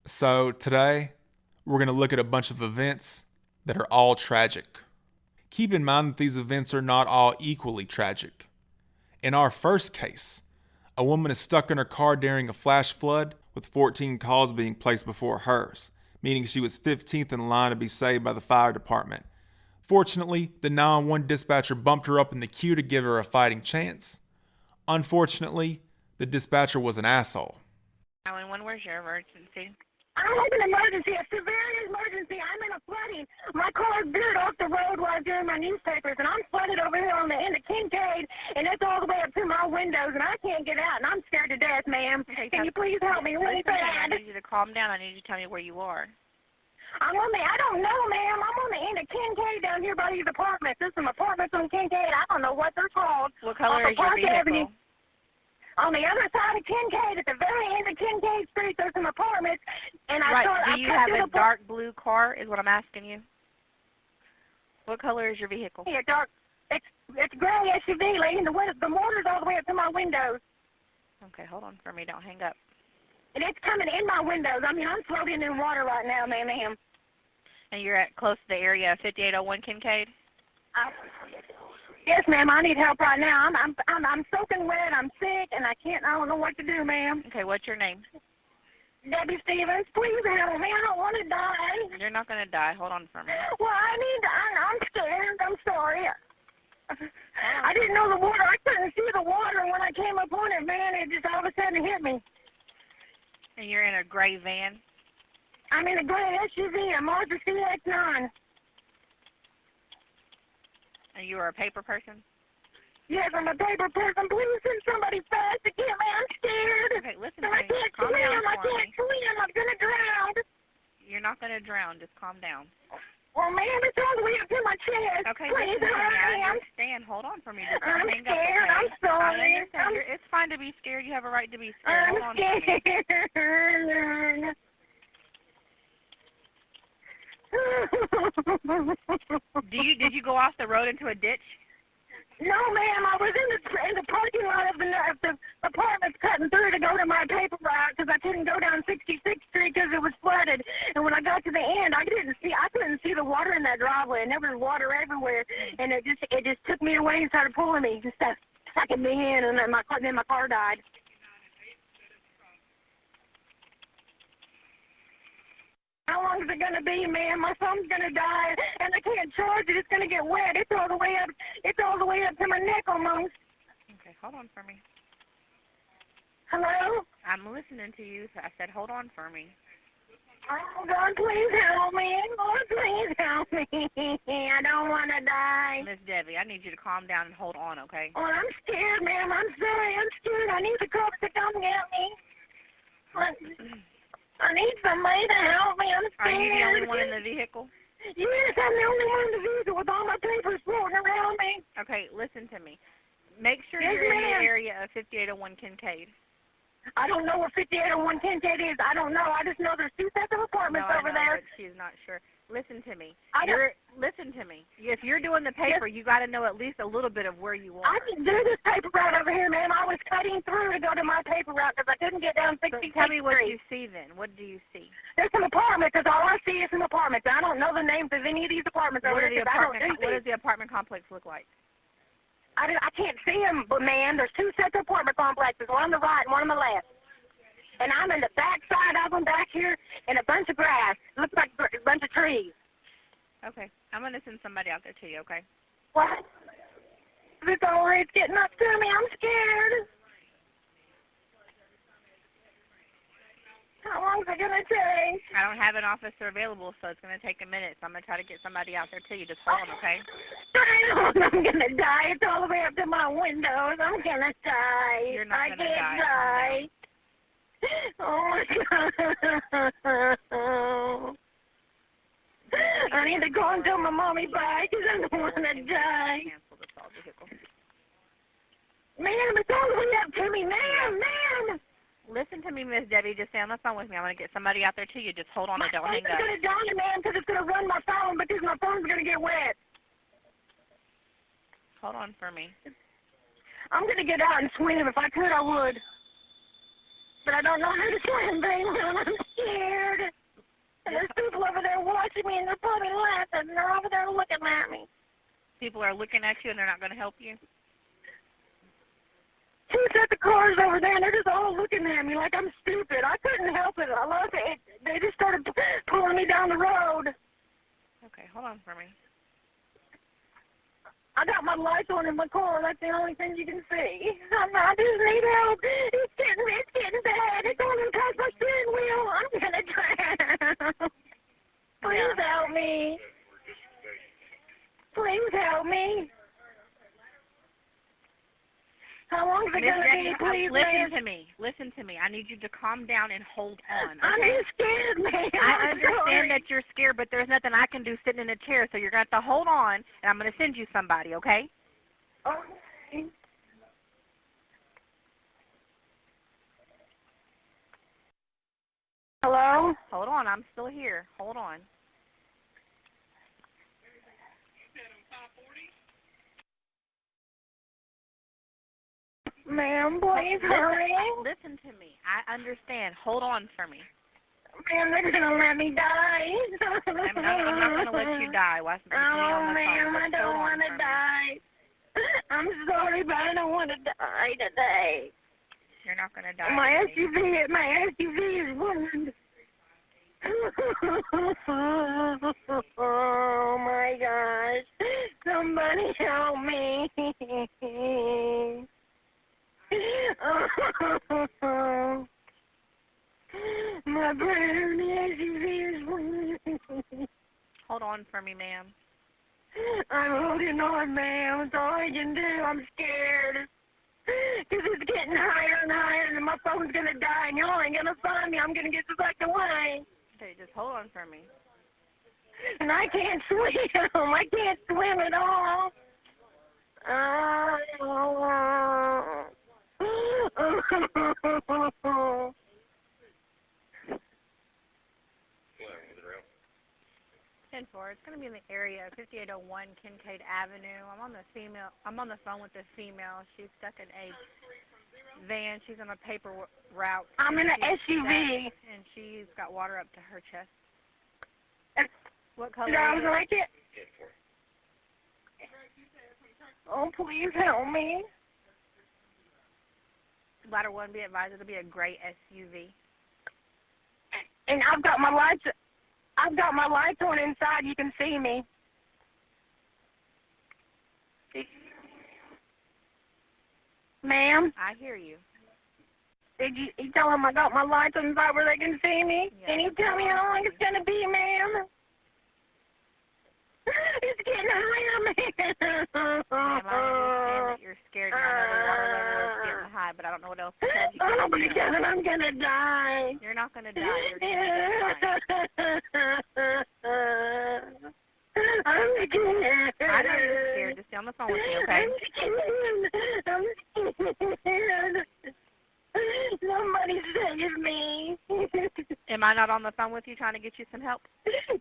So today, we're going to look at a bunch of events that are all tragic. Keep in mind that these events are not all equally tragic. In our first case, a woman is stuck in her car during a flash flood with 14 calls being placed before hers, meaning she was 15th in line to be saved by the fire department. Fortunately, the 911 dispatcher bumped her up in the queue to give her a fighting chance. Unfortunately, the dispatcher was an asshole. 911, where's your emergency? I have an emergency, a severe emergency. I'm in a flooding. My car veered off the road while I was doing my newspapers, and I'm flooded over here on the end of Kincaid, and it's all the way up to my windows, and I can't get out, and I'm scared to death, ma'am. Okay, Can you please help me really I bad? need you to calm down. I need you to tell me where you are. I don't know, ma'am. I'm on the end of Kincaid down here by these apartments. There's some apartments on Kincaid. I don't know what they're called. What color is your Park vehicle? Avenue. On the other side of Kincaid, at the very end of Kincaid Street, there's some apartments, and Do you have a dark blue car is what I'm asking you? What color is your vehicle? Yeah, dark. It's gray SUV, lady, and the water's all the way up to my windows. Okay, hold on for me. Don't hang up. And it's coming in my windows. I mean, I'm floating in water right now, ma'am. And you're at close to the area of 5801 Kincaid? Yes, ma'am. I need help right now. I'm soaking wet. I'm sick, and I don't know what to do, ma'am. Okay, what's your name? Debbie Stevens, please help me. I don't want to die. You're not going to die. Hold on for me. Well, I'm scared. I'm sorry. I didn't know the water. I couldn't see the water, and when I came up on it, man, it just all of a sudden hit me. And you're in a gray van? I'm in a gray SUV, a Mazda CX-9. And you are a paper person? Yes, I'm a paper person. Please send somebody fast to get me. I'm scared. Okay, listen to I me. can't Calm down swim. I for can't me. swim. I'm going to drown. You're not going to drown. Just calm down. Well, ma'am, it's all the way up to my chest. Okay, please listen to me. hurry. I understand. Hold on for me. Just don't I'm hang up, scared. okay? I'm sorry. I understand. It's fine to be scared. You have a right to be scared. Hold on for me. scared. Did you go off the road into a ditch? No, ma'am. I was in the parking lot of the apartments cutting through to go to my paper route because I couldn't go down 66th Street because it was flooded. And when I got to the end, I couldn't see the water in that driveway, and there was water everywhere. And it just took me away and started pulling me, just sucking me in, and then my car died. How long is it going to be, ma'am? My phone's going to die, and I can't charge it. It's going to get wet. It's all the way up to my neck almost. Okay, hold on for me. Hello? I'm listening to you. So I said hold on for me. Oh, God, please help me. Lord, please help me. I don't want to die. Miss Debbie, I need you to calm down and hold on, okay? Oh, I'm scared, ma'am. I'm sorry. I'm scared. I need the cops to come get me. I need somebody to help me. I'm scared. Are you the only one in the vehicle? Yes, I'm the only one in the vehicle with all my papers floating around me. Okay, listen to me. Make sure Yes, you're in the ma'am. area of 5801 Kincaid. I don't know where 5801 Kincaid is. I don't know. I just know there's two sets of apartments over there. But she's not sure. Listen to me. Listen to me. If you're doing the paper, you got to know at least a little bit of where you are. I can do this paper route over here, ma'am. I was cutting through to go to my paper route because I couldn't get down 66th Tell me what Street. you see then. What do you see? There's some apartments because all I see is some apartments. I don't know the names of any of these apartments over What here because I don't do does these. the apartment complex look like? I can't see them, but, man, there's two sets of apartment complexes, one on the right and one on the left. And I'm in the back side of them back here in a bunch of grass. Looks like a bunch of trees. Okay. I'm going to send somebody out there to you, okay? What? It's always getting up to me. I'm scared. How long is it going to take? I don't have an officer available, so it's going to take a minute. So I'm going to try to get somebody out there to you. Just hold on, okay? I'm going to die. It's all the way up to my windows. I'm going to die. You're not going to die. I can't die. Oh, my God. I need to go and tell my mommy bye because I don't want to die. Cancel this all vehicle. Ma'am, it's all the way up to me. Ma'am. Listen to me, Miss Debbie. Just stay on the phone with me. I'm going to get somebody out there to you. Just hold on and don't hang up. I'm going to die, ma'am, because it's going to run my phone because my phone's going to get wet. Hold on for me. I'm going to get out and swim. If I could, I would. But I don't know how to swim very well. I'm scared. me laughing. They're over there looking at me. People are looking at you and they're not going to help you? Two sets of cars over there, and they're just all looking at me like I'm stupid. I couldn't help it. I love it. They just started pulling me down the road. Okay, hold on for me. I got my lights on in my car. That's the only thing you can see. I just need help. It's getting bad. It's going past my steering wheel. I'm gonna drown. Please help me. Please help me. How long is it going to be, please, Listen to me. I need you to calm down and hold on. Okay? I'm just scared, man. I understand that you're scared, but there's nothing I can do sitting in a chair, so you're going to have to hold on, and I'm going to send you somebody, okay? Okay. Hello? Hold on. I'm still here. Hold on. Ma'am, please hurry. Listen to me. I understand. Hold on for me. Ma'am, they're going to let me die. I'm not going to let you die. Why Oh, ma'am, I don't want to die. I'm sorry, but I don't want to die today. You're not going to die. My SUV is ruined. Oh, my gosh. Somebody help me. My brand new SUV is ruined. Hold on for me, ma'am. I'm holding on, ma'am. That's all I can do. I'm scared. Because it's getting higher and higher, and my phone's going to die, and y'all ain't going to find me. I'm going to get sucked away. Okay, just hold on for me. And I can't swim. I can't swim at all. It's going to be in the area of 5801 Kincaid Avenue. I'm on the phone with this female. She's stuck in a van. She's on a paper route. I'm in an SUV. And she's got water up to her chest. What color Sounds is it? like it. Oh, please help me. Ladder 1, be advised, it'll be a gray SUV. And I've got my lights on inside. You can see me. Ma'am? I hear you. Did you tell them I got my lights on inside where they can see me? Yeah, Can you tell me how long it's going to be, ma'am? It's getting higher, ma'am. Ma'am, I understand that you're scared and I know the water level is getting high, but I don't know what else to tell you. Oh, my God, I'm going to die. You're not going to die. You're going to get fine. I'm scared. I know you're scared. Just stay on the phone with me, okay? I'm scared. Somebody save me. Am I not on the phone with you trying to get you some help?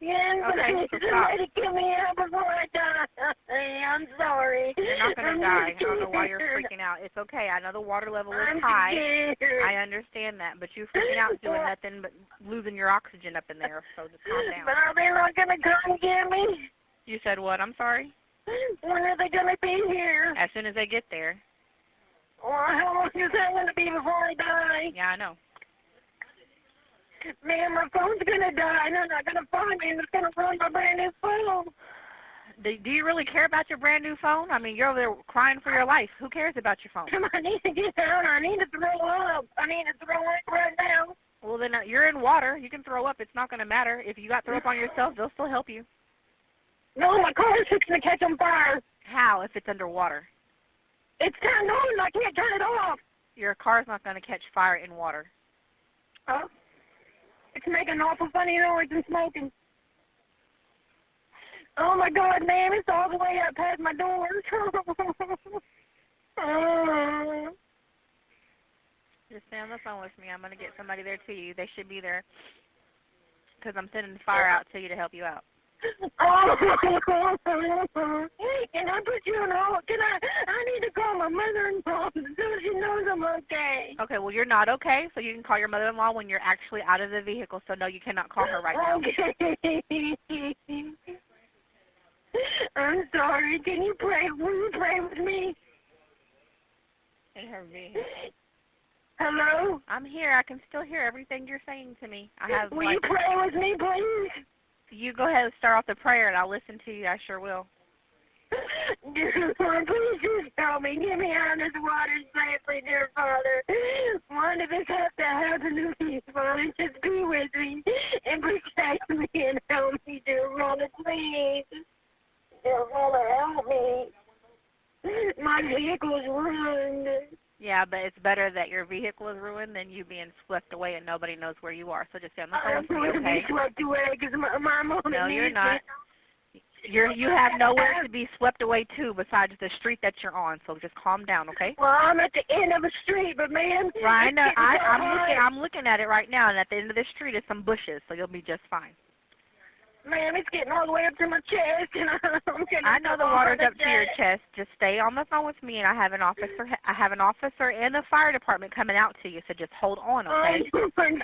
Yes, but I need somebody to get me out before I die. I'm sorry. You're not going to die. I don't know why you're freaking out. It's okay. I know the water level is high. Scared. I understand that, but you freaking out is doing nothing but losing your oxygen up in there, so just calm down. But are they not going to come get me? You said what? I'm sorry? When are they going to be here? As soon as they get there. Well, how long is that going to be before I die? Yeah, I know. Man, my phone's going to die, and they're not going to find me, and it's going to ruin my brand new phone. Do you really care about your brand new phone? I mean, you're over there crying for your life. Who cares about your phone? I need to get out. I need to throw up. I need to throw up right now. Well, then you're in water. You can throw up. It's not going to matter. If you got throw up on yourself, they'll still help you. No, my car is fixing to catch on fire. How if it's underwater? It's turned on. I can't turn it off. Your car's not going to catch fire in water. Oh. It's making awful funny noise and smoking. Oh, my God, ma'am. It's all the way up past my door. Just stay on the phone with me. I'm going to get somebody there to you. They should be there because I'm sending the fire out to you to help you out. Oh, can I put you on hold? I need to call my mother-in-law so she knows I'm okay. Okay, well, you're not okay, so you can call your mother-in-law when you're actually out of the vehicle. So, no, you cannot call her right now. Okay. I'm sorry. Can you pray? Will you pray with me? In her vehicle. Hello? I'm here. I can still hear everything you're saying to me. Will you pray with me, please? You go ahead and start off the prayer, and I'll listen to you. I sure will. Dear Lord, please just help me. Get me out of this water safely, dear Father. Why did this have to happen to me, Father? Just be with me and protect me and help me, dear Father, please. Dear Father, help me. My vehicle is ruined. Yeah, but it's better that your vehicle is ruined than you being swept away and nobody knows where you are. So just stay on the phone with me, okay? I'm going to be swept away because my mom only No, you're needs not. You have nowhere to be swept away to besides the street that you're on. So just calm down, okay? Well, I'm at the end of a street, but man, Right, I'm looking at it right now, and at the end of the street is some bushes, so you'll be just fine. Ma'am, it's getting all the way up to my chest, and I know the water's up to your chest. Just stay on the phone with me, and I have an officer and the fire department coming out to you. So just hold on, okay?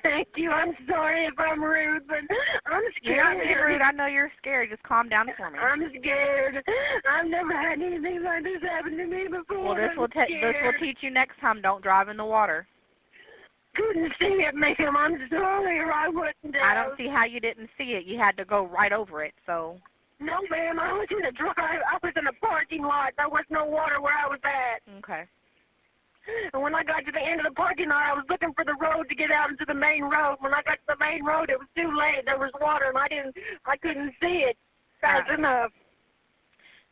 Thank you. I'm sorry if I'm rude, but I'm scared. You're not being rude. I know you're scared. Just calm down for me. I'm scared. I've never had anything like this happen to me before. Well, this will teach you next time. Don't drive in the water. Couldn't see it, ma'am. I'm sorry, or I wouldn't have. I don't see how you didn't see it. You had to go right over it, so. No, ma'am. I was in a drive. I was in a parking lot. There was no water where I was at. Okay. And when I got to the end of the parking lot, I was looking for the road to get out into the main road. When I got to the main road, it was too late. There was water, and I couldn't see it fast enough.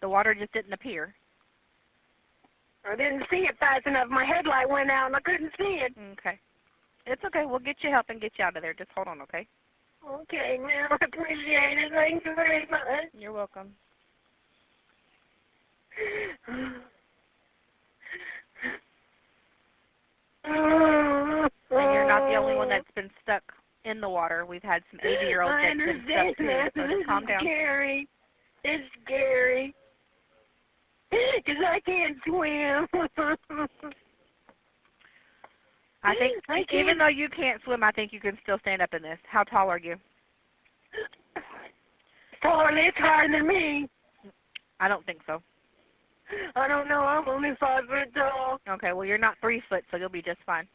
The water just didn't appear. I didn't see it fast enough. My headlight went out, and I couldn't see it. Okay. It's okay. We'll get you help and get you out of there. Just hold on, okay? Okay, ma'am. I appreciate it. Thank you very much. You're welcome. And you're not the only one that's been stuck in the water. We've had some 80-year-olds that's been stuck too. So just calm down. Scary. It's scary. Because I can't swim. I think even though you can't swim, I think you can still stand up in this. How tall are you? Taller, it's higher than me. I don't think so. I don't know. I'm only 5 foot tall. Okay, well, you're not 3 foot, so you'll be just fine.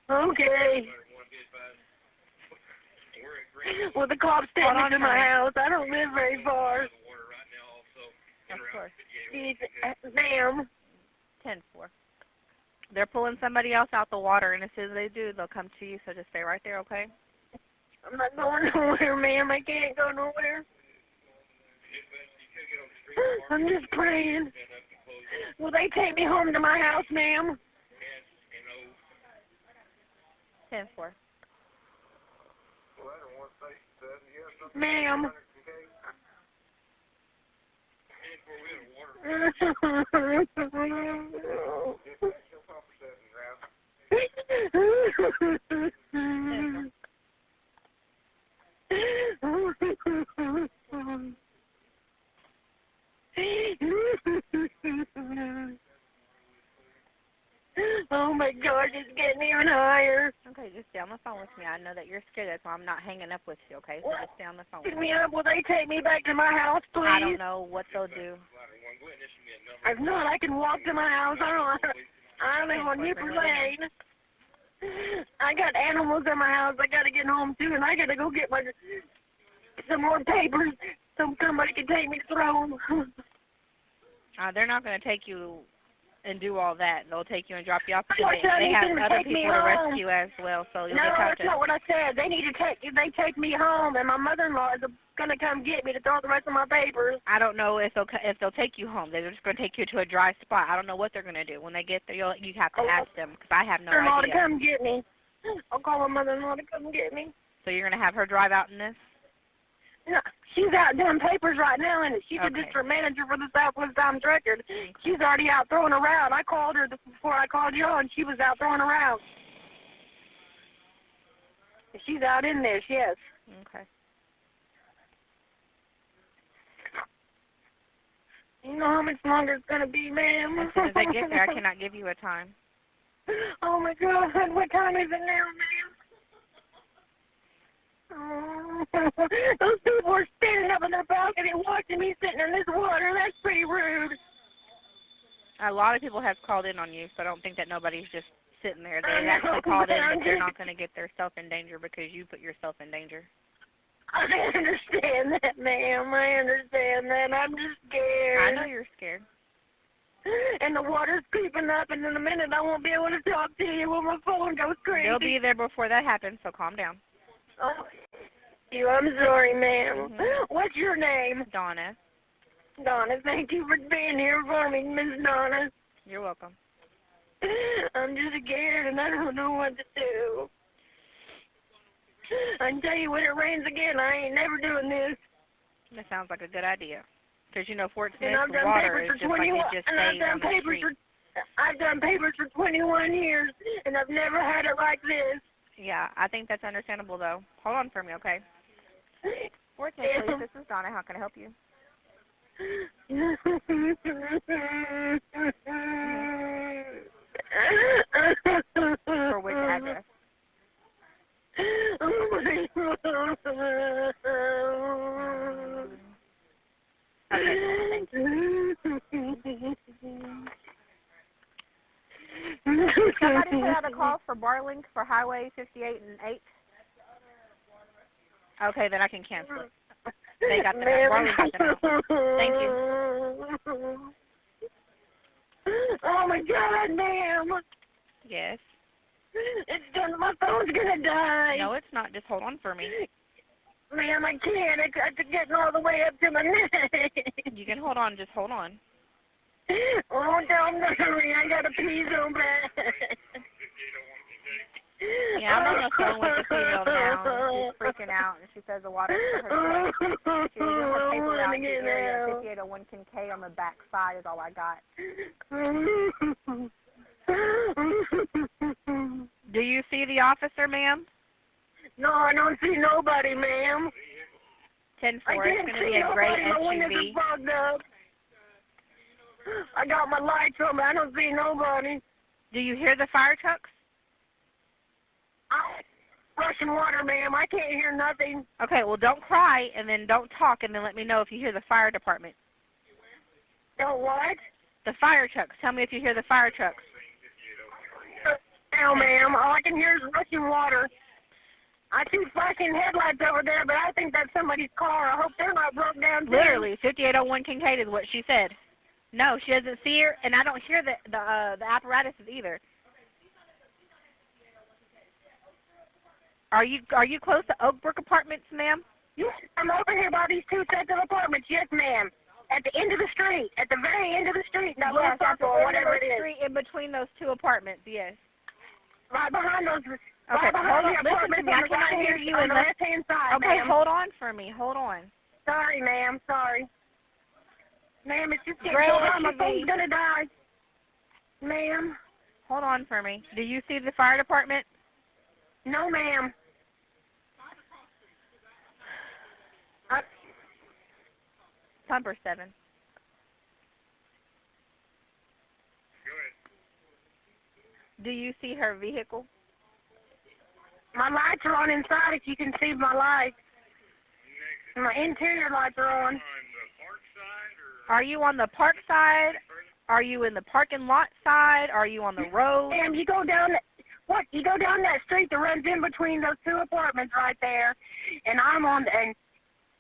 Okay. Well, the cops take me to my house. I don't live very far. Of course. Ma'am. 10-4. They're pulling somebody else out the water, and as soon as they do, they'll come to you, so just stay right there, okay? I'm not going nowhere, ma'am. I can't go nowhere. I'm just praying. Will they take me home to my house, ma'am? 10-4. Ma'am. Oh my gosh, it's getting even higher. Okay, just stay on the phone with me. I know that you're scared, that's why I'm not hanging up with you, okay? So just stay on the phone with me. Will they take me back to my house, please? I don't know what they'll do. If not, I can walk to my house. I live on Nipper Lane. I got animals in my house. I got to get home, too, and I got to go get some more papers so somebody can take me to throw them. They're not going to take you and do all that. They'll take you and drop you off. They have other people to rescue as well, so you'll get that's not what I said. They take me home, and my mother-in-law is going to come get me to throw the rest of my papers. I don't know if they'll take you home. They're just going to take you to a dry spot. I don't know what they're going to do. When they get there, you have to ask them, because I have no idea. To come get me. I'll call my mother-in-law to come get me. So you're going to have her drive out in this? No, she's out doing papers right now, and she's a district manager for the Southwest Times Record. Okay. She's already out throwing around. I called her before I called you, and she was out throwing around. She's out in there, yes. Okay. You know how much longer it's going to be, ma'am? As soon as I get there, I cannot give you a time. Oh, my God. What time is it now, ma'am? Oh, those people are standing up in their balcony if you're watching me sitting in this water, that's pretty rude. A lot of people have called in on you, so I don't think that nobody's just sitting there. They've actually called in, but they're not going to get themselves in danger because you put yourself in danger. I understand that, ma'am. I understand that. I'm just scared. I know you're scared. And the water's creeping up, and in a minute I won't be able to talk to you when my phone goes crazy. They'll be there before that happens, so calm down. Oh, I'm sorry, ma'am. What's your name? Donna. Donna, thank you for being here for me, Miss Donna. You're welcome. I'm just scared, and I don't know what to do. I can tell you when it rains again, I ain't never doing this. That sounds like a good idea. Because, you know, Fort Smith, And I've done water papers is for just like 21, it just and I've stays done on the papers street. I've done papers for 21 years, and I've never had it like this. Yeah, I think that's understandable, though. Hold on for me, okay? Fort Smith, please. This is Donna. How can I help you? For which address? Oh my God. Okay, thank you. Somebody put out a call for Barlink for Highway 58 and 8. Okay, then I can cancel it. They got them out. Barlink got them out. Thank you. Oh my God, ma'am. Yes. It's done. My phone's gonna die. No, it's not. Just hold on for me. Ma'am, I can't. It's getting all the way up to my neck. You can hold on. Just hold on. Oh, don't hurry. I gotta pee so bad. Yeah, I'm on the phone with the female now. She's freaking out, and she says the water's for her check. She's in her paper out the area. 5801 Kincaid on the back side is all I got. Do you see the officer, ma'am? No, I don't see nobody, ma'am. 10-4. It's going to be a great SUV. I got my lights on, but I don't see nobody. Do you hear the fire trucks? I'm rushing water, ma'am. I can't hear nothing. Okay, well, don't cry, and then don't talk, and then let me know if you hear the fire department. Don't what? The fire trucks. Tell me if you hear the fire trucks. No, ma'am. All I can hear is rushing water. I see flashing headlights over there, but I think that's somebody's car. I hope they're not broke down, too. Literally, 5801 Kincaid is what she said. No, she doesn't see her, and I don't hear the apparatuses either. Are you close to Oakbrook Apartments, ma'am? Yes, I'm over here by these two sets of apartments. Yes, ma'am. At the end of the street. At the very end of the street. That little circle or whatever it is. Street in between those two apartments, yes. Right behind those. Okay, right behind hold on. the Listen to apartments me. on I the cannot right hear hand, you on in the the left-hand side, Okay, ma'am. hold on for me. Hold on. Sorry, ma'am. Sorry. Ma'am, it's just getting Gray so hot. My SUV. phone's going to die. Ma'am. Hold on for me. Do you see the fire department? No, ma'am. Pumper 7. Do you see her vehicle? My lights are on inside if you can see my lights. My interior lights are on. Are you on the park side? Are you in the parking lot side? Are you on the road? Ma'am, you go down you go down that street that runs in between those two apartments right there, and I'm on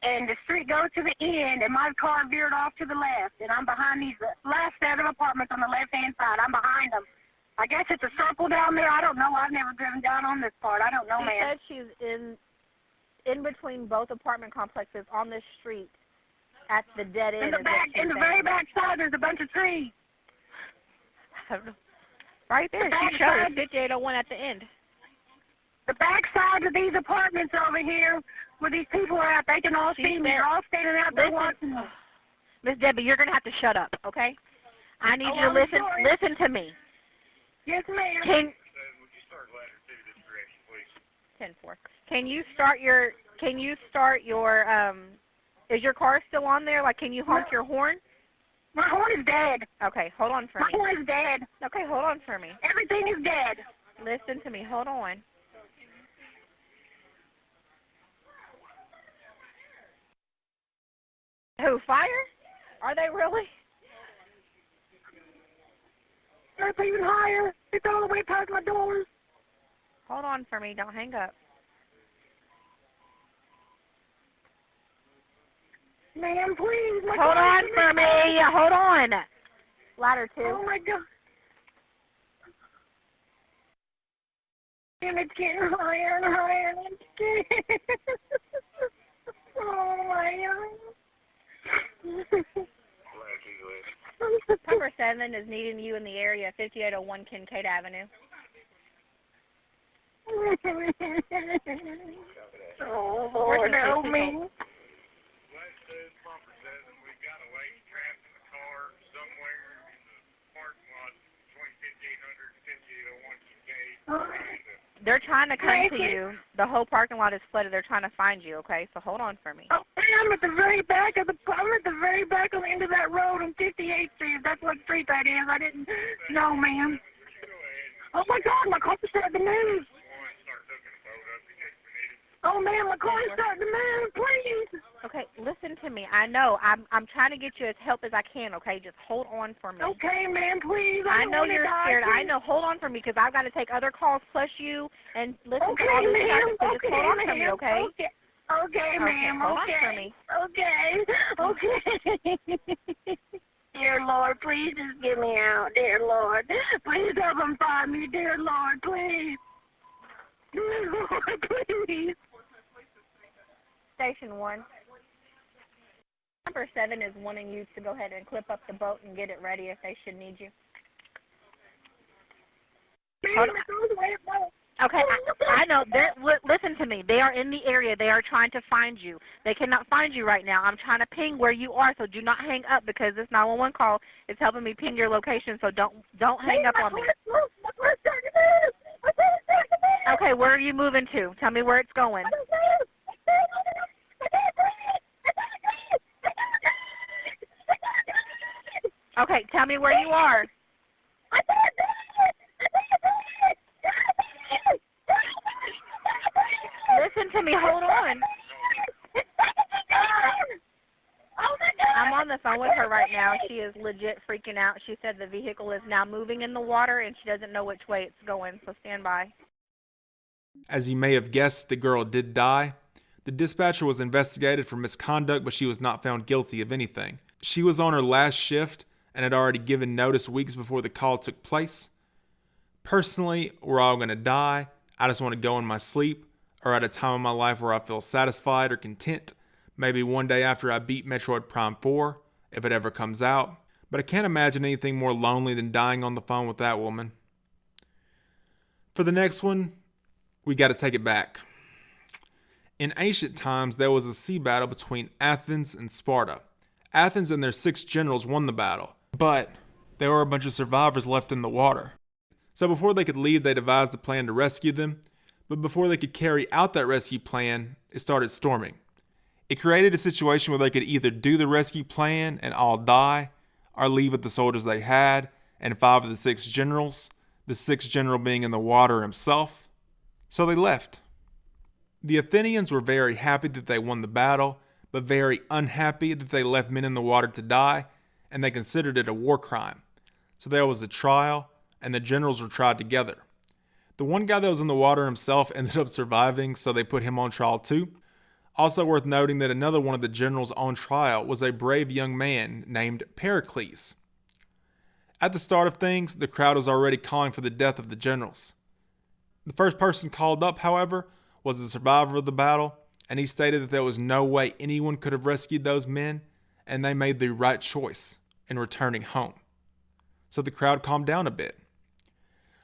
and the street goes to the end, and my car veered off to the left, and I'm behind these last set of apartments on the left-hand side. I'm behind them. I guess it's a circle down there. I don't know. I've never driven down on this part. I don't know, She ma'am. said she's in between both apartment complexes on this street at the dead end. In the very back side, there's a bunch of trees. I don't know. Right there, she shows 5801 at the end. The back side of these apartments over here, where these people are at, they can all see me. They're all standing out there watching me. Miss Debbie, you're going to have to shut up, okay? I need you to listen. Sorry. Listen to me. Yes, ma'am. Would you start ladder to this direction, please? 10-4. Can you start your is your car still on there? Like, can you honk your horn? My horn is dead. Okay, hold on for My me. horn is dead. Okay, hold on for me. Everything is dead. Listen to me. Hold on. Who, fire? Are they really? That's even higher. It's all the way past my doors. Hold on for me. Don't hang up. Ma'am, please. Hold on for me. Hold on. Ladder 2. Oh, my God. And it's getting higher and higher, and I'm scared. Oh, my God. Number 7 is needing you in the area, 5801 Kincaid Avenue. Oh, Lord, help me. They're trying to come to you. The whole parking lot is flooded. They're trying to find you, okay? So hold on for me. Oh, I'm at the very back of the end of that road on 58th Street. That's what street that is. I didn't know, ma'am. Oh, my God, my car's starting to move. Oh, man, my car's starting to move, please. Okay, listen to me. I know. I'm trying to get you as help as I can, okay? Just hold on for me. Okay, ma'am, please. I know you're scared. I know. Hold on for me because I've got to take other calls plus you and listen to all this traffic. So just hold on for me, okay? Okay, ma'am. Hold on for me. Okay. Dear Lord, please just get me out. Dear Lord, please help them find me. Dear Lord, please. Dear Lord, please. Station 1. Number 7 is wanting you to go ahead and clip up the boat and get it ready if they should need you. Okay, I know. Listen to me. They are in the area. They are trying to find you. They cannot find you right now. I'm trying to ping where you are, so do not hang up because this 911 call is helping me ping your location, so don't hang up on me. Okay, where are you moving to? Tell me where it's going. Okay, tell me where you are. Listen to me. Hold on. I'm on the phone with her right now. She is legit freaking out. She said the vehicle is now moving in the water and she doesn't know which way it's going, so stand by. As you may have guessed, the girl did die. The dispatcher was investigated for misconduct, but she was not found guilty of anything. She was on her last shift and had already given notice weeks before the call took place. Personally, we're all going to die. I just want to go in my sleep, or at a time in my life where I feel satisfied or content. Maybe one day after I beat Metroid Prime 4, if it ever comes out. But I can't imagine anything more lonely than dying on the phone with that woman. For the next one, we got to take it back. In ancient times, there was a sea battle between Athens and Sparta. Athens and their 6 generals won the battle, but there were a bunch of survivors left in the water. So before they could leave, they devised a plan to rescue them. But before they could carry out that rescue plan, it started storming. It created a situation where they could either do the rescue plan and all die, or leave with the soldiers they had and 5 of the 6 generals, the 6th general being in the water himself. So they left. The Athenians were very happy that they won the battle, but very unhappy that they left men in the water to die, and they considered it a war crime. So there was a trial, and the generals were tried together. The one guy that was in the water himself ended up surviving, so they put him on trial too. Also worth noting that another one of the generals on trial was a brave young man named Pericles. At the start of things, the crowd was already calling for the death of the generals. The first person called up, however, was the survivor of the battle, and he stated that there was no way anyone could have rescued those men, and they made the right choice in returning home. So the crowd calmed down a bit.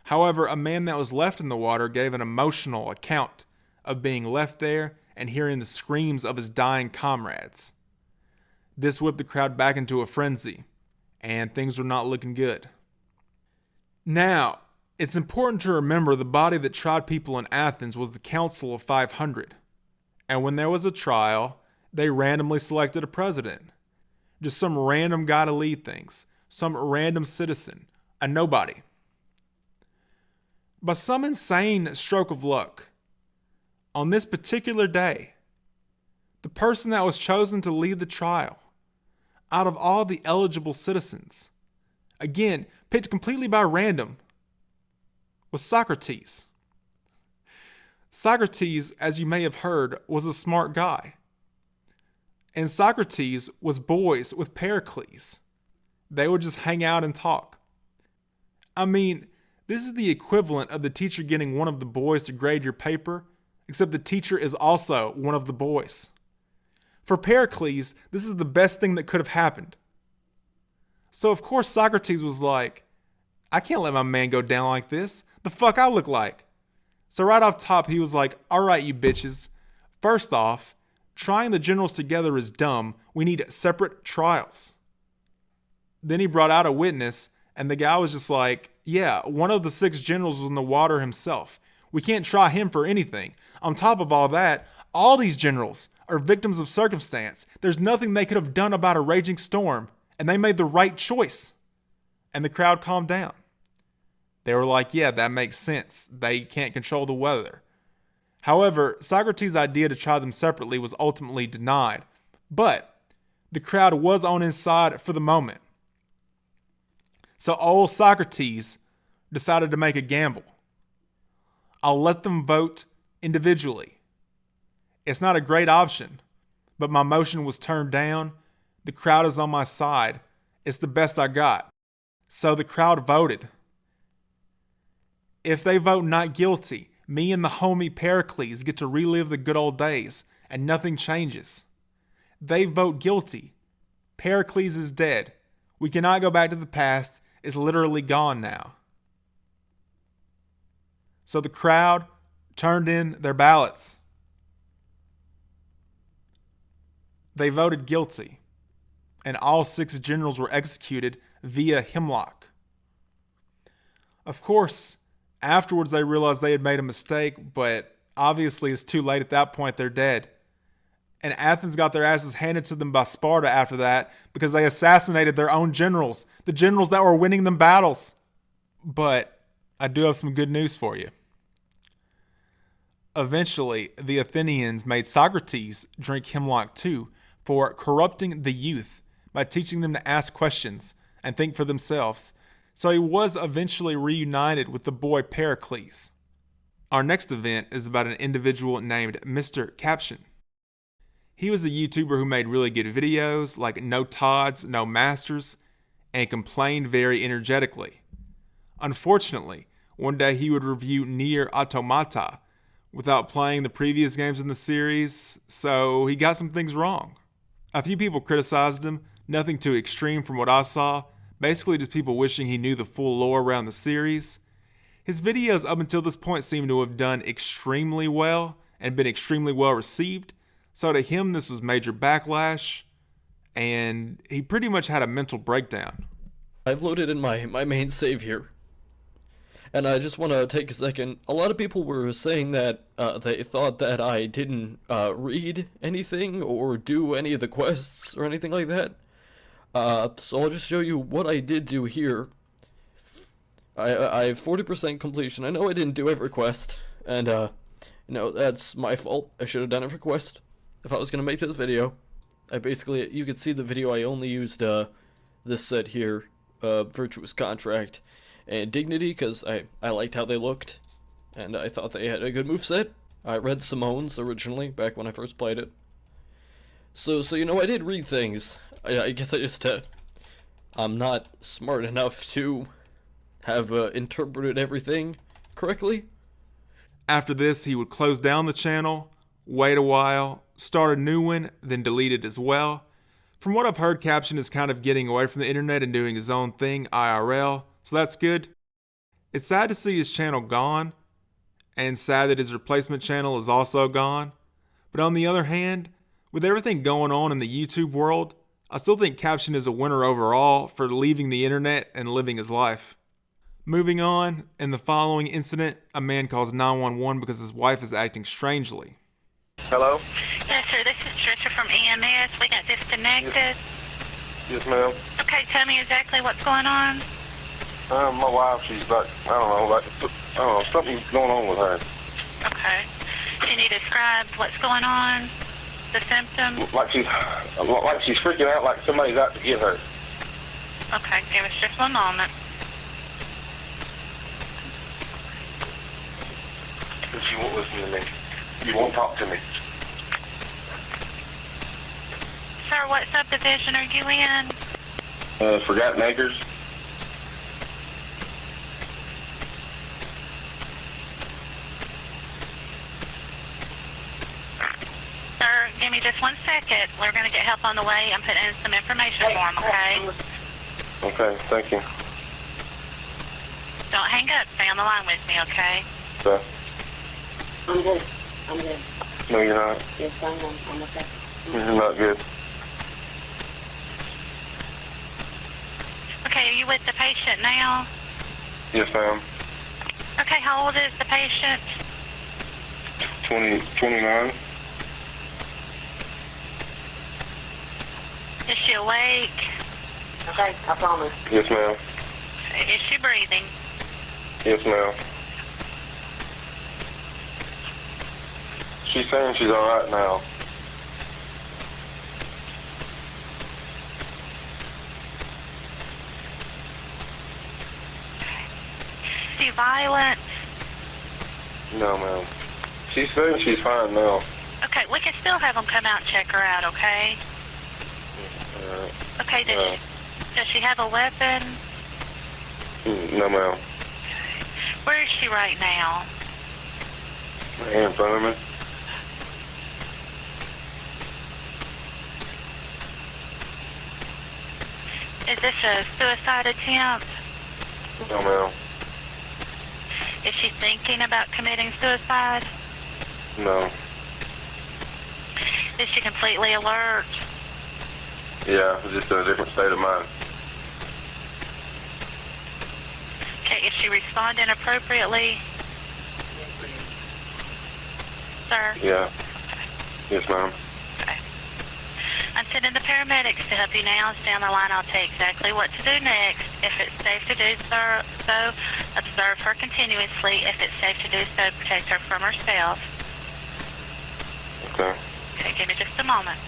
However, a man that was left in the water gave an emotional account of being left there and hearing the screams of his dying comrades. This whipped the crowd back into a frenzy, and things were not looking good. Now, it's important to remember the body that tried people in Athens was the Council of 500. And when there was a trial, they randomly selected a president. Just some random guy to lead things. Some random citizen. A nobody. By some insane stroke of luck, on this particular day, the person that was chosen to lead the trial out of all the eligible citizens, again, picked completely by random, was Socrates. Socrates, as you may have heard, was a smart guy. And Socrates was boys with Pericles. They would just hang out and talk. I mean, this is the equivalent of the teacher getting one of the boys to grade your paper, except the teacher is also one of the boys. For Pericles, this is the best thing that could have happened. So of course Socrates was like, I can't let my man go down like this. The fuck I look like? So right off top, he was like, all right, you bitches. First off, trying the generals together is dumb. We need separate trials. Then he brought out a witness, and the guy was just like, yeah, one of the 6 generals was in the water himself. We can't try him for anything. On top of all that, all these generals are victims of circumstance. There's nothing they could have done about a raging storm, and they made the right choice. And the crowd calmed down. They were like, yeah, that makes sense. They can't control the weather. However, Socrates' idea to try them separately was ultimately denied. But the crowd was on his side for the moment. So old Socrates decided to make a gamble. I'll let them vote individually. It's not a great option, but my motion was turned down. The crowd is on my side. It's the best I got. So the crowd voted. If they vote not guilty, me and the homie Pericles get to relive the good old days, and nothing changes. They vote guilty. Pericles is dead. We cannot go back to the past. It's literally gone now. So the crowd turned in their ballots. They voted guilty, and all 6 generals were executed via hemlock. Of course, afterwards they realized they had made a mistake, but obviously it's too late at that point. They're dead. And Athens got their asses handed to them by Sparta after that because they assassinated their own generals, the generals that were winning them battles. But I do have some good news for you. Eventually, the Athenians made Socrates drink hemlock too for corrupting the youth by teaching them to ask questions and think for themselves. So he was eventually reunited with the boy Pericles. Our next event is about an individual named Mr. Caption. He was a YouTuber who made really good videos like No Todds, No Masters, and complained very energetically. Unfortunately, one day he would review Nier Automata without playing the previous games in the series, so he got some things wrong. A few people criticized him, nothing too extreme from what I saw, basically just people wishing he knew the full lore around the series. His videos up until this point seem to have done extremely well and been extremely well received, so to him this was major backlash, and he pretty much had a mental breakdown. I've loaded in my main save here. And I just want to take a second. A lot of people were saying that they thought that I didn't read anything or do any of the quests or anything like that. So I'll just show you what I did do here. I have 40% completion. I know I didn't do every quest, and that's my fault. I should have done every quest if I was going to make this video. You can see the video, I only used this set here, Virtuous Contract and Dignity, because I liked how they looked, and I thought they had a good moveset. I read Simone's originally, back when I first played it. So I did read things. I guess I just, I'm not smart enough to have interpreted everything correctly. After this, he would close down the channel, wait a while, start a new one, then delete it as well. From what I've heard, Caption is kind of getting away from the internet and doing his own thing IRL, so that's good. It's sad to see his channel gone, and sad that his replacement channel is also gone. But on the other hand, with everything going on in the YouTube world, I still think Caption is a winner overall for leaving the internet and living his life. Moving on, in the following incident, a man calls 911 because his wife is acting strangely. Hello? Yes, sir. This is Trisha from EMS. We got disconnected. Yes, ma'am. Okay, tell me exactly what's going on. My wife, she's like, something's going on with her. Okay. Can you describe what's going on? The symptoms? Like she's freaking out like somebody's out to get her. Okay, give us just one moment. And she won't listen to me. You won't talk to me. Sir, what subdivision are you in? Forgotten Acres. Sir, give me just 1 second. We're going to get help on the way. I'm putting in some information for him, okay? Okay, thank you. Don't hang up. Stay on the line with me, okay? Okay. I'm good. I'm good. No, you're not. Yes, I'm okay. You're not good. Okay, are you with the patient now? Yes, ma'am. Okay, how old is the patient? 29. Is she awake? Okay, I promise. Yes, ma'am. Is she breathing? Yes, ma'am. She's saying she's all right now. Is she violent? No, ma'am. She's saying she's fine now. Okay, we can still have them come out and check her out, okay? Okay, does she have a weapon? No, ma'am. Where is she right now? Right here in front of me. Is this a suicide attempt? No, ma'am. Is she thinking about committing suicide? No. Is she completely alert? Yeah, just in a different state of mind. Okay, is she responding appropriately? Sir? Yeah. Yes, ma'am. Okay. I'm sending the paramedics to help you now. Stay on the line. I'll tell you exactly what to do next. If it's safe to do so, observe her continuously. If it's safe to do so, protect her from herself. Okay. Okay, give me just a moment.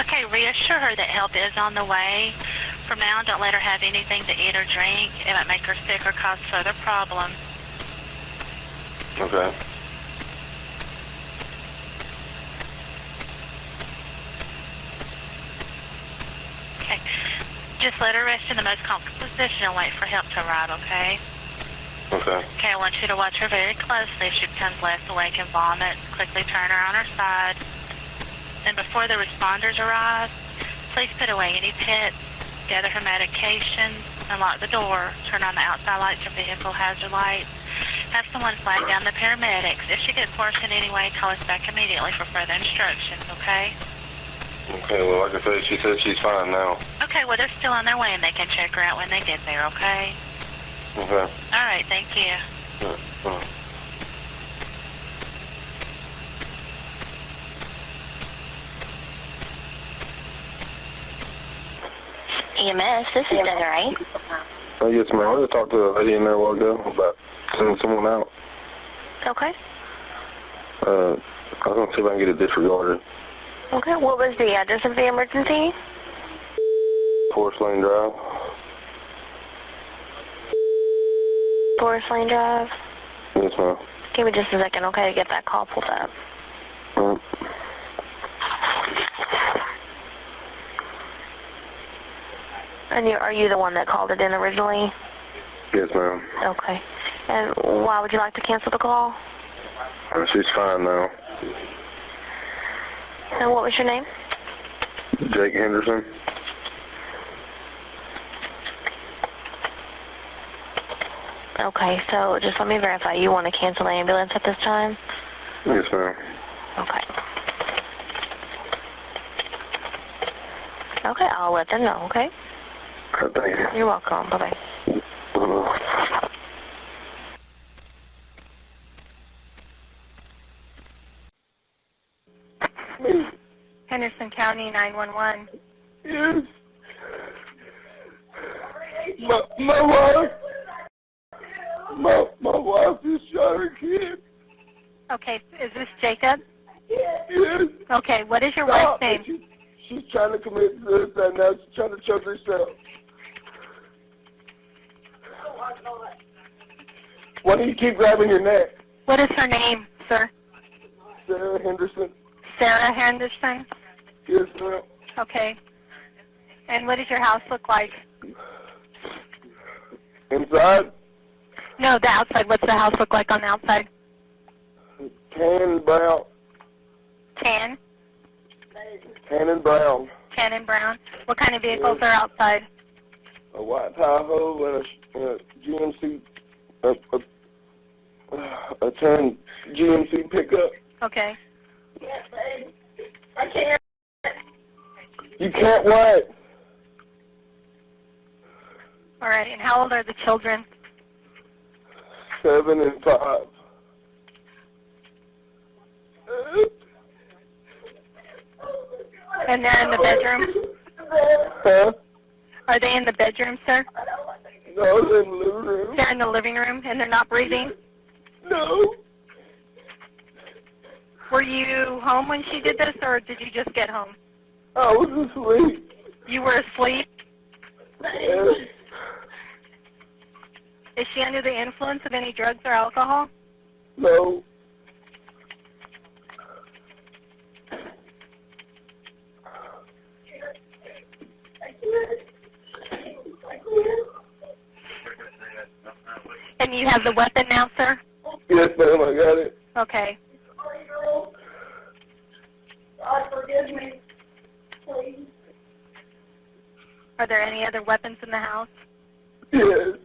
Okay, reassure her that help is on the way. From now on, don't let her have anything to eat or drink. It might make her sick or cause further problems. Okay. Okay, just let her rest in the most comfortable position and wait for help to arrive, okay? Okay. Okay, I want you to watch her very closely. If she becomes less awake and vomits, quickly turn her on her side. And before the responders arrive, please put away any pets, gather her medications, unlock the door, turn on the outside lights and vehicle hazard lights. Have someone flag down the paramedics. If she gets worse in any way, call us back immediately for further instructions, okay? Okay, well, like I said, she said she's fine now. Okay, well, they're still on their way and they can check her out when they get there, okay? Okay. All right, thank you. EMS, this is Desiree. Yes, ma'am. I just talked to a lady in there a while ago about sending someone out. Okay. I was going to see if I can get it disregarded. Okay, what was the address of the emergency? Forest Lane Drive. Forest Lane Drive. Yes, ma'am. Give me just a second, okay, to get that call pulled up. And are you the one that called it in originally? Yes, ma'am. Okay. And why would you like to cancel the call? She's fine now. And what was your name? Jake Henderson. Okay, so just let me verify. You want to cancel the ambulance at this time? Yes, ma'am. Okay. Okay, I'll let them know, okay? Thank you. You're welcome. Bye-bye. Henderson County 911. Yes. My wife. My wife just shot her kid. Okay, is this Jacob? Yes. Okay, what is your wife's name? She's trying to commit suicide now. She's trying to choke herself. Why do you keep grabbing your neck? What is her name, sir? Sarah Henderson. Sarah Henderson? Yes, ma'am. Okay. And what does your house look like? Inside? No, the outside. What's the house look like on the outside? Tan and brown. Tan? Tan and brown. Tan and brown. What kind of vehicles are outside? A white Tahoe and a GMC, a tan GMC pickup. Okay. Yes, babe. I can't. You can't what? All right, and how old are the children? 7 and 5. And they're in the bedroom? Huh? Are they in the bedroom, sir? No, they're in the living room. They're in the living room and they're not breathing? No. Were you home when she did this, or did you just get home? I was asleep. You were asleep? Yes. Is she under the influence of any drugs or alcohol? No. And you have the weapon now, sir? Yes, ma'am, I got it. Okay. God forgive me, please. Are there any other weapons in the house? Yes.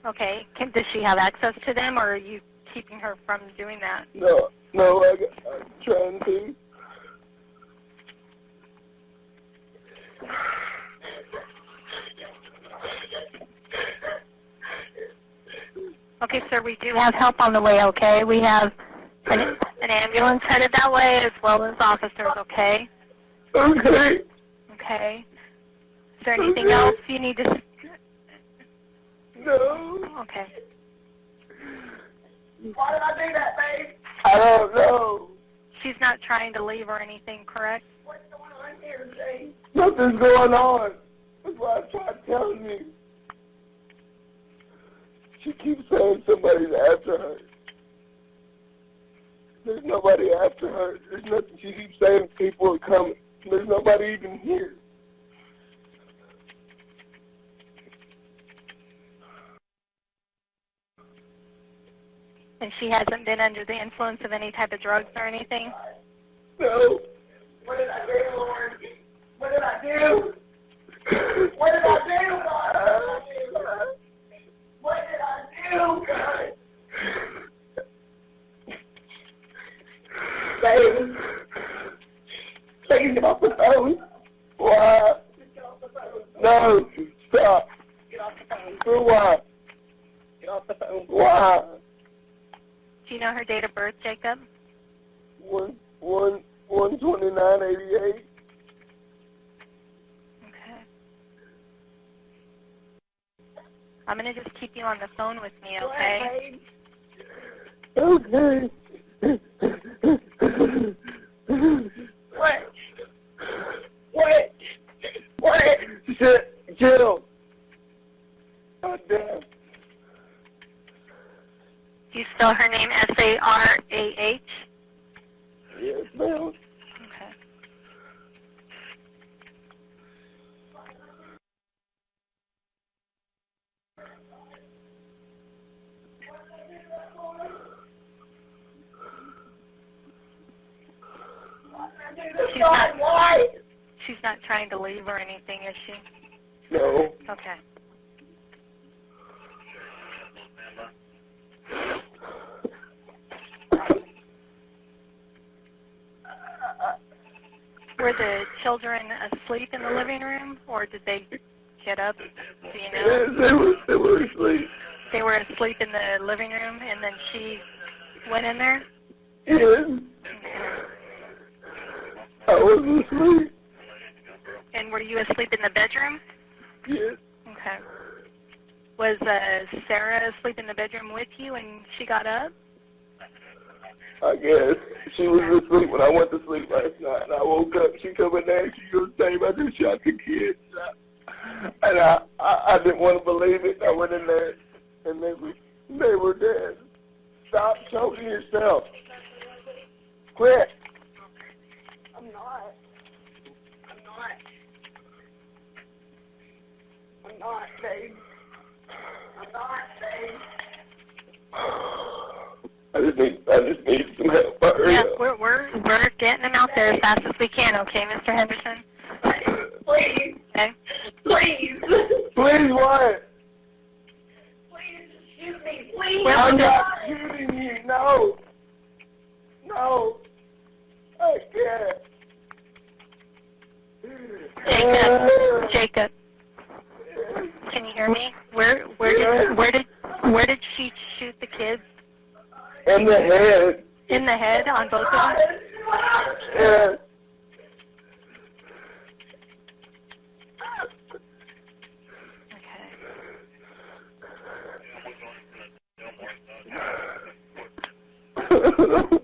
Okay. Does she have access to them, or are you keeping her from doing that? No, I'm trying to. Okay, sir, we do have help on the way, okay? We have an ambulance headed that way, as well as officers, okay? Okay. Okay. Is there anything else you need to... No. Okay. Why did I do that, babe? I don't know. She's not trying to leave or anything, correct? What's going on here, Jay? Nothing's going on. That's why I tried telling you. She keeps saying somebody's after her. There's nobody after her. There's nothing. She keeps saying people are coming. There's nobody even here. And she hasn't been under the influence of any type of drugs or anything? No. What did I do, Lord? What did I do? What did I do, God? What did I do, God? Baby, please get off the phone. Why? Get off the phone. No. Stop. Get off the phone. For what? Get off the phone. Why? Do you know her date of birth, Jacob? 1/29/88. Okay. I'm going to just keep you on the phone with me, okay? Okay. What? What? What? Jill. God damn. Do you spell her name S-A-R-A-H? Yes, ma'am. Okay. She's not trying to leave or anything, is she? No. Okay. Were the children asleep in the living room, or did they get up? Do you know? Yes, they were asleep. They were asleep in the living room, and then she went in there? Yes. Okay. I was asleep. And were you asleep in the bedroom? Yes. Okay. Was Sarah asleep in the bedroom with you and she got up? I guess. She was asleep when I went to sleep last night, and I woke up. She come in there and she goes, Dave, I just shot the kids. And I didn't want to believe it. I went in there, and they were dead. Stop choking yourself. Quit. I'm not, Dave. I'm not, Dave. I just need some help. Hurry Yeah, up. we're getting them out there as fast as we can, okay, Mr. Henderson? Please, Okay. please, Please what? please shoot me, please. I'm not shooting you. No. No. I can't. Jacob, can you hear me? Where did she shoot the kids? In the head. In the head on both of them? Yeah. Okay.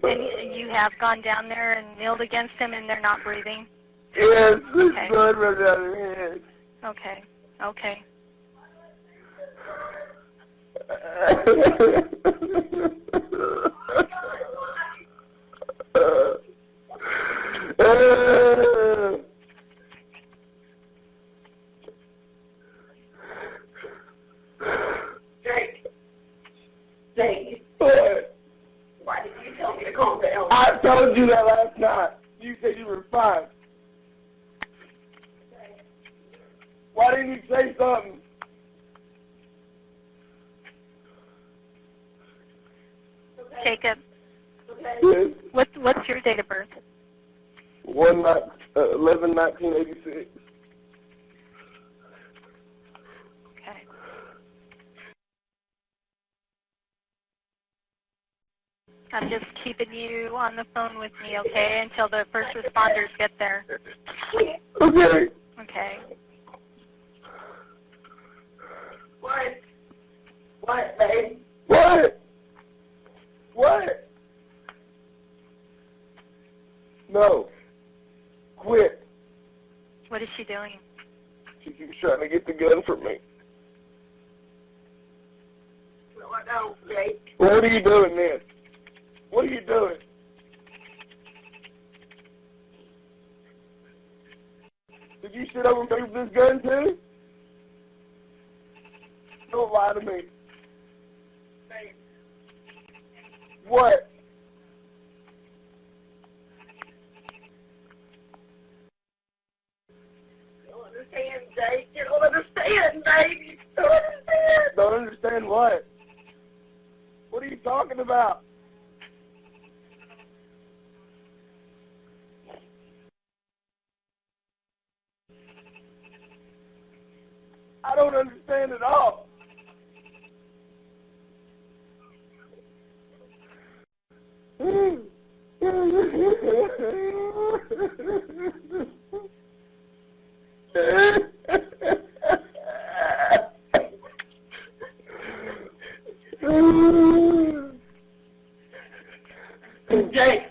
And you have gone down there and kneeled against him and they're not breathing? Yes, there's Okay. blood running out of her head. Okay. Okay. Dave, What? why did you tell me to calm down? I told you that last night. You said you were fine. Why didn't you say something? Jacob, Yes. what's your date of birth? 11/1986. Okay. I'm just keeping you on the phone with me, okay, until the first responders get there. Okay. Okay. What? What, babe? What? What? No. Quit. What is she doing? She keeps trying to get the gun from me. No, I don't, Jake. What are you doing then? What are you doing? Did you sit over and play with this gun too? Don't lie to me. Babe, What? you don't understand, Jake. You don't understand, babe. You don't understand. Don't understand what? What are you talking about? I don't understand at all. Jake,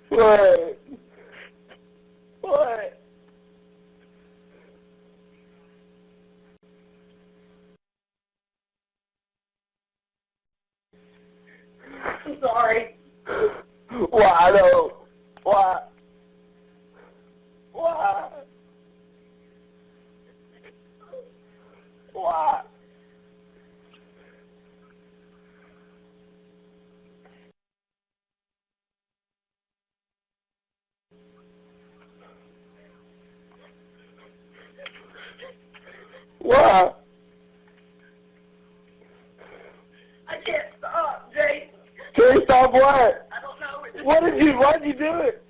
What? What? I'm sorry. Why though? Why? Why? Why? Why? I can't stop, Jake. Can you stop what? I don't know. Why'd you do it?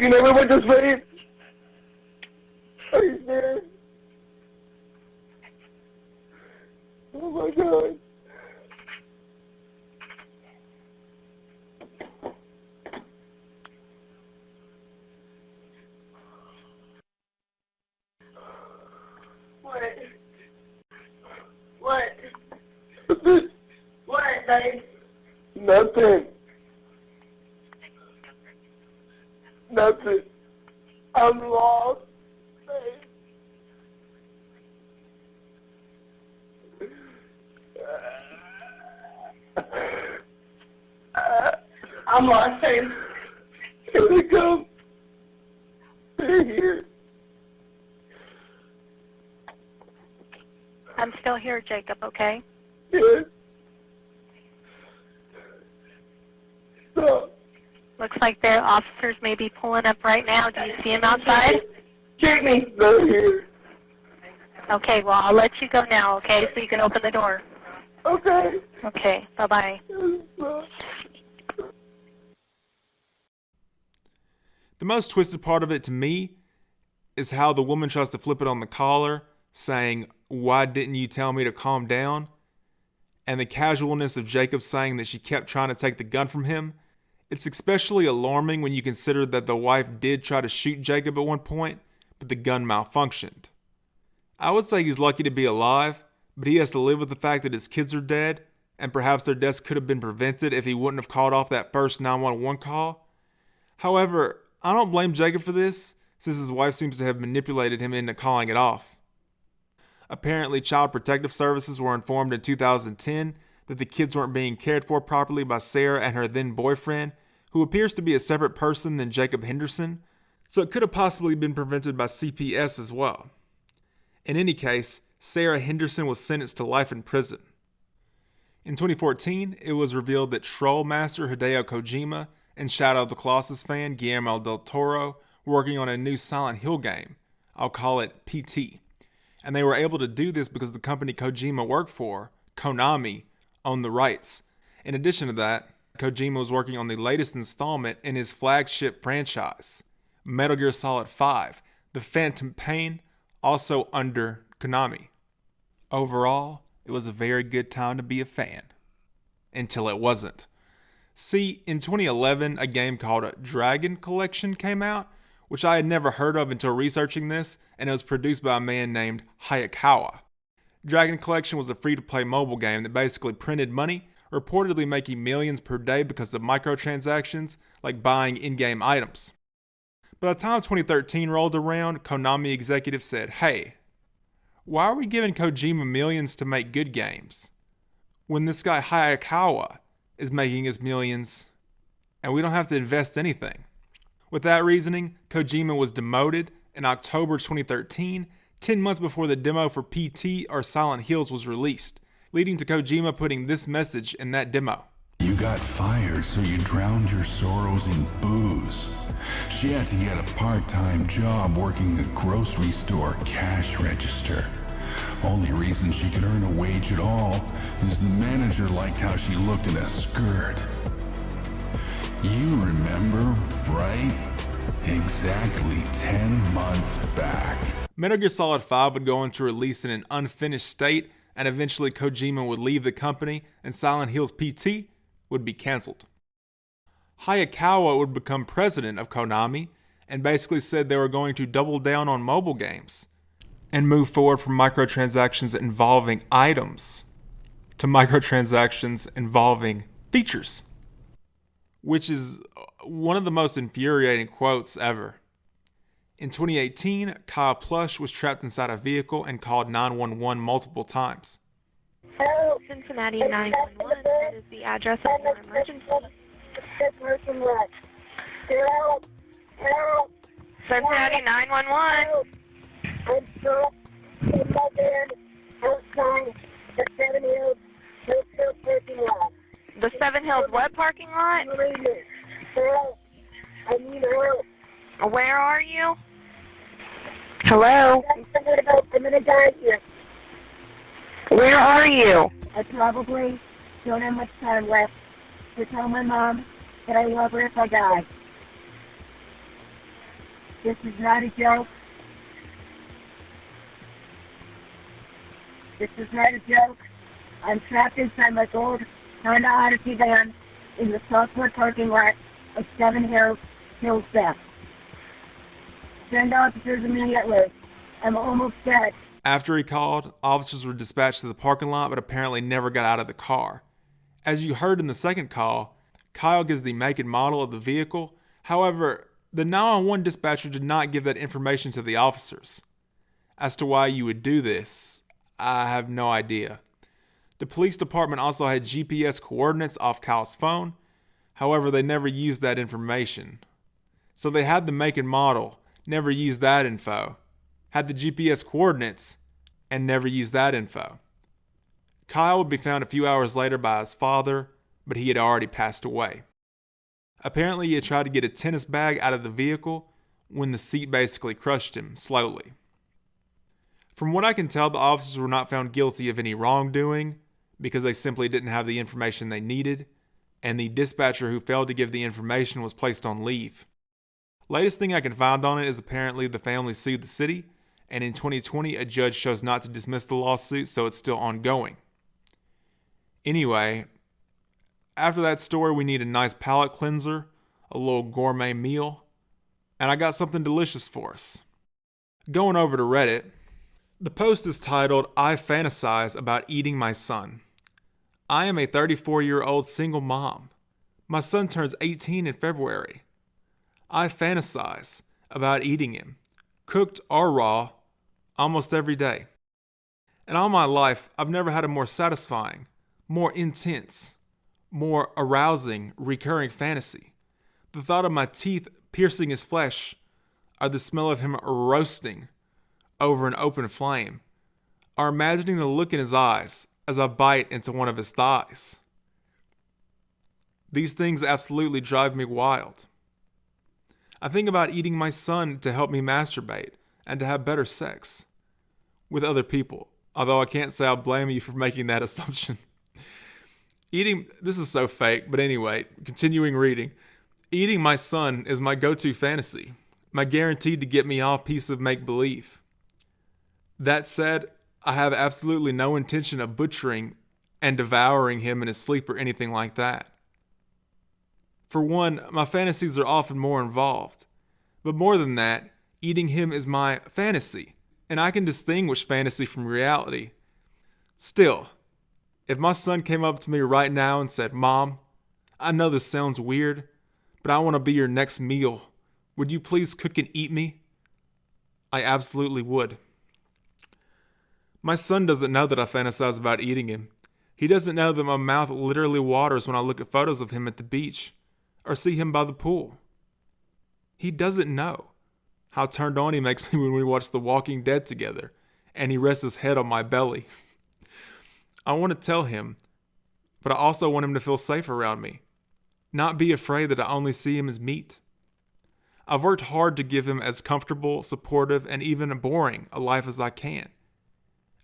You never went to sleep? Are you serious? Oh my God. What? What? What, babe? Nothing. Nothing. I'm lost. I'm lost, babe. Here they come. They're here. I'm still here, Jacob, okay? Yes. Stop. Looks like their officers may be pulling up right now. Do you see them outside? Check me. They're here. Okay, well, I'll let you go now, okay, so you can open the door. Okay. Okay, bye-bye. The most twisted part of it to me is how the woman tries to flip it on the caller, saying, "Why didn't you tell me to calm down?" And the casualness of Jacob saying that she kept trying to take the gun from him. It's especially alarming when you consider that the wife did try to shoot Jacob at one point, but the gun malfunctioned. I would say he's lucky to be alive, but he has to live with the fact that his kids are dead, and perhaps their deaths could have been prevented if he wouldn't have called off that first 911 call. However, I don't blame Jacob for this, since his wife seems to have manipulated him into calling it off. Apparently, Child Protective Services were informed in 2010 that the kids weren't being cared for properly by Sarah and her then boyfriend, who appears to be a separate person than Jacob Henderson, so it could have possibly been prevented by CPS as well. In any case, Sarah Henderson was sentenced to life in prison. In 2014, it was revealed that Troll Master Hideo Kojima and Shadow of the Colossus fan Guillermo del Toro were working on a new Silent Hill game. I'll call it PT. And they were able to do this because the company Kojima worked for, Konami, owned the rights. In addition to that, Kojima was working on the latest installment in his flagship franchise, Metal Gear Solid 5, The Phantom Pain, also under Konami. Overall, it was a very good time to be a fan. Until it wasn't. See, in 2011, a game called Dragon Collection came out, which I had never heard of until researching this, and it was produced by a man named Hayakawa. Dragon Collection was a free-to-play mobile game that basically printed money, reportedly making millions per day because of microtransactions, like buying in-game items. By the time 2013 rolled around, Konami executives said, "Hey, why are we giving Kojima millions to make good games when this guy Hayakawa is making his millions and we don't have to invest anything?" With that reasoning, Kojima was demoted in October 2013, 10 months before the demo for PT or Silent Hills was released, leading to Kojima putting this message in that demo. You got fired, so you drowned your sorrows in booze. She had to get a part-time job working a grocery store cash register. Only reason she could earn a wage at all is the manager liked how she looked in a skirt. You remember, right? Exactly 10 months back. Metal Gear Solid 5 would go into release in an unfinished state, and eventually Kojima would leave the company and Silent Hills PT would be cancelled. Hayakawa would become president of Konami and basically said they were going to double down on mobile games and move forward from microtransactions involving items to microtransactions involving features, which is one of the most infuriating quotes ever. In 2018, Kyle Plush was trapped inside a vehicle and called 911 multiple times. Help! Cincinnati 911, that is the address of your emergency. Person left. Help! Help! Cincinnati 911. I'm stuck in my bed outside the 7 Hills Hotel parking lot. The Seven Hills what parking lot? Help! I need help. Where are you? Hello? I'm gonna die here. Where are you? I probably don't have much time left to tell my mom that I love her if I die. This is not a joke. This is not a joke. I'm trapped inside my gold Honda Odyssey van in the Southwood parking lot of Seven Hills Beth. Send officers immediately. I'm almost dead. After he called, officers were dispatched to the parking lot but apparently never got out of the car. As you heard in the second call, Kyle gives the make and model of the vehicle. However, the 911 dispatcher did not give that information to the officers. As to why you would do this, I have no idea. The police department also had GPS coordinates off Kyle's phone. However, they never used that information. So they had the make and model, never used that info, had the GPS coordinates, and never used that info. Kyle would be found a few hours later by his father, but he had already passed away. Apparently, he had tried to get a tennis bag out of the vehicle when the seat basically crushed him slowly. From what I can tell, the officers were not found guilty of any wrongdoing because they simply didn't have the information they needed, and the dispatcher who failed to give the information was placed on leave. Latest thing I can find on it is apparently the family sued the city, and in 2020 a judge chose not to dismiss the lawsuit, so it's still ongoing. Anyway, after that story we need a nice palate cleanser, a little gourmet meal, and I got something delicious for us. Going over to Reddit, the post is titled, I fantasize about eating my son. I am a 34-year-old single mom. My son turns 18 in February. I fantasize about eating him, cooked or raw, almost every day. In all my life, I've never had a more satisfying, more intense, more arousing, recurring fantasy. The thought of my teeth piercing his flesh, or the smell of him roasting over an open flame, or imagining the look in his eyes as I bite into one of his thighs. These things absolutely drive me wild. I think about eating my son to help me masturbate and to have better sex with other people, although I can't say I'll blame you for making that assumption. This is so fake, but anyway, continuing reading. Eating my son is my go-to fantasy, my guaranteed to get me off piece of make-believe. That said, I have absolutely no intention of butchering and devouring him in his sleep or anything like that. For one, my fantasies are often more involved. But more than that, eating him is my fantasy, and I can distinguish fantasy from reality. Still, if my son came up to me right now and said, Mom, I know this sounds weird, but I want to be your next meal. Would you please cook and eat me? I absolutely would. My son doesn't know that I fantasize about eating him. He doesn't know that my mouth literally waters when I look at photos of him at the beach or see him by the pool. He doesn't know how turned on he makes me when we watch The Walking Dead together and he rests his head on my belly. I want to tell him, but I also want him to feel safe around me, not be afraid that I only see him as meat. I've worked hard to give him as comfortable, supportive, and even boring a life as I can.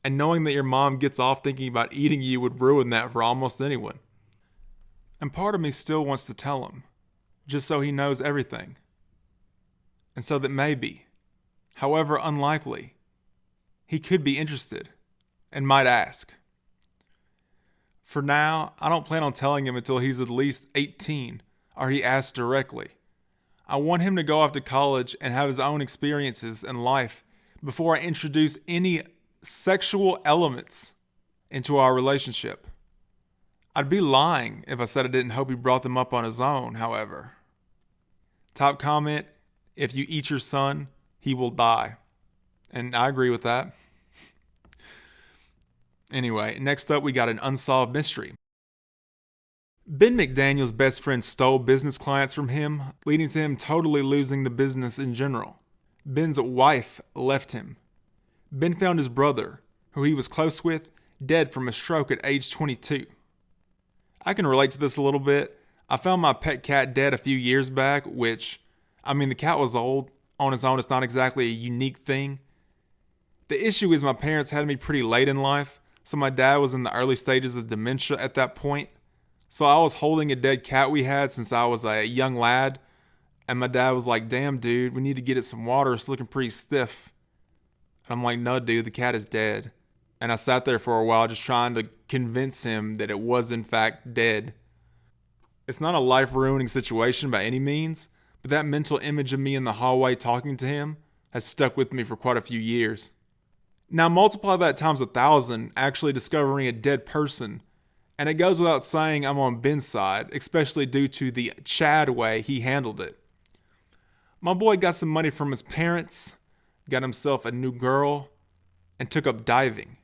And knowing that your mom gets off thinking about eating you would ruin that for almost anyone. And part of me still wants to tell him, just so he knows everything. And so that maybe, however unlikely, he could be interested and might ask. For now, I don't plan on telling him until he's at least 18 or he asks directly. I want him to go off to college and have his own experiences in life before I introduce any sexual elements into our relationship. I'd be lying if I said I didn't hope he brought them up on his own, however. Top comment, if you eat your son, he will die. And I agree with that. Anyway, next up we got an unsolved mystery. Ben McDaniel's best friend stole business clients from him, leading to him totally losing the business in general. Ben's wife left him. Ben found his brother, who he was close with, dead from a stroke at age 22. I can relate to this a little bit. I found my pet cat dead a few years back, which, the cat was old. On its own, it's not exactly a unique thing. The issue is my parents had me pretty late in life, so my dad was in the early stages of dementia at that point. So I was holding a dead cat we had since I was a young lad, And my dad was like, damn, dude, we need to get it some water. It's looking pretty stiff. And I'm like, no, dude, the cat is dead. And I sat there for a while just trying to convince him that it was in fact dead. It's not a life-ruining situation by any means, but that mental image of me in the hallway talking to him has stuck with me for quite a few years. Now multiply that times 1,000, actually discovering a dead person, and it goes without saying I'm on Ben's side, especially due to the Chad way he handled it. My boy got some money from his parents, got himself a new girl, and took up diving.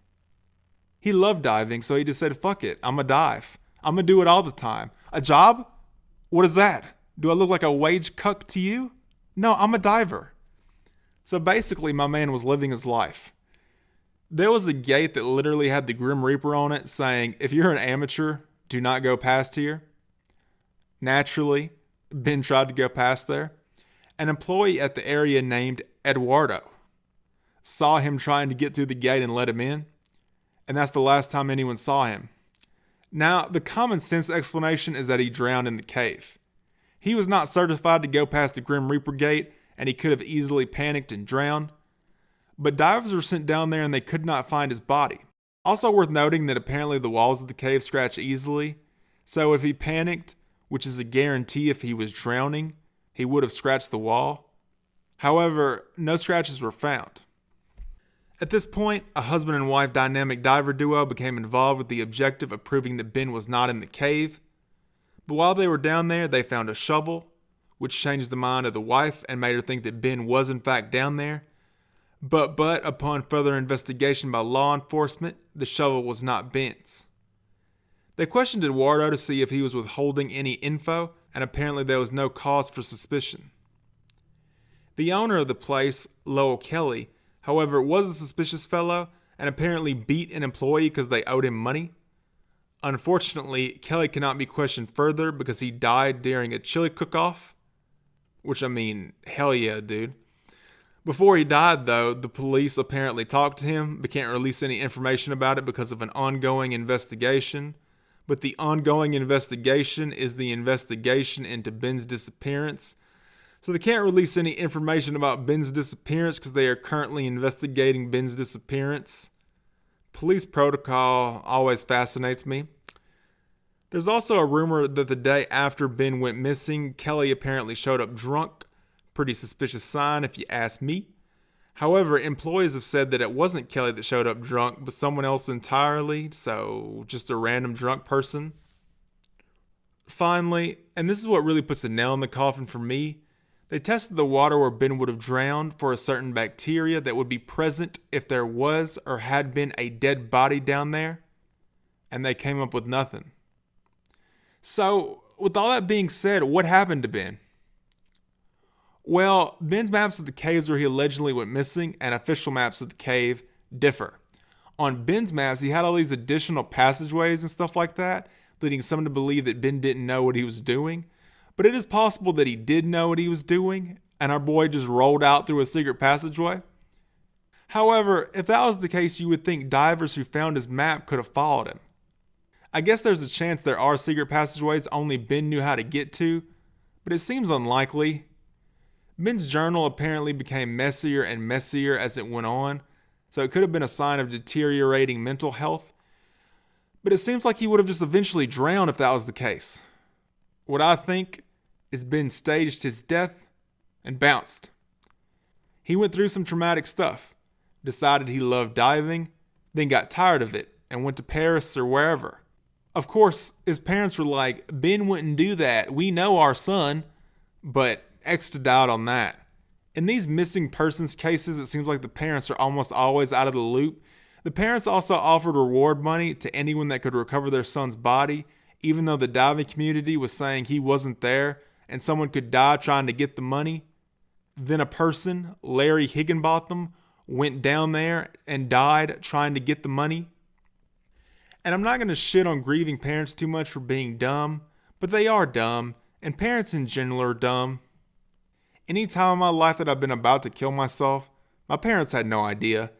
He loved diving, so he just said, fuck it, I'ma dive. I'ma do it all the time. A job? What is that? Do I look like a wage cuck to you? No, I'm a diver. So basically, my man was living his life. There was a gate that literally had the Grim Reaper on it saying, if you're an amateur, do not go past here. Naturally, Ben tried to go past there. An employee at the area named Eduardo saw him trying to get through the gate and let him in, and that's the last time anyone saw him. Now, the common sense explanation is that he drowned in the cave. He was not certified to go past the Grim Reaper gate, and he could have easily panicked and drowned. But divers were sent down there and they could not find his body. Also worth noting that apparently the walls of the cave scratch easily, so if he panicked, which is a guarantee if he was drowning, he would have scratched the wall. However, no scratches were found. At this point, a husband and wife dynamic diver duo became involved with the objective of proving that Ben was not in the cave. But while they were down there, they found a shovel, which changed the mind of the wife and made her think that Ben was in fact down there. But upon further investigation by law enforcement, the shovel was not Ben's. They questioned Eduardo to see if he was withholding any info, and apparently there was no cause for suspicion. The owner of the place, Lowell Kelly, however, was a suspicious fellow and apparently beat an employee because they owed him money. Unfortunately, Kelly cannot be questioned further because he died during a chili cook-off. Which, I mean, hell yeah, dude. Before he died, though, the police apparently talked to him, but can't release any information about it because of an ongoing investigation. But the ongoing investigation is the investigation into Ben's disappearance. So they can't release any information about Ben's disappearance because they are currently investigating Ben's disappearance. Police protocol always fascinates me. There's also a rumor that the day after Ben went missing, Kelly apparently showed up drunk. Pretty suspicious sign if you ask me. However, employees have said that it wasn't Kelly that showed up drunk, but someone else entirely, so just a random drunk person. Finally, and this is what really puts a nail in the coffin for me, they tested the water where Ben would have drowned for a certain bacteria that would be present if there was or had been a dead body down there, and they came up with nothing. So, with all that being said, what happened to Ben? Well, Ben's maps of the caves where he allegedly went missing and official maps of the cave differ. On Ben's maps, he had all these additional passageways and stuff like that, leading some to believe that Ben didn't know what he was doing. But it is possible that he did know what he was doing, and our boy just rolled out through a secret passageway. However, if that was the case, you would think divers who found his map could have followed him. I guess there's a chance there are secret passageways only Ben knew how to get to, but it seems unlikely. Ben's journal apparently became messier and messier as it went on, so it could have been a sign of deteriorating mental health. But it seems like he would have just eventually drowned if that was the case. What I think is Ben staged his death and bounced. He went through some traumatic stuff, decided he loved diving, then got tired of it and went to Paris or wherever. Of course, his parents were like, Ben wouldn't do that. We know our son, but extra doubt on that. In these missing persons cases, it seems like the parents are almost always out of the loop. The parents also offered reward money to anyone that could recover their son's body, even though the diving community was saying he wasn't there and someone could die trying to get the money. Then a person, Larry Higginbotham, went down there and died trying to get the money. And I'm not going to shit on grieving parents too much for being dumb, but they are dumb, and parents in general are dumb. Any time in my life that I've been about to kill myself, my parents had no idea.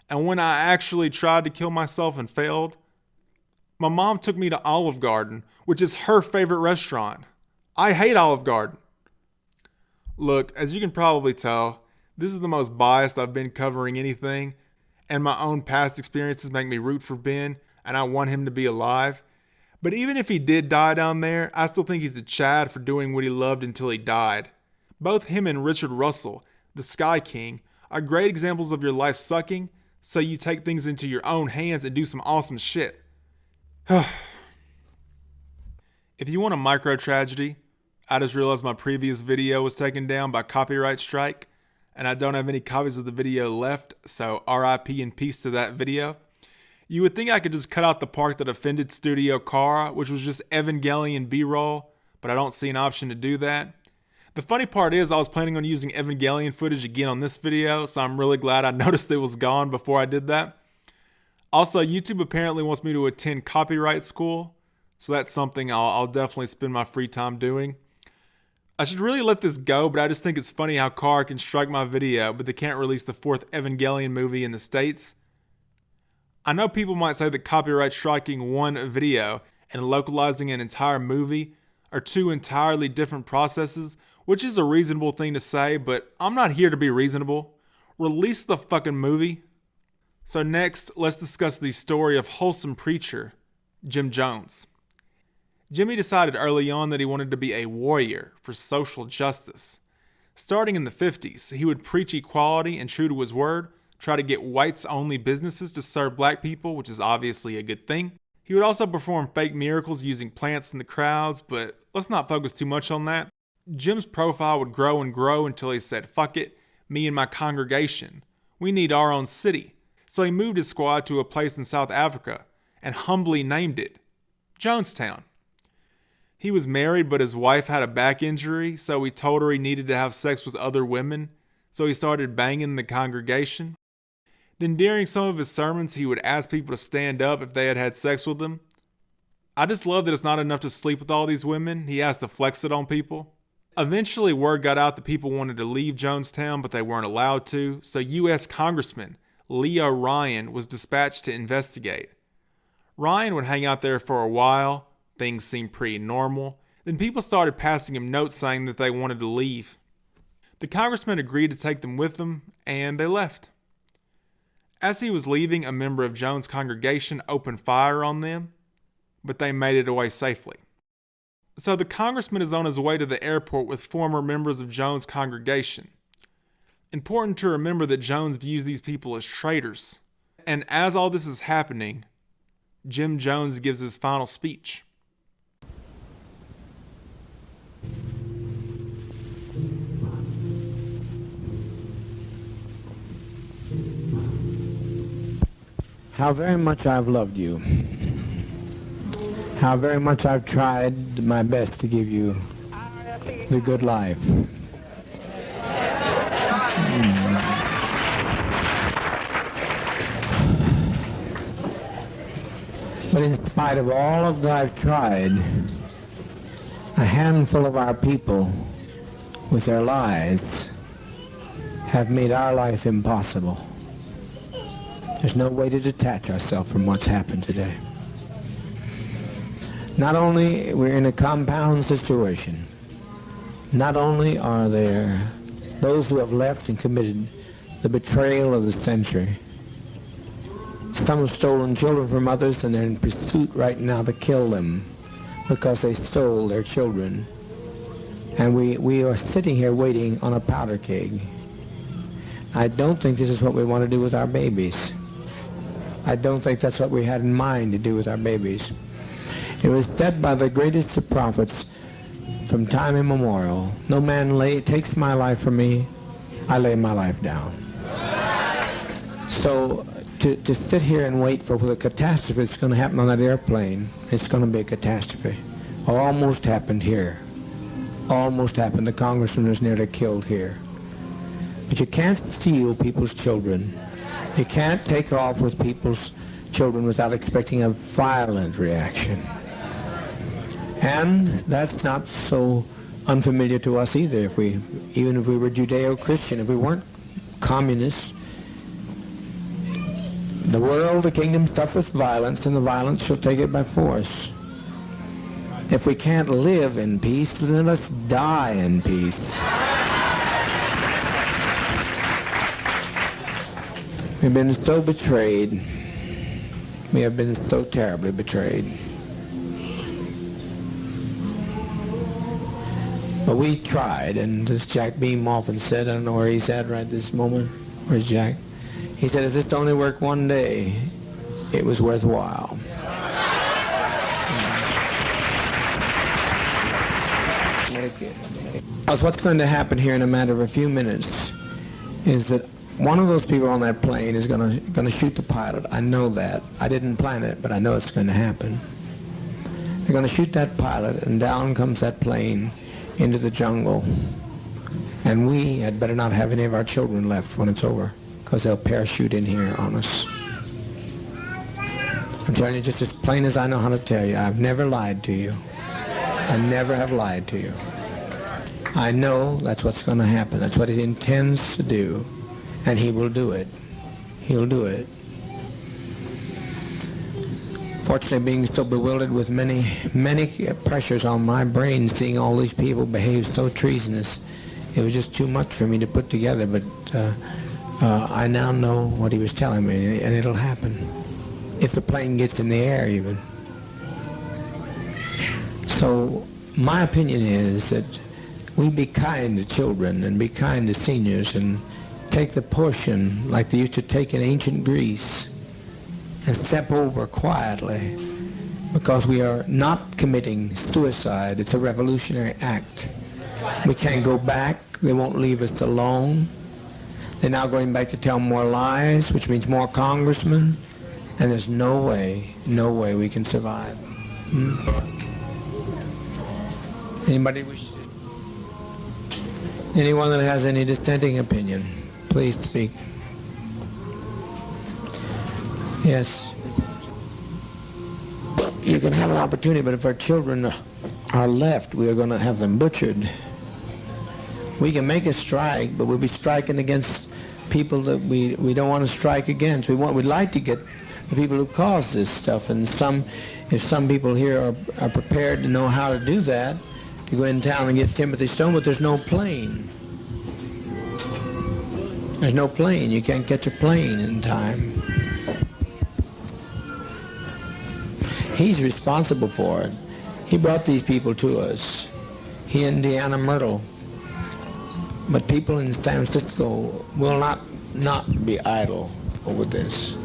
And when I actually tried to kill myself and failed, my mom took me to Olive Garden, which is her favorite restaurant. I hate Olive Garden. Look, as you can probably tell, this is the most biased I've been covering anything, and my own past experiences make me root for Ben, and I want him to be alive. But even if he did die down there, I still think he's a Chad for doing what he loved until he died. Both him and Richard Russell, the Sky King, are great examples of your life sucking, so you take things into your own hands and do some awesome shit. If you want a micro tragedy, I just realized my previous video was taken down by copyright strike, and I don't have any copies of the video left, so RIP in peace to that video. You would think I could just cut out the part that offended Studio Kara, which was just Evangelion B-roll, but I don't see an option to do that. The funny part is I was planning on using Evangelion footage again on this video, so I'm really glad I noticed it was gone before I did that. Also, YouTube apparently wants me to attend copyright school, so that's something I'll definitely spend my free time doing. I should really let this go, but I just think it's funny how Kara can strike my video, but they can't release the 4th Evangelion movie in the States. I know people might say that copyright striking one video and localizing an entire movie are two entirely different processes, which is a reasonable thing to say, but I'm not here to be reasonable. Release the fucking movie. So next, let's discuss the story of wholesome preacher, Jim Jones. Jimmy decided early on that he wanted to be a warrior for social justice. Starting in the 50s, he would preach equality and, true to his word, try to get whites-only businesses to serve black people, which is obviously a good thing. He would also perform fake miracles using plants in the crowds, but let's not focus too much on that. Jim's profile would grow and grow until he said, "Fuck it, me and my congregation. We need our own city." So he moved his squad to a place in South Africa and humbly named it Jonestown. He was married, but his wife had a back injury, so he told her he needed to have sex with other women, so he started banging the congregation. Then during some of his sermons, he would ask people to stand up if they had had sex with him. I just love that it's not enough to sleep with all these women. He has to flex it on people. Eventually, word got out that people wanted to leave Jonestown, but they weren't allowed to, so U.S. Congressman Leo Ryan was dispatched to investigate. Ryan would hang out there for a while. Things seemed pretty normal. Then people started passing him notes saying that they wanted to leave. The congressman agreed to take them with him, and they left. As he was leaving, a member of Jones' congregation opened fire on them, but they made it away safely. So the congressman is on his way to the airport with former members of Jones' congregation. Important to remember that Jones views these people as traitors. And as all this is happening, Jim Jones gives his final speech. How very much I've loved you. How very much I've tried my best to give you the good life. But in spite of all of that I've tried, a handful of our people, with their lies, have made our life impossible. There's no way to detach ourselves from what's happened today. Not only we're in a compound situation, not only are there those who have left and committed the betrayal of the century, some have stolen children from others and they're in pursuit right now to kill them because they stole their children. And we are sitting here waiting on a powder keg. I don't think this is what we want to do with our babies. I don't think that's what we had in mind to do with our babies. It was said by the greatest of prophets from time immemorial, no man takes my life from me, I lay my life down. So to sit here and wait for the catastrophe that's going to happen on that airplane, it's going to be a catastrophe. Almost happened here. Almost happened. The congressman was nearly killed here. But you can't steal people's children. You can't take off with people's children without expecting a violent reaction. And that's not so unfamiliar to us either. Even if we were Judeo-Christian, if we weren't communists, the world, the kingdom suffereth violence, and the violence shall take it by force. If we can't live in peace, then let's die in peace. We've been so betrayed. We have been so terribly betrayed. But we tried, and as Jack Beam often said, I don't know where he's at right this moment. Where's Jack? He said, if this only worked one day, it was worthwhile. What's going to happen here in a matter of a few minutes is that one of those people on that plane is going to shoot the pilot. I know that. I didn't plan it, but I know it's going to happen. They're going to shoot that pilot, and down comes that plane into the jungle. And we had better not have any of our children left when it's over, because they'll parachute in here on us. I'm telling you just as plain as I know how to tell you. I've never lied to you. I never have lied to you. I know that's what's going to happen. That's what he intends to do. And he will do it. He'll do it. Fortunately, being so bewildered with many pressures on my brain, seeing all these people behave so treasonous, it was just too much for me to put together. But I now know what he was telling me, and it'll happen. If the plane gets in the air, even. So my opinion is that we be kind to children and be kind to seniors and take the portion like they used to take in ancient Greece and step over quietly, because we are not committing suicide. It's a revolutionary act. We can't go back. They won't leave us alone. They're now going back to tell more lies, which means more congressmen, and there's no way we can survive. Anybody wish to? Anyone that has any dissenting opinion, please speak. Yes. You can have an opportunity, but if our children are left, we are going to have them butchered. We can make a strike, but we'll be striking against people that we don't want to strike against. We'd like to get the people who caused this stuff, and if some people here are prepared to know how to do that, to go in town and get Timothy Stone, but there's no plane. There's no plane. You can't catch a plane in time. He's responsible for it. He brought these people to us. He and Deanna Myrtle. But people in San Francisco will not be idle over this.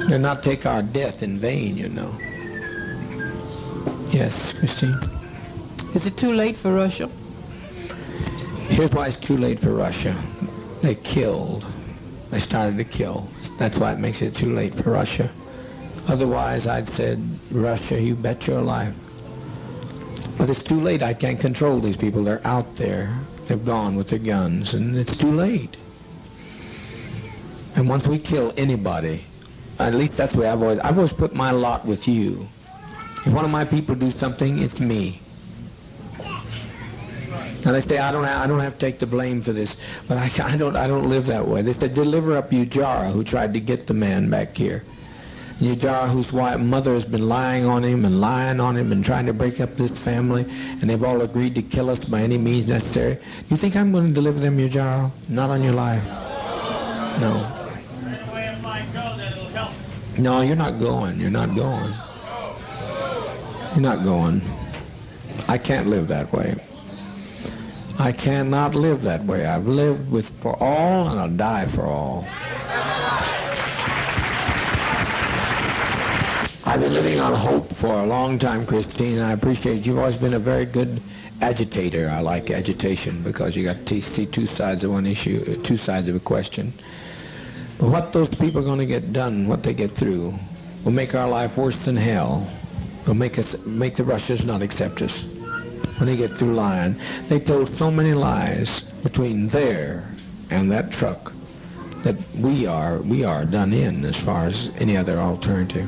They'll not take our death in vain, you know. Yes, Christine? Is it too late for Russia? Here's why it's too late for Russia. They killed. They started to kill. That's why it makes it too late for Russia. Otherwise, I'd said, Russia, you bet your life. But it's too late. I can't control these people. They're out there. They've gone with their guns, and it's too late. And once we kill anybody, at least that's the way I've always put my lot with you. If one of my people do something, it's me. Now they say I don't have to take the blame for this, but I don't live that way. They said deliver up Ujara, who tried to get the man back here. Ujara, whose mother has been lying on him and trying to break up this family, and they've all agreed to kill us by any means necessary. You think I'm going to deliver them, Ujara? Not on your life. No. No, you're not going. You're not going. You're not going. I can't live that way. I cannot live that way. I've lived for all, and I'll die for all. I've been living on hope for a long time, Christine, and I appreciate it. You've always been a very good agitator. I like agitation because you got to see two sides of one issue, two sides of a question. But what those people are going to get done, what they get through, will make our life worse than hell. Will make the Russians not accept us when they get through lying. They told so many lies between there and that truck that we are done in as far as any other alternative.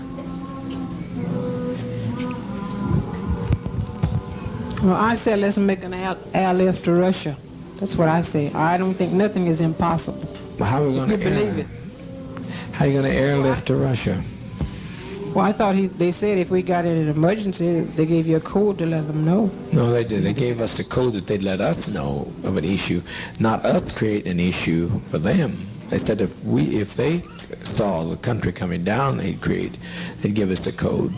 Well, I said let's make an airlift to Russia. That's what I say. I don't think nothing is impossible. Well, how are we going to believe it? How are you going to airlift to Russia? Well, I thought they said if we got in an emergency, they gave you a code to let them know. No, they did. They gave us the code that they'd let us know of an issue, not us create an issue for them. They said if they saw the country coming down they'd give us the code.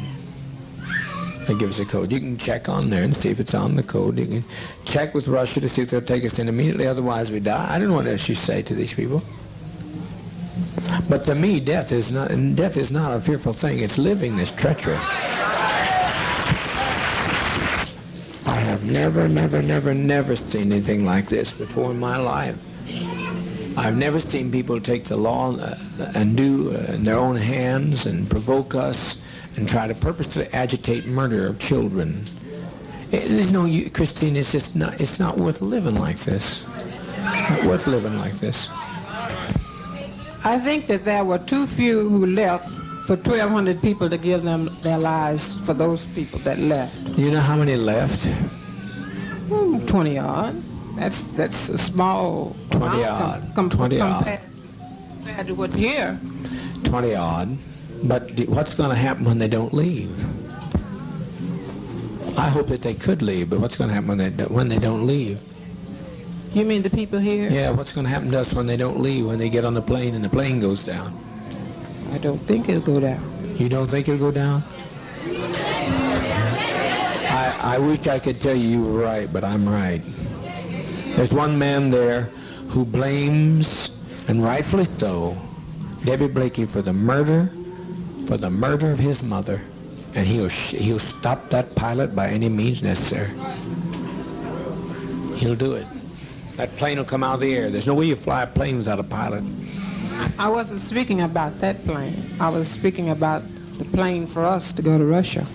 They'd give us a code. You can check on there and see if it's on the code. You can check with Russia to see if they'll take us in immediately, otherwise we die. I don't know what else you say to these people. But to me, death is not a fearful thing. It's living this treachery. I have never seen anything like this before in my life. I've never seen people take the law and do in their own hands and provoke us and try to purposely agitate murder of children. Christine, it's not worth living like this. Not worth living like this. I think that there were too few who left for 1,200 people to give them their lives for those people that left. You know how many left? 20 odd. That's a small 20 odd. Compared to what's here. 20 odd. But what's going to happen when they don't leave? I hope that they could leave, but what's going to happen when they don't leave? You mean the people here? Yeah, what's going to happen to us when they don't leave, when they get on the plane and the plane goes down? I don't think it'll go down. You don't think it'll go down? I wish I could tell you were right, but I'm right. There's one man there who blames, and rightfully so, Debbie Blakey for the murder of his mother, and he'll stop that pilot by any means necessary. He'll do it. That plane will come out of the air. There's no way you fly a plane without a pilot. I wasn't speaking about that plane. I was speaking about the plane for us to go to Russia.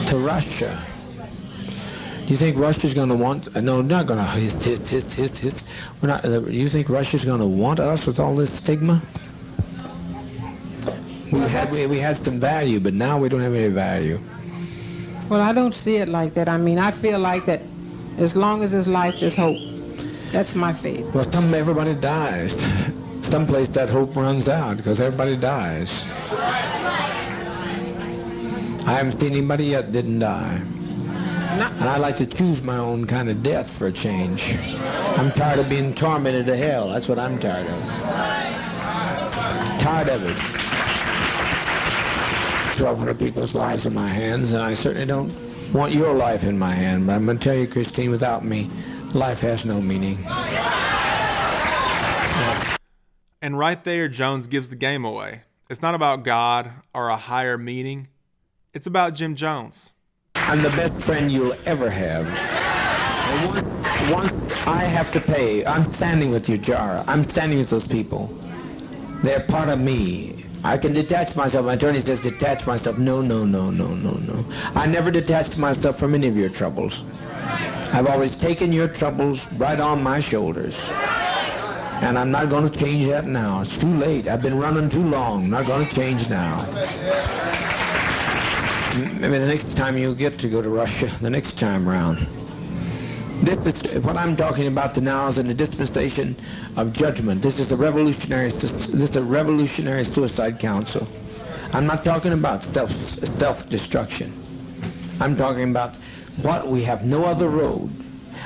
To Russia. Do you think Russia's going to want? No, not going to. We're not. You think Russia's going to want us with all this stigma? We had some value, but now we don't have any value. Well, I don't see it like that. I mean, I feel like that as long as there's life, there's hope. That's my faith. Well, everybody dies. Someplace that hope runs out because everybody dies. I haven't seen anybody yet that didn't die. And I like to choose my own kind of death for a change. I'm tired of being tormented to hell. That's what I'm tired of. Tired of it. 1,200 people's lives in my hands, and I certainly don't want your life in my hand. But I'm going to tell you, Christine, without me, life has no meaning. And right there, Jones gives the game away. It's not about God or a higher meaning. It's about Jim Jones. I'm the best friend you'll ever have. Once I have to pay, I'm standing with you, Jara. I'm standing with those people. They're part of me. I can detach myself. My attorney says detach myself. No. I never detached myself from any of your troubles. I've always taken your troubles right on my shoulders. And I'm not going to change that now. It's too late. I've been running too long. I'm not going to change now. Maybe the next time you get to go to Russia, the next time around. What I'm talking about now is in the dispensation of judgment. This is a revolutionary suicide council. I'm not talking about self-destruction. I'm talking about what we have no other road.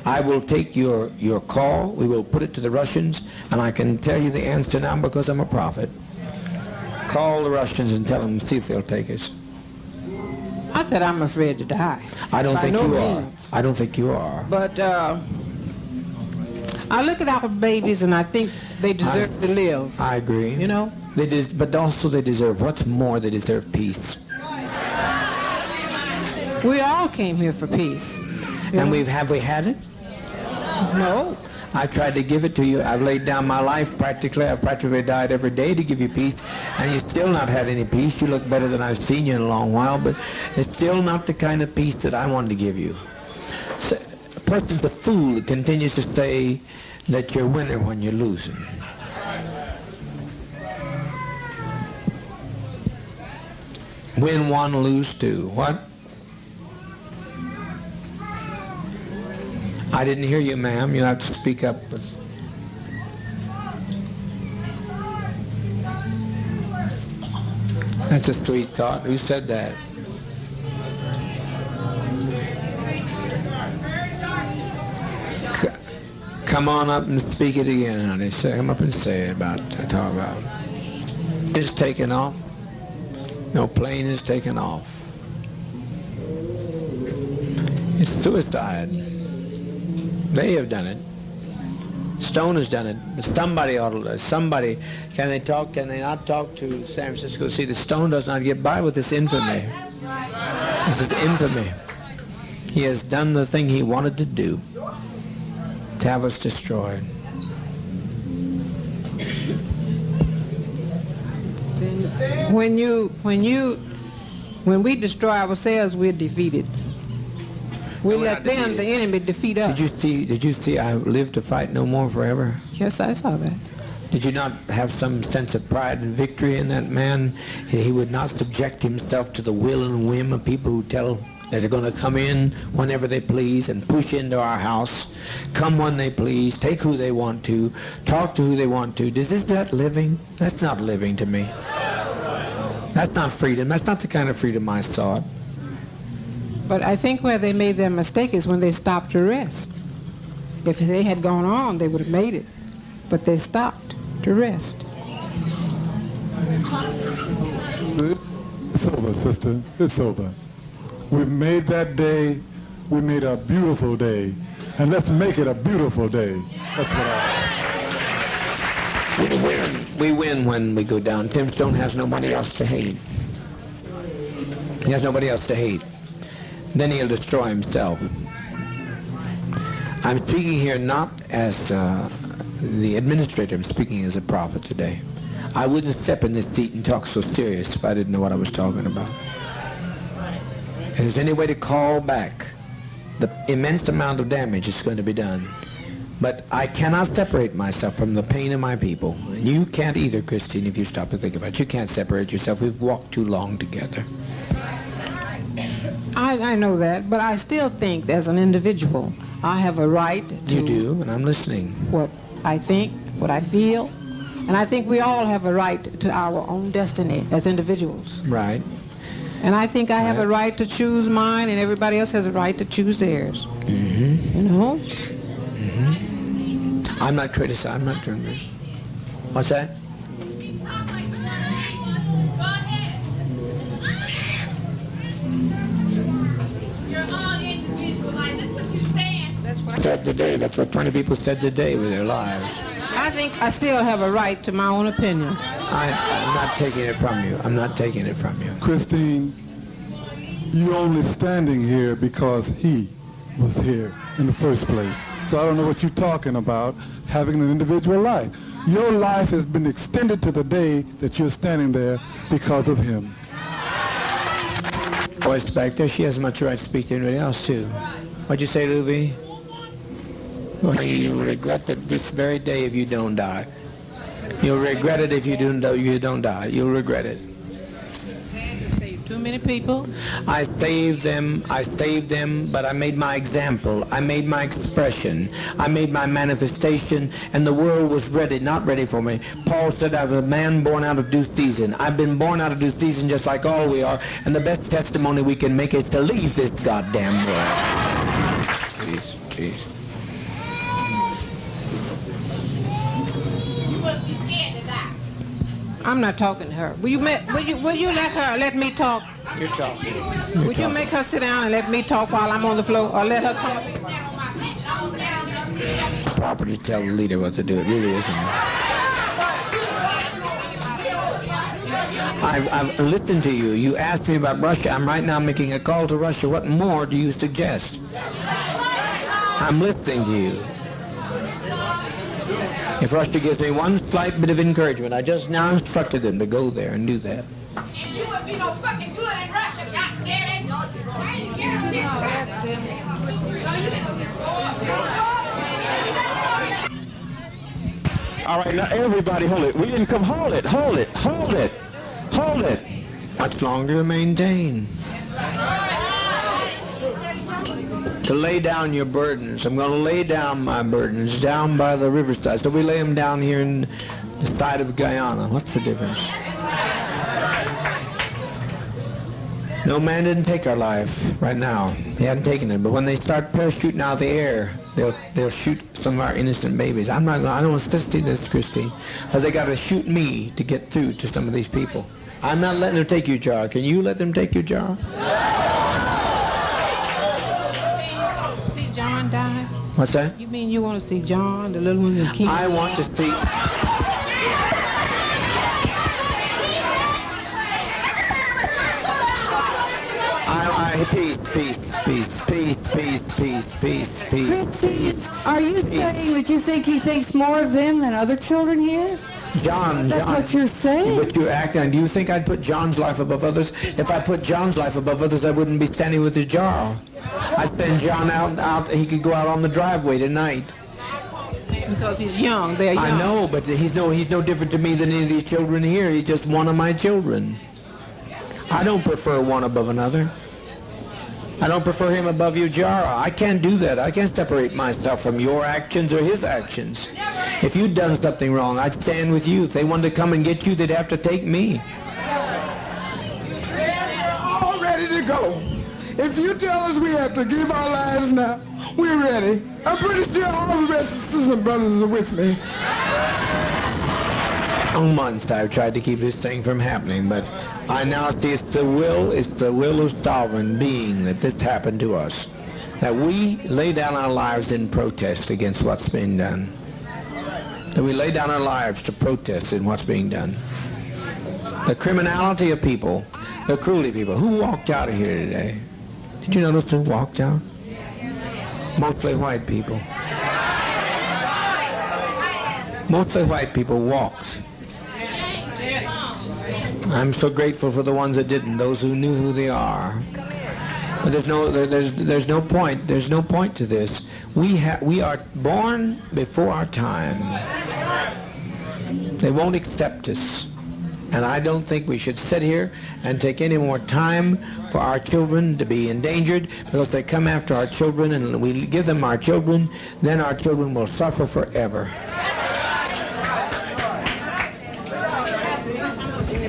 I will take your call. We will put it to the Russians, and I can tell you the answer now because I'm a prophet. Call the Russians and tell them, see if they'll take us. I said I'm afraid to die. I don't think you are. means. I don't think you are. But I look at our babies and I think they deserve to live. I agree. You know? But also they deserve, what's more, they deserve peace. We all came here for peace. And have we had it? No. I tried to give it to you. I've laid down my life practically. I've practically died every day to give you peace. And you've still not had any peace. You look better than I've seen you in a long while, but it's still not the kind of peace that I wanted to give you. So, a person's a fool that continues to say that you're winning when you're losing. Win one, lose two. What? I didn't hear you, ma'am. You have to speak up. That's a sweet thought. Who said that? Come on up and speak it again, honey. Come up and say it talk about it. It's taken off. No plane is taken off. It's suicide. They have done it. Stone has done it. Somebody ought to. Somebody. Can they talk? Can they not talk to San Francisco? See, the Stone does not get by with this infamy. This is infamy. He has done the thing he wanted to do. To have us destroyed. When we destroy ourselves, we're defeated. We let them, the enemy, defeat us. Did you see I live to fight no more forever? Yes, I saw that. Did you not have some sense of pride and victory in that man? He would not subject himself to the will and whim of people who tell that they're going to come in whenever they please and push into our house, come when they please, take who they want to, talk to who they want to. Is that living? That's not living to me. That's not freedom. That's not the kind of freedom I sought. But I think where they made their mistake is when they stopped to rest. If they had gone on, they would have made it. But they stopped to rest. It's over, sister. It's over. We've made that day. We made a beautiful day. And let's make it a beautiful day. That's what We win. We win when we go down. Tim Stone has nobody else to hate. He has nobody else to hate. Then he'll destroy himself. I'm speaking here not as the administrator. I'm speaking as a prophet today. I wouldn't step in this seat and talk so serious if I didn't know what I was talking about. If there's any way to call back the immense amount of damage that's going to be done. But I cannot separate myself from the pain of my people. And you can't either, Christine, if you stop to think about it. You can't separate yourself. We've walked too long together. I know that, but I still think as an individual, I have a right to... You do, and I'm listening. What I think, what I feel, and I think we all have a right to our own destiny as individuals. Right. And I think I have a right to choose mine, and everybody else has a right to choose theirs. Mm-hmm. You know? Mm-hmm. I'm not criticizing. I'm not doing that. What's that? Today. That's what 20 people said today with their lives. I think I still have a right to my own opinion. I'm not taking it from you. I'm not taking it from you. Christine, you're only standing here because he was here in the first place. So I don't know what you're talking about, having an individual life. Your life has been extended to the day that you're standing there because of him. Voice back there, she has as much right to speak to anybody else, too. What'd you say, Luby? Well, you'll regret it this very day if you don't die. You'll regret it if you don't die. You'll regret it. Too many people? I saved them, but I made my example. I made my expression. I made my manifestation, and the world was ready, not ready for me. Paul said I was a man born out of due season. I've been born out of due season just like all we are, and the best testimony we can make is to leave this goddamn world. Please. I'm not talking to her. Will you let let me talk? You're talking. Would you make her sit down and let me talk while I'm on the floor, or let her come? Proper to tell the leader what to do. It really isn't. I've listened to you. You asked me about Russia. I'm right now making a call to Russia. What more do you suggest? I'm listening to you. If Russia gives me one slight bit of encouragement, I just now instructed them to go there and do that. And you would be no fucking good in Russia, goddammit! All right, now everybody hold it. We didn't come. Hold it. Much longer to maintain. To lay down your burdens. I'm going to lay down my burdens down by the riverside. So we lay them down here in the side of Guyana. What's the difference? No man didn't take our life right now. He hadn't taken it. But when they start parachuting out of the air, They'll shoot some of our innocent babies. I don't want to see this, Christine, because they got to shoot me to get through to some of these people. I'm not letting them take your jar. Can you let them take your jar? See John die? What's that? You mean you want to see John, the little one in King? I want to see. Peace. Christine, are you saying that you think he thinks more of them than other children here? John. That's what you're saying. But you're acting. Do you think I'd put John's life above others? If I put John's life above others, I wouldn't be standing with his jar. I'd send John out. He could go out on the driveway tonight. Because he's young. They're young. I know, but he's no different to me than any of these children here. He's just one of my children. I don't prefer one above another. I don't prefer him above you, Jara. I can't do that. I can't separate myself from your actions or his actions. If you'd done something wrong, I'd stand with you. If they wanted to come and get you, they'd have to take me. We're all ready to go. If you tell us we have to give our lives now, we're ready. I'm pretty sure all the rest of the sisters and brothers are with me. Months I've tried to keep this thing from happening, but I now see it's the will of sovereign being that this happened to us. That we lay down our lives in protest against what's being done. That we lay down our lives to protest in what's being done. The criminality of people, the cruelty of people. Who walked out of here today? Did you notice who walked out? Mostly white people. Mostly white people walked. I'm so grateful for the ones that didn't, those who knew who they are. But there's no point. There's no point to this. We are born before our time. They won't accept us. And I don't think we should sit here and take any more time for our children to be endangered, because if they come after our children and we give them our children, then our children will suffer forever.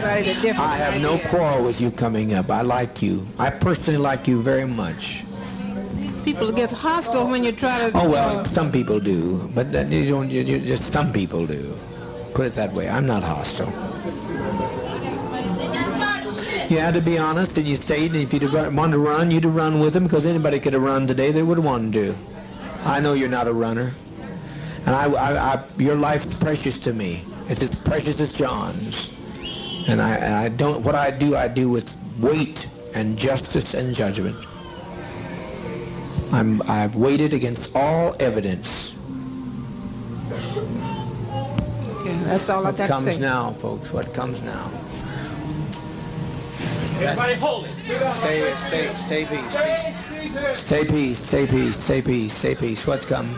I have no quarrel with you coming up. I like you. I personally like you very much. People get hostile when you try to... Oh, well, some people do. But you just some people do. Put it that way. I'm not hostile. You had to be honest, and you stayed, and if you wanted to run, you'd have run with them, because anybody could have run today. They would have wanted to. I know you're not a runner. And your life's precious to me. It's as precious as John's. And I don't, what I do with weight and justice and judgment. I've weighted against all evidence. Okay, that's all I got to say. What comes now, folks? What comes now? Everybody hold it. Stay peace. Stay peace. What's come?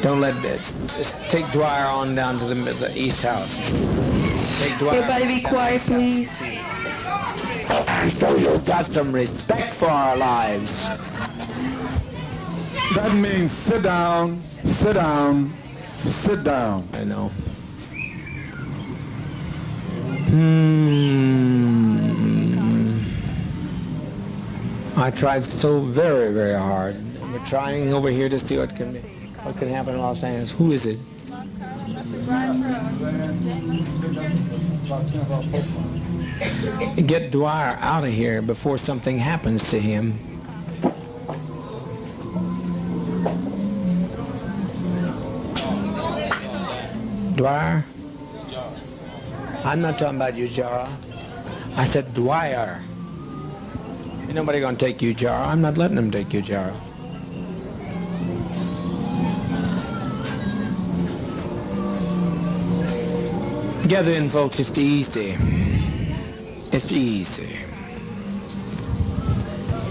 Don't let it. Just take Dwyer on down to the East House. Everybody be quiet, please. So you've got some respect for our lives. That means sit down. I know. I tried so very, very hard. We're trying over here to see what can happen in Los Angeles. Who is it? Get Dwyer out of here before something happens to him. Dwyer? I'm not talking about you, Jara. I said Dwyer. Ain't nobody gonna take you, Jara. I'm not letting them take you, Jara. Gather in, folks. It's easy. It's easy.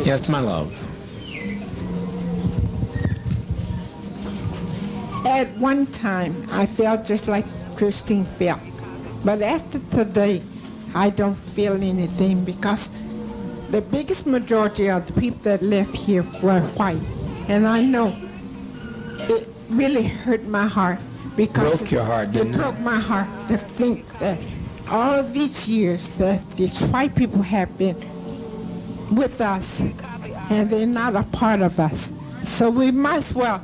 Yes, my love. At one time, I felt just like Christine felt. But after today, I don't feel anything, because the biggest majority of the people that left here were white. And I know it really hurt my heart, because broke your heart, didn't it? It broke my heart to think that all of these years that these white people have been with us, and they're not a part of us. So we might as well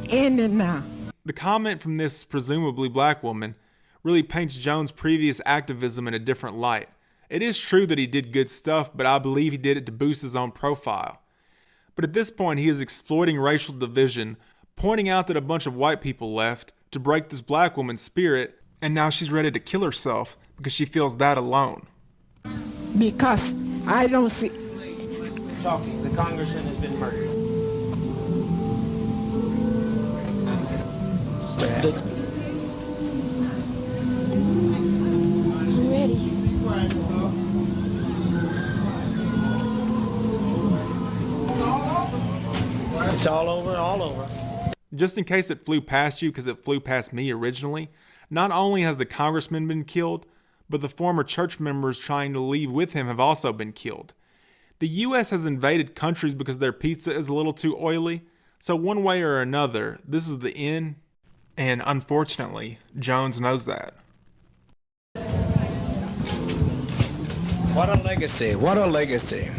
ending now. The comment from this presumably black woman really paints Jones' previous activism in a different light. It is true that he did good stuff, but I believe he did it to boost his own profile. But at this point, he is exploiting racial division, pointing out that a bunch of white people left to break this black woman's spirit, and now she's ready to kill herself because she feels that alone. Because I don't see... Talking, the congressman has been murdered. It's all over, all over. Just in case it flew past you, because it flew past me originally, not only has the congressman been killed, but the former church members trying to leave with him have also been killed. The U.S. has invaded countries because their pizza is a little too oily, so one way or another, this is the end, and unfortunately, Jones knows that. What a legacy, what a legacy.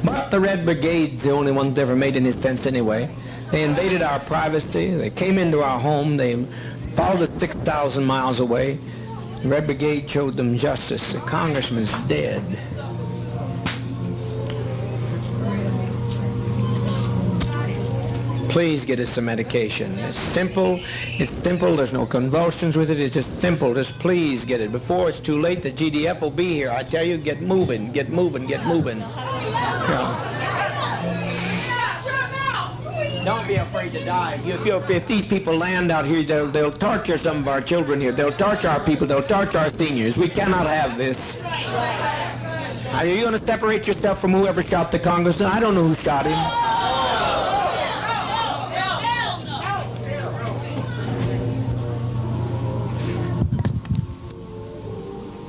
But the Red Brigade's the only ones that ever made any sense anyway. They invaded our privacy, they came into our home, they followed us 6,000 miles away. The Red Brigade showed them justice. The congressman's dead. Please get us some medication. It's simple, there's no convulsions with it, it's just simple, just please get it. Before it's too late, the GDF will be here. I tell you, get moving, get moving, get moving. Yeah. Don't be afraid to die. If these people land out here, they'll torture some of our children here. They'll torture our people, they'll torture our seniors. We cannot have this. Are you going to separate yourself from whoever shot the congressman? I don't know who shot him.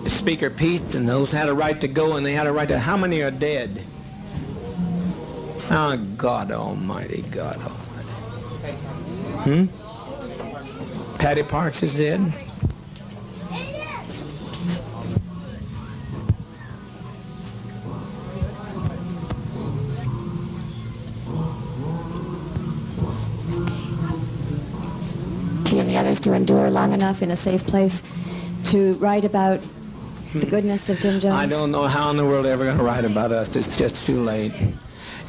Speaker Pete and those had a right to go, and they had a right to... How many are dead? Oh, God almighty, God almighty. Patty Parks is dead? And the others to endure long enough in a safe place to write about the goodness of Jim Jones? I don't know how in the world they're ever going to write about us. It's just too late.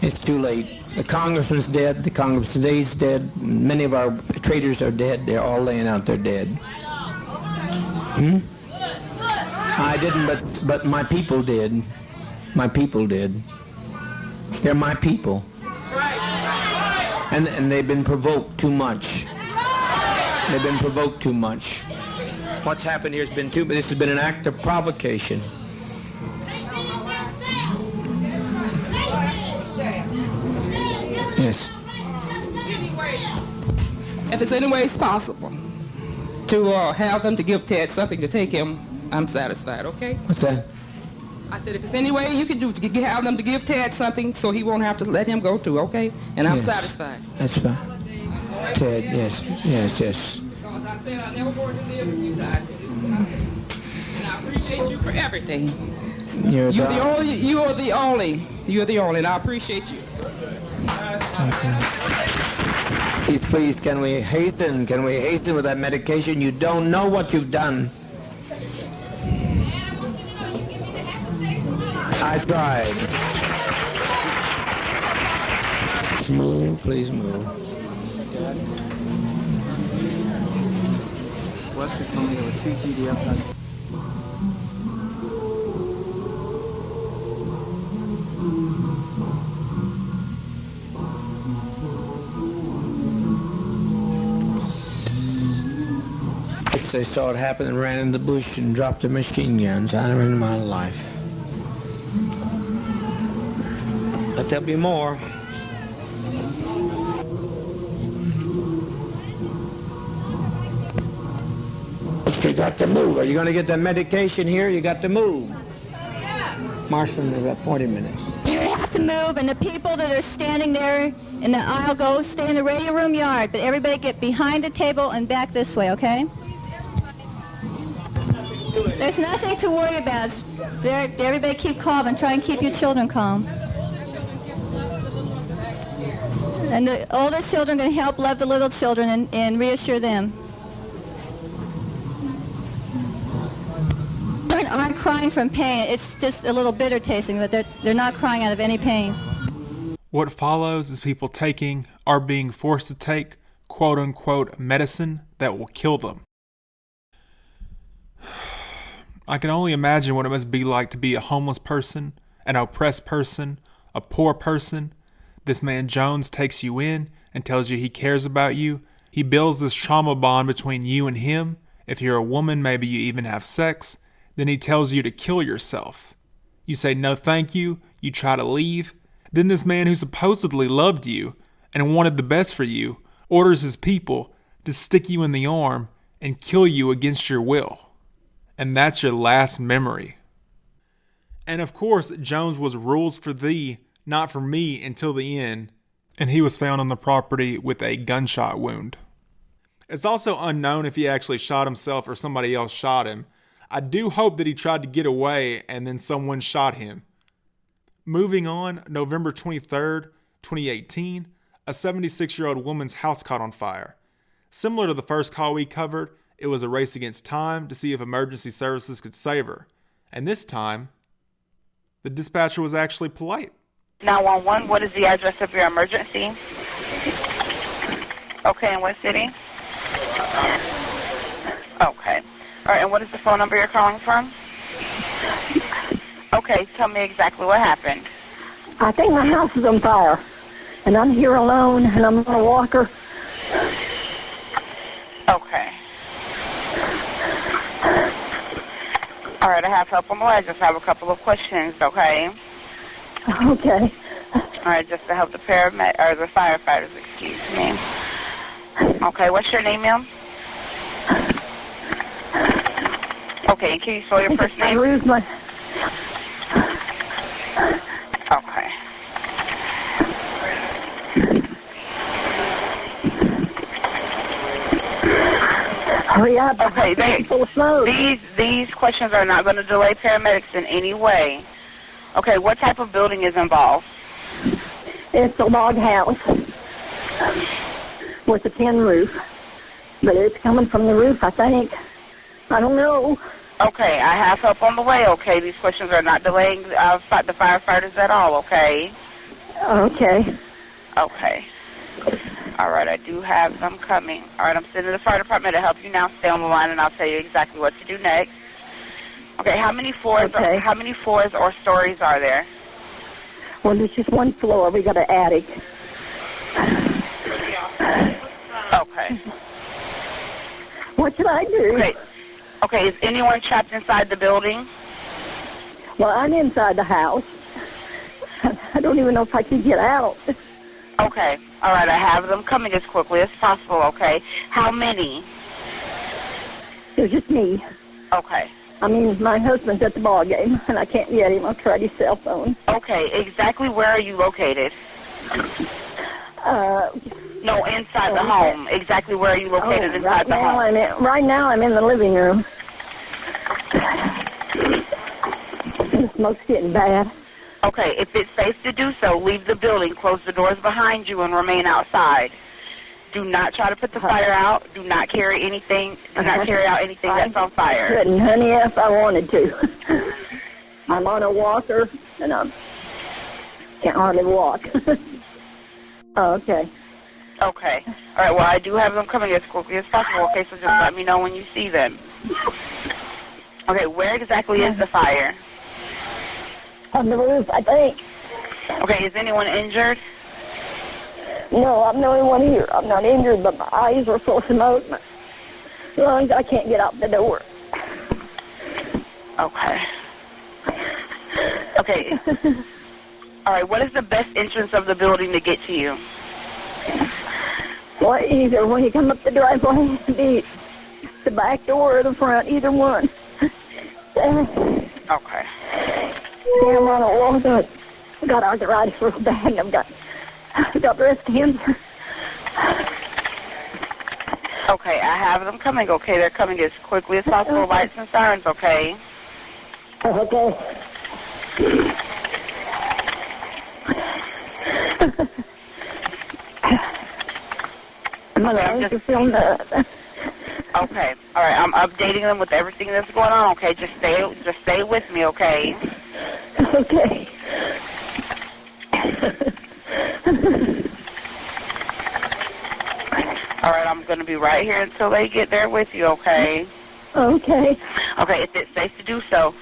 It's too late. The congressman's dead. The congressman's dead. Many of our traitors are dead. They're all laying out there dead. I didn't, but my people did. My people did. They're my people. And they've been provoked too much. They've been provoked too much. What's happened here has been this has been an act of provocation. Yes. If it's any way possible to have them to give Ted something to take him, I'm satisfied, okay? What's that? I said, if it's any way you can do to have them to give Ted something so he won't have to let him go too, okay? And I'm satisfied. That's fine. Ted, yes. Because I said I never wanted to live with you guys. And I appreciate you for everything. You're the only, and I appreciate you. Please, can we hasten with that medication? You don't know what you've done. I tried. Move, please move. Wesley told me there were 2 GDF. They saw it happen and ran in the bush and dropped their machine guns. I never in my life. But there'll be more. You got to move. Are you going to get the medication here? You got to move. Marston, we've got 40 minutes. You have to move, and the people that are standing there in the aisle go stay in the radio room yard, but everybody get behind the table and back this way, okay? There's nothing to worry about. Everybody keep calm and try and keep your children calm. And the older children can help love the little children and reassure them. Children aren't crying from pain. It's just a little bitter tasting, but they're not crying out of any pain. What follows is people taking or being forced to take quote-unquote medicine that will kill them. I can only imagine what it must be like to be a homeless person, an oppressed person, a poor person. This man Jones takes you in and tells you he cares about you. He builds this trauma bond between you and him. If you're a woman, maybe you even have sex. Then he tells you to kill yourself. You say no thank you. You try to leave. Then this man who supposedly loved you and wanted the best for you orders his people to stick you in the arm and kill you against your will. And that's your last memory. And of course, Jones was rules for thee, not for me, until the end, and he was found on the property with a gunshot wound. It's also unknown if he actually shot himself or somebody else shot him. I do hope that he tried to get away and then someone shot him. Moving on, November 23rd, 2018, a 76-year-old woman's house caught on fire. Similar to the first call we covered, it was a race against time to see if emergency services could save her. And this time, the dispatcher was actually polite. 911, what is the address of your emergency? Okay, in what city? Okay. All right, and what is the phone number you're calling from? Okay, tell me exactly what happened. I think my house is on fire, and I'm here alone, and I'm on a walker. Okay. All right, I have help on the way. I just have a couple of questions, okay? Okay. All right, just to help the the firefighters, excuse me. Okay, what's your name, ma'am? Okay, and can you spell your first name? Okay. Hurry up. Okay, these questions are not going to delay paramedics in any way. Okay, what type of building is involved? It's a log house with a tin roof, but it's coming from the roof, I think. I don't know. Okay, I have help on the way, okay? These questions are not delaying the firefighters at all, okay? Okay. Okay. All right, I do have them coming. All right, I'm sending the fire department to help you now. Stay on the line, and I'll tell you exactly what to do next. Okay, how many floors or stories are there? Well, there's just one floor. We got an attic. Okay. What should I do? Okay, is anyone trapped inside the building? Well, I'm inside the house. I don't even know if I can get out. Okay. All right, I have them coming as quickly as possible, okay? How many? It's just me. Okay. I mean, my husband's at the ball game, and I can't get him. I've tried his cell phone. Okay, exactly where are you located? No, inside the home. Exactly where are you located inside the home? Right now I'm in the living room. The smoke's getting bad. Okay, if it's safe to do so, leave the building, close the doors behind you, and remain outside. Do not try to put the fire out. Do not carry anything. Do not carry out anything that's on fire. Couldn't, honey, if I wanted to. I'm on a walker, and I can't hardly walk. Okay. Okay. All right, well, I do have them coming as quickly as possible, okay, so just let me know when you see them. Okay, where exactly is the fire? On the roof, I think. Okay, is anyone injured? No, I'm the only one here. I'm not injured, but my eyes are full of smoke. My lungs, I can't get out the door. Okay. Okay. All right, what is the best entrance of the building to get to you? Well, either when you come up the driveway, the back door or the front, either one. Okay. Yeah, I'm on a wall. I've got arthritis real bad. I've got breast cancer. Okay, I have them coming, okay? They're coming as quickly as possible, lights and sirens, okay? Okay. My legs are still nuts. Okay. All right. I'm updating them with everything that's going on. Okay. Just stay with me. Okay. Okay. All right. I'm gonna be right here until they get there with you. Okay. Okay. Okay. If it's safe to do so,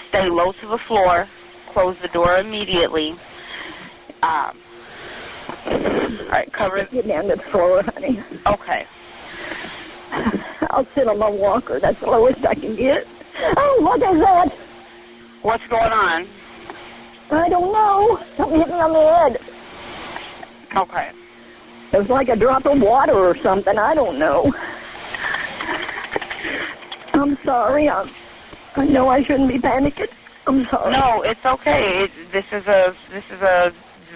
stay low to the floor. Close the door immediately. All right. Cover. Get down to the floor, honey. Okay. I'll sit on my walker. That's the lowest I can get. Oh, what is that? What's going on? I don't know. Something hit me on the head. Okay. It was like a drop of water or something. I don't know. I'm sorry. I know I shouldn't be panicking. I'm sorry. No, it's okay. This is a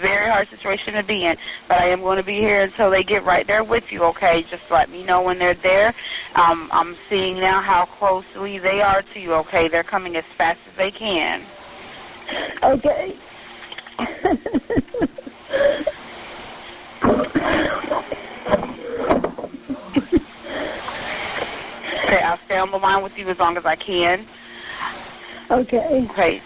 very hard situation to be in, but I am going to be here until they get right there with you, okay? Just let me know when they're there. I'm seeing now how closely they are to you, okay? They're coming as fast as they can. Okay. Okay, I'll stay on the line with you as long as I can. Okay. Okay.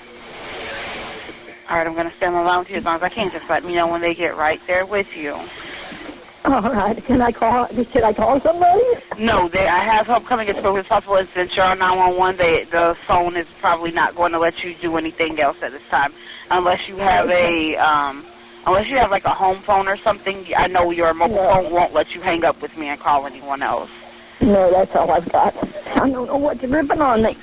All right, I'm going to stay on the line with you as long as I can. Just let me know when they get right there with you. All right. Should I call somebody? No, I have help coming as quickly as possible. And since you're on 911, the phone is probably not going to let you do anything else at this time, unless you have like a home phone or something. I know your mobile phone won't let you hang up with me and call anyone else. No, that's all I've got. I don't know what's ripping on me.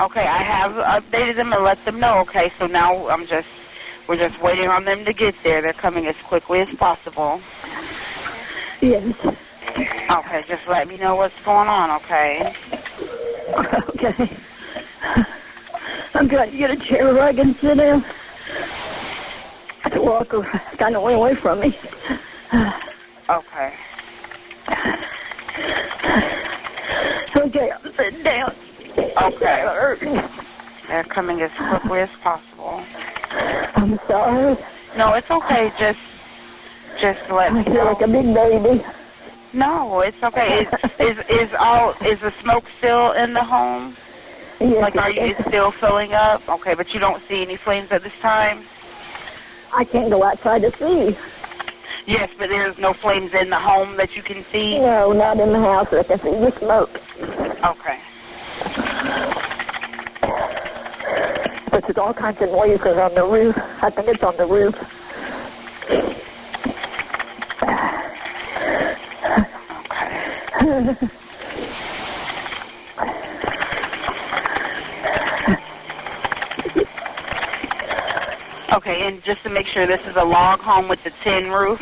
Okay, I have updated them and let them know. Okay, so now we're just waiting on them to get there. They're coming as quickly as possible. Yes. Okay, just let me know what's going on, okay? Okay. I'm trying to get a chair where I can sit in. The walker kind of went away from me. Okay. Okay, I'm sitting down. Okay. They're coming as quickly as possible. I'm sorry. No, it's okay. Just let me know. I feel like a big baby. No, it's okay. Is the smoke still in the home? Yes. Like, are you still filling up? Okay, but you don't see any flames at this time? I can't go outside to see. Yes, but there's no flames in the home that you can see? No, not in the house. I can see the smoke. Okay. But there's all kinds of noises on the roof. I think it's on the roof. Okay. Okay, and just to make sure, this is a log home with the tin roof?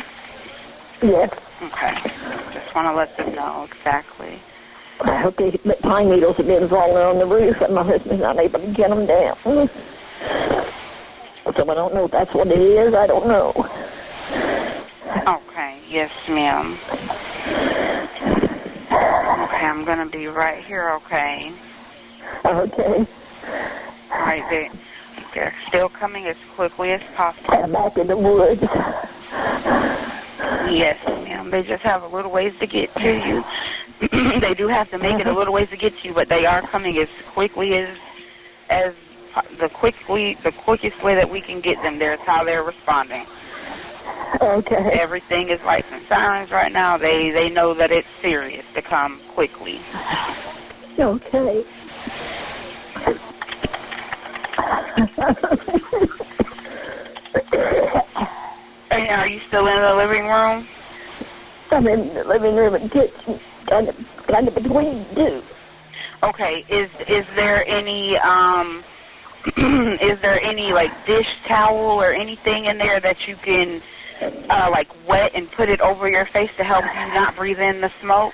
Yes. Okay. Just want to let them know exactly. Okay, but pine needles have been falling on the roof, and my husband's not able to get them down. So I don't know if that's what it is. I don't know. Okay. Yes, ma'am. Okay, I'm going to be right here, okay? Okay. All right, they're still coming as quickly as possible. I'm back in the woods. Yes, ma'am. They just have a little ways to get to you. They do have to make it a little ways to get to you, but they are coming as quickly as the quickest way that we can get them there. It's how they're responding. Okay. Everything is lights and sirens right now. They know that it's serious to come quickly. Okay. And are you still in the living room? I'm in the living room and kitchen, kind of between two. Okay. Is there any like dish towel or anything in there that you can like wet and put it over your face to help you not breathe in the smoke?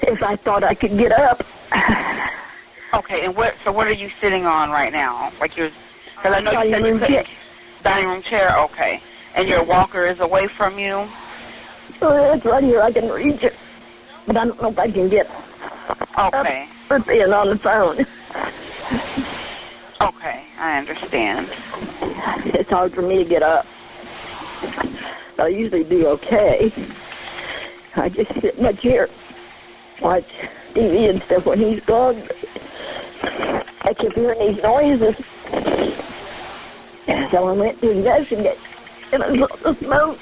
If I thought I could get up. Okay, and what are you sitting on right now? Like because I know you said you couldn't. Dining room chair, okay. And your walker is away from you? Oh, it's right here. I can reach it. But I don't know if I can get okay. up or being on the phone. Okay, I understand. It's hard for me to get up. I usually do okay. I just sit in my chair, watch TV and stuff when he's gone. I kept hearing these noises. So I went to investigate, and I saw the smoke.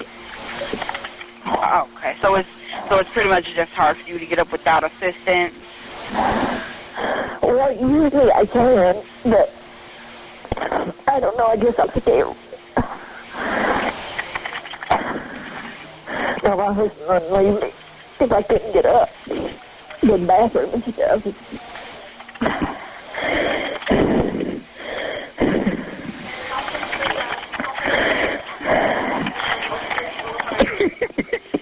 Okay, so it's pretty much just hard for you to get up without assistance. Well, usually I can, but I don't know. I guess I'm scared. Now my husband wouldn't leave me if I couldn't get up, go to the bathroom and stuff.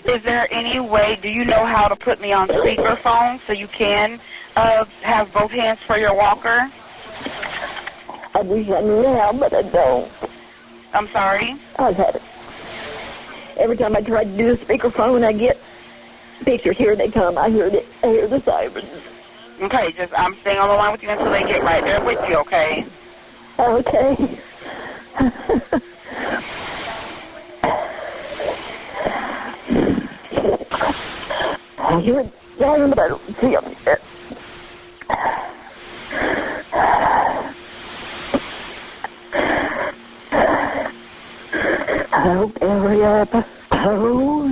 Is there any way, do you know how to put me on speakerphone so you can have both hands for your walker? I wish I knew how, but I don't. I'm sorry? I've had it. Every time I try to do the speakerphone, I get pictures. Here they come. I hear the sirens. Okay, just I'm staying on the line with you until they get right there with you, okay? Okay. I hear it siren, but I don't see them yet. Oh, hurry up. Oh.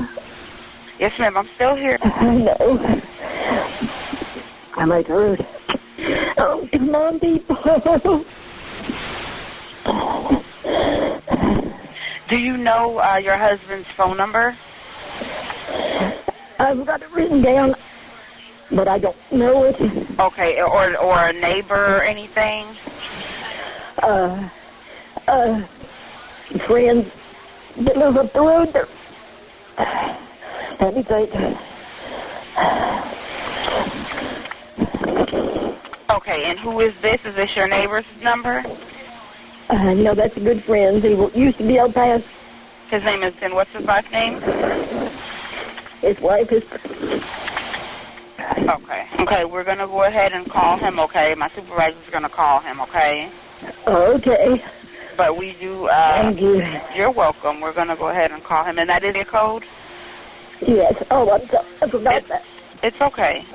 Yes, ma'am, I'm still here. I know. I might hurt. Oh, come on, people. Do you know your husband's phone number? I've got it written down, but I don't know it. Okay, or a neighbor or anything? Friends that live up the road there. Let me think. Okay, and who is this? Is this your neighbor's number? No, that's a good friend. He used to be El Paso. His name is, and what's his last name? His wife is... Okay, we're going to go ahead and call him, okay? My supervisor's going to call him, okay? Okay. But we do... Thank you. You're welcome. We're going to go ahead and call him. And that is your code? Yes. Oh, I forgot that. It's okay.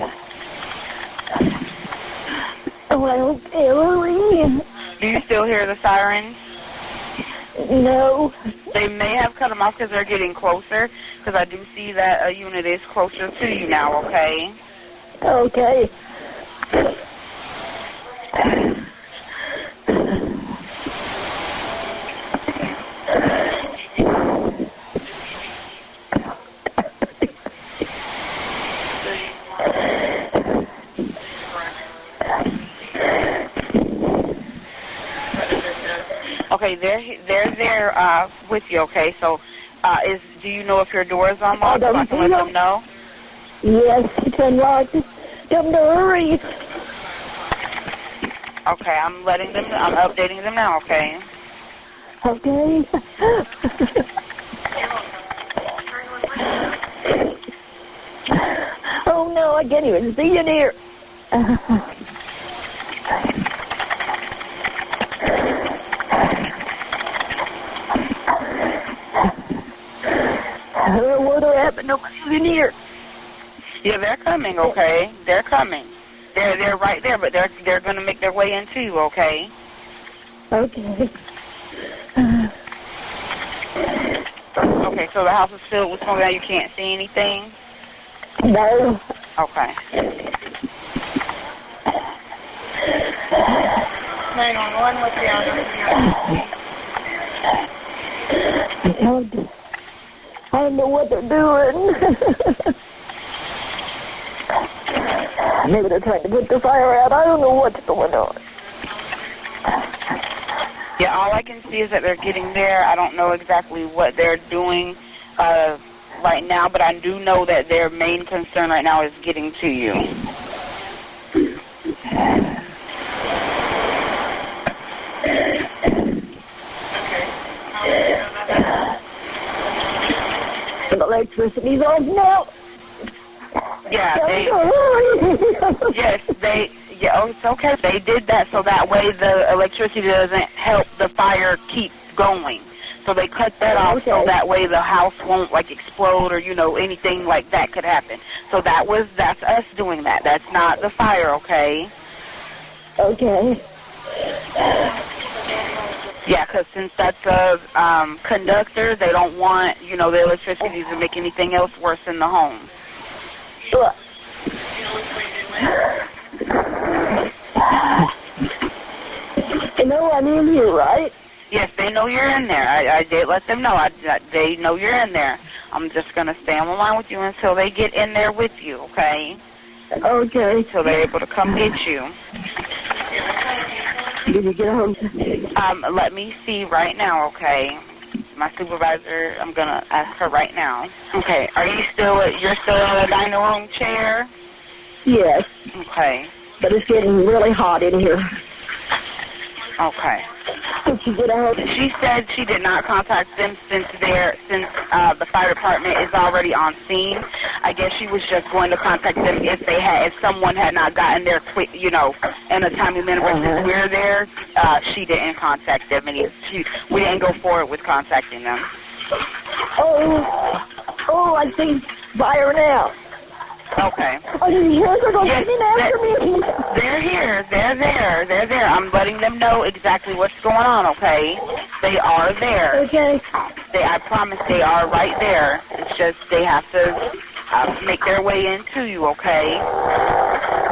Oh, I hope they'll ring. Do you still hear the sirens? No. They may have cut them off because they're getting closer, because I do see that a unit is closer to you now, okay? Okay. Okay, they're there with you, okay? So, do you know if your door is unlocked? So I can let them know? Yes, it's unlocked. Tell them to hurry. Okay, I'm updating them now, okay? Okay. Oh no, I can't even see you there. What happened? Nobody's in here. Yeah, they're coming, okay? They're coming. They're right there, but they're going to make their way into you, okay? Okay. Okay, so the house is filled with smoke now. You can't see anything? No. Okay. 911, what's the address? I don't know what they're doing. Maybe they're trying to put the fire out. I don't know what's going on. Yeah, all I can see is that they're getting there. I don't know exactly what they're doing right now, but I do know that their main concern right now is getting to you. The electricity's off now. Yeah, it's okay. They did that so that way the electricity doesn't help the fire keep going. So they cut that off so that way the house won't like explode or, you know, anything like that could happen. So that's us doing that. That's not the fire, okay? Okay. Yeah, because since that's a conductor, they don't want, you know, the electricity to make anything else worse in the home. Sure. They know I'm in here, right? Yes, they know you're in there. I did let them know. They know you're in there. I'm just going to stay on the line with you until they get in there with you, okay? Okay. Until they're able to come get you. Did you get home? Let me see right now, okay? My supervisor, I'm going to ask her right now. Okay, you're still in the dining room chair? Yes. Okay. But it's getting really hot in here. Okay. Did she get out? She said she did not contact them since the fire department is already on scene. I guess she was just going to contact them if someone had not gotten there quick, you know, in a timely manner. But since we're there, she didn't contact them, and we didn't go forward with contacting them. Oh, I see fire now. Okay. Oh, did you hear her go getting after me? They're here. They're there. I'm letting them know exactly what's going on, okay? They are there. Okay. I promise they are right there. It's just they have to make their way into you, okay?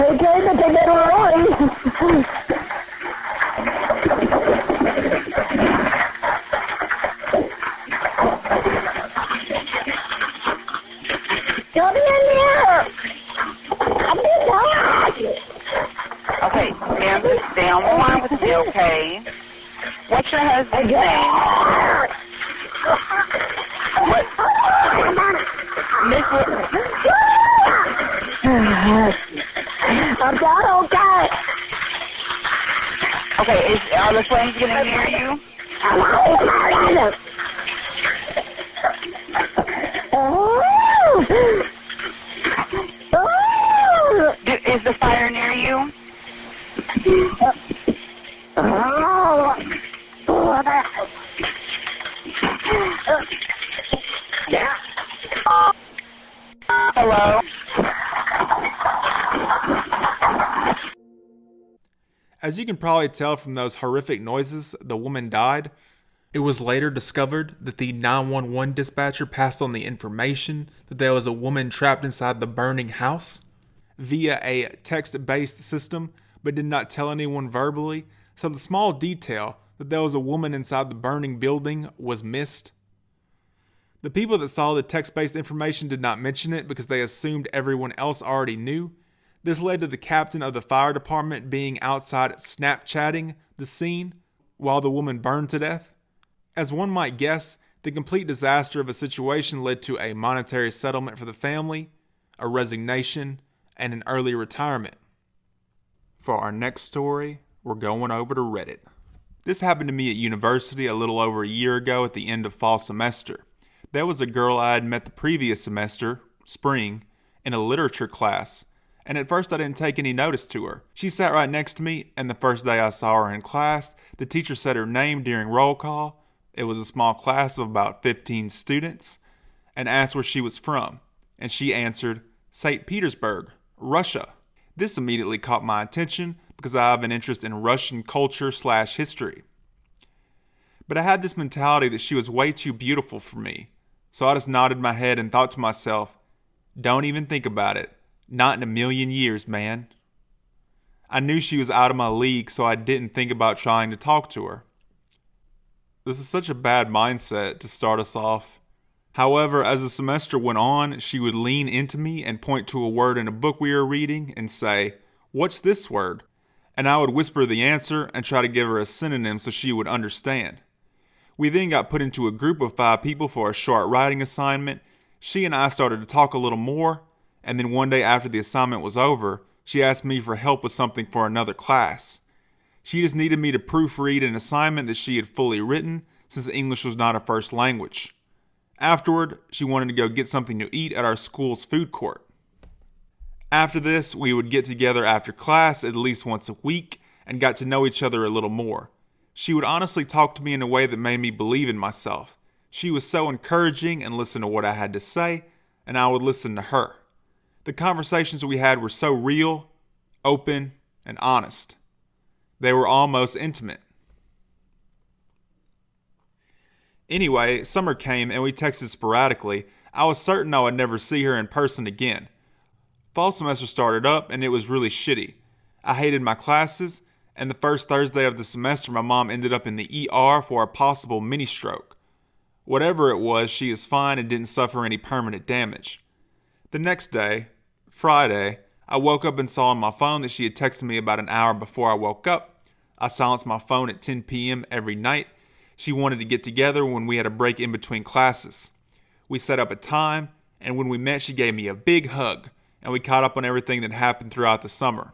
Okay, but they better run. Come in here! I'm being hot! Okay, ma'am, just stay on the line with me, okay? What's your husband's name? What? Miss... I'm not okay. Okay, are the flames getting near you? Is the fire near you? Hello? As you can probably tell from those horrific noises, the woman died. It was later discovered that the 911 dispatcher passed on the information that there was a woman trapped inside the burning house via a text-based system, but did not tell anyone verbally, so the small detail that there was a woman inside the burning building was missed. The people that saw the text-based information did not mention it because they assumed everyone else already knew. This led to the captain of the fire department being outside Snapchatting the scene while the woman burned to death. As one might guess, the complete disaster of a situation led to a monetary settlement for the family, a resignation, and an early retirement. For our next story, we're going over to Reddit. This happened to me at university a little over a year ago at the end of fall semester. There was a girl I had met the previous semester, spring, in a literature class, and at first I didn't take any notice to her. She sat right next to me, and the first day I saw her in class, the teacher said her name during roll call. It was a small class of about 15 students, and asked where she was from, and she answered, St. Petersburg, Russia. This immediately caught my attention because I have an interest in Russian culture/history. But I had this mentality that she was way too beautiful for me, so I just nodded my head and thought to myself, don't even think about it. Not in a million years, man. I knew she was out of my league, so I didn't think about trying to talk to her. This is such a bad mindset to start us off. However, as the semester went on, she would lean into me and point to a word in a book we were reading and say, "What's this word?" And I would whisper the answer and try to give her a synonym so she would understand. We then got put into a group of 5 people for a short writing assignment. She and I started to talk a little more, and then one day after the assignment was over, she asked me for help with something for another class. She just needed me to proofread an assignment that she had fully written, since English was not her first language. Afterward, she wanted to go get something to eat at our school's food court. After this, we would get together after class at least once a week and got to know each other a little more. She would honestly talk to me in a way that made me believe in myself. She was so encouraging and listened to what I had to say, and I would listen to her. The conversations we had were so real, open, and honest. They were almost intimate. Anyway, summer came and we texted sporadically. I was certain I would never see her in person again. Fall semester started up and it was really shitty. I hated my classes, and the first Thursday of the semester my mom ended up in the ER for a possible mini stroke. Whatever it was, she is fine and didn't suffer any permanent damage. The next day, Friday, I woke up and saw on my phone that she had texted me about an hour before I woke up. I silenced my phone at 10 p.m. every night. She wanted to get together when we had a break in between classes. We set up a time, and when we met, she gave me a big hug, and we caught up on everything that happened throughout the summer.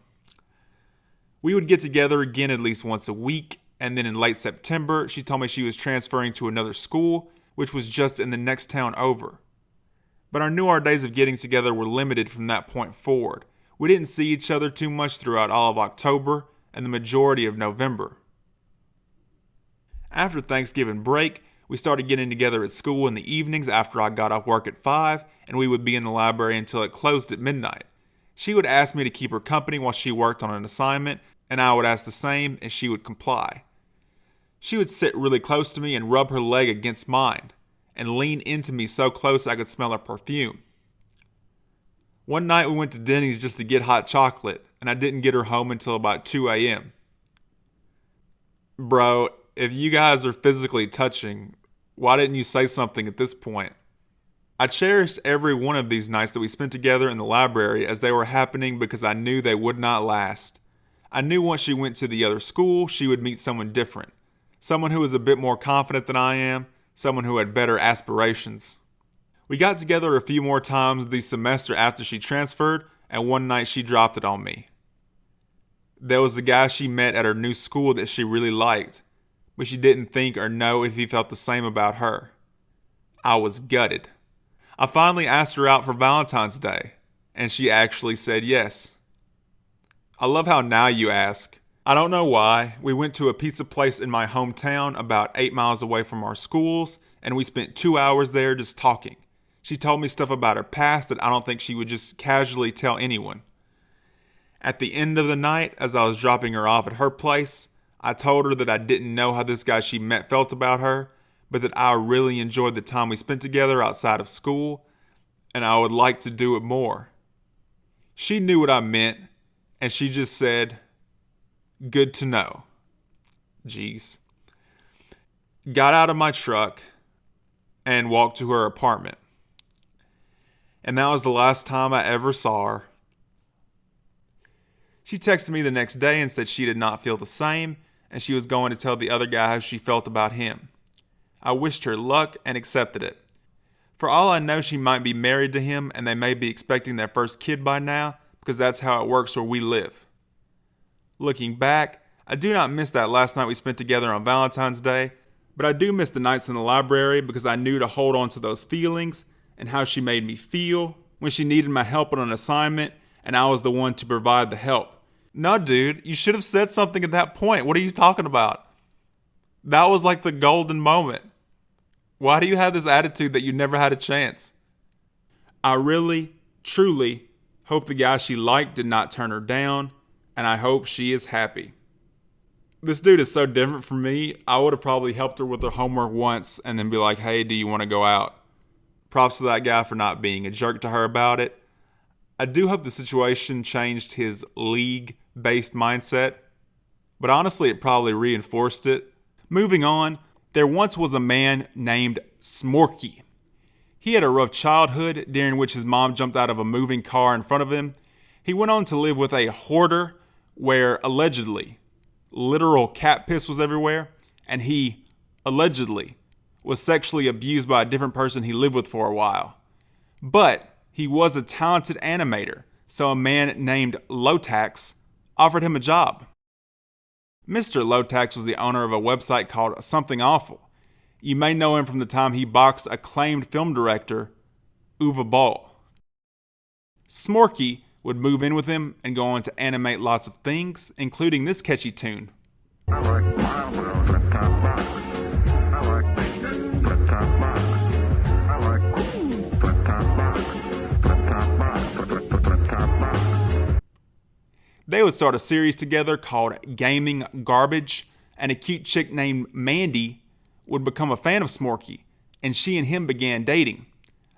We would get together again at least once a week, and then in late September, she told me she was transferring to another school, which was just in the next town over. But I knew our days of getting together were limited from that point forward. We didn't see each other too much throughout all of October and the majority of November. After Thanksgiving break, we started getting together at school in the evenings after I got off work at 5, and we would be in the library until it closed at midnight. She would ask me to keep her company while she worked on an assignment, and I would ask the same, and she would comply. She would sit really close to me and rub her leg against mine, and lean into me so close I could smell her perfume. One night we went to Denny's just to get hot chocolate, and I didn't get her home until about 2 a.m. Bro, if you guys are physically touching, why didn't you say something at this point? I cherished every one of these nights that we spent together in the library as they were happening because I knew they would not last. I knew once she went to the other school, she would meet someone different. Someone who was a bit more confident than I am, someone who had better aspirations. We got together a few more times the semester after she transferred, and one night she dropped it on me. There was a guy she met at her new school that she really liked, but she didn't think or know if he felt the same about her. I was gutted. I finally asked her out for Valentine's Day, and she actually said yes. I love how now you ask. I don't know why. We went to a pizza place in my hometown about 8 miles away from our schools, and we spent 2 hours there just talking. She told me stuff about her past that I don't think she would just casually tell anyone. At the end of the night, as I was dropping her off at her place, I told her that I didn't know how this guy she met felt about her, but that I really enjoyed the time we spent together outside of school, and I would like to do it more. She knew what I meant, and she just said, "Good to know." Jeez. Got out of my truck and walked to her apartment. And that was the last time I ever saw her. She texted me the next day and said she did not feel the same, and she was going to tell the other guy how she felt about him. I wished her luck and accepted it. For all I know, she might be married to him, and they may be expecting their first kid by now, because that's how it works where we live. Looking back, I do not miss that last night we spent together on Valentine's Day, but I do miss the nights in the library because I knew to hold on to those feelings and how she made me feel when she needed my help on an assignment and I was the one to provide the help. No, dude, you should have said something at that point. What are you talking about? That was like the golden moment. Why do you have this attitude that you never had a chance? I really, truly hope the guy she liked did not turn her down, and I hope she is happy. This dude is so different from me. I would have probably helped her with her homework once and then be like, "Hey, do you want to go out?" Props to that guy for not being a jerk to her about it. I do hope the situation changed his league-based mindset, but honestly, it probably reinforced it. Moving on, there once was a man named Schmorky. He had a rough childhood during which his mom jumped out of a moving car in front of him. He went on to live with a hoarder where allegedly literal cat piss was everywhere, and he allegedly was sexually abused by a different person he lived with for a while. But he was a talented animator, so a man named Lotax offered him a job. Mr. Lotax was the owner of a website called Something Awful. You may know him from the time he boxed acclaimed film director Uwe Boll. Schmorky would move in with him and go on to animate lots of things, including this catchy tune. They would start a series together called Gaming Garbage, and a cute chick named Mandy would become a fan of Schmorky, and she and him began dating.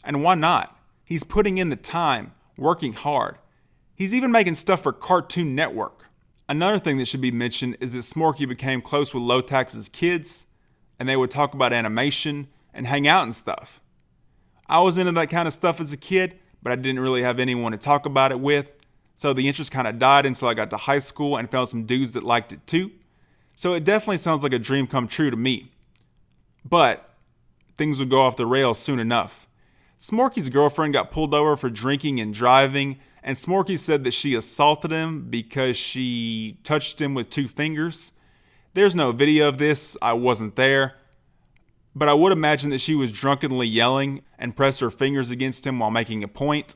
And why not? He's putting in the time, working hard. He's even making stuff for Cartoon Network. Another thing that should be mentioned is that Schmorky became close with Lotax's kids, and they would talk about animation and hang out and stuff. I was into that kind of stuff as a kid, but I didn't really have anyone to talk about it with, so the interest kind of died until I got to high school and found some dudes that liked it too. So it definitely sounds like a dream come true to me. But things would go off the rails soon enough. Schmorky's girlfriend got pulled over for drinking and driving, and Schmorky said that she assaulted him because she touched him with 2 fingers. There's no video of this, I wasn't there, but I would imagine that she was drunkenly yelling and pressed her fingers against him while making a point.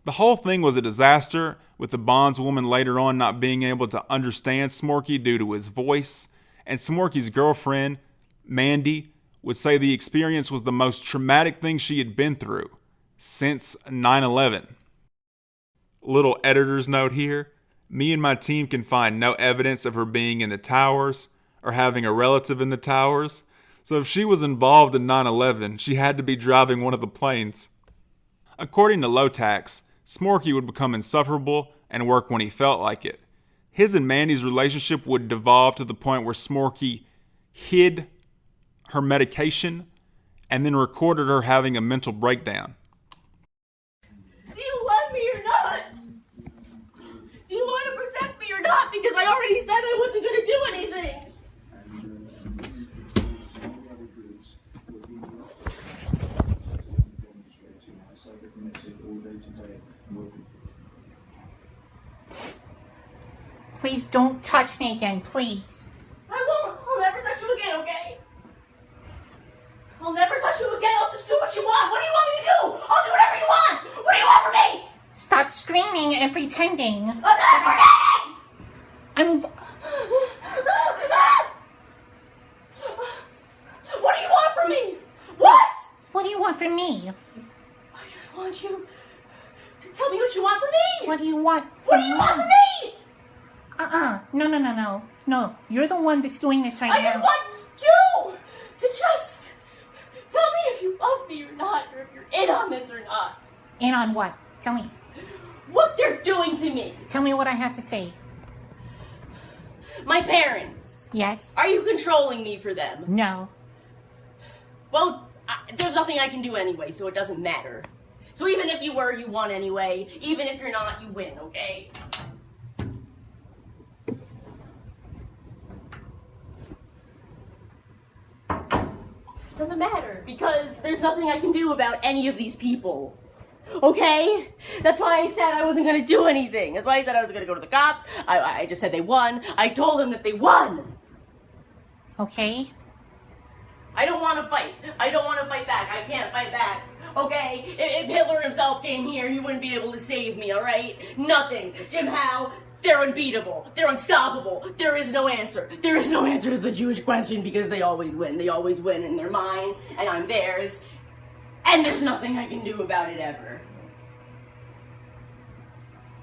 The whole thing was a disaster, with the bondswoman later on not being able to understand Schmorky due to his voice, and Schmorky's girlfriend, Mandy, would say the experience was the most traumatic thing she had been through since 9/11. Little editor's note here, me and my team can find no evidence of her being in the towers or having a relative in the towers, so if she was involved in 9/11, she had to be driving one of the planes. According to Lotax, Schmorky would become insufferable and work when he felt like it. His and Mandy's relationship would devolve to the point where Schmorky hid her medication and then recorded her having a mental breakdown. Do you love me or not? Do you want to protect me or not? Because I already said I wasn't going to do anything. Please don't touch me again, please. I won't. I'll never touch you again, okay? I'll never touch you again. I'll just do what you want. What do you want me to do? I'll do whatever you want. What do you want from me? Stop screaming and pretending. I'm not pretending! I'm... What do you want from me? What? What do you want from me? I just want you to tell me what you want from me. What do you want from me? What do you want from me? No. You're the one that's doing this right now. I just want you to just tell me if you love me or not, or if you're in on this or not. In on what? Tell me. What they're doing to me. Tell me what I have to say. My parents. Yes. Are you controlling me for them? No. Well, there's nothing I can do anyway, so it doesn't matter. So even if you were, you won anyway. Even if you're not, you win, okay? Doesn't matter, because there's nothing I can do about any of these people. Okay? That's why I said I wasn't gonna do anything. That's why I said I was gonna go to the cops. I just said they won. I told them that they won. Okay. I don't want to fight. I don't want to fight back. I can't fight back. Okay? If Hitler himself came here, he wouldn't be able to save me, alright? Nothing. Jim Howe, they're unbeatable. They're unstoppable. There is no answer. There is no answer to the Jewish question because they always win. They always win, and they're mine, and I'm theirs. And there's nothing I can do about it ever.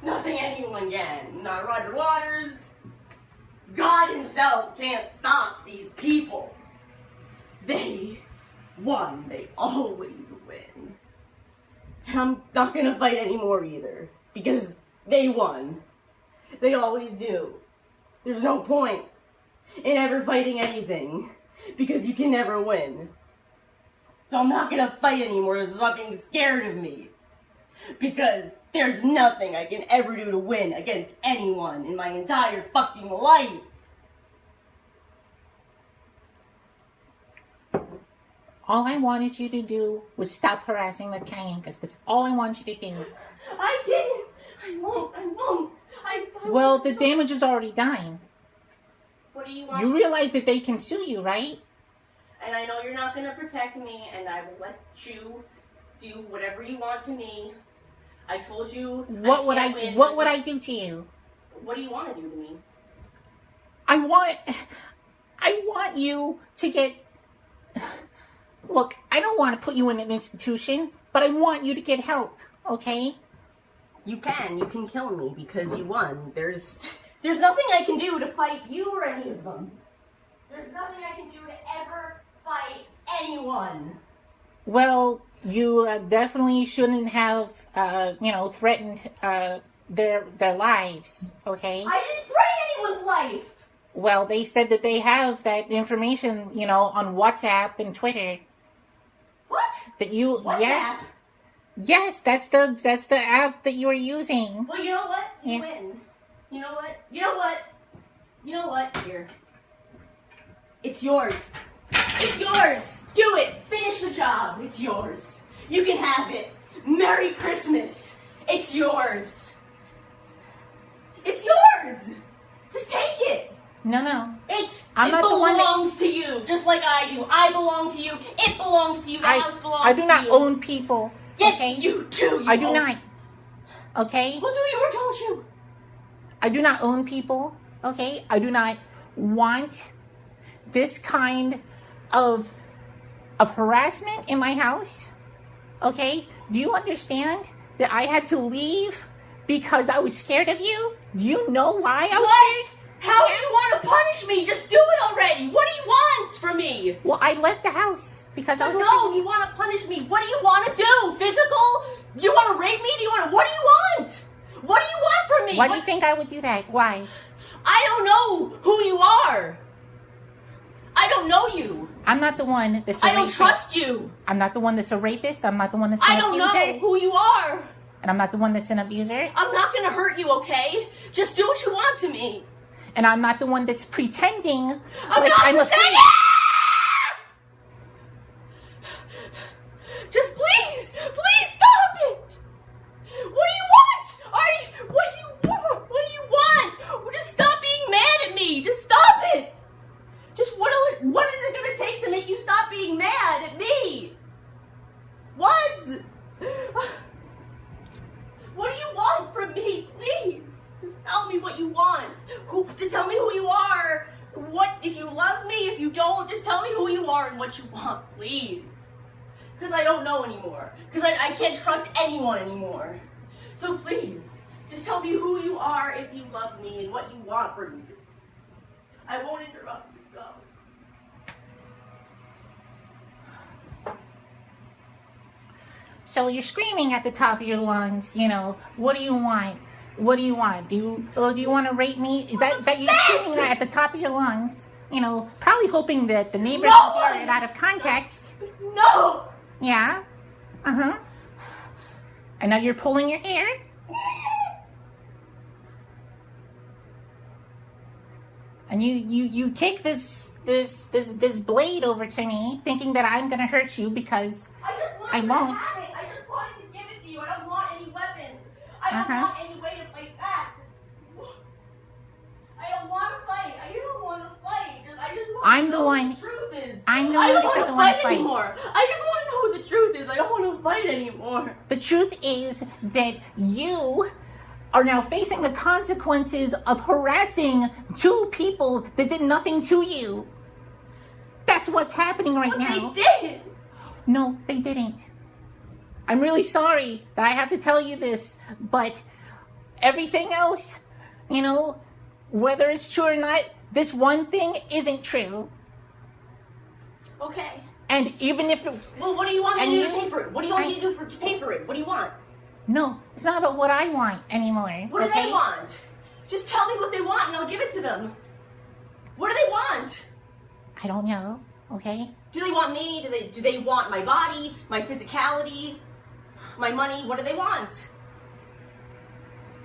Nothing anyone can. Not Roger Waters. God himself can't stop these people. They won. They always win. And I'm not gonna fight anymore either. Because they won. They always do. There's no point in ever fighting anything. Because you can never win. So I'm not gonna fight anymore. Stop being scared of me. Because there's nothing I can ever do to win against anyone in my entire fucking life. All I wanted you to do was stop harassing the Kayankas. That's all I wanted you to do. I didn't. I won't. Well, the damage is already done. What do you want? You realize that they can sue you, right? And I know you're not going to protect me, and I will let you do whatever you want to me. I told you. What would I do to you? What do you want to do to me? I want you to get... Look, I don't want to put you in an institution, but I want you to get help, okay? You can kill me because you won. There's nothing I can do to fight you or any of them. There's nothing I can do to ever fight anyone. Well, you definitely shouldn't have, threatened their lives, okay? I didn't threaten anyone's life! Well, they said that they have that information, on WhatsApp and Twitter. What? That you, WhatsApp? Yes, that's the app that you were using. Well, you know what? You win. You know what? You know what? Here. It's yours. It's yours! Do it! Finish the job! It's yours. You can have it. Merry Christmas! It's yours. It's yours! Just take it! No. It belongs to you, just like I do. I belong to you. It belongs to you. The house belongs to you. I do not own people. Yes, okay? you do. I do not. Okay? Well, do you or don't you? I do not own people. Okay? I do not want this kind of harassment in my house. Okay? Do you understand that I had to leave because I was scared of you? Do you know why I was scared? How do you want to punish me? Just do it already. What do you want from me? Well, I left the house because I was... No, you want to punish me. What do you want to do? Physical? Do you want to rape me? What do you want? What do you want from me? Why do you think I would do that? Why? I don't know who you are. I don't know you. I'm not the one that's a rapist. I don't trust you. I'm not the one that's a rapist. I'm not the one that's an abuser. I don't know who you are. And I'm not the one that's an abuser. I'm not going to hurt you, okay? Just do what you want to me. And I'm not the one that's pretending I'm afraid. Just please stop it. What do you want? What do you want? Just stop being mad at me. Just stop it. Just what is it going to take to make you stop being mad at me? What? What do you want from me, please? Just tell me what you want. Just tell me who you are. What, if you love me, if you don't, just tell me who you are and what you want, please. Because I don't know anymore. Because I can't trust anyone anymore. So please, just tell me who you are if you love me and what you want from me. I won't interrupt you, so. So you're screaming at the top of your lungs, what do you want? What do you want? Do you want to rape me? Is that you're screaming at the top of your lungs? Probably hoping that the neighbors will hear it out of context. No! Yeah? Uh-huh. And now you're pulling your hair? And you kick this blade over to me, thinking that I'm gonna hurt you because I won't. I just wanted to give it to you. I don't want any weapons. I don't want any way to fight back. I don't want to fight. I don't want to fight. I just want I'm to the know one. what the truth is. I'm the one that doesn't want to fight anymore. I just want to know what the truth is. I don't want to fight anymore. The truth is that you are now facing the consequences of harassing two people that did nothing to you. That's what's happening right now. They did. No, they didn't. I'm really sorry that I have to tell you this, but everything else, whether it's true or not, this one thing isn't true. Okay. And even if it... Well, what do you want me to pay for it? What do you want me to do to pay for it? What do you want? No, it's not about what I want anymore. What do they want? Just tell me what they want and I'll give it to them. What do they want? I don't know, okay? Do they want me? Do they want my body, my physicality, my money? What do they want?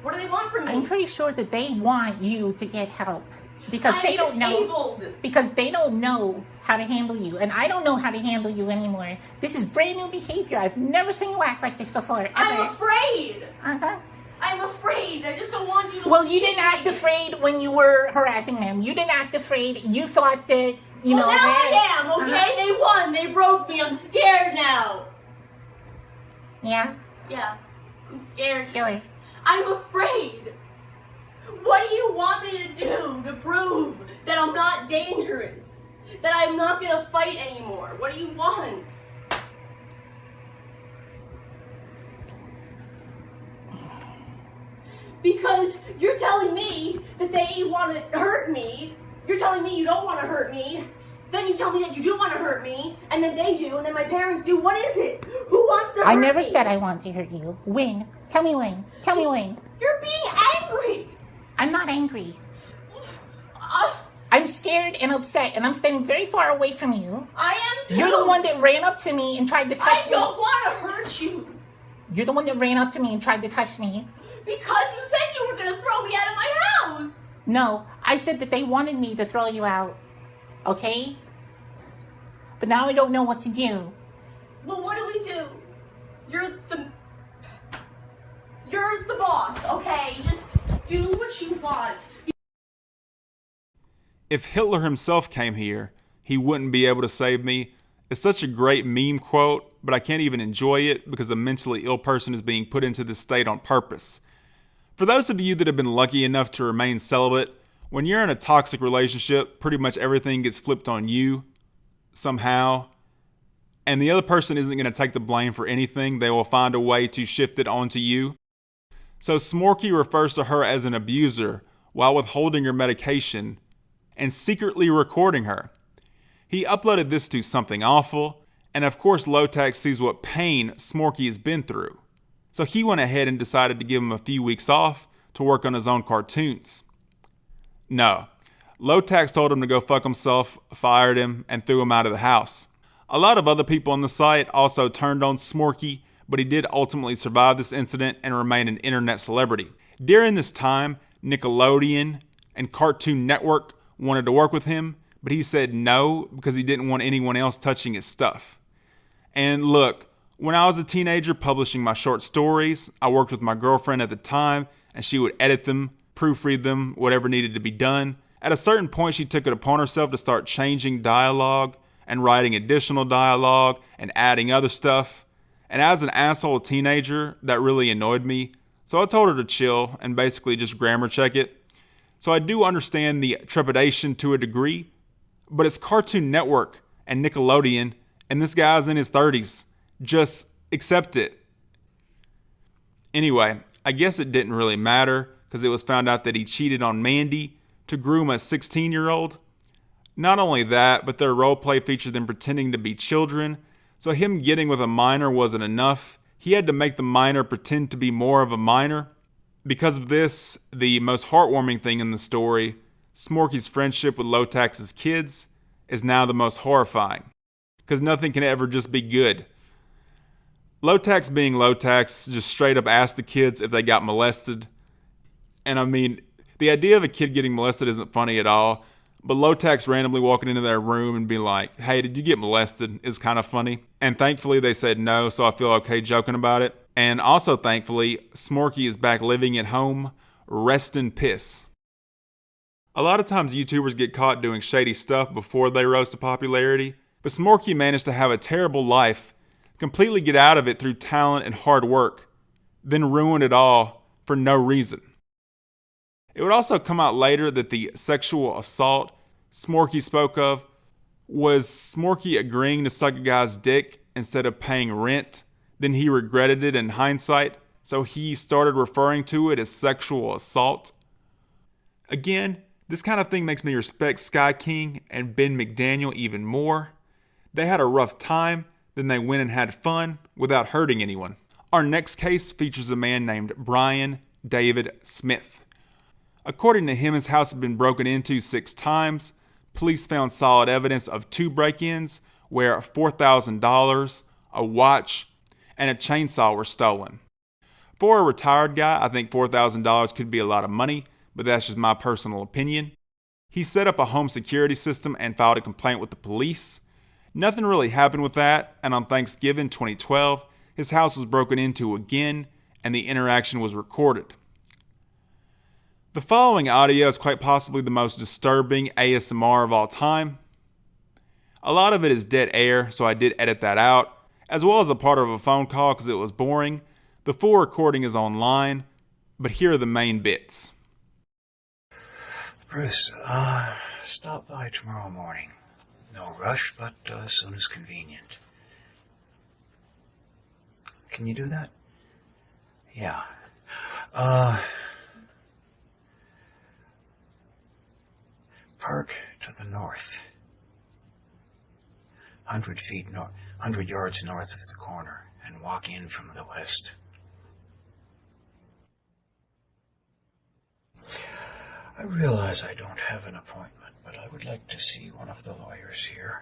What do they want from me? I'm pretty sure that they want you to get help because they don't know. Because they don't know how to handle you, and I don't know how to handle you anymore. This is brand new behavior. I've never seen you act like this before. Ever. I'm afraid. Uh-huh. I'm afraid. I just don't want you to. Well, you didn't act afraid when you were harassing them. You didn't act afraid. You thought that Now I am. Okay, They won. They broke me. I'm scared now. Yeah. Yeah, I'm scared. Sure. I'm afraid. What do you want me to do to prove that I'm not dangerous? That I'm not gonna fight anymore? What do you want? Because you're telling me that they want to hurt me. You're telling me you don't want to hurt me. Then you tell me that you do want to hurt me, and then they do, and then my parents do. What is it? Who wants to hurt me? I never said I want to hurt you. When? Tell me when. Tell me when. You're being angry. I'm not angry. I'm scared and upset, and I'm standing very far away from you. I am too. You're the one that ran up to me and tried to touch me. I don't want to hurt you. You're the one that ran up to me and tried to touch me. Because you said you were going to throw me out of my house. No, I said that they wanted me to throw you out. Okay? But now I don't know what to do. Well, what do we do? You're the boss, okay? Just do what you want. If Hitler himself came here, he wouldn't be able to save me. It's such a great meme quote, but I can't even enjoy it because a mentally ill person is being put into this state on purpose. For those of you that have been lucky enough to remain celibate, when you're in a toxic relationship, pretty much everything gets flipped on you somehow, and the other person isn't going to take the blame for anything. They will find a way to shift it onto you. So Schmorky refers to her as an abuser while withholding her medication and secretly recording her. He uploaded this to Something Awful, and of course Lotax sees what pain Schmorky has been through. So he went ahead and decided to give him a few weeks off to work on his own cartoons. No, Lotax told him to go fuck himself, fired him, and threw him out of the house. A lot of other people on the site also turned on Schmorky, but he did ultimately survive this incident and remain an internet celebrity. During this time, Nickelodeon and Cartoon Network wanted to work with him, but he said no because he didn't want anyone else touching his stuff. And look, when I was a teenager publishing my short stories, I worked with my girlfriend at the time, and she would edit them, proofread them, whatever needed to be done. At a certain point, she took it upon herself to start changing dialogue and writing additional dialogue and adding other stuff. And as an asshole teenager, that really annoyed me. So I told her to chill and basically just grammar check it. So I do understand the trepidation to a degree, but it's Cartoon Network and Nickelodeon, and this guy's in his 30s. Just accept it. Anyway, I guess it didn't really matter because it was found out that he cheated on Mandy to groom a 16-year-old. Not only that, but their roleplay featured them pretending to be children, so him getting with a minor wasn't enough. He had to make the minor pretend to be more of a minor. Because of this, the most heartwarming thing in the story, Schmorky's friendship with Lotax's kids, is now the most horrifying. Because nothing can ever just be good. Lotax being Lotax just straight up asked the kids if they got molested. And I mean, the idea of a kid getting molested isn't funny at all. But Lotax randomly walking into their room and being like, hey, did you get molested? Is kind of funny. And thankfully they said no, so I feel okay joking about it. And also thankfully, Schmorky is back living at home, rest in piss. A lot of times YouTubers get caught doing shady stuff before they rose to popularity. But Schmorky managed to have a terrible life, completely get out of it through talent and hard work, then ruin it all for no reason. It would also come out later that the sexual assault Schmorky spoke of was Schmorky agreeing to suck a guy's dick instead of paying rent. Then he regretted it in hindsight, so he started referring to it as sexual assault. Again, this kind of thing makes me respect Sky King and Ben McDaniel even more. They had a rough time, then they went and had fun without hurting anyone. Our next case features a man named Bryon David Smith. According to him, his house had been broken into 6 times. Police found solid evidence of 2 break-ins where $4,000, a watch, and a chainsaw were stolen. For a retired guy, I think $4,000 could be a lot of money, but that's just my personal opinion. He set up a home security system and filed a complaint with the police. Nothing really happened with that, and on Thanksgiving 2012, his house was broken into again, and the interaction was recorded. The following audio is quite possibly the most disturbing ASMR of all time. A lot of it is dead air, so I did edit that out, as well as a part of a phone call because it was boring. The full recording is online, but here are the main bits. Bruce, stop by tomorrow morning. No rush, but as soon as convenient. Can you do that? Yeah. Park to the north. 100 yards north of the corner, and walk in from the west. I realize I don't have an appointment, but I would like to see one of the lawyers here.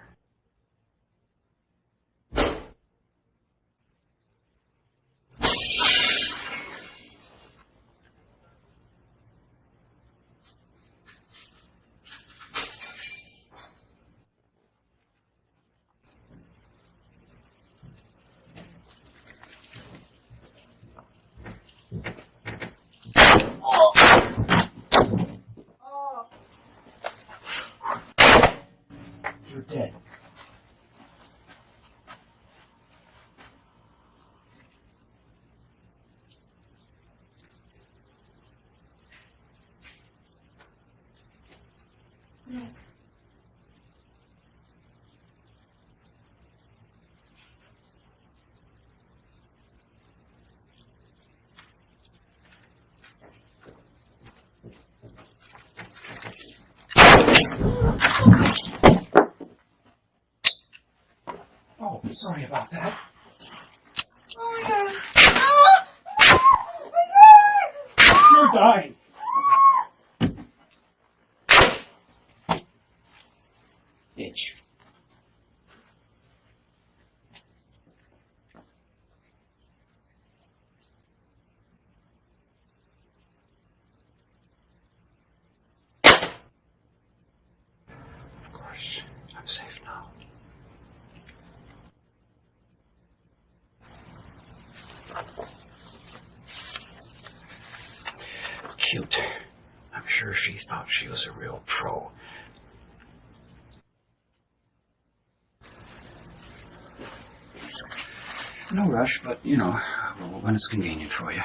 You're dead. Oh, sorry about that. You're dying. Bitch. Of course, I'm safe now. Cute. I'm sure she thought she was a real pro. No rush, but, you know, when it's convenient for you.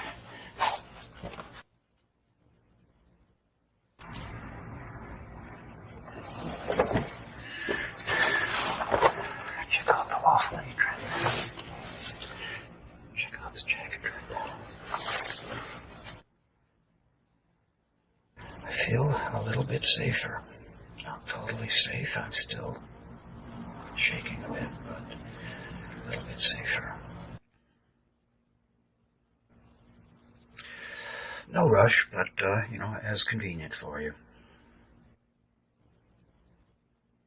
Check out the waffle apron. Check out the jacket right. I feel a little bit safer. Not totally safe. I'm still shaking a bit, but a little bit safer. No rush, but, you know, as convenient for you.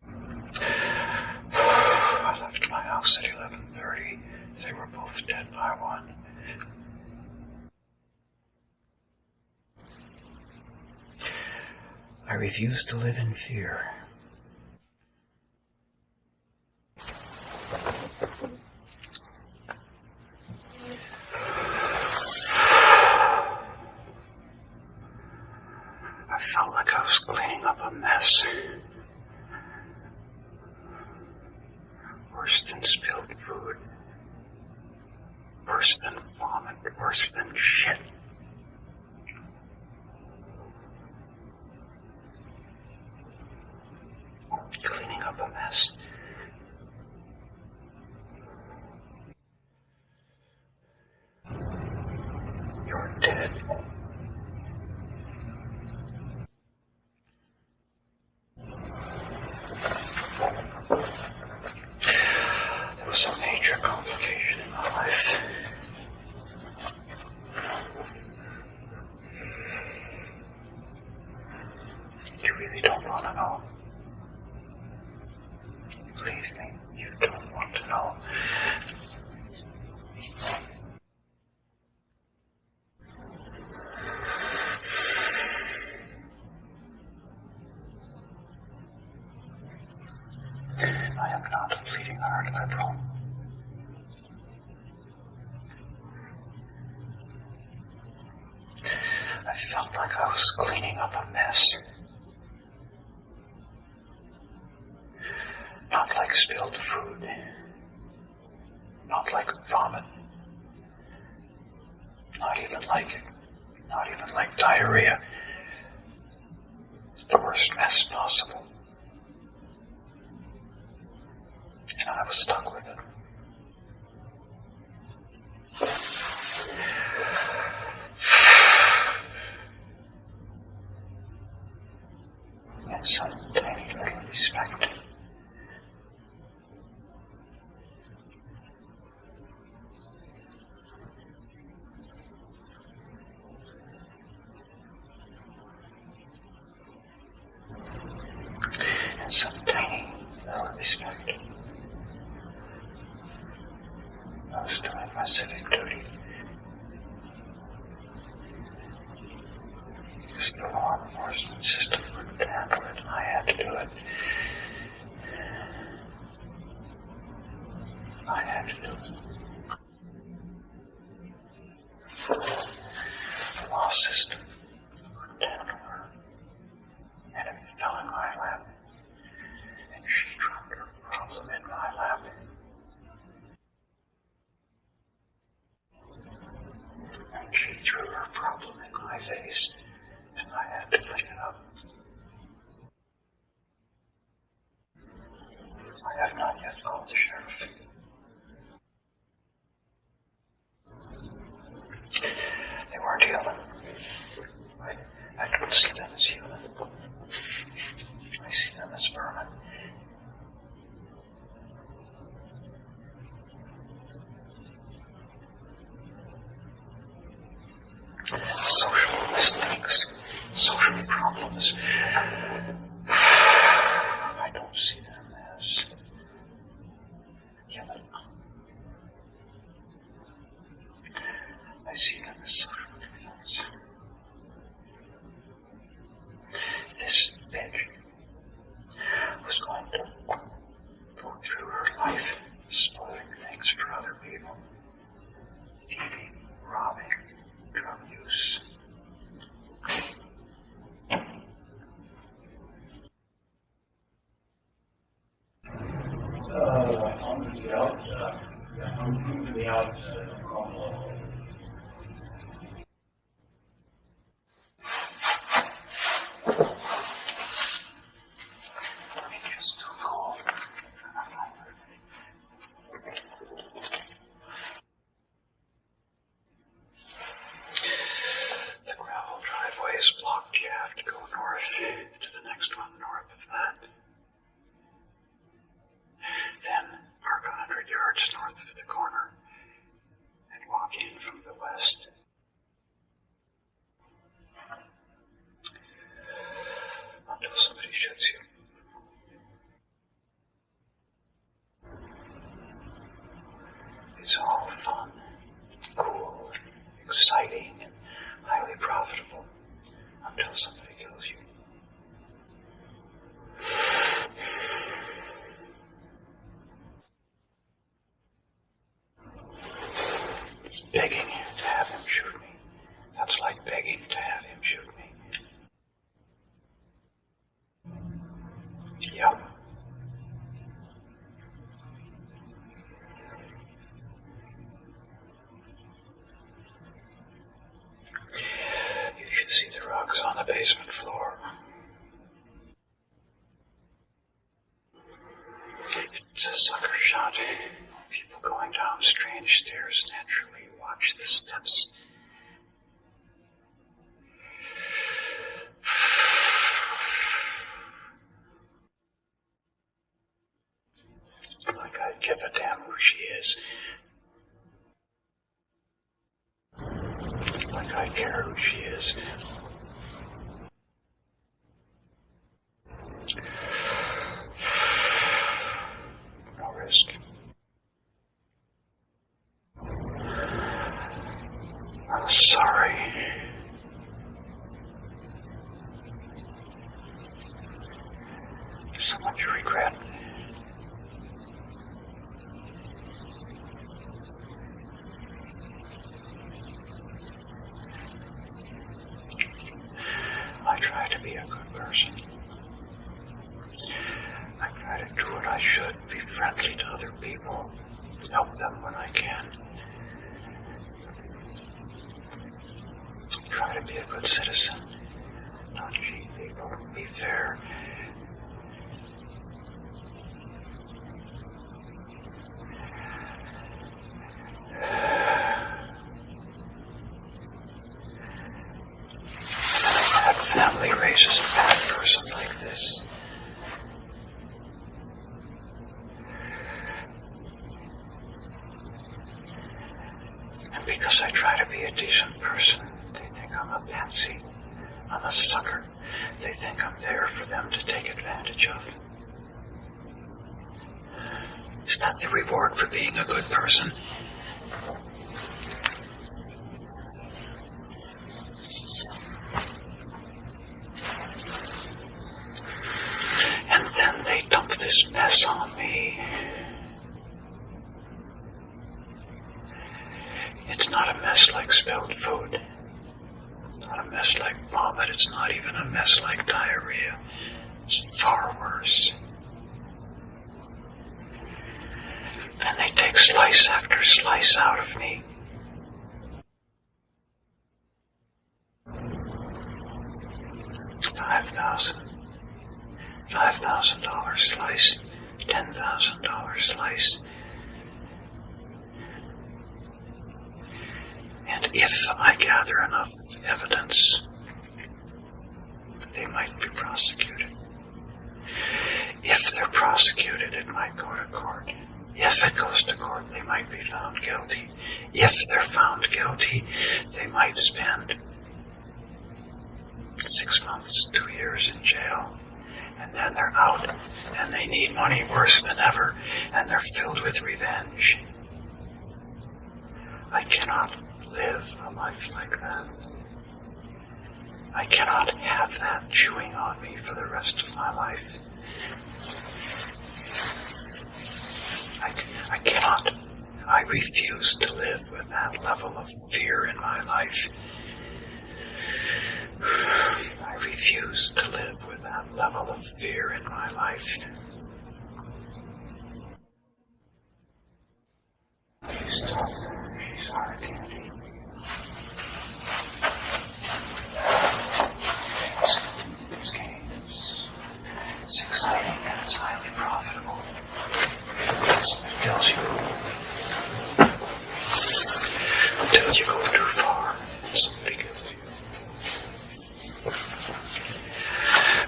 I left my house at 11:30. They were both dead by 1. I refuse to live in fear. I felt like I was cleaning up a mess. Worse than spilled food. Worse than vomit. Worse than shit. Cleaning up a mess. You're dead. There was a major complication in my life. You really don't want to know. Believe me, you don't want to know. I am not a bleeding heart liberal. I felt like I was cleaning up a mess. Not like spilled food. Not like vomit. Not even like diarrhea. The worst mess possible. And I was stuck with it. and some tiny little respect. And some tiny little respect. I was doing my civic duty. Because the law enforcement system wouldn't handle it, and I had to do it. I had to do it. The law system wouldn't handle her. And it fell in my lap. And she dropped her problem in my lap. And she threw her problem in my face. And I had to clean it up. I have not yet called the sheriff. They weren't human. I don't see them as human. I see them as vermin. Social mistakes, social problems. I don't see them as human. I see them as social defense. This bitch was going to go through her life spoiling things for other people. Thieving, robbing, drug use. It's all fun, cool, exciting, and highly profitable until somebody kills you. It's begging to have him shoot me. That's like begging to have him shoot me. Yep. You should see the rugs on the basement floor. It's a sucker shot. People going down strange stairs naturally watch the steps. Like I'd give a damn who she is. Like I care who she is. No risk. I'm sorry. So much regret. I try to be a good person. I try to do what I should, be friendly to other people, help them when I can. Try to be a good citizen, not cheat people, be fair. That family raises a bad person like this. good person. They think I'm a pansy. I'm a sucker. They think I'm there for them to take advantage of. Is that the reward for being a good person? And then they dump this mess on me. It's not a mess like spilled food. It's not a mess like vomit. It's not even a mess like diarrhea. It's far worse. Then they take slice after slice out of me. $5,000 slice, $10,000 slice. And if I gather enough evidence, they might be prosecuted. If they're prosecuted, it might go to court. If it goes to court, they might be found guilty. If they're found guilty, they might spend 6 months, 2 years in jail. And then they're out, and they need money worse than ever, and they're filled with revenge. I cannot live a life like that. I cannot have that chewing on me for the rest of my life. I cannot. I refuse to live with that level of fear in my life. I refuse to live with that level of fear in my life. She's tough. She's hard candy. It's games. It's exciting and it's highly profitable. It kills you. Until you go too far and somebody kills you.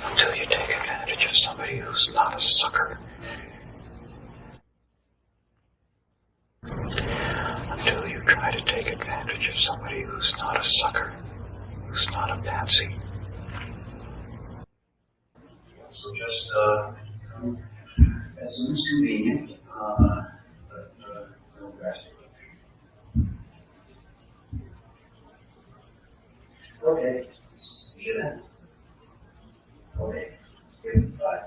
Until you take advantage of somebody who's not a sucker. Until you try to take advantage of somebody who's not a sucker, who's not a patsy. So just, as soon as convenient, but no drastic. Okay, see you then. Okay, good, bye.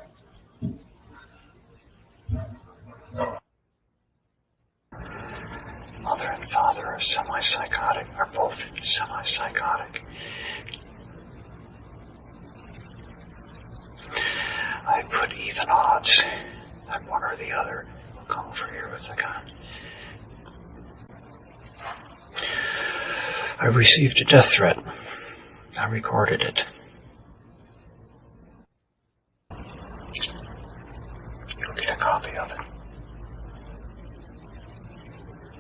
Mother and father are semi-psychotic, are both semi-psychotic. I put even odds that one or the other will come over here with a gun. I received a death threat. I recorded it. You'll get a copy of it.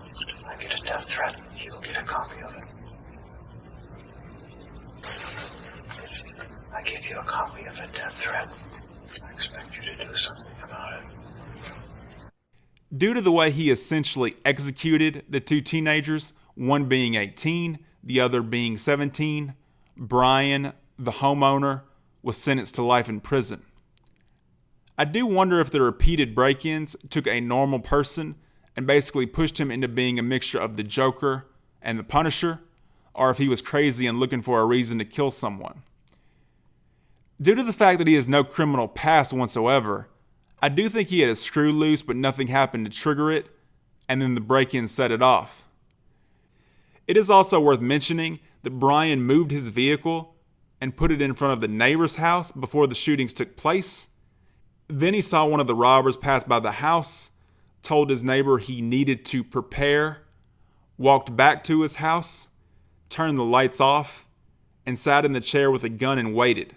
If I get a death threat, you'll get a copy of it. If I give you a copy of a death threat, I expect you to do something about it. Due to the way he essentially executed the two teenagers, one being 18, the other being 17, Bryon, the homeowner, was sentenced to life in prison. I do wonder if the repeated break-ins took a normal person and basically pushed him into being a mixture of the Joker and the Punisher, or if he was crazy and looking for a reason to kill someone. Due to the fact that he has no criminal past whatsoever, I do think he had a screw loose but nothing happened to trigger it, and then the break-in set it off. It is also worth mentioning that Bryon moved his vehicle and put it in front of the neighbor's house before the shootings took place. Then he saw one of the robbers pass by the house, told his neighbor he needed to prepare, walked back to his house, turned the lights off, and sat in the chair with a gun and waited.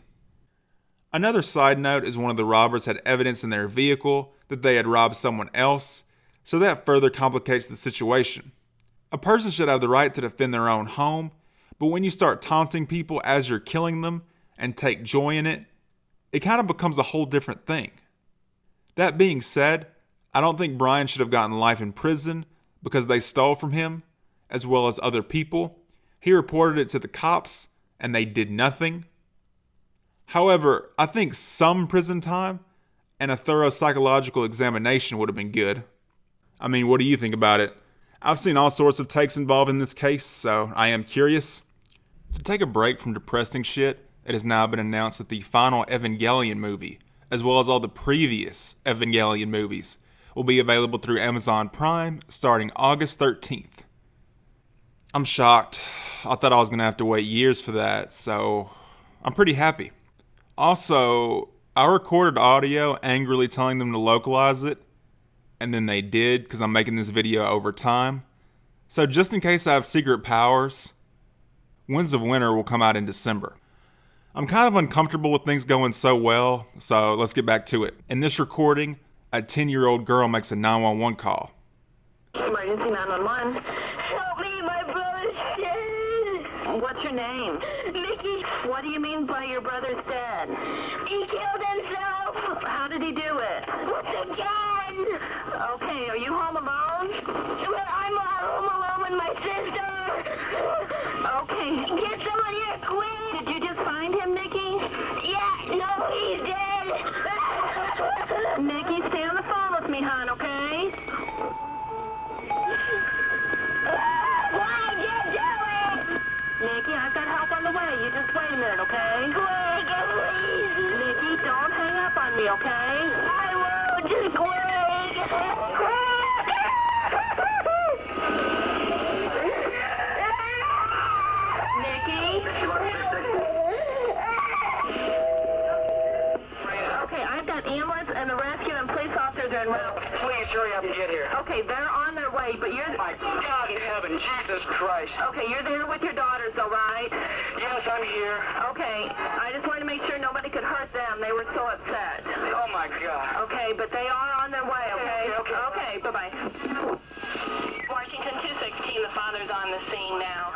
Another side note is one of the robbers had evidence in their vehicle that they had robbed someone else, so that further complicates the situation. A person should have the right to defend their own home, but when you start taunting people as you're killing them and take joy in it, it kind of becomes a whole different thing. That being said, I don't think Bryon should have gotten life in prison because they stole from him, as well as other people. He reported it to the cops, and they did nothing. However, I think some prison time and a thorough psychological examination would have been good. I mean, what do you think about it? I've seen all sorts of takes involved in this case, so I am curious. To take a break from depressing shit, it has now been announced that the final Evangelion movie, as well as all the previous Evangelion movies, will be available through Amazon Prime starting August 13th. I'm shocked. I thought I was going to have to wait years for that, so I'm pretty happy. Also, I recorded audio angrily telling them to localize it, and then they did because I'm making this video over time. So just in case I have secret powers, Winds of Winter will come out in December. I'm kind of uncomfortable with things going so well, so let's get back to it. In this recording, a 10-year-old girl makes a 911 call. Emergency 911. Help me, my brother's dead. What's your name? Mickey. What do you mean by your brother's dead? He killed himself. How did he do it? With a gun. Okay, are you home alone? Well, I'm home alone with my sister. Okay. Get someone here quick. Did you just find him, Nikki? Yeah, no, he's dead. Nikki, stay on the phone with me, hon, okay? What'd you do it? Nikki, I've got help on the way. You just wait a minute, okay? Quick, please. Nikki, don't hang up on me, okay? I won't. Just quick. Ambulance and the rescue and police officers are en route. Please hurry up and get here. Okay, they're on their way, but you're... My God in heaven, Jesus Christ. Okay, you're there with your daughters, all right? Yes, I'm here. Okay, I just wanted to make sure nobody could hurt them. They were so upset. Oh, my God. Okay, but they are on their way, okay? Okay, bye-bye. Washington 216, the father's on the scene now.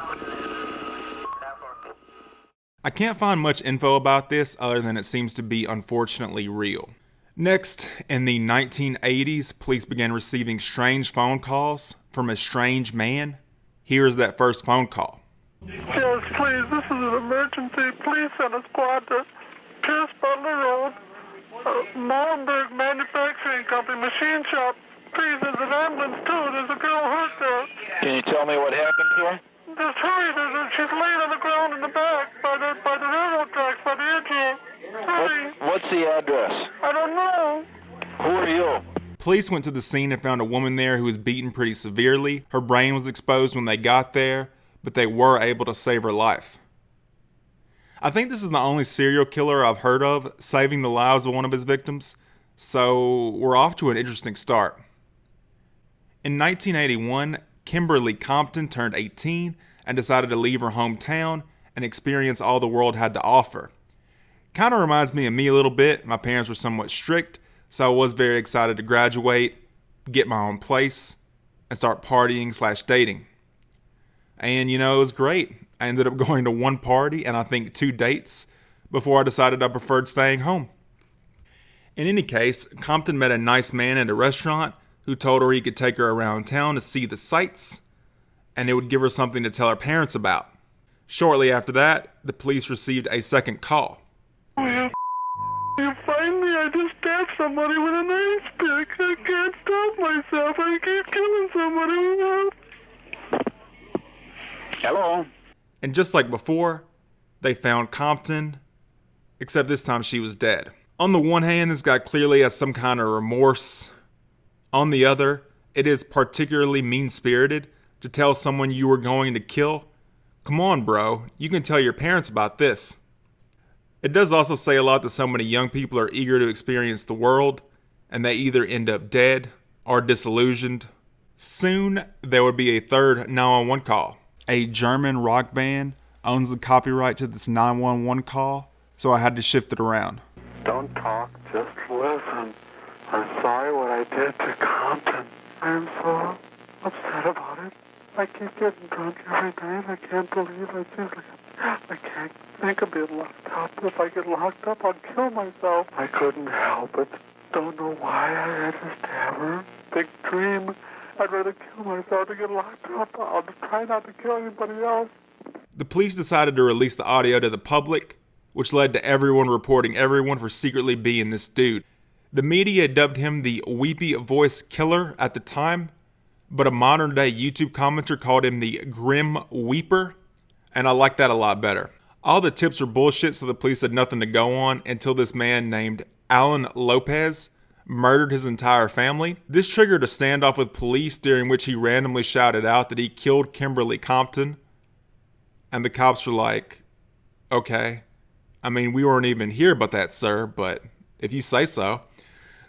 I can't find much info about this other than it seems to be unfortunately real. Next, in the 1980s, police began receiving strange phone calls from a strange man. Here's that first phone call. Yes, please, this is an emergency. Please send a squad to Pierce Butler Road, Molenberg Manufacturing Company, machine shop. Please, there's an ambulance too. There's a girl hurt there. Can you tell me what happened to her? Just hurry, she's laying on the ground in the back by the railroad tracks, by the edge. Hurry. What's the address? I don't know. Who are you? Police went to the scene and found a woman there who was beaten pretty severely. Her brain was exposed when they got there, but they were able to save her life. I think this is the only serial killer I've heard of saving the lives of one of his victims, so we're off to an interesting start. In 1981, Kimberly Compton turned 18 and decided to leave her hometown and experience all the world had to offer. Kind of reminds me of me a little bit. My parents were somewhat strict, so I was very excited to graduate, get my own place, and start partying/dating. And it was great. I ended up going to one party and I think 2 dates before I decided I preferred staying home. In any case, Compton met a nice man at a restaurant who told her he could take her around town to see the sights, and it would give her something to tell her parents about. Shortly after that, the police received a second call. You find me? I just stabbed somebody with an ice pick. I can't stop myself. I keep killing somebody. Hello? And just like before, they found Compton, except this time she was dead. On the one hand, this guy clearly has some kind of remorse. On the other, it is particularly mean-spirited to tell someone you were going to kill. Come on, bro. You can tell your parents about this. It does also say a lot that so many young people are eager to experience the world, and they either end up dead or disillusioned. Soon, there would be a third 911 call. A German rock band owns the copyright to this 911 call, so I had to shift it around. Don't talk, just listen. I'm sorry what I did to Compton. I'm so upset about it. I keep getting drunk every day and I can't believe I can't think of being locked up. If I get locked up, I'll kill myself. I couldn't help it. Don't know why I had to stab her. Big dream. I'd rather kill myself to get locked up. I'll try not to kill anybody else. The police decided to release the audio to the public, which led to everyone reporting everyone for secretly being this dude. The media dubbed him the Weepy voice killer at the time, but a modern day YouTube commenter called him the Grim Weeper, and I like that a lot better. All the tips were bullshit, so the police had nothing to go on until this man named Alan Lopez murdered his entire family. This triggered a standoff with police during which he randomly shouted out that he killed Kimberly Compton, and the cops were like, okay, I mean, we weren't even here about that, sir, but if you say so.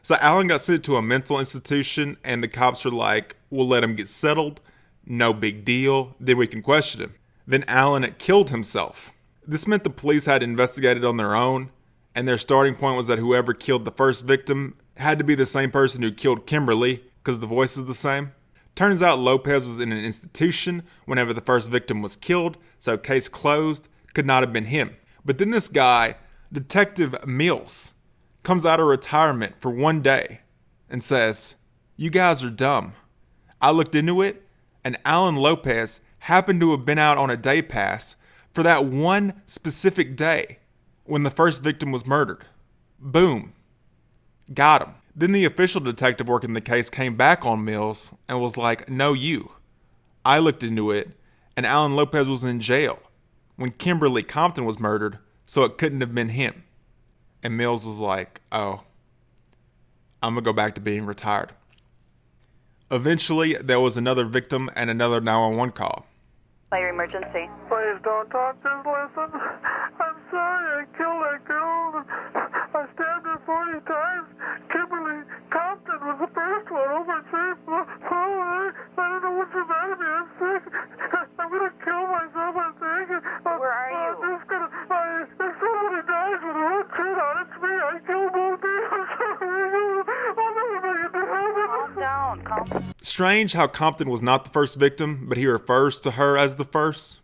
So Alan got sent to a mental institution, and the cops were like, we'll let him get settled, no big deal, then we can question him. Then Alan had killed himself. This meant the police had investigated on their own, and their starting point was that whoever killed the first victim had to be the same person who killed Kimberly, because the voice is the same. Turns out Lopez was in an institution whenever the first victim was killed, so case closed, could not have been him. But then this guy, Detective Mills, comes out of retirement for one day and says, you guys are dumb. I looked into it, and Alan Lopez happened to have been out on a day pass for that one specific day when the first victim was murdered. Boom. Got him. Then the official detective working the case came back on Mills and was like, no, you. I looked into it, and Alan Lopez was in jail when Kimberly Compton was murdered, so it couldn't have been him. And Mills was like, oh, I'm going to go back to being retired. Eventually, there was another victim and another 911 call. Fire emergency. Please don't talk, just listen. I'm sorry I killed that girl. I stabbed her 40 times. Kimberly Compton was the first one. Oh, my safe. I don't know what's the matter with me. I'm sick. I'm going to kill myself, I think. Where are you? I'm just going to... If somebody dies with a red shirt on, it's me. I killed both of them. I'm sorry. I'll never make it to heaven. Calm down. Calm down. Strange how Compton was not the first victim, but he refers to her as the first.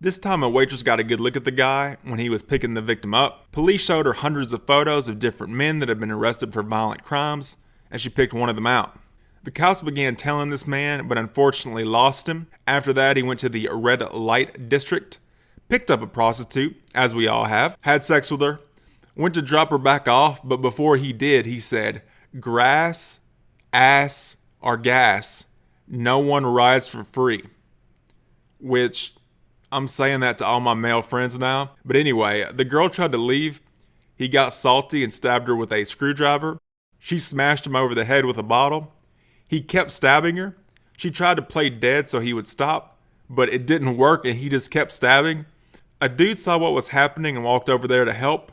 This time a waitress got a good look at the guy when he was picking the victim up. Police showed her hundreds of photos of different men that had been arrested for violent crimes, and she picked one of them out. The cops began tailing this man, but unfortunately lost him. After that, he went to the red light district, picked up a prostitute, as we all have, had sex with her, went to drop her back off, but before he did, he said, grass, ass, or gas, no one rides for free. Which, I'm saying that to all my male friends now. But anyway, the girl tried to leave. He got salty and stabbed her with a screwdriver. She smashed him over the head with a bottle. He kept stabbing her. She tried to play dead so he would stop, but it didn't work and he just kept stabbing. A dude saw what was happening and walked over there to help.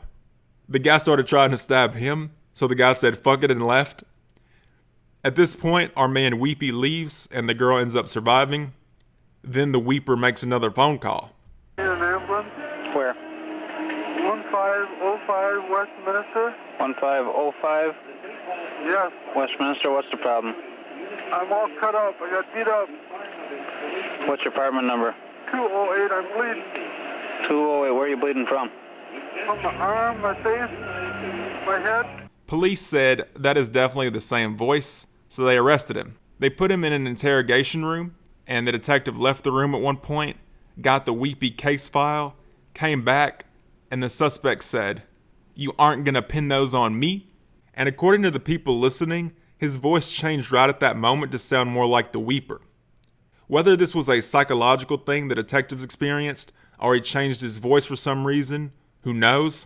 The guy started trying to stab him, so the guy said fuck it and left. At this point, our man Weepy leaves and the girl ends up surviving. Then the Weeper makes another phone call. An ambulance. Where? 1505 Westminster. 1505 Yes. Westminster, what's the problem? I'm all cut up. I got beat up. What's your apartment number? 208. I'm bleeding. 208, where are you bleeding from? From my arm, my face, my head. Police said that is definitely the same voice, so they arrested him. They put him in an interrogation room, and the detective left the room at one point, got the Weepy case file, came back, and the suspect said, "You aren't gonna pin those on me?" And according to the people listening, his voice changed right at that moment to sound more like the Weeper. Whether this was a psychological thing the detectives experienced, or he changed his voice for some reason, who knows?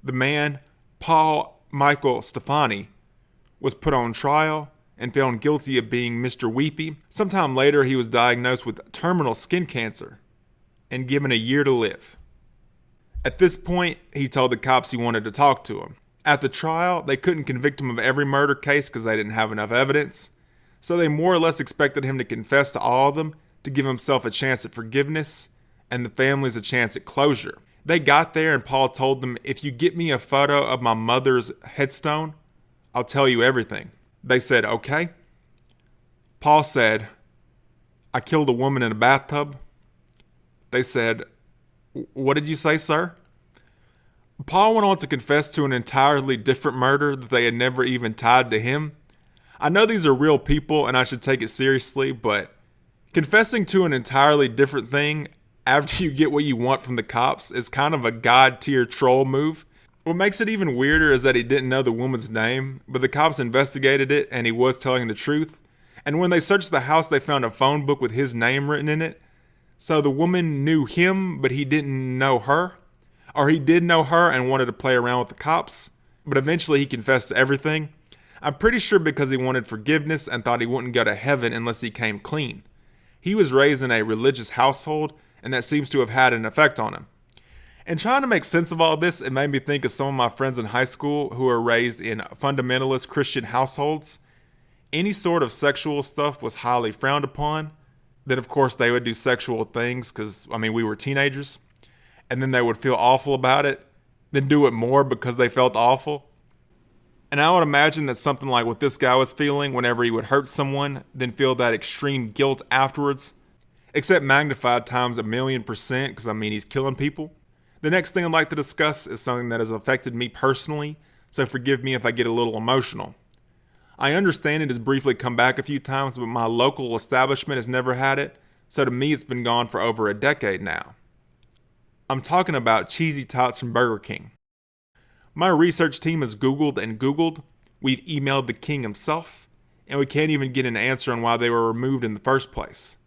The man, Paul Michael Stefani, was put on trial and found guilty of being Mr. Weepy. Sometime later, he was diagnosed with terminal skin cancer and given a year to live. At this point, he told the cops he wanted to talk to him. At the trial, they couldn't convict him of every murder case because they didn't have enough evidence, so they more or less expected him to confess to all of them to give himself a chance at forgiveness and the families a chance at closure. They got there and Paul told them, "If you get me a photo of my mother's headstone, I'll tell you everything." They said, "Okay." Paul said, "I killed a woman in a bathtub." They said, "What did you say, sir?" Paul went on to confess to an entirely different murder that they had never even tied to him. I know these are real people and I should take it seriously, but confessing to an entirely different thing after you get what you want from the cops is kind of a god-tier troll move. What makes it even weirder is that he didn't know the woman's name, but the cops investigated it and he was telling the truth. And when they searched the house, they found a phone book with his name written in it. So the woman knew him, but he didn't know her. Or he did know her and wanted to play around with the cops. But eventually he confessed to everything. I'm pretty sure because he wanted forgiveness and thought he wouldn't go to heaven unless he came clean. He was raised in a religious household, and that seems to have had an effect on him. And trying to make sense of all this, it made me think of some of my friends in high school who were raised in fundamentalist Christian households. Any sort of sexual stuff was highly frowned upon. Then, of course, they would do sexual things because, we were teenagers. And then they would feel awful about it, then do it more because they felt awful. And I would imagine that something like what this guy was feeling whenever he would hurt someone, then feel that extreme guilt afterwards, except magnified times 1,000,000% because, he's killing people. The next thing I'd like to discuss is something that has affected me personally, so forgive me if I get a little emotional. I understand it has briefly come back a few times, but my local establishment has never had it, so to me it's been gone for over a decade now. I'm talking about cheesy tots from Burger King. My research team has Googled and Googled, we've emailed the king himself, and we can't even get an answer on why they were removed in the first place.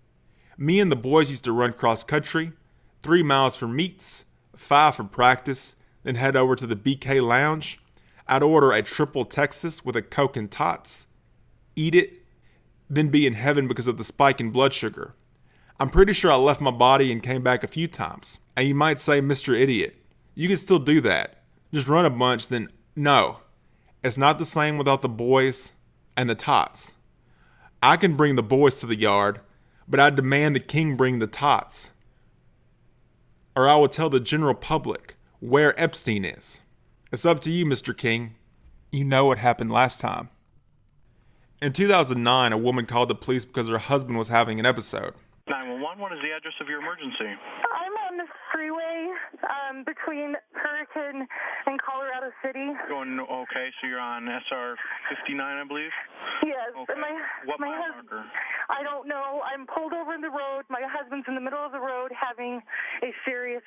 Me and the boys used to run cross country, 3 miles for meets, 5 for practice, then head over to the BK Lounge. I'd order a triple Texas with a Coke and tots, eat it, then be in heaven because of the spike in blood sugar. I'm pretty sure I left my body and came back a few times. And you might say, Mr. Idiot, you can still do that. Just run a bunch, then no. It's not the same without the boys and the tots. I can bring the boys to the yard, but I demand the king bring the tots. Or I will tell the general public where Epstein is. It's up to you, Mr. King. You know what happened last time. In 2009, a woman called the police because her husband was having an episode. 911, what is the address of your emergency? I'm on the freeway between Hurricane and Colorado City. Okay, so you're on SR 59, I believe? Yes. Okay. What mile marker? I don't know. I'm pulled over in the road. My husband's in the middle of the road having a serious,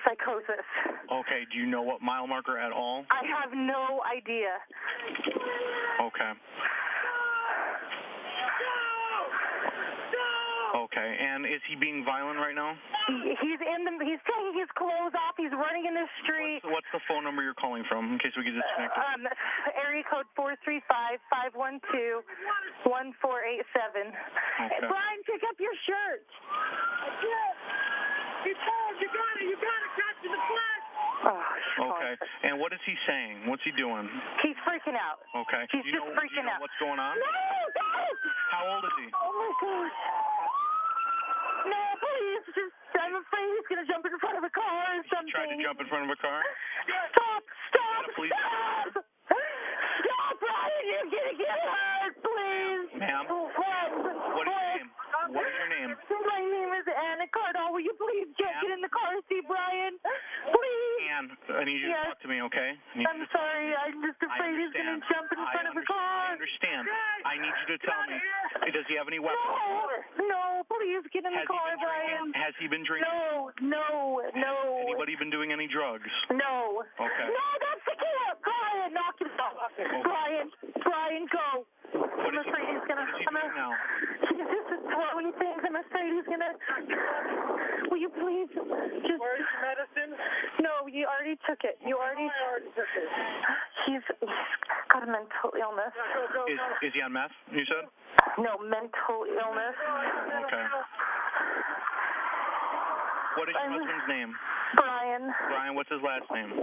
psychosis. Okay, do you know what mile marker at all? I have no idea. Okay. Okay, and is he being violent right now? He's taking his clothes off. He's running in the street. What's the phone number you're calling from, in case we get disconnected? Area code 435-512-1487. Okay. Bryon, pick up your shirt. You got it, Captain the Plush. Okay, and what is he saying? What's he doing? He's freaking out. Okay. He's just freaking out. What's going on? No, don't! How old is he? Oh my gosh. No, please, I'm afraid he's going to jump in front of a car or something. Tried to jump in front of a car? Stop! Please. Stop, Bryon! You're going to get hurt, please! Ma'am? What is your name? What is your name? My name is Anna Cardall. Will you please get in the car and see Bryon? Please! Ann, I need you to talk to me, okay? I'm sorry. I'm just afraid he's going to jump in front of a car. I understand. I need you to tell me, does he have any weapons? No, please get in the car, Bryon. Has he been drinking? No. Has anybody been doing any drugs? No. Okay. No, that's the kid! Bryon, knock it off. Bryon, go. I'm afraid he's going to... What is he doing now? This is throwing things. I'm afraid he's going to... Will you please just... Where's the medicine? No, you already took it. I already took it. He's got a mental illness. Is he on meth, you said? No, mental illness. Okay. What is your husband's name? Bryon. Bryon, what's his last name?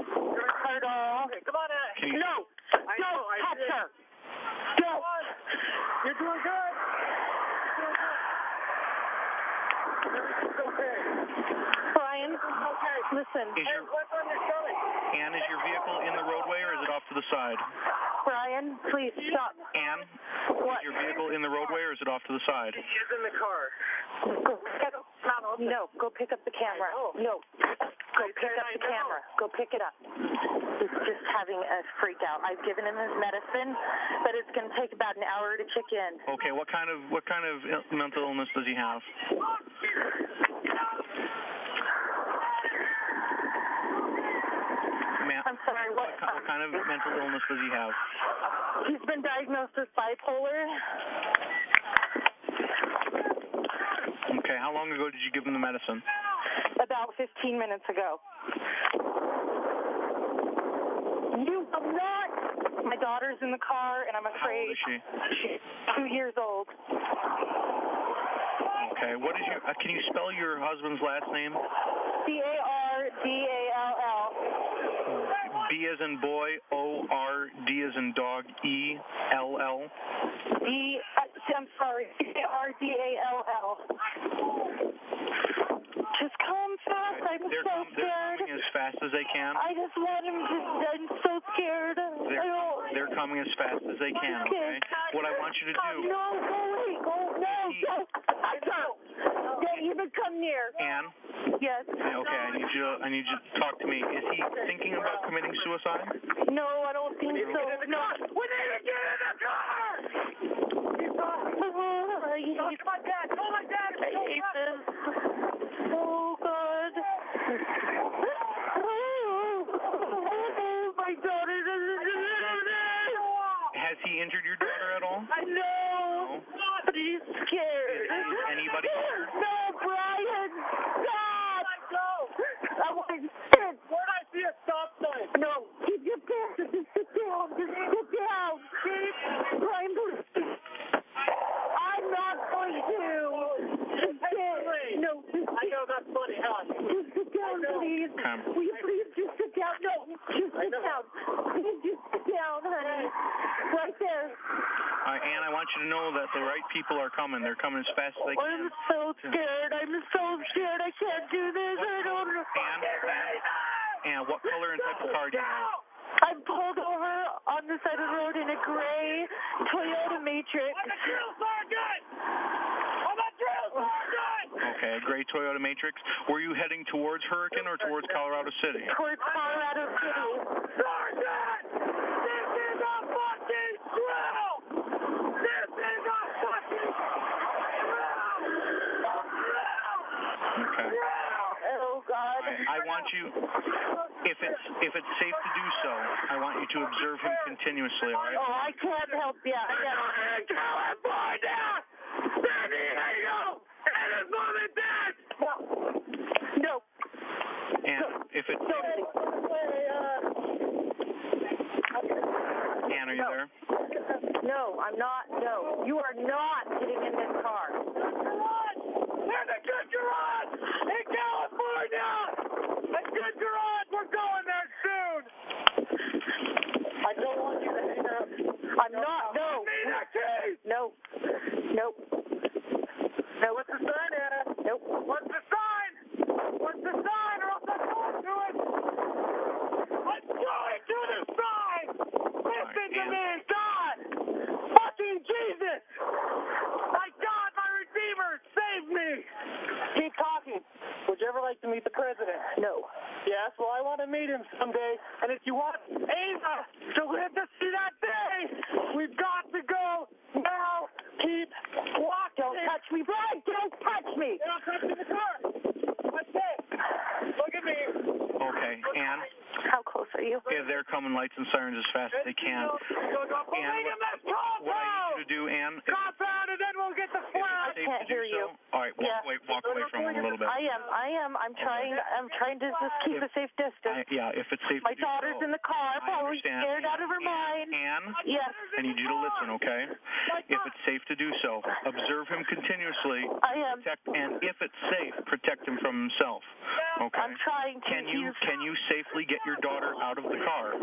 Cardall. Okay, come on, Ann. No, don't touch her. Don't. You're doing good. Everything's okay. Bryon, listen. What's on your stomach? Ann, is your vehicle in the roadway or is it off to the side? Bryon, please stop. Ann, what? Is your vehicle in the roadway or is it off to the side? She's in the car. Go pick up the camera. No. Go pick up the camera. Go pick it up. He's just having a freak out. I've given him his medicine, but it's going to take about an hour to kick in. Okay, what kind of mental illness does he have? I'm sorry, what kind of mental illness does he have? He's been diagnosed with bipolar. Okay, how long ago did you give him the medicine? About 15 minutes ago. You will not. My daughter's in the car, and I'm afraid. How old is she? She's 2 years old. Okay, what is your? Can you spell your husband's last name? Cardall. B as in boy, O-R-D as in dog, E-L-L. I'm sorry, Cardall. Just come fast. I'm so scared. They're coming as fast as they can. I just want him to. I'm so scared. They're coming as fast as they can. Okay. What I want you to do. No, go away. Go. No. Don't even come near. Ann. Yes. Okay. I need you to talk to me. Is he thinking about committing suicide? No, I don't think so. No. We need to get in the car. Talk to my dad. Call my dad. I hate this. Oh, God. My daughter doesn't do this. Has he injured your daughter at all? I know. But he's scared. Is anybody scared? No, Bryon. Stop. I want to sit. Where'd I see a stop sign? No. Keep your pants. Just sit down. Just sit down. Bryon, I'm not going to. No. I know that's funny, huh? Just sit down, please. Will you please just sit down? No, just sit down. Please just sit down, honey. Right there. Ann, I want you to know that the right people are coming. They're coming as fast as they can. I'm so scared. I'm so scared. I can't do this. I don't know. Ann, what color and type of car do you have? I'm pulled over on the side of the road in a gray Toyota Matrix. I'm a drill sergeant! Okay, a gray Toyota Matrix. Were you heading towards Hurricane or towards Colorado City? Towards Colorado City. Sergeant! This is a fucking drill! This is a fucking drill! Okay. Oh, God. I want you, if it's safe to do so, I want you to observe him continuously, all right? Oh, I can't help you. I can't. California! San Diego! And his mom and dad! No. And if it's Ann, are you there? No, I'm not. No. You are not getting in this car. There's a good garage in California! A good garage! We're going there soon! I don't want you to hang up. I'm not. No. No. Nope. No. What's the sign, Anna? Nope. What's the sign? What's the sign? Or else I'm going to it. I'm going to the sign. Listen to me, God. Fucking Jesus. My God, my Redeemer, save me. Keep talking. Would you ever like to meet the president? No. Yes, well, I want to meet him someday. And if you want Ava to live to see that day, we've got to go now. Keep walking. Don't touch me, Bryon. Don't touch me. Don't touch me in the car. What's this? Look at me. Okay, Ann. How close are you? Yeah, they're coming lights and sirens as fast as they can. Ann, what I need you to do, Ann, compound, and then we'll get the flag. I can't hear you. All right, walk away from him a little bit. I am. I'm trying to just keep a safe distance. If it's safe My to do daughter's so. in the car, probably scared out of her mind. Ann? Yes. I need you to listen, okay? If it's safe to do so, observe him continuously. I am. And if it's safe, protect him from himself. Okay? I'm trying to. Can you safely get your daughter out of the car?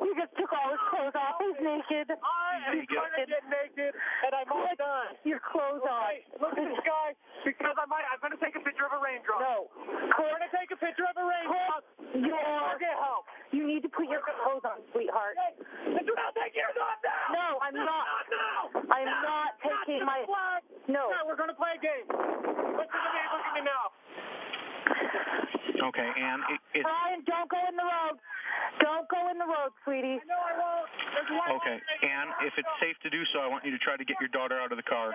He just took all his clothes off. He's naked. He's trying to get naked, and I'm all done. Your clothes on. Look at this guy, because I'm going to take a picture of a raindrop. No. I'm going to take a picture of a raindrop. Get help. You need to put your clothes on, sweetheart. Do not take yours off now. No, I'm not. I'm not taking my... No. We're going to play a game. Listen to me. Look at me now. Okay, Ann. Bryon, don't go in the road. Don't go in the road, sweetie. No, I won't. Okay, Ann, if it's safe to do so, I want you to try to get your daughter out of the car.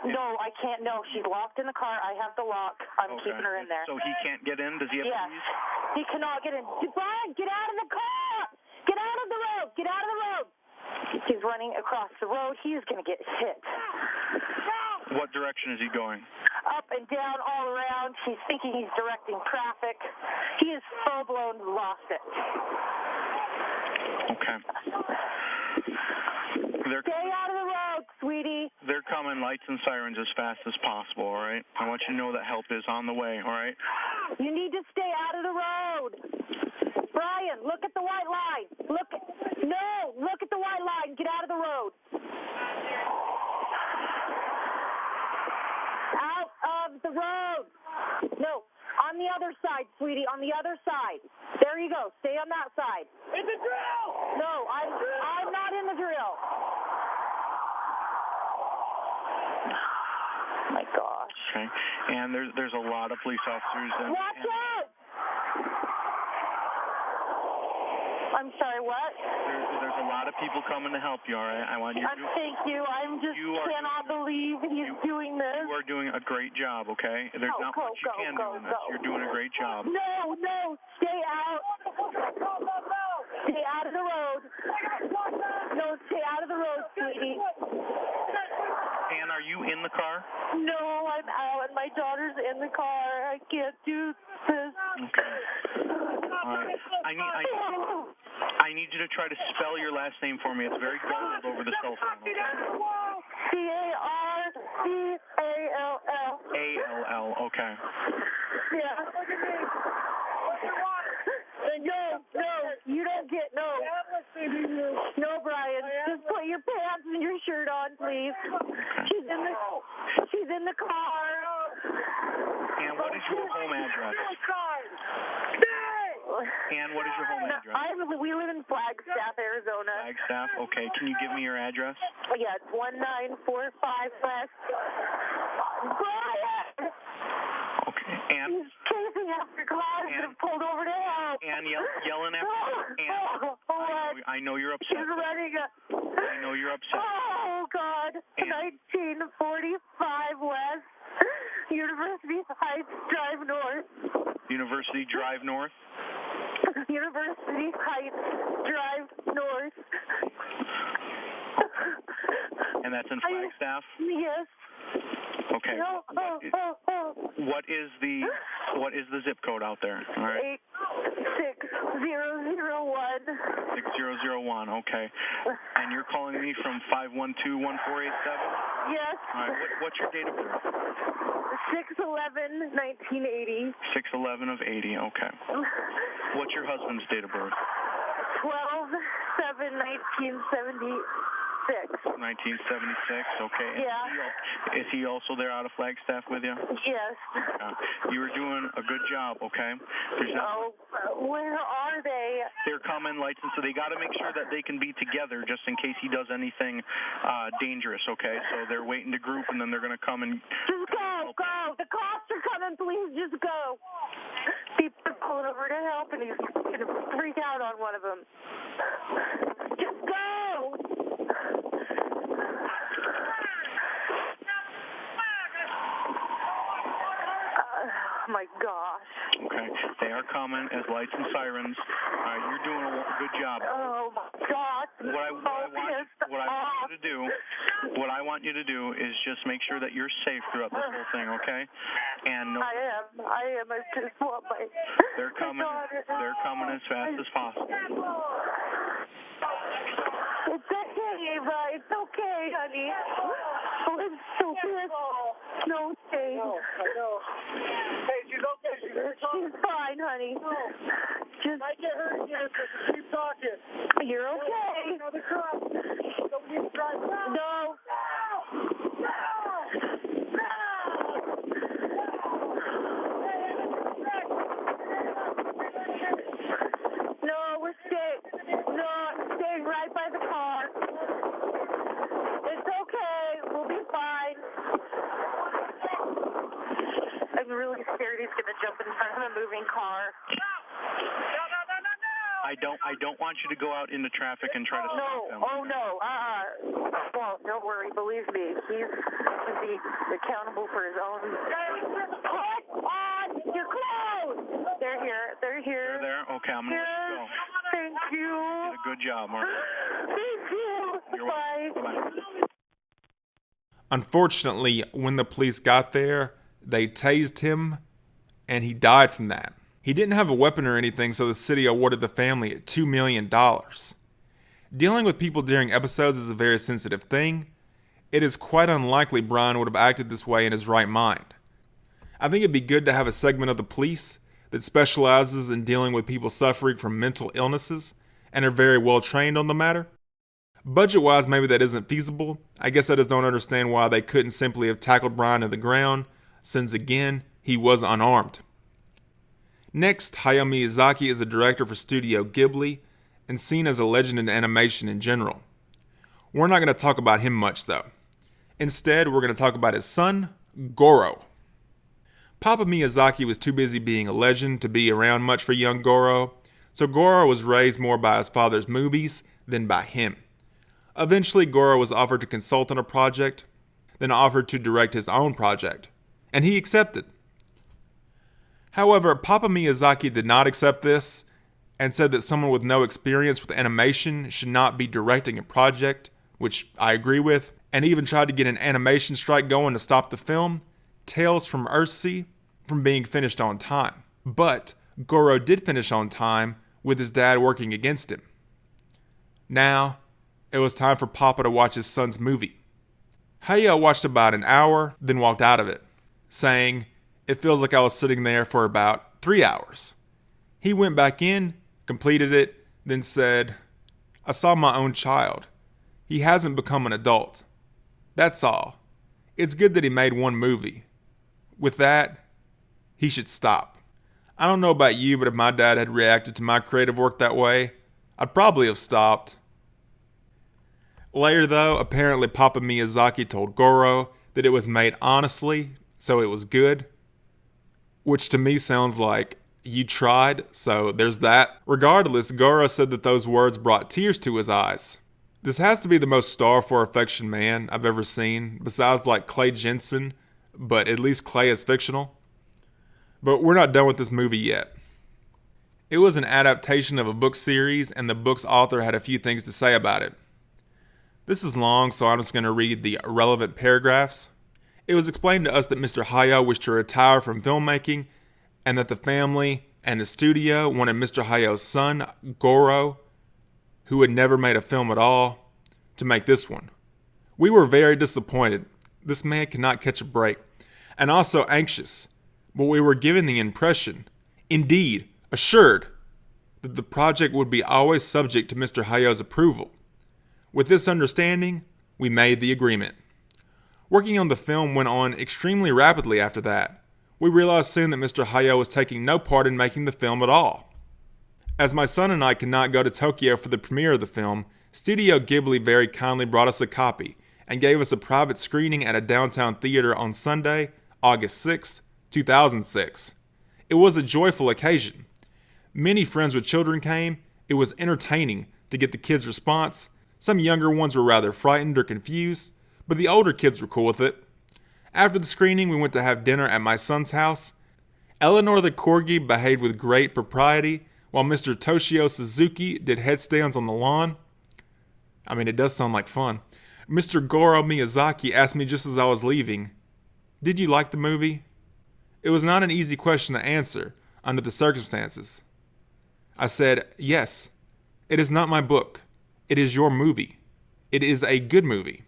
No, I can't. No, she's locked in the car. I have the lock. I'm keeping her in there. So he can't get in? Does he have keys? He cannot get in. Bryon, get out of the car! Get out of the road! Get out of the road! He's running across the road. He is going to get hit. What direction is he going? Up and down, all around. He's thinking he's directing traffic. He is full-blown lost it. Okay. Stay out of the road, sweetie. They're coming lights and sirens as fast as possible, all right? I want you to know that help is on the way, all right? You need to stay out of the road. Bryon, look at the white line. Look at the white line. Get out of the road. Out of the road. No, on the other side, sweetie, on the other side. There you go. Stay on that side. It's a drill! No, I'm not in the drill. Oh my gosh. Okay. And there's a lot of police officers. Watch out! I'm sorry, what? There's a lot of people coming to help you, all right? I want you to... Thank you. I cannot believe he's doing this. You are doing a great job, okay? There's not much you can do in this. You're doing a great job. No, stay out. Stay out of the road. No, stay out of the road, sweetie. Ann, are you in the car? No, I'm out, and my daughter's in the car. I can't do this. Okay. All right. I need you to try to spell your last name for me. It's very garbled over the cell phone. Okay? C-A-R-C-A-L-L. A-L-L, okay. Yeah. No, you don't get, no. No, Bryon, just put your pants and your shirt on, please. She's in the car. And what is your home address? And what is your home address? We live in Flagstaff, Arizona. Flagstaff, okay. Can you give me your address? Yeah, it's 1945 West. Bryon! Okay, and? He's chasing after cars that have pulled over to help. And yelling after I know you're upset. He's running I know you're upset. Oh, God. 1945 West. University Heights Drive North. University Drive North? University Heights Drive North. And that's in Flagstaff? Yes. Okay. What is the zip code out there? All right. 86001. 6001. Okay. And you're calling me from 512-1487? Yes. All right. What's your date of birth? 6/11/1980. 6/11 of 80. Okay. What's your husband's date of birth? 12/7/1976. 1976, okay. Yeah. Is he also there out of Flagstaff with you? Yes. You were doing a good job, okay? Where are they? They're coming, lights, and so they got to make sure that they can be together just in case he does anything dangerous, okay? So they're waiting to group, and then they're going to come and... Just go. The cops are coming. Please just go. People are pulling over to help, and he's going to freak out on one of them. Just go. Oh, my gosh. Okay. They are coming as lights and sirens. All right, you're doing a good job. Oh, my God. What I want you to do is just make sure that you're safe throughout this whole thing, okay? And I am. I just want my... They're coming as fast as possible. It's okay, Ava. It's okay, honey. Oh, I'm so pissed. No, Dave. No, I know. Hey, she's okay. She's fine, honey. Just might get hurt again, so just keep talking. You're okay. Another truck. Somebody needs to drive down. No. No, we're staying. No, I'm staying right by the car. It's okay. We'll be fine. I'm really scared he's going to jump in front of a moving car. I don't want you to go out into traffic and try to stop him. Oh, no. Well, don't worry. Believe me. He's accountable for his own. Put on your clothes! There They're here. They're here. They're there? Okay, I'm going to let you go. Thank you. You did a good job, Mark. Thank you. You're Bye. welcome. Bye-bye. Unfortunately, when the police got there, they tased him, and he died from that. He didn't have a weapon or anything, so the city awarded the family $2 million. Dealing with people during episodes is a very sensitive thing. It is quite unlikely Bryon would have acted this way in his right mind. I think it'd be good to have a segment of the police that specializes in dealing with people suffering from mental illnesses and are very well trained on the matter. Budget-wise, maybe that isn't feasible. I guess I just don't understand why they couldn't simply have tackled Bryon to the ground, since again, he was unarmed. Next, Hayao Miyazaki is a director for Studio Ghibli and seen as a legend in animation in general. We're not going to talk about him much though. Instead, we're going to talk about his son, Goro. Papa Miyazaki was too busy being a legend to be around much for young Goro, so Goro was raised more by his father's movies than by him. Eventually, Goro was offered to consult on a project, then offered to direct his own project, and he accepted. However, Papa Miyazaki did not accept this and said that someone with no experience with animation should not be directing a project, which I agree with, and even tried to get an animation strike going to stop the film, Tales from Earthsea, from being finished on time. But Goro did finish on time with his dad working against him. Now, it was time for Papa to watch his son's movie. Hayao watched about an hour, then walked out of it, saying, "It feels like I was sitting there for about 3 hours." He went back in, completed it, then said, "I saw my own child. He hasn't become an adult. That's all. It's good that he made one movie. With that, he should stop." I don't know about you, but if my dad had reacted to my creative work that way, I'd probably have stopped. Later though, apparently Papa Miyazaki told Goro that it was made honestly, so it was good. Which to me sounds like, you tried, so there's that. Regardless, Goro said that those words brought tears to his eyes. This has to be the most starved for affection man I've ever seen, besides like Clay Jensen, but at least Clay is fictional. But we're not done with this movie yet. It was an adaptation of a book series, and the book's author had a few things to say about it. This is long, so I'm just going to read the relevant paragraphs. It was explained to us that Mr. Hayao wished to retire from filmmaking, and that the family and the studio wanted Mr. Hayao's son, Goro, who had never made a film at all, to make this one. We were very disappointed. This man could not catch a break, and also anxious, but we were given the impression, indeed assured, that the project would be always subject to Mr. Hayao's approval. With this understanding, we made the agreement. Working on the film went on extremely rapidly after that. We realized soon that Mr. Hayao was taking no part in making the film at all. As my son and I could not go to Tokyo for the premiere of the film, Studio Ghibli very kindly brought us a copy and gave us a private screening at a downtown theater on Sunday, August 6, 2006. It was a joyful occasion. Many friends with children came. It was entertaining to get the kids' response. Some younger ones were rather frightened or confused, but the older kids were cool with it. After the screening, we went to have dinner at my son's house. Eleanor the Corgi behaved with great propriety, while Mr. Toshio Suzuki did headstands on the lawn. I mean, it does sound like fun. Mr. Goro Miyazaki asked me just as I was leaving, "Did you like the movie?" It was not an easy question to answer under the circumstances. I said, "Yes, it is not my book. It is your movie. It is a good movie."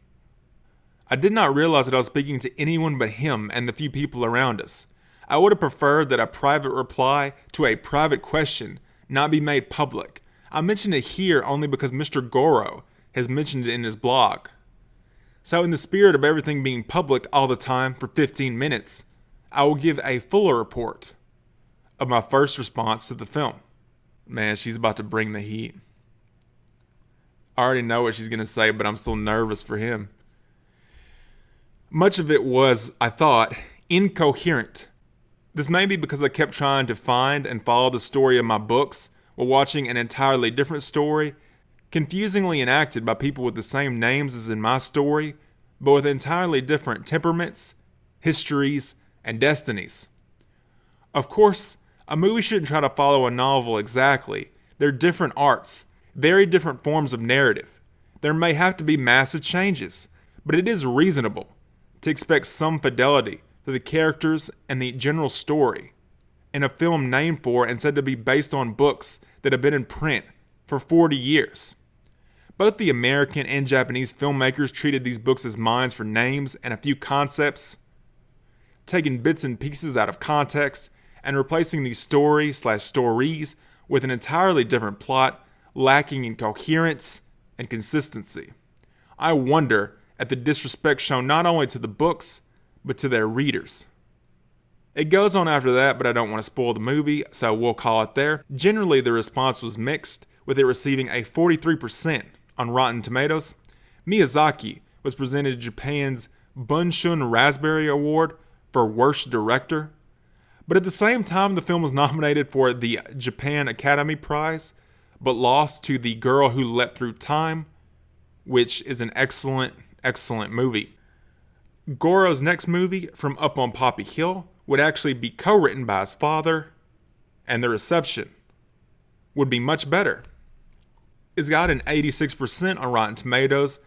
I did not realize that I was speaking to anyone but him and the few people around us. I would have preferred that a private reply to a private question not be made public. I mention it here only because Mr. Goro has mentioned it in his blog. So in the spirit of everything being public all the time for 15 minutes, I will give a fuller report of my first response to the film. Man, she's about to bring the heat. I already know what she's going to say, but I'm still nervous for him. Much of it was, I thought, incoherent. This may be because I kept trying to find and follow the story of my books while watching an entirely different story, confusingly enacted by people with the same names as in my story, but with entirely different temperaments, histories, and destinies. Of course, A movie shouldn't try to follow a novel exactly. They're different arts, very different forms of narrative. There may have to be massive changes, but it is reasonable to expect some fidelity to the characters and the general story in a film named for and said to be based on books that have been in print for 40 years. Both the American and Japanese filmmakers treated these books as mines for names and a few concepts, taking bits and pieces out of context and replacing these stories with an entirely different plot, lacking in coherence and consistency. I wonder at the disrespect shown not only to the books, but to their readers. It goes on after that, but I don't want to spoil the movie, so we'll call it there. Generally, the response was mixed, with it receiving a 43% on Rotten Tomatoes. Miyazaki was presented Japan's Bunshun Raspberry Award for Worst Director, but at the same time, the film was nominated for the Japan Academy Prize, but lost to The Girl Who Leapt Through Time, which is an excellent movie. Goro's next movie, From Up on Poppy Hill, would actually be co-written by his father, and the reception would be much better. It's got an 86% on Rotten Tomatoes,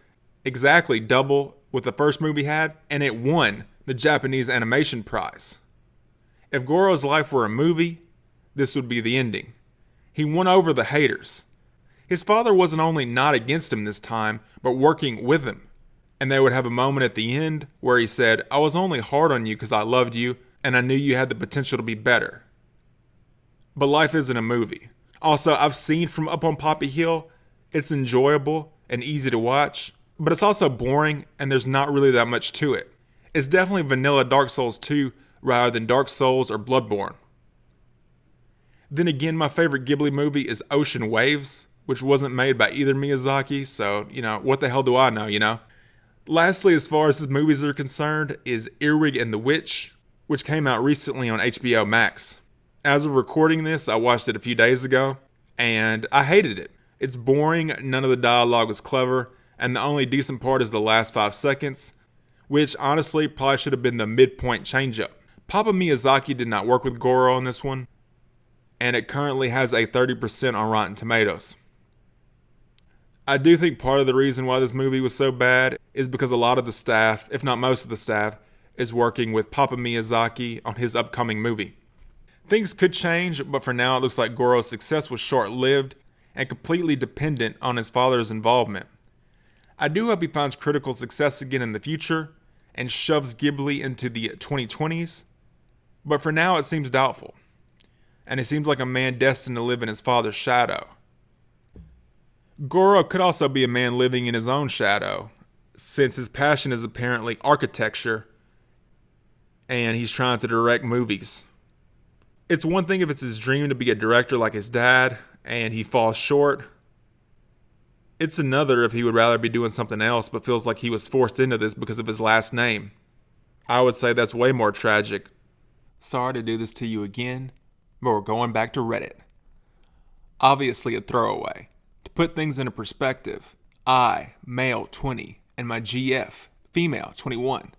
exactly double what the first movie had, and it won the Japanese Animation Prize. If Goro's life were a movie, this would be the ending. He won over the haters. His father wasn't only not against him this time, but working with him. And they would have a moment at the end where he said, "I was only hard on you because I loved you, and I knew you had the potential to be better." But life isn't a movie. Also, I've seen From Up on Poppy Hill. It's enjoyable and easy to watch, but it's also boring, and there's not really that much to it. It's definitely vanilla Dark Souls 2 rather than Dark Souls or Bloodborne. Then again, my favorite Ghibli movie is Ocean Waves, which wasn't made by either Miyazaki, so, what the hell do I know, Lastly, as far as his movies are concerned, is Earwig and the Witch, which came out recently on HBO Max. As of recording this, I watched it a few days ago, and I hated it. It's boring, none of the dialogue is clever, and the only decent part is the last 5 seconds, which honestly probably should have been the midpoint change-up. Papa Miyazaki did not work with Goro on this one, and it currently has a 30% on Rotten Tomatoes. I do think part of the reason why this movie was so bad is because a lot of the staff, if not most of the staff, is working with Papa Miyazaki on his upcoming movie. Things could change, but for now it looks like Goro's success was short-lived and completely dependent on his father's involvement. I do hope he finds critical success again in the future and shoves Ghibli into the 2020s, but for now it seems doubtful, and he seems like a man destined to live in his father's shadow. Goro could also be a man living in his own shadow, since his passion is apparently architecture, and he's trying to direct movies. It's one thing if it's his dream to be a director like his dad, and he falls short. It's another if he would rather be doing something else, but feels like he was forced into this because of his last name. I would say that's way more tragic. Sorry to do this to you again, but we're going back to Reddit. Obviously a throwaway. To put things into perspective, I, male 20, and my GF, female 21,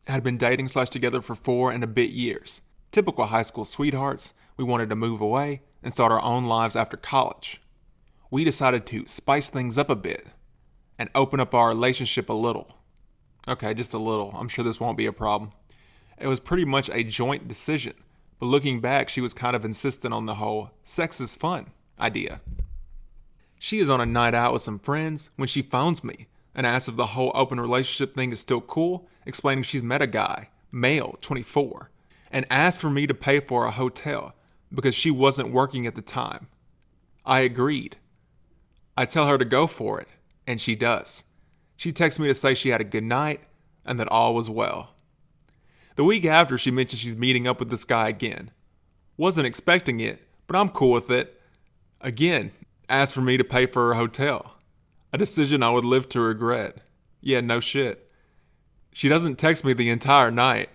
had been dating / together for 4 and a bit years. Typical high school sweethearts, we wanted to move away and start our own lives after college. We decided to spice things up a bit and open up our relationship a little. Okay, just a little. I'm sure this won't be a problem. It was pretty much a joint decision, but looking back, she was kind of insistent on the whole sex is fun idea. She is on a night out with some friends when she phones me and asks if the whole open relationship thing is still cool, explaining she's met a guy, male, 24, and asked for me to pay for a hotel because she wasn't working at the time. I agreed. I tell her to go for it, and she does. She texts me to say she had a good night and that all was well. The week after, she mentioned she's meeting up with this guy again. Wasn't expecting it, but I'm cool with it. Again, asked for me to pay for her hotel. A decision I would live to regret. Yeah, no shit. She doesn't text me the entire night.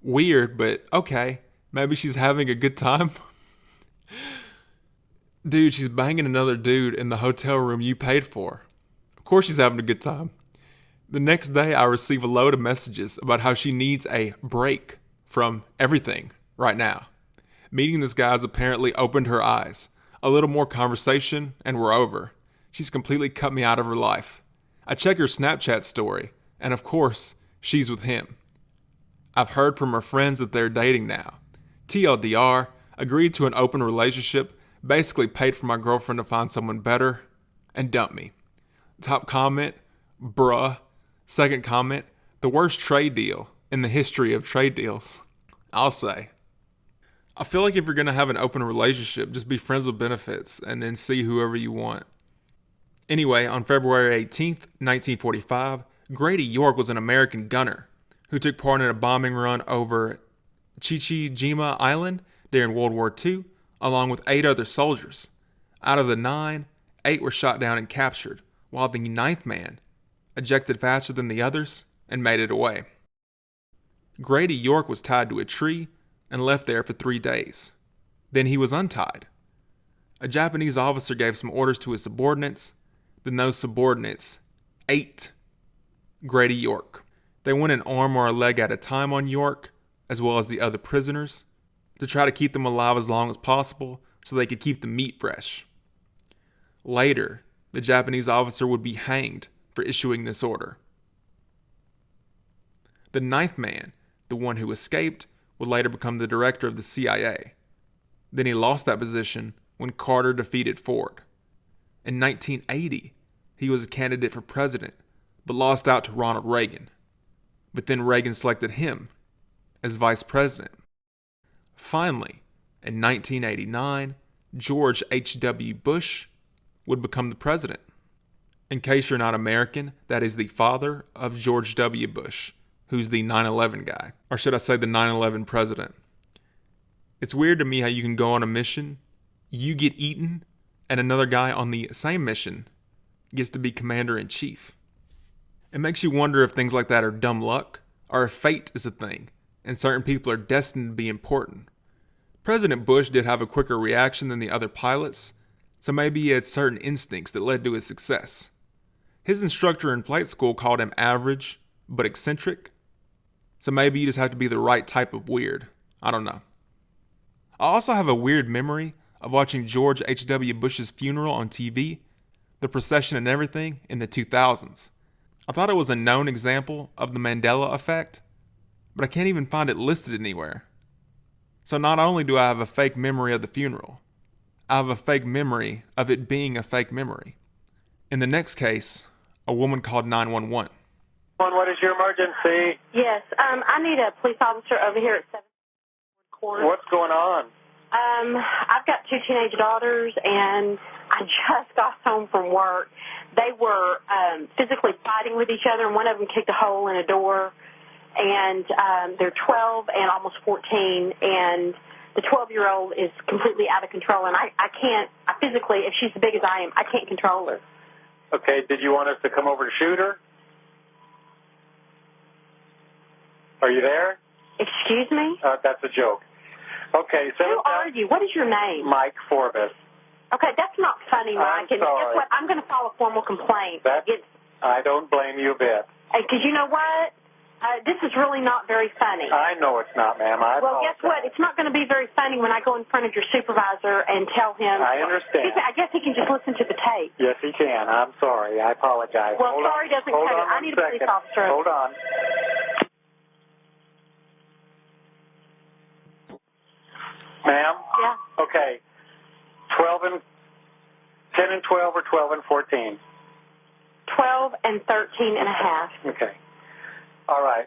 Weird, but okay. Maybe she's having a good time. Dude, she's banging another dude in the hotel room you paid for. Of course she's having a good time. The next day, I receive a load of messages about how she needs a break from everything right now. Meeting this guy has apparently opened her eyes. A little more conversation, and we're over. She's completely cut me out of her life. I check her Snapchat story, and of course, she's with him. I've heard from her friends that they're dating now. TLDR, agreed to an open relationship, basically paid for my girlfriend to find someone better, and dumped me. Top comment, bruh. Second comment, the worst trade deal in the history of trade deals. I'll say. I feel like if you're going to have an open relationship, just be friends with benefits and then see whoever you want. Anyway, on February 18th, 1945, Grady York was an American gunner who took part in a bombing run over Chichijima Island during World War II, along with 8 other soldiers. Out of the 9, 8 were shot down and captured, while the 9th man ejected faster than the others and made it away. Grady York was tied to a tree and left there for 3 days. Then he was untied. A Japanese officer gave some orders to his subordinates. Then those subordinates ate Grady York. They went an arm or a leg at a time on York, as well as the other prisoners, to try to keep them alive as long as possible so they could keep the meat fresh. Later, the Japanese officer would be hanged for issuing this order. The 9th man, the one who escaped, would later become the director of the CIA. Then he lost that position when Carter defeated Ford. In 1980, he was a candidate for president, but lost out to Ronald Reagan. But then Reagan selected him as vice president. Finally, in 1989, George H.W. Bush would become the president. In case you're not American, that is the father of George W. Bush, who's the 9/11 guy, or should I say the 9/11 president. It's weird to me how you can go on a mission, you get eaten, and another guy on the same mission gets to be commander-in-chief. It makes you wonder if things like that are dumb luck, or if fate is a thing, and certain people are destined to be important. President Bush did have a quicker reaction than the other pilots, so maybe he had certain instincts that led to his success. His instructor in flight school called him average, but eccentric, so maybe you just have to be the right type of weird. I don't know. I also have a weird memory of watching George H.W. Bush's funeral on TV, the procession and everything, in the 2000s. I thought it was a known example of the Mandela effect, but I can't even find it listed anywhere. So not only do I have a fake memory of the funeral, I have a fake memory of it being a fake memory. In the next case, a woman called 911. What is your emergency? Yes, I need a police officer over here at 7th Court. What's going on? I've got 2 teenage daughters, and I just got home from work. They were physically fighting with each other, and one of them kicked a hole in a door. And they're 12 and almost 14, and the 12-year-old is completely out of control, and I physically, if she's as big as I am, I can't control her. Okay, did you want us to come over to shoot her? Are you there? Excuse me? That's a joke. Okay, so... Who are you? What is your name? Mike Forbes. Okay, that's not funny, Mike. I'm sorry. Guess what? I'm going to file a formal complaint. I don't blame you a bit. Because you know what? This is really not very funny. I know it's not, ma'am. Well, guess what? It's not going to be very funny when I go in front of your supervisor and tell him... I understand. I guess he can just listen to the tape. Yes, he can. I'm sorry. I apologize. Well, sorry doesn't cut it. I need a police officer. Hold on. Ma'am? Yeah? Okay. 10 and 12 or 12 and 14? 12 and 13 and a half. Okay. All right.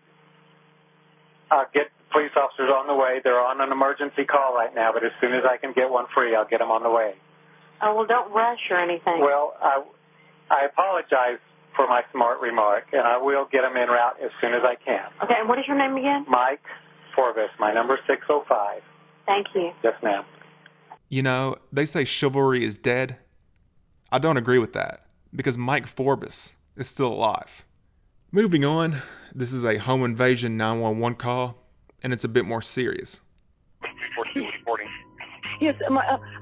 I'll get police officers on the way. They're on an emergency call right now, but as soon as I can get one free, I'll get them on the way. Oh, well, don't rush or anything. Well, I apologize for my smart remark, and I will get them en route as soon as I can. Okay, and what is your name again? Mike Forbes. My number's 605. Thank you. Yes, ma'am. You know, they say chivalry is dead. I don't agree with that, because Mike Forbes is still alive. Moving on, this is a home invasion 911 call, and it's a bit more serious. Yes,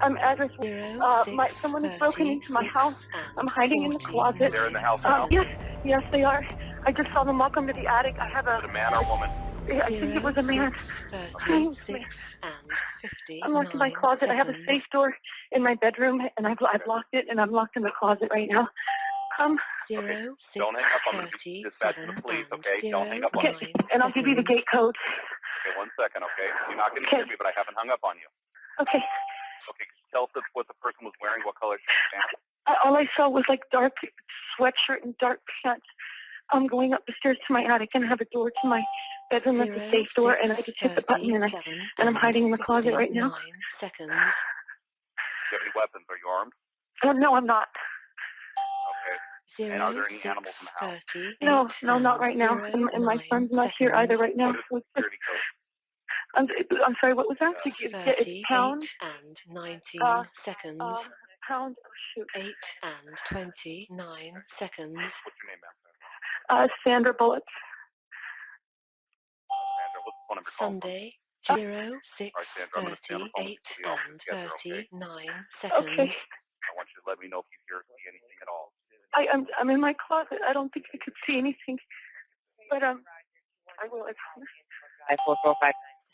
I'm address. Someone has broken into my house. I'm hiding in the closet. They're in the house now? Yes, they are. I just saw them walk into the attic. I have a... Is it a man or a woman? I think it was a man. I'm locked in my closet. I have a safe door in my bedroom, and I've locked it, and I'm locked in the closet right now. Okay. Don't hang up. I'm going to dispatch the police, okay? Don't hang up on me. And I'll give you the gate code. Okay, 1 second, okay? You're not going to hear me, but I haven't hung up on you. Okay. Okay, tell us what the person was wearing, what color pants. All I saw was like dark sweatshirt and dark pants. I'm going up the stairs to my attic, and I have a door to my bedroom that's a safe door, and I just hit the button, and I'm hiding in the closet right now. Do you have any weapons? Are you armed? No, I'm not. Okay. And are there any animals in the house? No, not right now. And my son's not here either right now. What is the security code? I'm sorry, what was that? It's pound. And 19 seconds. Pound, oh shoot. 8 and 29 seconds. What's your name, ma'am? Sandra Bullock. Sandra, what's the phone number called? Sunday, 06:38 and 39 seconds. Okay. I want you to let me know if you see anything at all. I'm in my closet. I don't think I could see anything. But I will, I promise.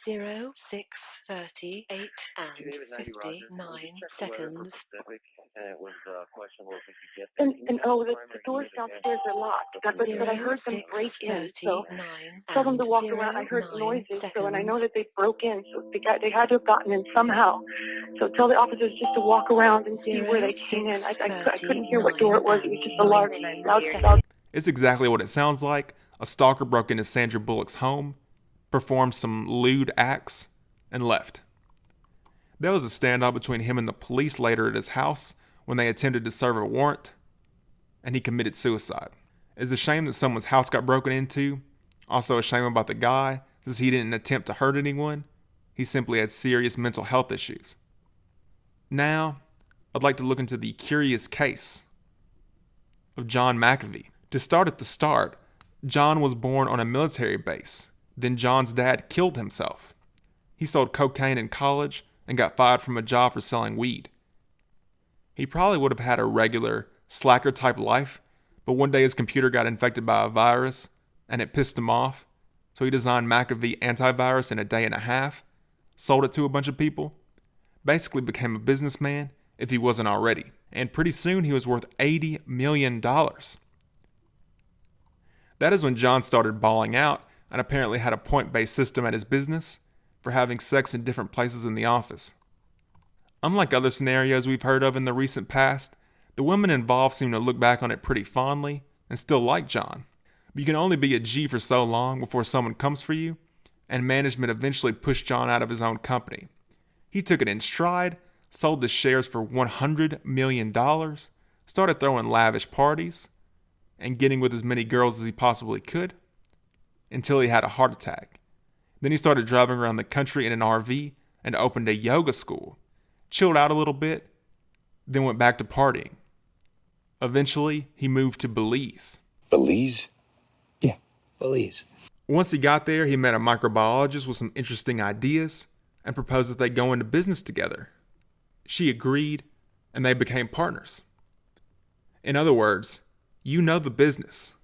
06:38 and 59 seconds. And the doors downstairs are locked, but I heard them break in, so tell them to walk around. I heard noises, so, and I know that they broke in, so they had to have gotten in somehow. So tell the officers just to walk around and see where they came in. I couldn't hear what door it was. It was just a large, loud. It's exactly what it sounds like. A stalker broke into Sandra Bullock's home, performed some lewd acts, and left. There was a standoff between him and the police later at his house when they attempted to serve a warrant, and he committed suicide. It's a shame that someone's house got broken into. Also a shame about the guy, since he didn't attempt to hurt anyone. He simply had serious mental health issues. Now, I'd like to look into the curious case of John McAfee. To start at the start, John was born on a military base. Then John's dad killed himself. He sold cocaine in college and got fired from a job for selling weed. He probably would have had a regular slacker type life, but one day his computer got infected by a virus and it pissed him off. So he designed McAfee antivirus in a day and a half, sold it to a bunch of people, basically became a businessman if he wasn't already. And pretty soon he was worth $80 million. That is when John started balling out and apparently had a point-based system at his business for having sex in different places in the office. Unlike other scenarios we've heard of in the recent past, the women involved seem to look back on it pretty fondly and still like John. But you can only be a G for so long before someone comes for you, and management eventually pushed John out of his own company. He took it in stride, sold the shares for $100 million, started throwing lavish parties, and getting with as many girls as he possibly could, until he had a heart attack. Then he started driving around the country in an RV and opened a yoga school, chilled out a little bit, then went back to partying. Eventually, he moved to Belize. Belize? Yeah, Belize. Once he got there, he met a microbiologist with some interesting ideas and proposed that they go into business together. She agreed, and they became partners. In other words, you know the business,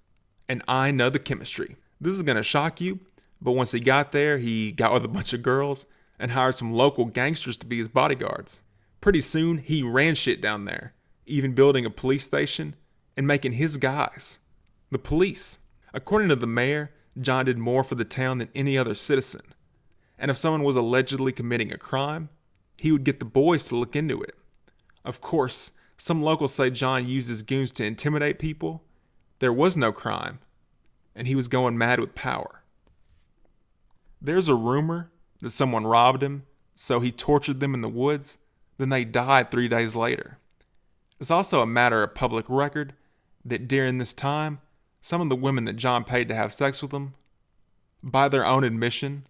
and I know the chemistry. This is going to shock you, but once he got there, he got with a bunch of girls and hired some local gangsters to be his bodyguards. Pretty soon, he ran shit down there, even building a police station and making his guys the police. According to the mayor, John did more for the town than any other citizen. And if someone was allegedly committing a crime, he would get the boys to look into it. Of course, some locals say John used his goons to intimidate people. There was no crime, and he was going mad with power. There's a rumor that someone robbed him, so he tortured them in the woods, then they died 3 days later. It's also a matter of public record that during this time, some of the women that John paid to have sex with him, by their own admission,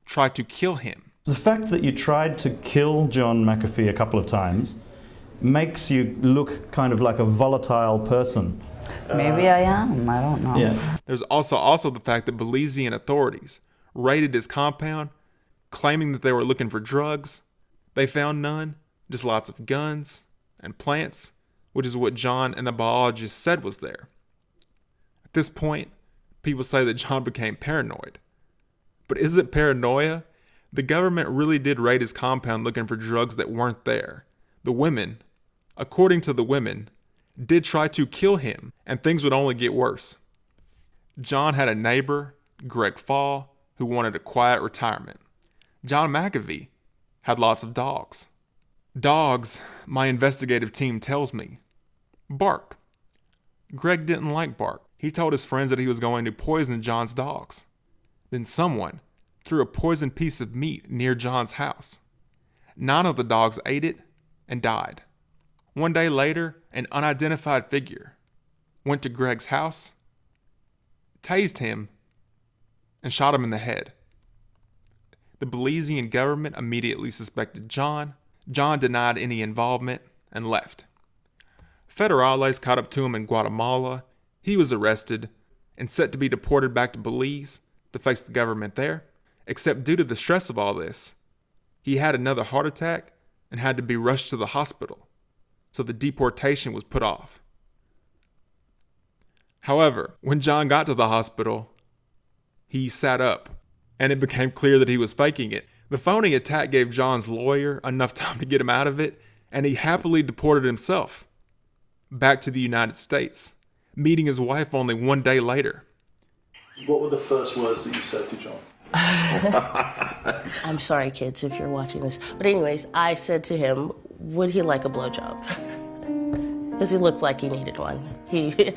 tried to kill him. The fact that you tried to kill John McAfee a couple of times makes you look kind of like a volatile person. Maybe I am. I don't know. Yeah. There's also the fact that Belizean authorities raided his compound, claiming that they were looking for drugs. They found none, just lots of guns and plants, which is what John and the biologist said was there. At this point, people say that John became paranoid. But is it paranoia? The government really did raid his compound looking for drugs that weren't there. The women, according to the women, did try to kill him, and things would only get worse. John had a neighbor, Greg Fall, who wanted a quiet retirement. John McAfee had lots of dogs. Dogs, my investigative team tells me, bark. Greg didn't like bark. He told his friends that he was going to poison John's dogs. Then someone threw a poisoned piece of meat near John's house. 9 of the dogs ate it and died. One day later, an unidentified figure went to Greg's house, tased him, and shot him in the head. The Belizean government immediately suspected John. John denied any involvement and left. Federales caught up to him in Guatemala. He was arrested and set to be deported back to Belize to face the government there. Except due to the stress of all this, he had another heart attack and had to be rushed to the hospital, so the deportation was put off. However, when John got to the hospital, he sat up, and it became clear that he was faking it. The phony attack gave John's lawyer enough time to get him out of it, and he happily deported himself back to the United States, meeting his wife only one day later. What were the first words that you said to John? I'm sorry, kids, if you're watching this. But anyways, I said to him, would he like a blowjob? Because he looked like he needed one. He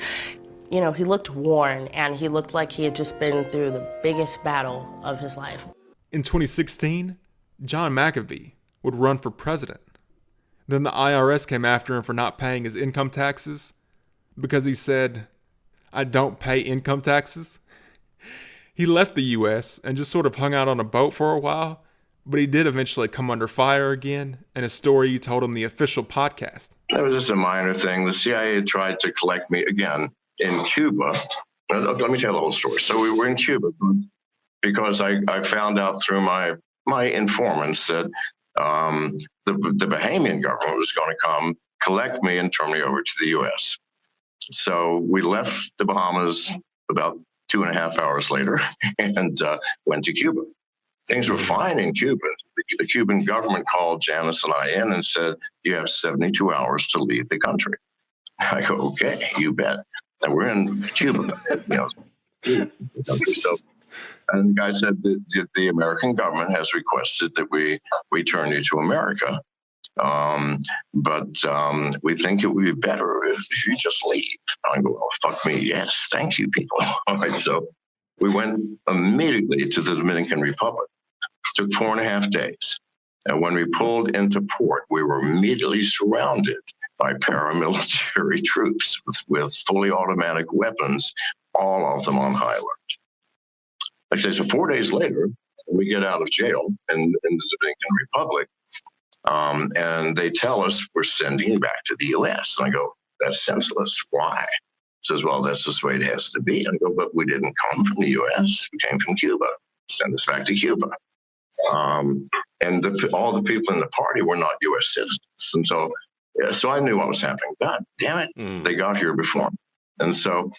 looked worn, and he looked like he had just been through the biggest battle of his life. In 2016, John McAfee would run for president. Then the IRS came after him for not paying his income taxes because he said, "I don't pay income taxes." He left the U.S. and just sort of hung out on a boat for a while, but he did eventually come under fire again in a story he told on the official podcast. That was just a minor thing. The CIA tried to collect me again in Cuba. Let me tell the whole story. So we were in Cuba because I found out through my informants that the Bahamian government was going to come collect me and turn me over to the U.S. So we left the Bahamas about 2.5 hours later and went to Cuba. Things were fine in Cuba. The Cuban government called Janice and I in and said, you have 72 hours to leave the country. I go, okay, you bet. And we're in Cuba, So, and the guy said that the American government has requested that we return you to America. But we think it would be better if you just leave. I go, oh, fuck me. Yes, thank you, people. All right, so we went immediately to the Dominican Republic. It took 4.5 days. And when we pulled into port, we were immediately surrounded by paramilitary troops with fully automatic weapons, all of them on high alert. Okay, so 4 days later, we get out of jail in the Dominican Republic. And they tell us we're sending you back to the U.S. And I go, that's senseless. Why? He says, well, that's just the way it has to be. I go, but we didn't come from the U.S. We came from Cuba. Send us back to Cuba. And all the people in the party were not U.S. citizens. And so I knew what was happening. God damn it. They got here before me. And so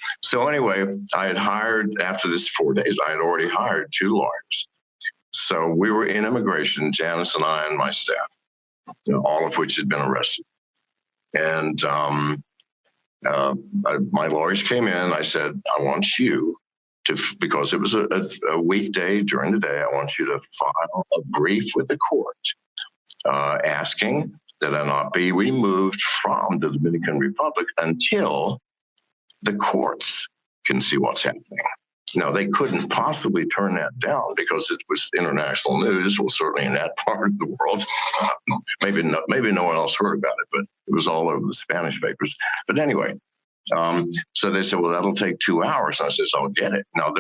anyway, I had hired, after this 4 days, I had already hired 2 lawyers. So we were in immigration, Janice and I and my staff. All of which had been arrested. And my lawyers came in. I said, I want you to, because it was a weekday during the day, I want you to file a brief with the court asking that I not be removed from the Dominican Republic until the courts can see what's happening. Now, they couldn't possibly turn that down because it was international news, well, certainly in that part of the world. Maybe no one else heard about it, but it was all over the Spanish papers. But anyway, so they said, well, that'll take 2 hours. I said, I'll get it. Now,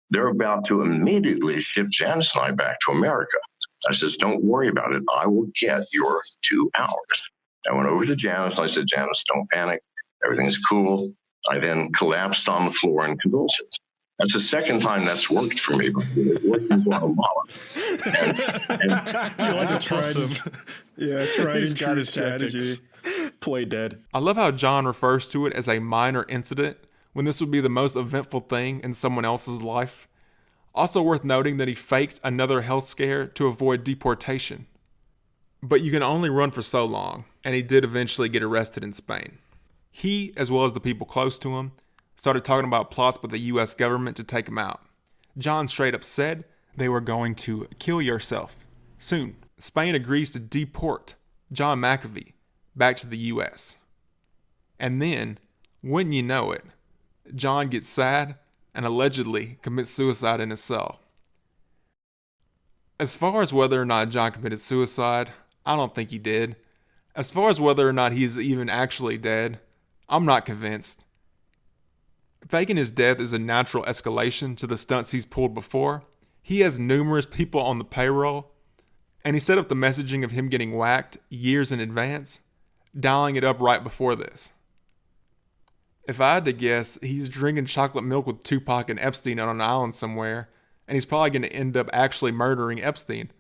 they're about to immediately ship Janice and I back to America. I says, don't worry about it. I will get your 2 hours. I went over to Janice and I said, Janice, don't panic. Everything's cool. I then collapsed on the floor in convulsions. That's the second time that's worked for me. It worked in Guatemala. That's a tried. Yeah, tried and true strategy. Play dead. I love how John refers to it as a minor incident when this would be the most eventful thing in someone else's life. Also worth noting that he faked another health scare to avoid deportation. But you can only run for so long, and he did eventually get arrested in Spain. He, as well as the people close to him, started talking about plots by the US government to take him out. John straight up said they were going to kill yourself. Soon, Spain agrees to deport John McAfee back to the US. And then, wouldn't you know it, John gets sad and allegedly commits suicide in his cell. As far as whether or not John committed suicide, I don't think he did. As far as whether or not he's even actually dead, I'm not convinced. Faking his death is a natural escalation to the stunts he's pulled before. He has numerous people on the payroll, and he set up the messaging of him getting whacked years in advance, dialing it up right before this. If I had to guess, he's drinking chocolate milk with Tupac and Epstein on an island somewhere, and he's probably going to end up actually murdering Epstein.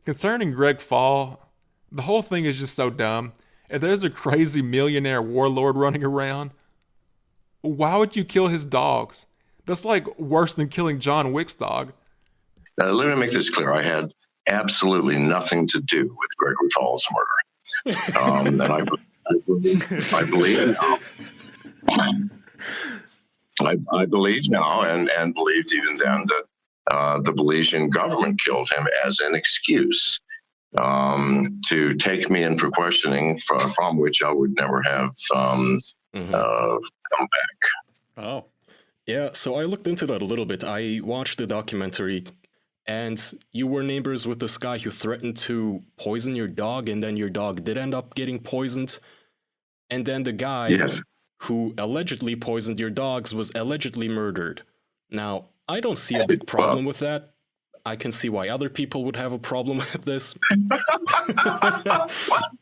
Concerning Greg Fall, the whole thing is just so dumb. If there's a crazy millionaire warlord running around, why would you kill his dogs? That's like worse than killing John Wick's dog. Let me make this clear. I had absolutely nothing to do with Gregory Fall's murder. And I believe now. I believe now and believed even then that the Belizean government killed him as an excuse to take me in for questioning, from which I would never have come back. Oh, yeah. So I looked into that a little bit. I watched the documentary, and you were neighbors with this guy who threatened to poison your dog, and then your dog did end up getting poisoned. And then the guy who allegedly poisoned your dogs was allegedly murdered. Now, I don't see a big problem with that. I can see why other people would have a problem with this.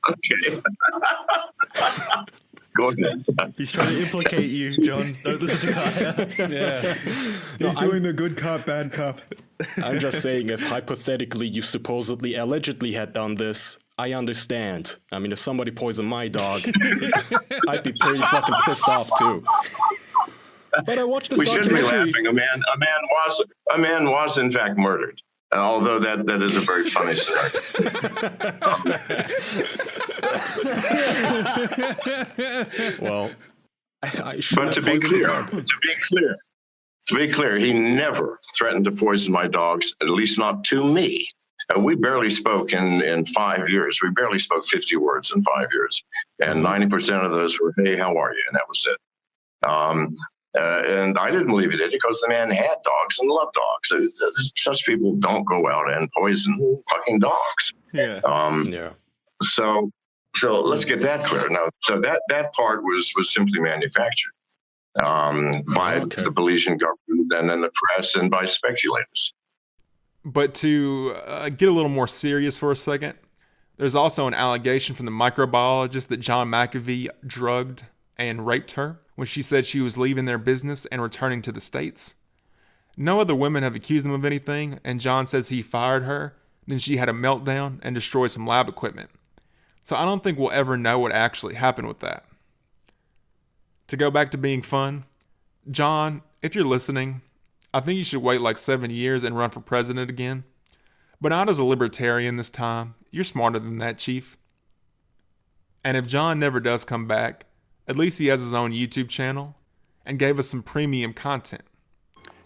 Okay. Go ahead. He's trying to implicate you, John. Don't listen to Kaya. Yeah. He's doing the good cop, bad cop. I'm just saying, if hypothetically you supposedly allegedly had done this, I understand. I mean, if somebody poisoned my dog, I'd be pretty fucking pissed off too. But I watched this documentary. We shouldn't be laughing. A man was in fact murdered. Although that is a very funny scenario. Well, but to be clear, he never threatened to poison my dogs, at least not to me. We barely spoke in 5 years. We barely spoke 50 words in 5 years. And 90% of those were, hey, how are you? And that was it. And I didn't believe he did because the man had dogs and loved dogs. Such people don't go out and poison fucking dogs. Yeah. So let's get that clear. Now, so that part was simply manufactured by the Belizean government and then the press and by speculators. But to get a little more serious for a second, there's also an allegation from the microbiologist that John McAfee drugged and raped her when she said she was leaving their business and returning to the States. No other women have accused him of anything, and John says he fired her, then she had a meltdown and destroyed some lab equipment. So I don't think we'll ever know what actually happened with that. To go back to being fun, John, if you're listening, I think you should wait like 7 years and run for president again. But not as a libertarian this time. You're smarter than that, Chief. And if John never does come back, at least he has his own YouTube channel and gave us some premium content.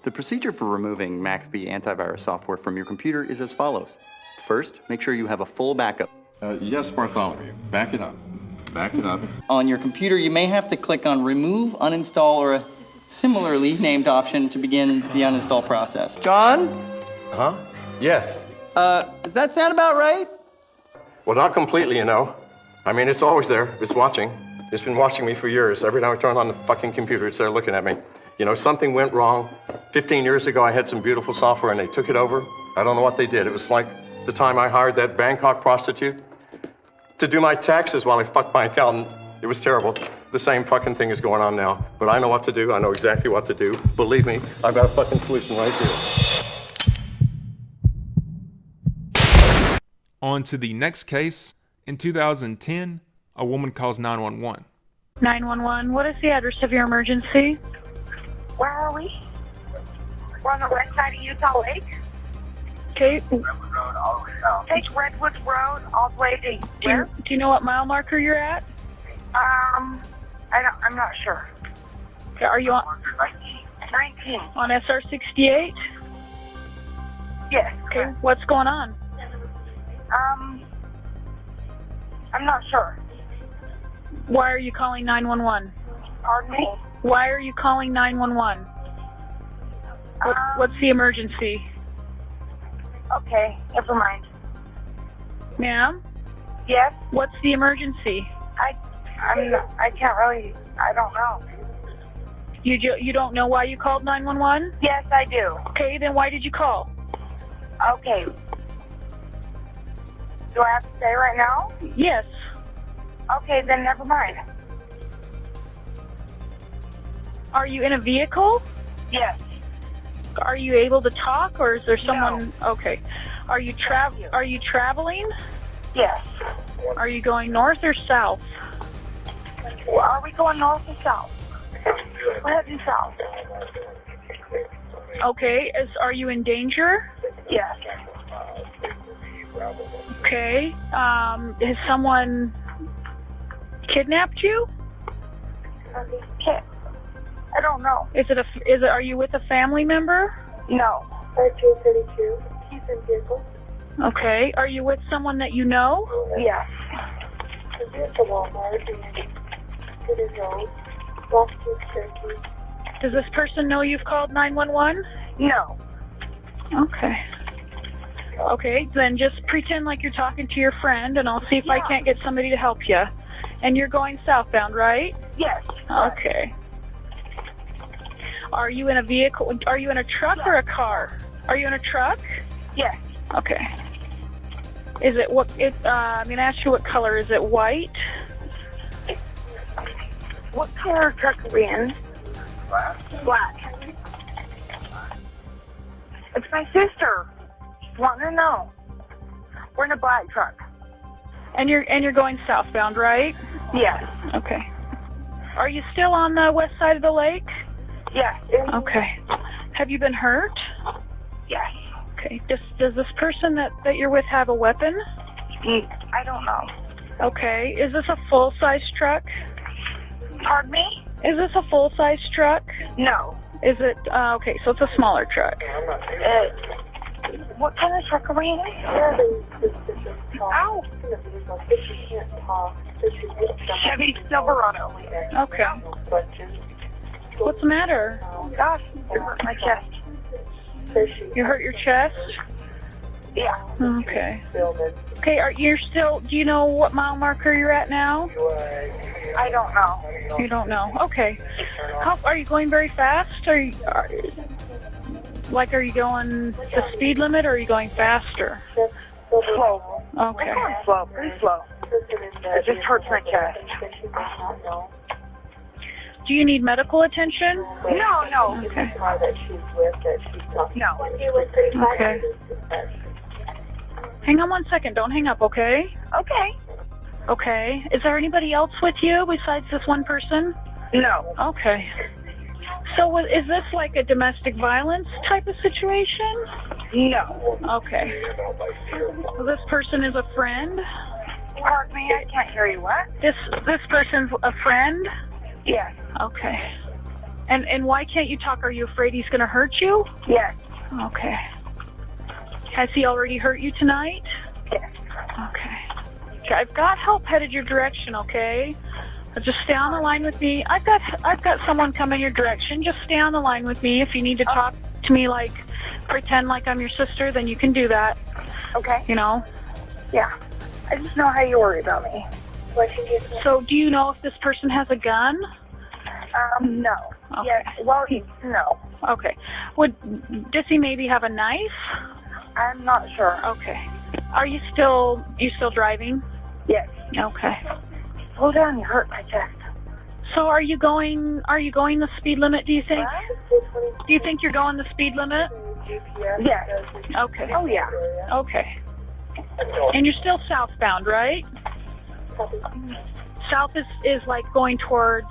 The procedure for removing McAfee antivirus software from your computer is as follows. First, make sure you have a full backup. Yes, Bartholomew. Back it up. Back it up. On your computer, you may have to click on Remove, Uninstall, or a similarly named option to begin the uninstall process. John? Huh? Yes. Does that sound about right? Well, not completely, you know. I mean, it's always there. It's watching. It's been watching me for years. Every time I turn on the fucking computer, it's there looking at me. You know, something went wrong. 15 years ago, I had some beautiful software and they took it over. I don't know what they did. It was like the time I hired that Bangkok prostitute to do my taxes while I fucked my accountant. It was terrible. The same fucking thing is going on now. But I know what to do. I know exactly what to do. Believe me, I've got a fucking solution right here. On to the next case. In 2010, a woman calls 911. 911, what is the address of your emergency? Where are we? We're on the west side of Utah Lake. Okay. Take Redwoods Road all the way to where? Do you know what mile marker you're at? I'm not sure. Okay, are you on 19. on SR68? Yes. Okay. What's going on? I'm not sure. Why are you calling 911? Pardon me? Why are you calling 911? What's the emergency? Okay, never mind. Ma'am? Yes? What's the emergency? I can't really, I don't know. You don't know why you called 911? Yes, I do. Okay, then why did you call? Okay. Do I have to say right now? Yes. Okay, then never mind. Are you in a vehicle? Yes. Are you able to talk, or is there someone? No. Okay. Are you traveling? Yes. Are you going north or south? Well, are we going north or south? We're heading south. Okay. Are you in danger? Yes. Okay. Has someone kidnapped you? Okay. I don't know. Are you with a family member? No. 32. He's in vehicle. Okay. Are you with someone that you know? Yes. He's at the Walmart in City Road, Washington, Turkey. Does this person know you've called 911? No. Okay. Okay, then just pretend like you're talking to your friend, and I'll see if I can't get somebody to help you. And you're going southbound, right? Yes. Okay. Are you in a vehicle? Are you in a truck or a car? Are you in a truck? Yes. Okay. Is it what? I'm gonna ask you what color. Is it white? What color truck are we in? Black. It's my sister. Want to know? We're in a black truck. And you're going southbound, right? Yes. Okay. Are you still on the west side of the lake? Yes. Okay. Have you been hurt? Yes. Okay. Does this person that you're with have a weapon? I don't know. Okay. Is this a full-size truck? Pardon me? Is this a full-size truck? No. Is it? Okay, so it's a smaller truck. What kind of truck are we in? Ow! Chevy Silverado. Okay. What's the matter? Gosh, it hurt my chest. You hurt your chest? Yeah. Okay. Okay, do you know what mile marker you're at now? I don't know. You don't know? Okay. Are you going very fast? Are you going the speed limit, or are you going faster? Slow. Okay. I'm going slow, pretty slow. It just hurts my chest. Do you need medical attention? No. Okay. No. Okay. Hang on 1 second. Don't hang up, okay? Okay. Okay. Is there anybody else with you besides this one person? No. Okay. So is this like a domestic violence type of situation? No. Okay. So this person is a friend? Pardon me, I can't hear you. What? This person's a friend? Yes. Okay. And why can't you talk? Are you afraid he's going to hurt you? Yes. Okay. Has he already hurt you tonight? Yes. Okay. I've got help headed your direction, okay? Just stay on the line with me. I've got someone coming your direction. Just stay on the line with me. If you need to talk to me, like pretend like I'm your sister, then you can do that. Okay. You know? Yeah. I just know how you worry about me. So do you know if this person has a gun? No. Okay. Yes. Well, no. Okay. Does he maybe have a knife? I'm not sure. Okay. Are you still driving? Yes. Okay. Slow down, you hurt my chest. So are you going the speed limit, do you think? Do you think you're going the speed limit? Yes. Okay. Oh, yeah. Okay. And you're still southbound, right? South is like going towards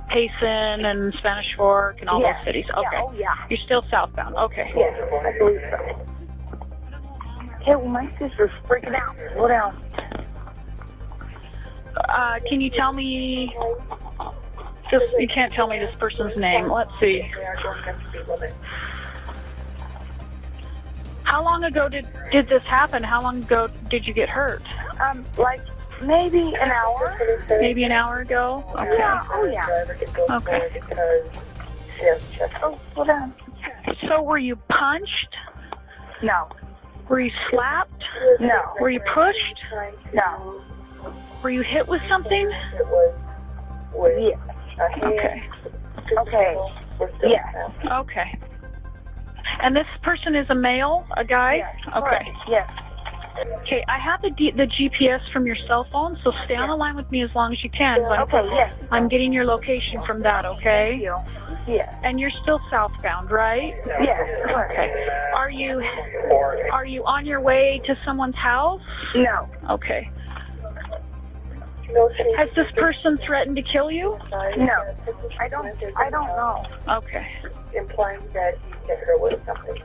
Payson and Spanish Fork and all those cities. Okay. Yeah. Oh, yeah. You're still southbound. Okay. Yes, I believe so. Okay, well, my sister's freaking out. Slow down. Can you tell me... you can't tell me this person's name. Let's see. How long ago did this happen? How long ago did you get hurt? Like maybe an hour. Maybe an hour ago? Okay. Yeah, oh yeah. Okay. Oh, slow down. So were you punched? No. Were you slapped? No. Were you pushed? No. Were you hit with something? Yeah. Okay. Okay. Yeah. Okay. And this person is a male, a guy? Yes. Okay. Yes. Okay, I have the GPS from your cell phone, so stay on the line with me as long as you can. But Okay, yes. I'm getting your location from that, okay? Thank you. Yes. And you're still southbound, right? Yes. Okay. Are you on your way to someone's house? No. Okay. Has this person threatened to kill you? No. I don't know. Okay. Implying that he hit her with something.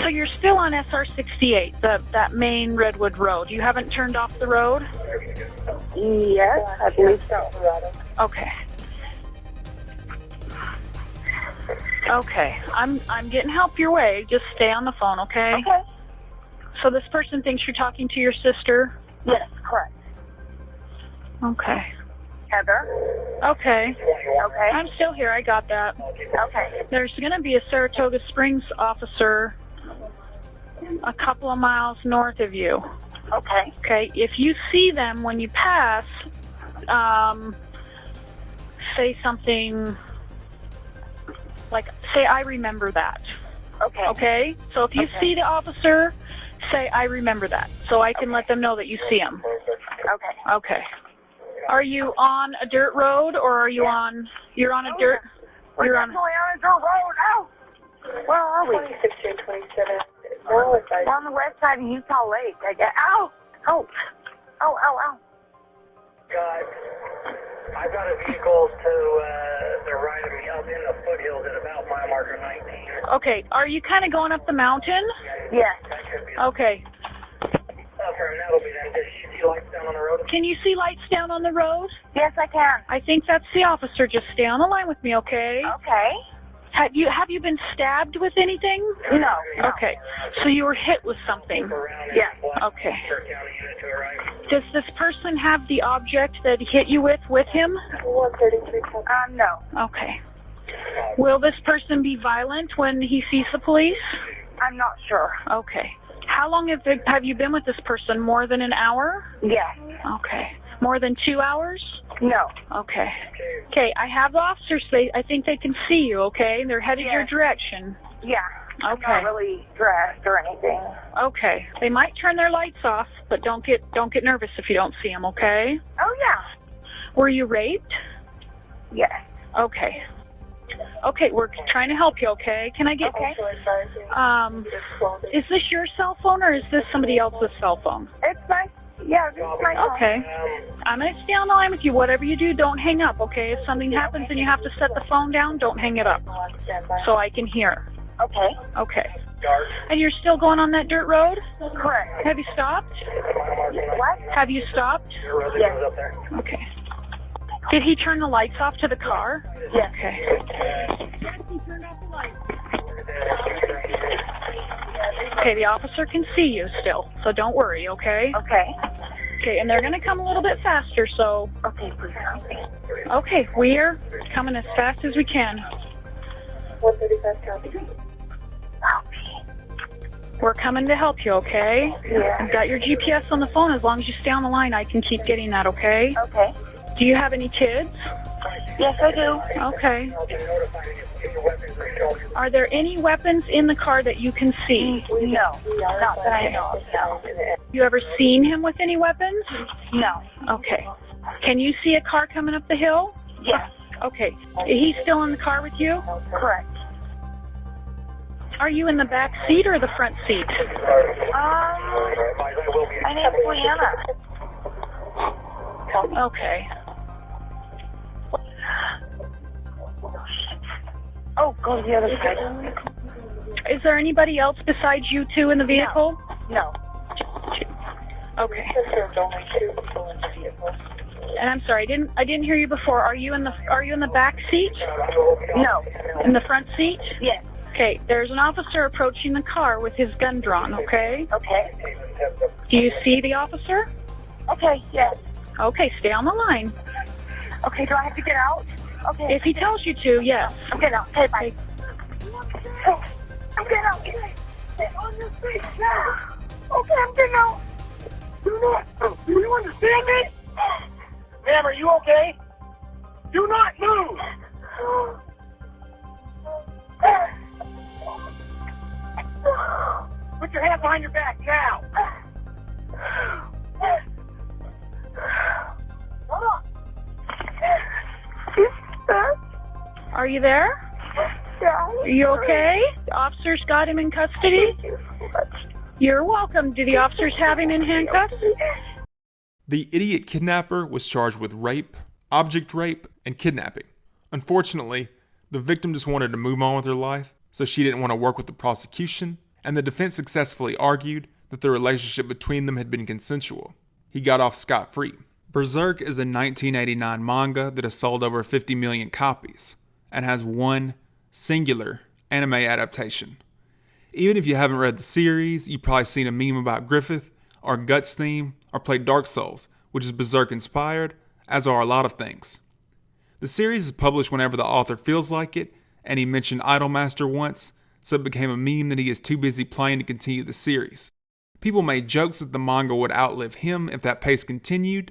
So you're still on SR68, that main Redwood Road. You haven't turned off the road? Yes, I believe so. Okay. Okay. I'm getting help your way. Just stay on the phone, okay? Okay. So this person thinks you're talking to your sister? Yes, correct. Okay. Heather? Okay. Okay. I'm still here. I got that. Okay. There's going to be a Saratoga Springs officer a couple of miles north of you. Okay. Okay. If you see them when you pass, say something like, say, I remember that. Okay. Okay? So if you see the officer, say, I remember that. So I can let them know that you see him. Okay. Okay. Are you on a dirt road or are you you're on a dirt? We're definitely on a dirt road. Ow! Where are we? 1627. We're on the west side of Utah Lake, I guess. Ow! Oh! Oh, ow, ow. God, I've got a vehicle to the right of me up in the foothills at about mile marker 19. Okay. Are you kind of going up the mountain? Yes. Okay. That'll be then. Does you see lights down on the road? Can you see lights down on the road? Yes, I can. I think that's the officer. Just stay on the line with me, okay? Okay. Have you been stabbed with anything? No. Okay. So you were hit with something? Yes. Okay. Does this person have the object that he hit you with him? 133. No. Okay. Will this person be violent when he sees the police? I'm not sure. Okay. How long have you been with this person? More than an hour? Yes. Okay. More than 2 hours? No. Okay. Okay, I have the officers. I think they can see you, okay? They're headed your direction. Yeah. Okay. I'm not really dressed or anything. Okay. They might turn their lights off, but don't get nervous if you don't see them, okay? Oh, yeah. Were you raped? Yes. Okay. Okay, we're trying to help you, okay? Can I get... Okay. Is this your cell phone or is this somebody else's cell phone? It's my... Yeah, this is my phone. Okay. I'm going to stay on the line with you. Whatever you do, don't hang up, okay? If something happens and you have to set the phone down, don't hang it up so I can hear. Okay. Okay. And you're still going on that dirt road? Correct. Have you stopped? What? Have you stopped? Yes. Okay. Did he turn the lights off to the car? Yes. Okay. He turned off the lights. Okay, the officer can see you still, so don't worry, okay? Okay. Okay, and they're going to come a little bit faster, so... Okay, please help me. Okay, we're coming as fast as we can. 135 copy. We're coming to help you, okay? Yeah. I've got your GPS on the phone. As long as you stay on the line, I can keep getting that, okay? Okay. Do you have any kids? Yes, I do. Okay. Are there any weapons in the car that you can see? No. Not that I know of, no. You ever seen him with any weapons? No. Okay. Can you see a car coming up the hill? Yes. Okay. He's still in the car with you? Correct. Are you in the back seat or the front seat? My name's Leanna. Okay. Oh, go to the other side. Is there anybody else besides you two in the vehicle? No. Okay. There's only 2 people in the vehicle. And I'm sorry, I didn't hear you before. Are you in the back seat? No. In the front seat? Yes. Okay, there's an officer approaching the car with his gun drawn, okay? Okay. Do you see the officer? Okay, yes. Okay, stay on the line. Okay, do I have to get out? Okay. If he tells you to, yes. I'm getting out. Okay, bye. Oh, I'm getting out. Stay on your feet now. Okay, I'm getting out. Do you understand me? Ma'am, are you okay? Do not move. Put your hand behind your back now. Are you there? Yeah. Are you okay? The officers got him in custody? You're welcome. Do the officers have him in handcuffs? The idiot kidnapper was charged with rape, object rape, and kidnapping. Unfortunately, the victim just wanted to move on with her life, so she didn't want to work with the prosecution, and the defense successfully argued that the relationship between them had been consensual. He got off scot-free. Berserk is a 1989 manga that has sold over 50 million copies and has one singular anime adaptation. Even if you haven't read the series, you've probably seen a meme about Griffith, or Guts theme, or played Dark Souls, which is Berserk inspired, as are a lot of things. The series is published whenever the author feels like it, and he mentioned Idolmaster once, so it became a meme that he is too busy playing to continue the series. People made jokes that the manga would outlive him if that pace continued.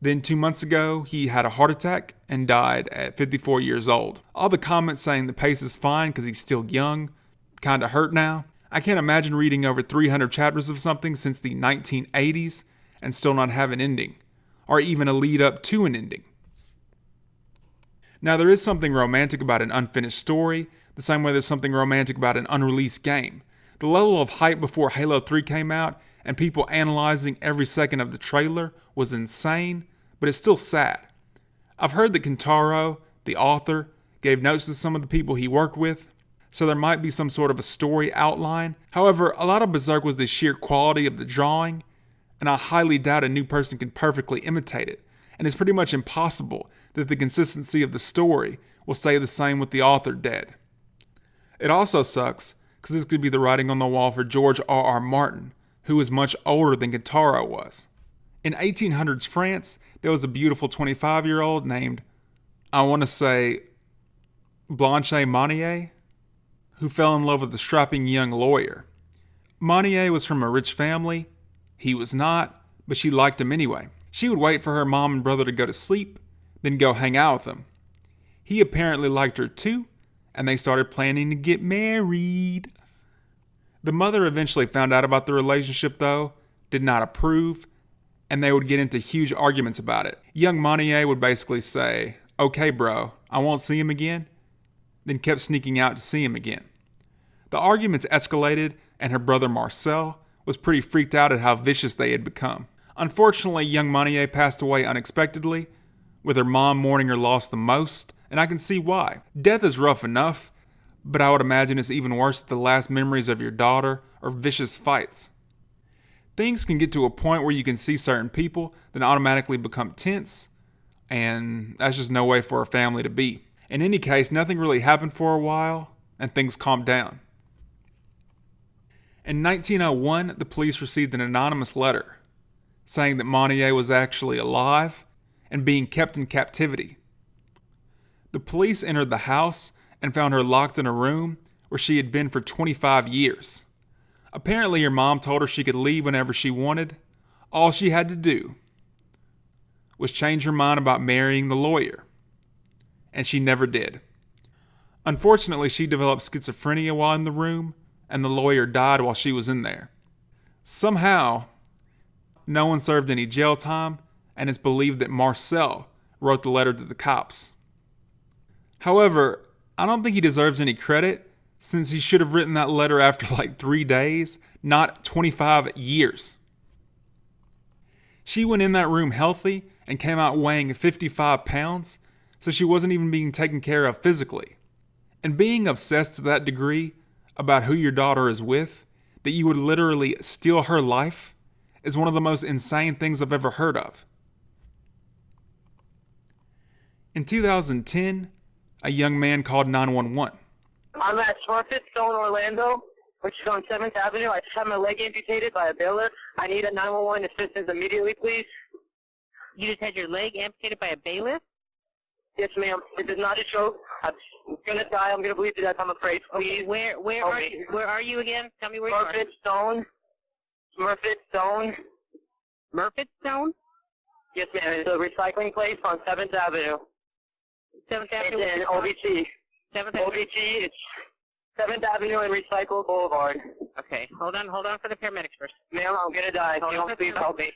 Then 2 months ago, he had a heart attack and died at 54 years old. All the comments saying the pace is fine because he's still young kinda hurt now. I can't imagine reading over 300 chapters of something since the 1980s and still not have an ending, or even a lead up to an ending. Now, there is something romantic about an unfinished story, the same way there's something romantic about an unreleased game. The level of hype before Halo 3 came out and people analyzing every second of the trailer was insane, but it's still sad. I've heard that Kentaro, the author, gave notes to some of the people he worked with, so there might be some sort of a story outline. However, a lot of Berserk was the sheer quality of the drawing, and I highly doubt a new person can perfectly imitate it, and it's pretty much impossible that the consistency of the story will stay the same with the author dead. It also sucks, because this could be the writing on the wall for George R.R. Martin, who is much older than Kentaro was. In 1800s France, there was a beautiful 25-year-old named, I want to say, Blanche Monnier, who fell in love with a strapping young lawyer. Monnier was from a rich family. He was not, but she liked him anyway. She would wait for her mom and brother to go to sleep, then go hang out with them. He apparently liked her too, and they started planning to get married. The mother eventually found out about the relationship though, did not approve, and they would get into huge arguments about it. Young Monnier would basically say, okay bro, I won't see him again, then kept sneaking out to see him again. The arguments escalated, and her brother Marcel was pretty freaked out at how vicious they had become. Unfortunately, young Monnier passed away unexpectedly, with her mom mourning her loss the most, and I can see why. Death is rough enough, but I would imagine it's even worse if the last memories of your daughter are vicious fights. Things can get to a point where you can see certain people, then automatically become tense, and that's just no way for a family to be. In any case, nothing really happened for a while, and things calmed down. In 1901, the police received an anonymous letter saying that Monnier was actually alive and being kept in captivity. The police entered the house and found her locked in a room where she had been for 25 years. Apparently, her mom told her she could leave whenever she wanted. All she had to do was change her mind about marrying the lawyer. And she never did. Unfortunately, she developed schizophrenia while in the room, and the lawyer died while she was in there. Somehow, no one served any jail time, and it's believed that Marcel wrote the letter to the cops. However, I don't think he deserves any credit, since he should have written that letter after like 3 days, not 25 years. She went in that room healthy and came out weighing 55 pounds, so she wasn't even being taken care of physically. And being obsessed to that degree about who your daughter is with, that you would literally steal her life, is one of the most insane things I've ever heard of. In 2010, a young man called 911. I'm at Stone, Orlando, which is on 7th Avenue. I just had my leg amputated by a bailiff. I need a 911 assistance immediately, please. You just had your leg amputated by a bailiff? Yes, ma'am. It is not a joke. I'm gonna die. I'm gonna bleed to death. I'm afraid. Please. Where are you? Where are you again? Tell me where you are. Smurfit Stone. Smurfit Stone? Yes, ma'am. It's a recycling place on 7th Avenue. 7th Avenue. It's in OBT. 7th Avenue. OBT. It's 7th Avenue and Recycle Boulevard. Okay. Hold on for the paramedics first. Ma'am, I'm gonna die. Please help me.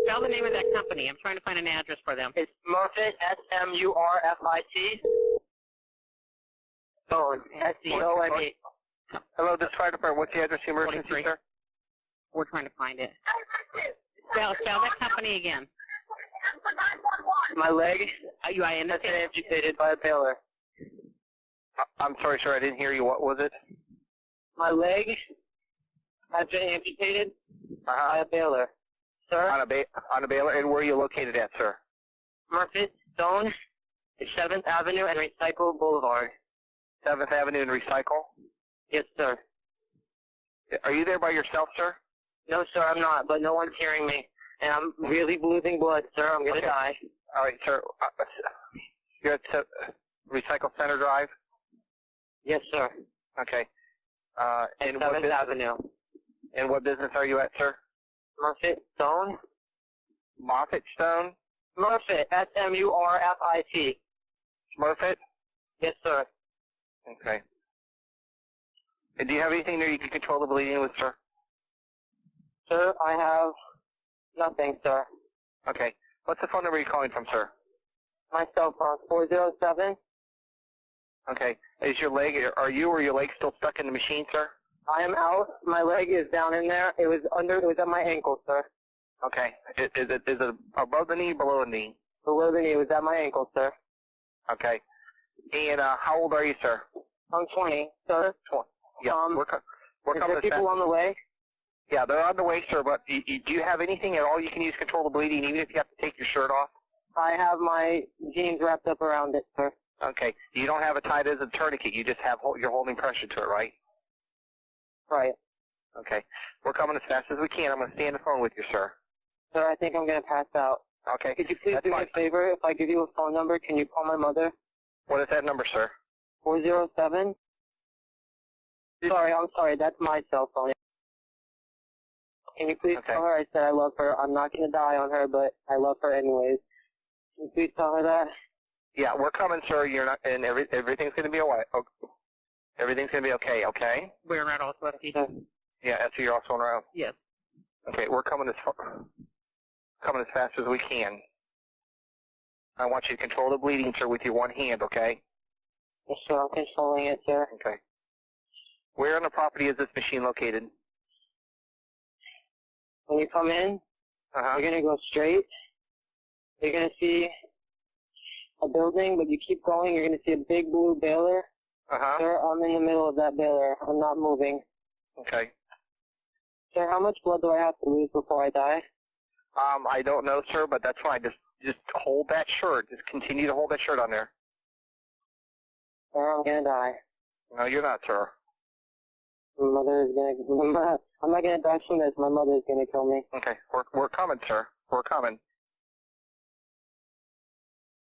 Spell the name of that company. I'm trying to find an address for them. It's Smurfit, SMURFIT. Stone, SDONE. Hello, this fire department. What's the address of emergency, sir? We're trying to find it. Spell that company again. My leg has been amputated by a bailiff. I'm sorry, sir. I didn't hear you. What was it? My leg has been amputated by a bailiff. Sir? On a bailiff? And where are you located at, sir? Smurfit Stone, 7th Avenue and Recycle Boulevard. 7th Avenue and Recycle? Yes, sir. Are you there by yourself, sir? No, sir, I'm not, but no one's hearing me. And I'm really losing blood, sir. I'm going to die. All right, sir. You're at Recycle Center Drive? Yes, sir. Okay. And 7th Avenue. And what business are you at, sir? Smurfit Stone? Smurfit Stone? Smurfit, SMURFIT. Smurfit? Yes, sir. Okay. And do you have anything there you can control the bleeding with, sir? Sir, I have nothing, sir. Okay. What's the phone number you're calling from, sir? My cell phone, 407. Okay. Is your leg, are you or your leg still stuck in the machine, sir? I am out. My leg is down in there. It was at my ankle, sir. Okay. Is it above the knee, below the knee? Below the knee. It was at my ankle, sir. Okay. And how old are you, sir? I'm 20, sir. 20. Yeah. We're coming. Are people on the way? Yeah, they're on the way, sir. But do you have anything at all you can use to control the bleeding, even if you have to take your shirt off? I have my jeans wrapped up around it, sir. Okay. You don't have it tied as a tourniquet. You just have you're holding pressure to it, right? Right. Okay. We're coming as fast as we can. I'm going to stay on the phone with you, sir. Sir, I think I'm going to pass out. Okay. Could you please do me a favor? If I give you a phone number, can you call my mother? What is that number, sir? 407. I'm sorry. That's my cell phone. Can you please tell her I said I love her? I'm not going to die on her, but I love her anyways. Can you please tell her that? Yeah, we're coming, sir. You're not, and everything's going to be alright. Okay. Everything's going to be okay, okay? We're around also, Yeah, so you're also around? Yes. Okay, we're coming as fast as we can. I want you to control the bleeding, sir, with your one hand, okay? Yes, sir. I'm controlling it, sir. Okay. Where on the property is this machine located? When you come in, you're going to go straight. You're going to see a building, but you keep going, you're going to see a big blue baler. Sir, I'm in the middle of that baler. I'm not moving. Okay. Sir, how much blood do I have to lose before I die? I don't know, sir, but that's fine. Just hold that shirt. Just continue to hold that shirt on there. Sir, I'm going to die. No, you're not, sir. My mother is going to... I'm not going to die from this. My mother is going to kill me. Okay. We're coming, sir. We're coming.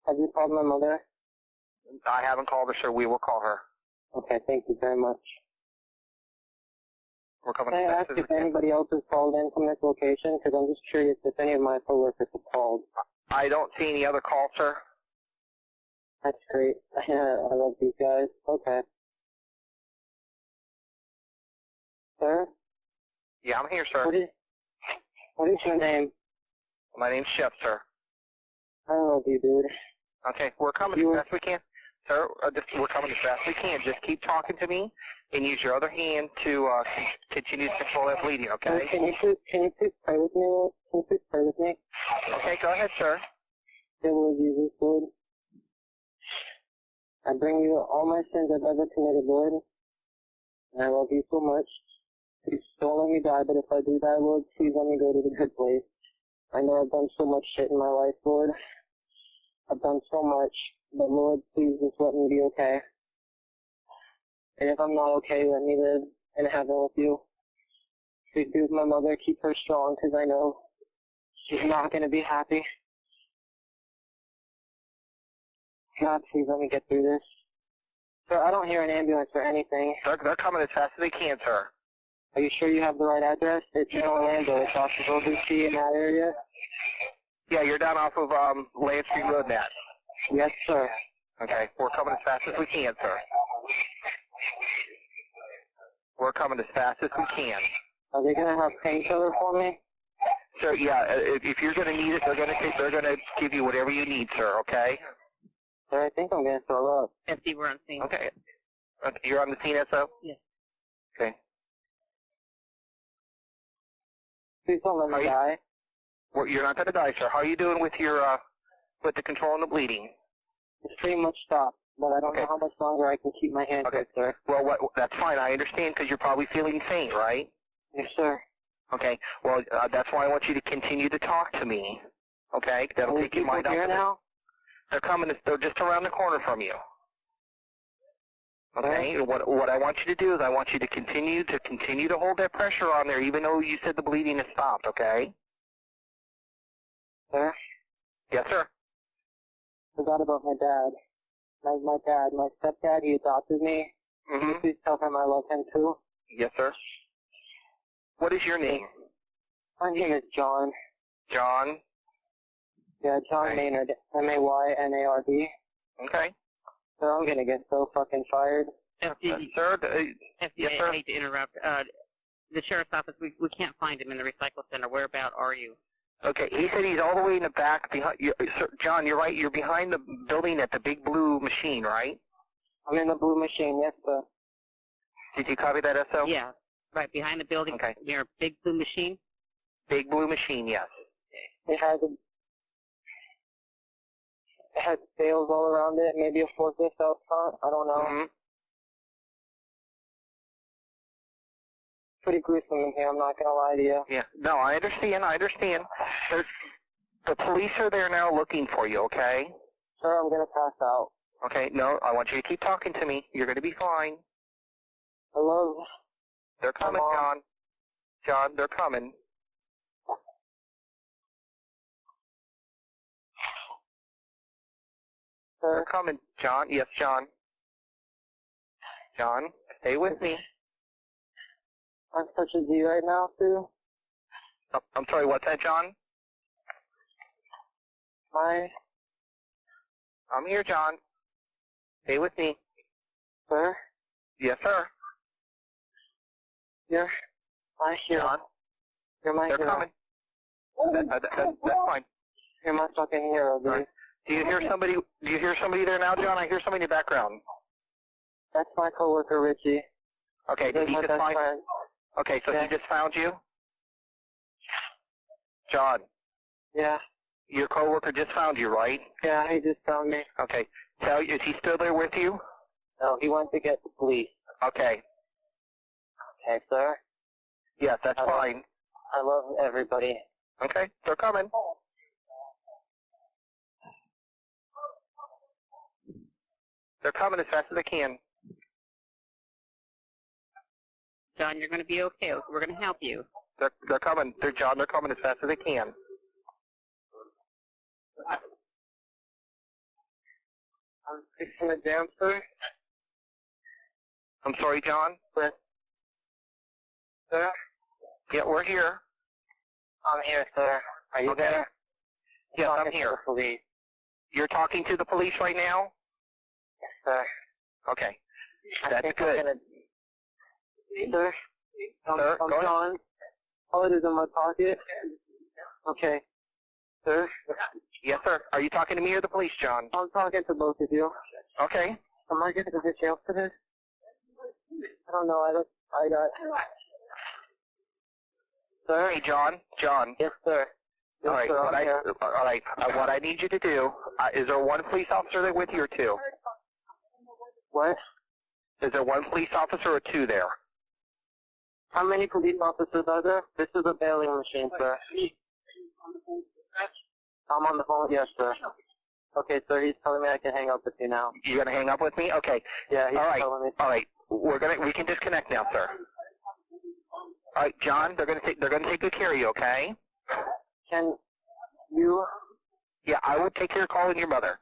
Have you called my mother? I haven't called her, sir. We will call her. Okay, thank you very much. We're coming. Can I ask if anybody else has called in from this location? Because I'm just curious if any of my coworkers have called. I don't see any other calls, sir. That's great. I love these guys. Okay. Sir? Yeah, I'm here, sir. What is your name? My name's Chef, sir. I love you, dude. Okay, we're coming as fast as we can. Sir, we're coming as fast as we can. Just keep talking to me and use your other hand to continue to control that bleeding, okay? Can you please pray with me? Can you please pray with me? Okay, go ahead, sir. Dear Lord Jesus, Lord, I bring you all my sins I've ever committed, Lord, and I love you so much. Please don't let me die, but if I do die, Lord, please let me go to the good place. I know I've done so much shit in my life, Lord. I've done so much, but Lord, please just let me be okay. And if I'm not okay, let me live in heaven with you. Please be with my mother, keep her strong, because I know she's not going to be happy. God, please let me get through this. Sir, I don't hear an ambulance or anything. They're coming as fast as they can, sir. Are you sure you have the right address? It's in Orlando. It's off of OBC in that area? Yeah, you're down off of Land Street Road, Nat. Yes, sir. Okay, we're coming as fast as we can, sir. We're coming as fast as we can. Are they going to have painkiller for me? Sir, yeah, if you're going to need it, they're going to give you whatever you need, sir, okay? Sir, I think I'm going to throw up. FD, we're on scene. Okay. You're on the scene, SO? Yes. Okay. Please don't let me die. Well, you're not going to die, sir. How are you doing with your, with the control and the bleeding? It's pretty much stopped, but I don't know how much longer I can keep my hand up, sir. Well, that's fine. I understand because you're probably feeling faint, right? Yes, sir. Okay. Well, that's why I want you to continue to talk to me. Okay? That'll take your mind off of it. Now? They're coming. They're just around the corner from you. Okay. What I want you to do is I want you to continue to hold that pressure on there, even though you said the bleeding has stopped. Okay. Sir? Yes, sir. Forgot about my dad. My dad, my stepdad, he adopted me. Mm-hmm. Can you please tell him I love him too? Yes, sir. What is your name? My name is John. John? Yeah, John Maynard. M-A-Y-N-A-R-D. Okay. So I'm gonna get so fucking fired. FD, sir? FD, yes, sir? I hate to interrupt. The sheriff's office, we can't find him in the recycle center. Whereabout are you? Okay, he said he's all the way in the back behind. Sir, John, you're right. You're behind the building at the big blue machine, right? I'm in the blue machine, yes, sir. Did you copy that, SO? Yeah, right behind the building. Okay. Near a big blue machine. Big blue machine, yes. It has sails all around it, maybe a forklift out front. I don't know. Mm-hmm. Pretty gruesome in here, I'm not gonna lie to you. Yeah, no, I understand. The police are there now looking for you, okay? Sir, I'm gonna pass out. Okay, no, I want you to keep talking to me. You're gonna be fine. Hello? They're coming, John. John, they're coming. Sir? They're coming, John. Yes, John. John, stay with me. I'm such a Z right now, Sue. Oh, I'm sorry, what's that, John? I'm here, John. Stay with me. Sir? Yes, sir. You're my hero. John? You're my They're hero. coming. That's fine. You're my fucking hero, dude. Right. Do you hear somebody there now, John? I hear somebody in the background. That's my coworker, Richie. Okay, did he my just best find... friend. Okay, so Yeah. he just found you? John, Yeah. your coworker just found you, right? Yeah, he just found me. Okay. Is he still there with you? No, he went to get the police. Okay. Okay, sir? Yes, that's fine. I love everybody. Okay, they're coming. They're coming as fast as they can. John, you're going to be okay. We're going to help you. They're coming. John, they're coming as fast as they can. I'm fixing the jam, sir. I'm sorry, John? Sir? Yeah, we're here. I'm here, sir. Are you there? Yes, I'm here. The police. You're talking to the police right now? Yes, sir. Okay. I That's think good. I'm gonna... Sir? I'm Go ahead. John. All it is in my pocket. Okay. Sir? Yes, sir. Are you talking to me or the police, John? I'm talking to both of you. Okay. Am I getting to get jail for this? I don't know. I got... Sir? Hey, John. Yes, sir. Yes, All right. sir, All right. What I need you to do, is there one police officer there with you or two? What? Is there one police officer or two there? How many police officers are there? This is a bailing machine, sir. I'm on the phone. Yes, sir. Okay, sir. He's telling me I can hang up with you now. You're gonna hang up with me? Okay. Yeah, he's telling me. All right. We can disconnect now, sir. All right, John. They're gonna take good care of you. Okay. Can you? Yeah, I will take care of calling your mother.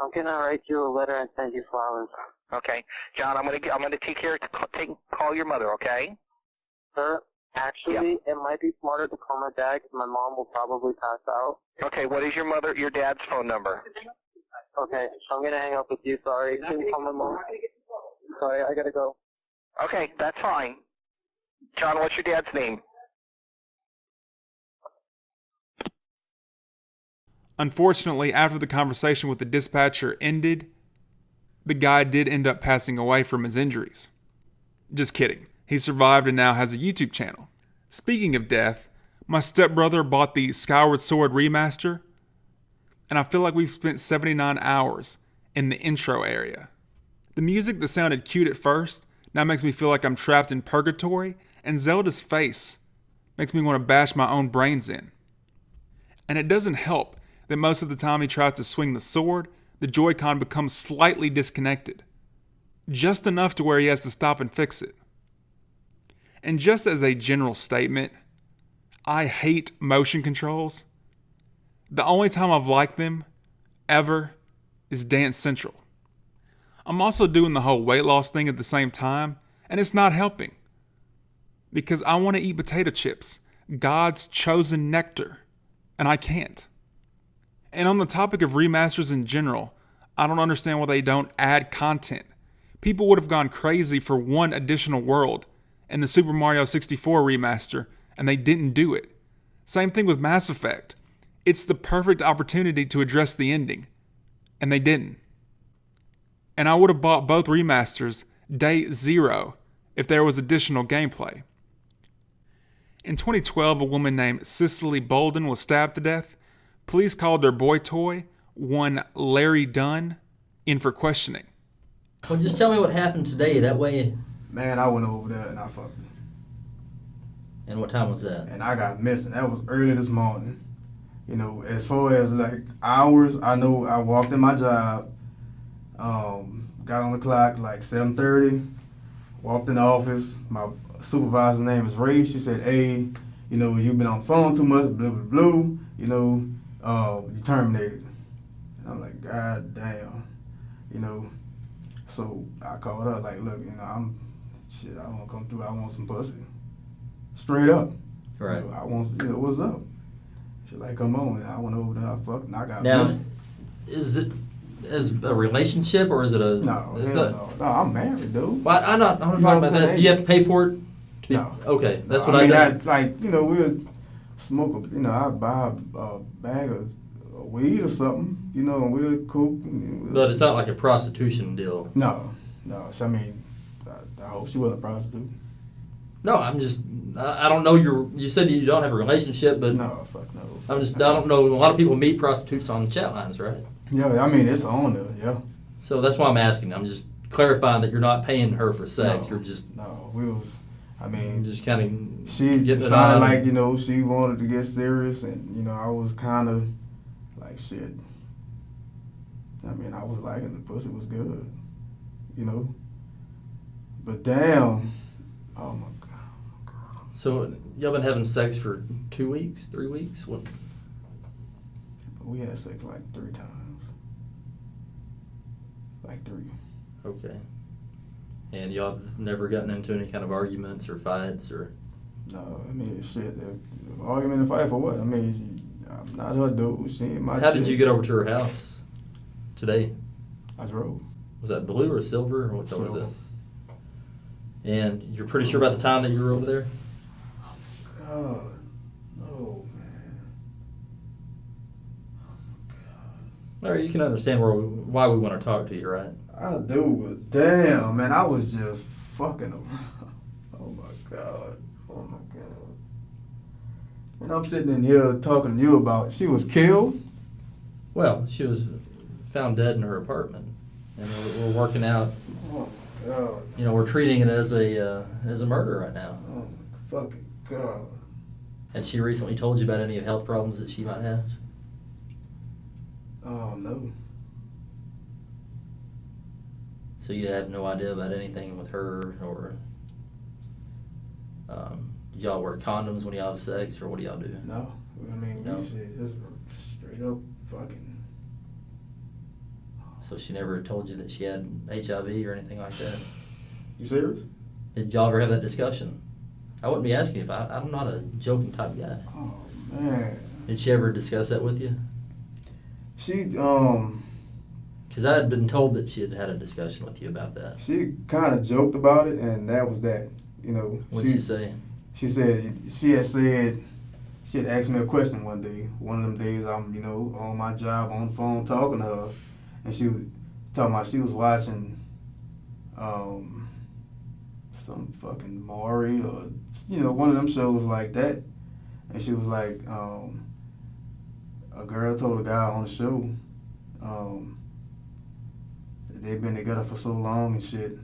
I'm gonna write you a letter and send you flowers. Okay, John. I'm gonna take care to call your mother. Okay. Sir, actually, It might be smarter to call my dad because my mom will probably pass out. Okay. What is your dad's phone number? Okay, I'm gonna hang up with you. Sorry, can you call my mom? Sorry, I gotta go. Okay, that's fine. John, what's your dad's name? Unfortunately, after the conversation with the dispatcher ended, the guy did end up passing away from his injuries. Just kidding. He survived and now has a YouTube channel. Speaking of death, my stepbrother bought the Skyward Sword remaster, and I feel like we've spent 79 hours in the intro area. The music that sounded cute at first now makes me feel like I'm trapped in purgatory, and Zelda's face makes me want to bash my own brains in. And it doesn't help that most of the time he tries to swing the sword, the Joy-Con becomes slightly disconnected. Just enough to where he has to stop and fix it. And just as a general statement, I hate motion controls. The only time I've liked them, ever, is Dance Central. I'm also doing the whole weight loss thing at the same time, and it's not helping. Because I want to eat potato chips, God's chosen nectar, and I can't. And on the topic of remasters in general, I don't understand why they don't add content. People would have gone crazy for one additional world in the Super Mario 64 remaster, and they didn't do it. Same thing with Mass Effect. It's the perfect opportunity to address the ending, and they didn't. And I would have bought both remasters day zero if there was additional gameplay. In 2012, a woman named Cicely Bolden was stabbed to death. Police called their boy toy, one Larry Dunn, in for questioning. Well, just tell me what happened today. That way. Man, I went over there and I fucked him. And what time was that? And I got missing. That was early this morning. You know, as far as like hours, I know I walked in my job, got on the clock like 7:30, walked in the office. My supervisor's name is Ray. She said, hey, you know, you've been on the phone too much, blah, blah, blah, you know, you terminated. And I'm like, God damn, you know. So I called her like, look, you know, I want to come through. I want some pussy. Straight up. Right. You know, I want, you know, what's up? She like, come on. And I went over there, I fucked, and I got now, pussy. Is it as a relationship or is it a... No, no, I'm married, dude. Well, I'm not talking about that. Do you have to pay for it? To be, no. Okay, that's no, what I mean, did. Like, you know, we'll smoke, I'd buy a bag of weed or something, you know, and we'll cook. But it's not like a prostitution deal. No. So, I mean, I hope she wasn't a prostitute. No, I'm just, I don't know you said you don't have a relationship, but. No, fuck no. I don't know, a lot of people meet prostitutes on chat lines, right? Yeah, I mean, it's on there, yeah. So that's why I'm asking. I'm just clarifying that you're not paying her for sex. No, you're just. No, we was, I mean. Just kind of. She decided like, you know, she wanted to get serious and, you know, I was kind of like, shit. I mean, I was liking the pussy was good, you know. But damn, oh my God. So y'all been having sex for 2 weeks, 3 weeks? What? We had sex like 3 times. Like 3. Okay. And y'all have never gotten into any kind of arguments or fights or? No, I mean, shit. Argument and fight for what? I mean, I'm not her dude. She ain't my How did you get over to her house today? I drove. Was that blue or silver or what color was Silver. it? And you're pretty sure about the time that you were over there? God, no, man. Larry, you can understand why we want to talk to you, right? I do, but damn, man, I was just fucking around. Oh my God. Oh my God. And I'm sitting in here talking to you about she was killed? Well, she was found dead in her apartment, and we're working out. Oh my God. You know, we're treating it as a murder right now. Oh my fucking God. And she recently told you about any health problems that she might have? Oh no. So you have no idea about anything with her, or do y'all wear condoms when y'all have sex, or what do y'all do? No, I mean, No? shit, just straight up fucking. So she never told you that she had HIV or anything like that? You serious? Did y'all ever have that discussion? I wouldn't be asking you if I'm not a joking type guy. Oh man. Did she ever discuss that with you? She Because I had been told that she had had a discussion with you about that. She kind of joked about it, and that was that. You know. What did she say? She said she had asked me a question one day. One of them days I'm on my job on the phone talking to her, and she was talking about she was watching some fucking Maury or one of them shows like that, and she was like a girl told a guy on the show they've been together for so long and shit,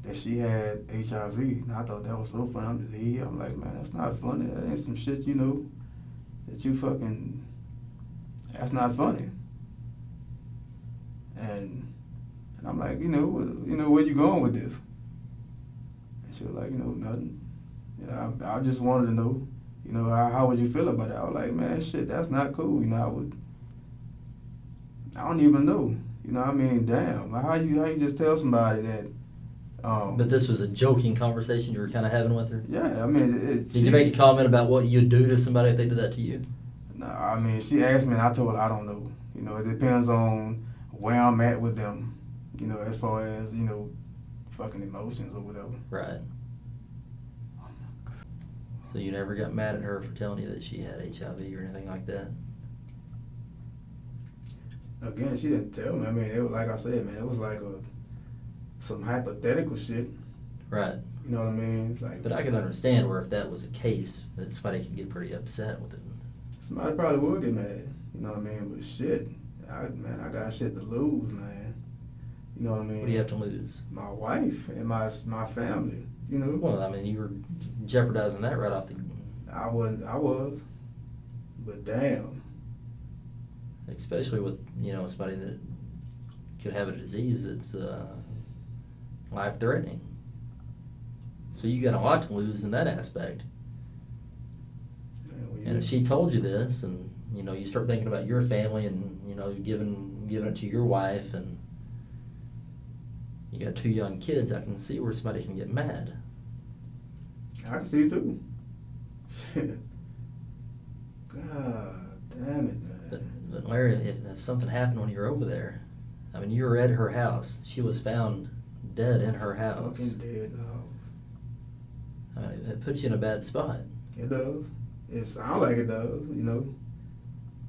that she had HIV. And I thought that was so funny. I'm like, man, that's not funny. That ain't some shit, that you fucking, that's not funny. And I'm like, where you going with this? And she was like, nothing. I just wanted to know, how would you feel about it? I was like, man, shit, that's not cool. I don't even know. Damn. How you just tell somebody that? But this was a joking conversation you were kind of having with her? Yeah, Did you make a comment about what you'd do to somebody if they did that to you? No, she asked me and I told her I don't know. It depends on where I'm at with them, as far as, fucking emotions or whatever. Right. So you never got mad at her for telling you that she had HIV or anything like that? Again, she didn't tell me. It was like I said, man, it was like some hypothetical shit. Right. You know what I mean? But I can understand where if that was the case, that somebody could get pretty upset with it. Somebody probably would get mad. You know what I mean? But shit, I got shit to lose, man. You know what I mean? What do you have to lose? My wife and my family. Well, you were jeopardizing that right off the. I was. But damn. Especially with somebody that could have a disease that's life-threatening. So you got a lot to lose in that aspect. And if she told you this, and you start thinking about your family, and giving it to your wife, and you got 2 young kids, I can see where somebody can get mad. I can see it too. Shit. God damn it, man. But Larry, if something happened when you were over there, you were at her house. She was found dead in her house. Fucking dead, no. It puts you in a bad spot. It does. It sounds like it does,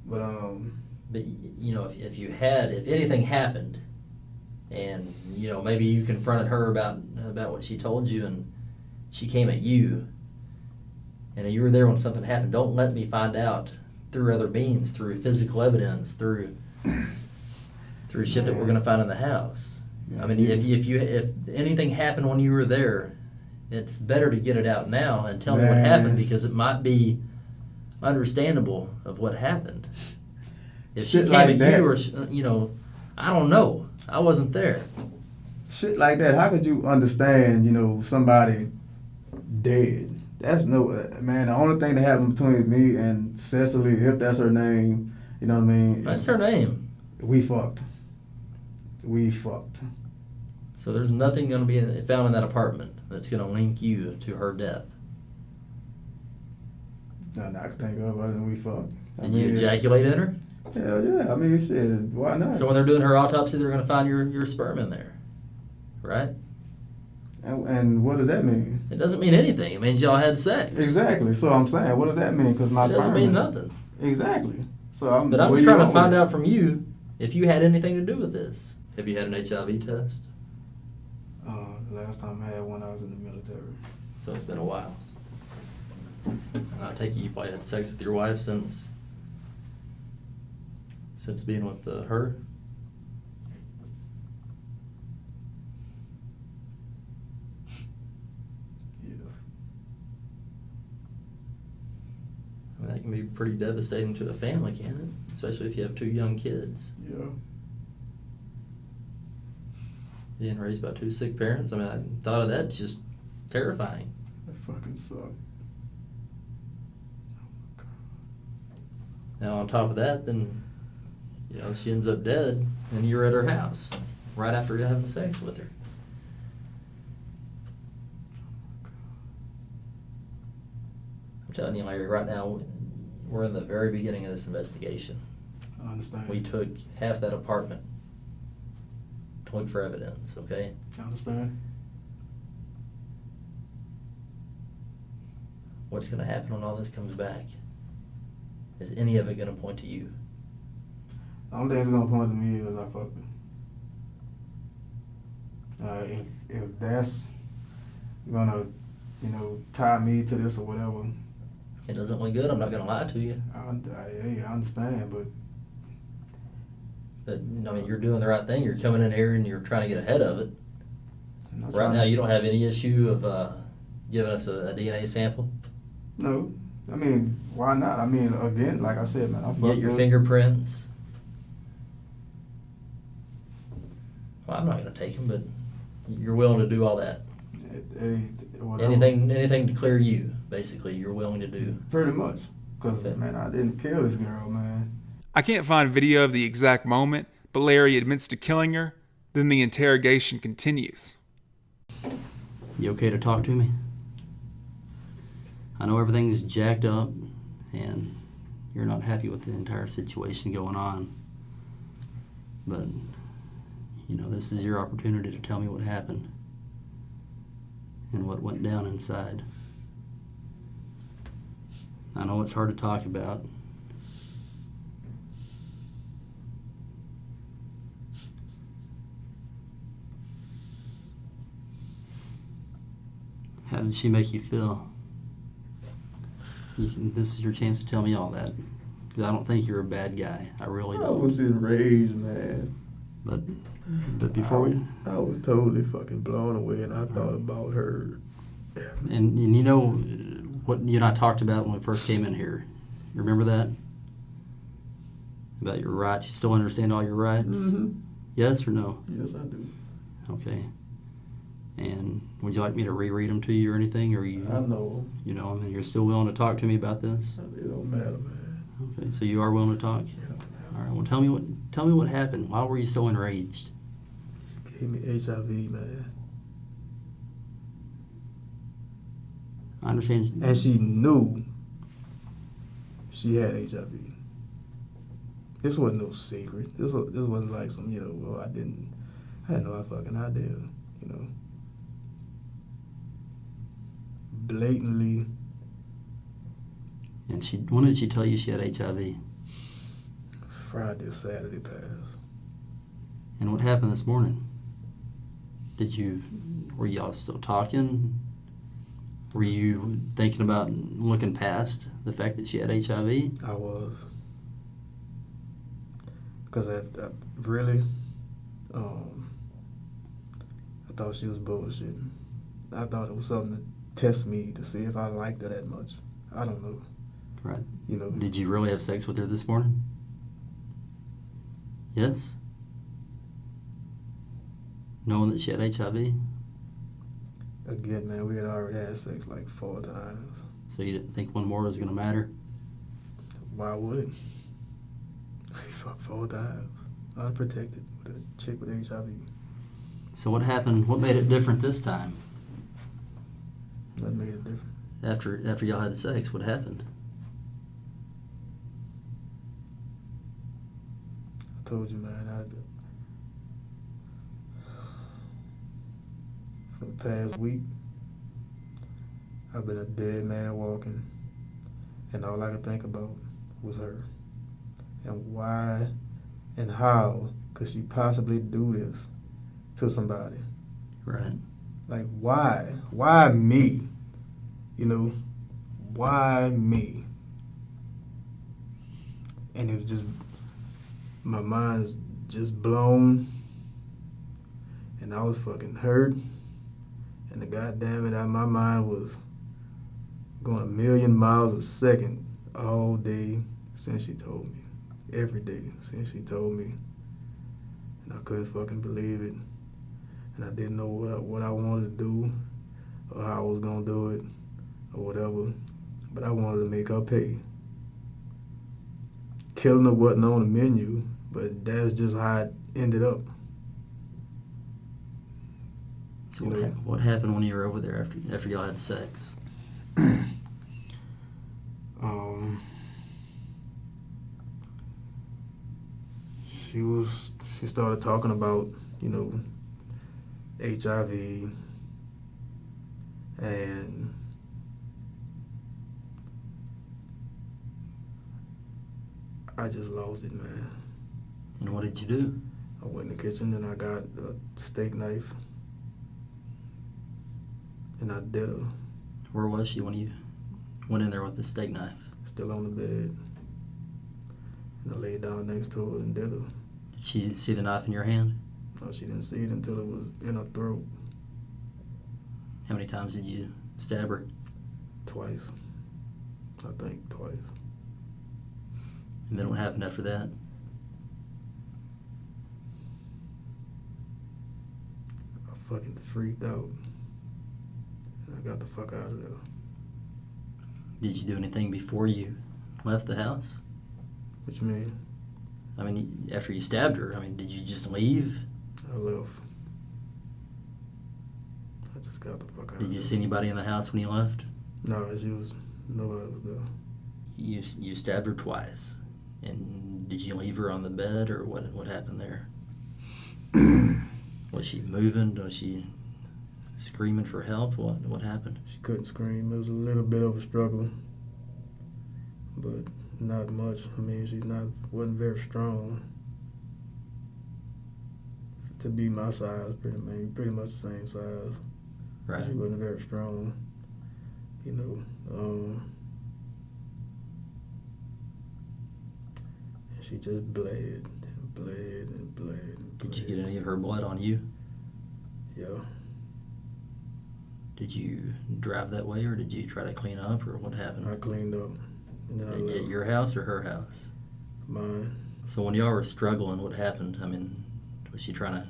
But But if anything happened, and maybe you confronted her about what she told you, and she came at you, and you were there when something happened, don't let me find out through other means, through physical evidence, through shit that we're gonna find in the house. If anything happened when you were there, it's better to get it out now and tell me what happened, because it might be understandable of what happened. If she came at you, or I don't know. I wasn't there. Shit like that. How could you understand? Somebody dead. That's man. The only thing that happened between me and Cecily, if that's her name, you know what I mean? That's her name. We fucked. So there's nothing going to be found in that apartment that's going to link you to her death. Nothing I can think of other than we fucked. Did you ejaculate in her? Hell yeah. Shit. Why not? So when they're doing her autopsy, they're going to find your sperm in there, right? And what does that mean? It doesn't mean anything. It means y'all had sex. Exactly. So I'm saying, what does that mean? Because my it doesn't mean nothing. Exactly. So I'm But I'm just trying to find out from you if you had anything to do with this. Have you had an HIV test? Last time I had one, I was in the military. So it's been a while. I take it you probably had sex with your wife since being with her? Yes. I mean, that can be pretty devastating to a family, can't it? Especially if you have 2 young kids. Yeah. Being raised by 2 sick parents, I mean, I thought of that, just terrifying. That fucking sucked. Now, on top of that, then, you know, she ends up dead, and you're at her house right after you're having sex with her. I'm telling you, Larry, right now, we're in the very beginning of this investigation. I understand. We took half that apartment to look for evidence, okay? I understand. What's going to happen when all this comes back? Is any of it going to point to you? The only thing that's gonna point to me is I fucked her. If that's gonna, you know, tie me to this or whatever. It doesn't look good. I'm not gonna lie to you. I understand, but I mean, you're doing the right thing. You're coming in here and you're trying to get ahead of it. I'm not Right trying now, to- you don't have any issue of giving us a DNA sample. No, I mean, why not? I mean, again, like I said, man, I Get fucked your her. fingerprints. Well, I'm not gonna take them, but you're willing to do all that. Whatever. Anything to clear you, basically, you're willing to do. Pretty much, because man, I didn't kill this girl, man. I can't find video of the exact moment, but Larry admits to killing her. Then the interrogation continues. You okay to talk to me? I know everything's jacked up and you're not happy with the entire situation going on. But, you know, this is your opportunity to tell me what happened and what went down inside. I know it's hard to talk about. How did she make you feel? This is your chance to tell me all that. Because I don't think you're a bad guy. I really don't. I was enraged, man. But before I was totally fucking blown away, and I thought about her. And you know what you and I talked about when we first came in here. You remember that? About your rights. You still understand all your rights? Mm-hmm. Yes or no? Yes, I do. Okay. And would you like me to reread them to you or anything? Or you? I know. You know, I mean, you're still willing to talk to me about this? It don't matter, man. Okay, so you are willing to talk? Yeah. All right. Well, tell me what happened. Why were you so enraged? She gave me HIV, man. I understand. And she knew she had HIV. This wasn't no secret. This wasn't like some, you know, well, I had no fucking idea, you know. Blatantly. And when did she tell you she had HIV? Friday or Saturday passed. And what happened this morning? Were y'all still talking? Were you thinking about looking past the fact that she had HIV? I was. Because I really, I thought she was bullshitting. I thought it was something to test me to see if I liked her that much. I don't know. Right. You know. Did you really have sex with her this morning? Yes? Knowing that she had HIV? Again, man, we had already had sex like 4 times. So you didn't think one more was going to matter? Why would it? We fucked 4 times. Unprotected with a chick with HIV. So what happened? What made it different this time? What made it different? After y'all had sex, what happened? I told you, man, for the past week, I've been a dead man walking, and all I could think about was her. And why and how could she possibly do this to somebody? Right. Like, why? Why me? You know, why me? And it was just, my mind's just blown. And I was fucking hurt. And the goddamn it, my mind was going a million miles a second all day since she told me. Every day since she told me. And I couldn't fucking believe it. And I didn't know what I wanted to do or how I was gonna do it or whatever. But I wanted to make her pay. Killing her wasn't on the menu, but that's just how it ended up. So what happened when you were over there after y'all had sex? She started talking about, you know, HIV and I just lost it, man. And what did you do? I went in the kitchen and I got a steak knife and I did her. Where was she when you went in there with the steak knife? Still on the bed. And I laid down next to her and did her. Did she see the knife in your hand? No, she didn't see it until it was in her throat. How many times did you stab her? Twice. I think twice. And then what happened after that? I fucking freaked out. And I got the fuck out of there. Did you do anything before you left the house? What you mean? I mean, after you stabbed her, I mean, did you just leave? I left. I just got the fuck out of there. Did you see anybody in the house when you left? No, nobody was there. You stabbed her twice. And did you leave her on the bed, or what happened there? Was she moving? Was she screaming for help? What happened? She couldn't scream. It was a little bit of a struggle, but not much. I mean, wasn't very strong to be my size. Pretty much the same size. Right. She wasn't very strong. You know. She just bled and bled and bled and bled. Did you get any of her blood on you? Yeah. Did you drive that way, or did you try to clean up, or what happened? I cleaned up. And then I left. At your house or her house? Mine. So when y'all were struggling, what happened? I mean, was she trying to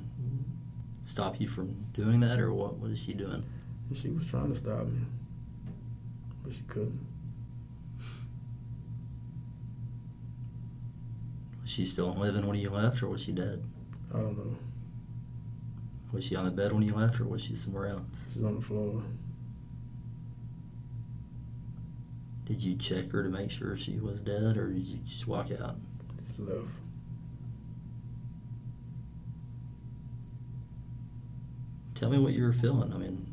stop you from doing that, or what was she doing? She was trying to stop me, but she couldn't. Was she still living when you left, or was she dead? I don't know. Was she on the bed when you left, or was she somewhere else? She's on the floor. Did you check her to make sure she was dead, or did you just walk out? Just left. Tell me what you were feeling. I mean,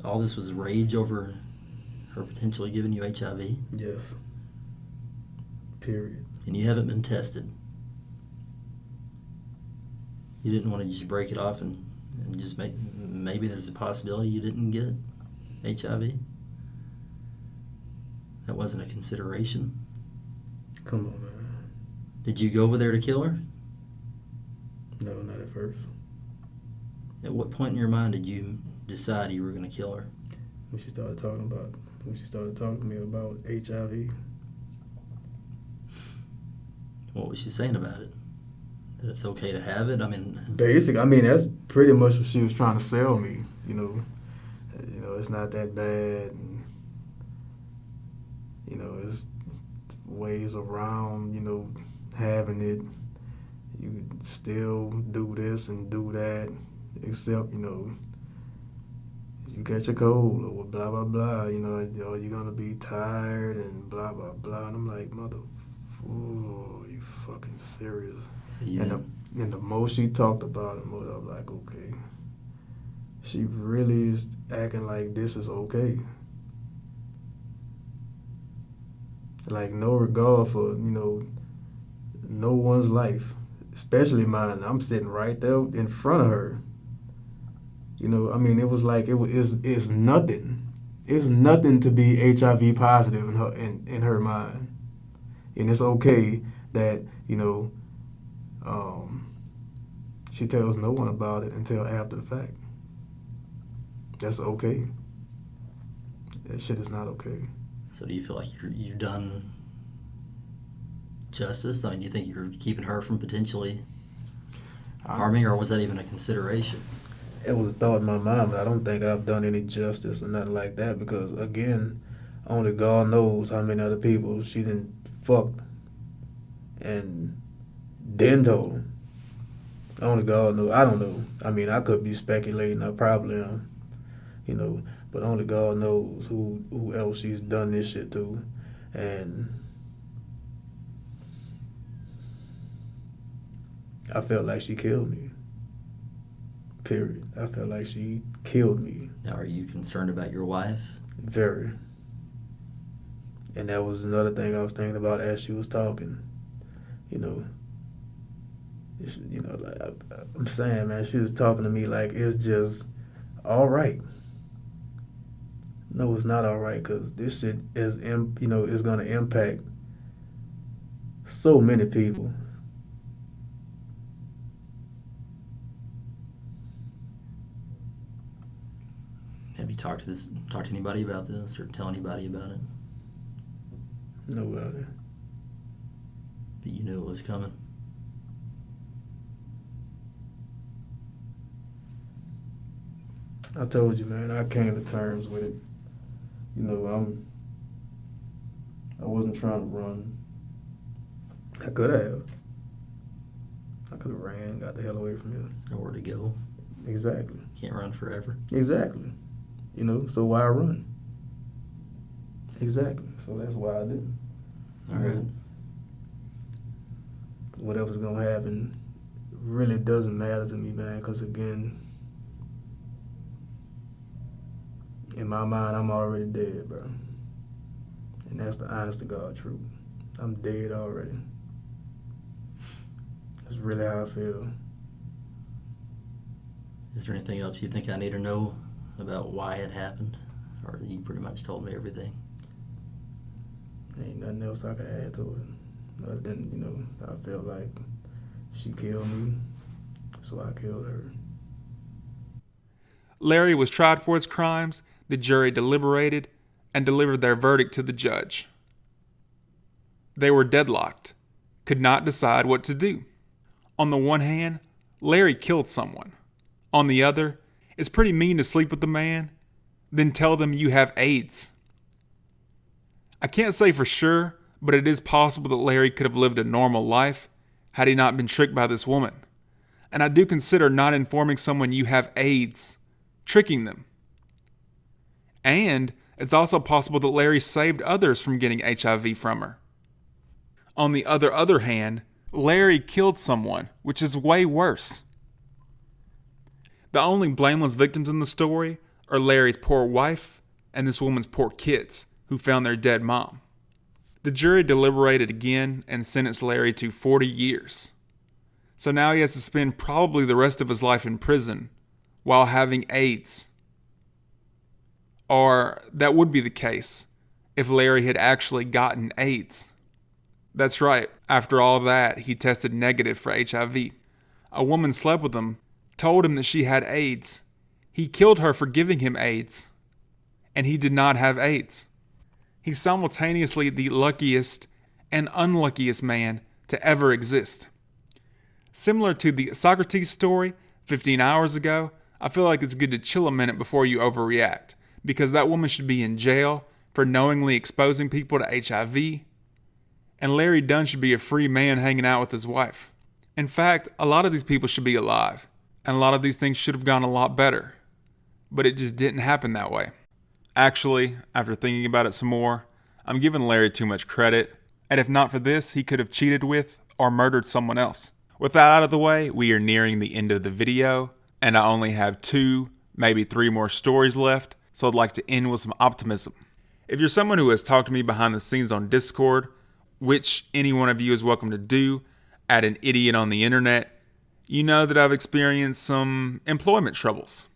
all this was rage over her potentially giving you HIV? Yes. Period. And you haven't been tested. You didn't want to just break it off and just maybe there's a possibility you didn't get HIV? That wasn't a consideration? Come on, man. Did you go over there to kill her? No, not at first. At what point in your mind did you decide you were going to kill her? When she started talking to me about HIV. What was she saying about it? That it's okay to have it? I mean, that's pretty much what she was trying to sell me. You know, it's not that bad. And, you know, it's ways around. You know, having it. You could still do this and do that, except you catch a cold or blah blah blah. You know, you're gonna be tired and blah blah blah. And I'm like, are you fucking serious? So and the more she talked about it, the more I was like, okay. She really is acting like this is okay. Like no regard for, no one's life, especially mine. I'm sitting right there in front of her. You know, I mean, it was like it's nothing. It's nothing to be HIV positive in her mind, and it's okay that, you know, she tells no one about it until after the fact. That's okay. That shit is not okay. So do you feel like you've done justice? I mean, do you think you're keeping her from potentially harming her, or was that even a consideration? It was a thought in my mind, but I don't think I've done any justice or nothing like that, because, again, only God knows how many other people she done fucked and then told them. Only God knows. I don't know. I mean, I could be speculating. I probably am, you know, but only God knows who else she's done this shit to. And I felt like she killed me. Period. I felt like she killed me. Now, are you concerned about your wife? Very. And that was another thing I was thinking about as she was talking. You know, like I'm saying, man, she was talking to me like it's just all right. No, it's not all right, because this shit is, you know, is going to impact so many people. Have you talked to anybody about this, or tell anybody about it? Nobody. But you knew it was coming. I told you, man, I came to terms with it. You know, I wasn't trying to run. I could have. I could have ran, got the hell away from here. There's nowhere to go. Exactly. Can't run forever. Exactly. You know, so why run? Exactly. So that's why I didn't. All right. Whatever's gonna happen really doesn't matter to me, man, because, again, in my mind, I'm already dead, bro. And that's the honest to God truth. I'm dead already. That's really how I feel. Is there anything else you think I need to know about why it happened? Or you pretty much told me everything? Ain't nothing else I can add to it. Other than, you know, I felt like she killed me, so I killed her. Larry was tried for his crimes. The jury deliberated and delivered their verdict to the judge. They were deadlocked, could not decide what to do. On the one hand, Larry killed someone. On the other, it's pretty mean to sleep with the man, then tell them you have AIDS. I can't say for sure, but it is possible that Larry could have lived a normal life had he not been tricked by this woman. And I do consider not informing someone you have AIDS tricking them. And it's also possible that Larry saved others from getting HIV from her. On the other hand, Larry killed someone, which is way worse. The only blameless victims in the story are Larry's poor wife and this woman's poor kids, who found their dead mom. The jury deliberated again and sentenced Larry to 40 years. So now he has to spend probably the rest of his life in prison while having AIDS. Or that would be the case if Larry had actually gotten AIDS. That's right, after all that, he tested negative for HIV. A woman slept with him, told him that she had AIDS. He killed her for giving him AIDS. And he did not have AIDS. He's simultaneously the luckiest and unluckiest man to ever exist. Similar to the Socrates story 15 hours ago, I feel like it's good to chill a minute before you overreact, because that woman should be in jail for knowingly exposing people to HIV, and Larry Dunn should be a free man hanging out with his wife. In fact, a lot of these people should be alive, and a lot of these things should have gone a lot better, but it just didn't happen that way. Actually, after thinking about it some more, I'm giving Larry too much credit, and if not for this, he could have cheated with or murdered someone else. With that out of the way, we are nearing the end of the video, and I only have 2, maybe 3 more stories left, so I'd like to end with some optimism. If you're someone who has talked to me behind the scenes on Discord, which any one of you is welcome to do, at an idiot on the internet, you know that I've experienced some employment troubles.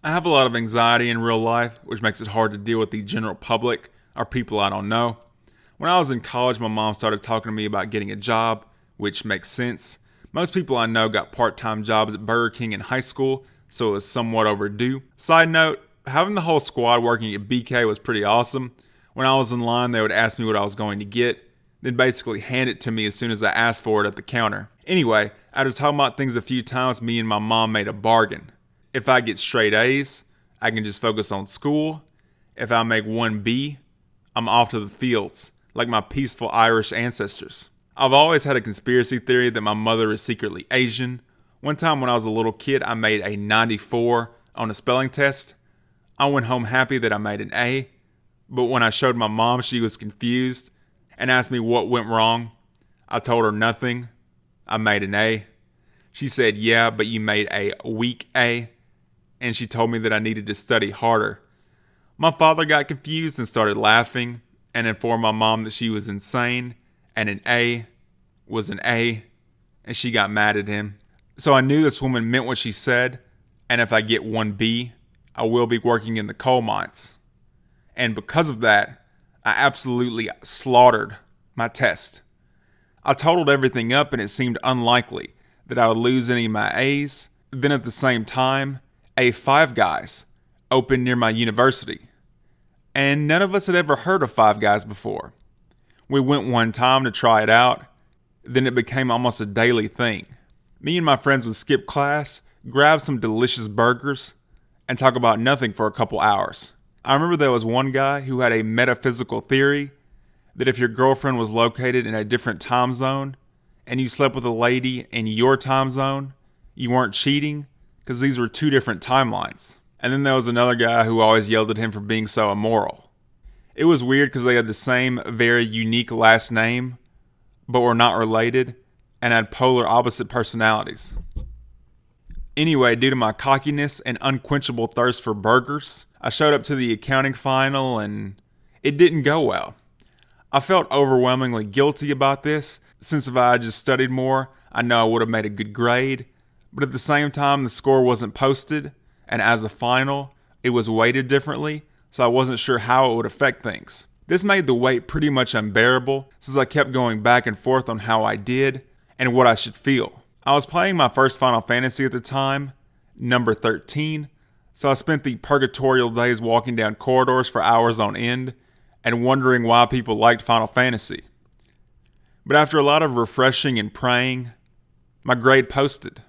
I have a lot of anxiety in real life, which makes it hard to deal with the general public or people I don't know. When I was in college, my mom started talking to me about getting a job, which makes sense. Most people I know got part-time jobs at Burger King in high school, so it was somewhat overdue. Side note, having the whole squad working at BK was pretty awesome. When I was in line, they would ask me what I was going to get, then basically hand it to me as soon as I asked for it at the counter. Anyway, after talking about things a few times, me and my mom made a bargain. If I get straight A's, I can just focus on school. If I make 1B, I'm off to the fields, like my peaceful Irish ancestors. I've always had a conspiracy theory that my mother is secretly Asian. One time when I was a little kid, I made a 94 on a spelling test. I went home happy that I made an A, but when I showed my mom, she was confused and asked me what went wrong. I told her nothing. I made an A. She said, yeah, but you made a weak A, and she told me that I needed to study harder. My father got confused and started laughing and informed my mom that she was insane and an A was an A, and she got mad at him. So I knew this woman meant what she said, and if I get 1B, I will be working in the coal mines. And because of that, I absolutely slaughtered my test. I totaled everything up and it seemed unlikely that I would lose any of my A's. Then at the same time, a Five Guys opened near my university. And none of us had ever heard of Five Guys before. We went one time to try it out, then it became almost a daily thing. Me and my friends would skip class, grab some delicious burgers, and talk about nothing for a couple hours. I remember there was one guy who had a metaphysical theory that if your girlfriend was located in a different time zone and you slept with a lady in your time zone, you weren't cheating because these were two different timelines. And then there was another guy who always yelled at him for being so immoral. It was weird because they had the same very unique last name, but were not related and had polar opposite personalities. Anyway, due to my cockiness and unquenchable thirst for burgers, I showed up to the accounting final and it didn't go well. I felt overwhelmingly guilty about this, since if I had just studied more, I know I would have made a good grade, but at the same time the score wasn't posted, and as a final, it was weighted differently, so I wasn't sure how it would affect things. This made the wait pretty much unbearable, since I kept going back and forth on how I did and what I should feel. I was playing my first Final Fantasy at the time, number 13, so I spent the purgatorial days walking down corridors for hours on end and wondering why people liked Final Fantasy. But after a lot of refreshing and praying, my grade posted.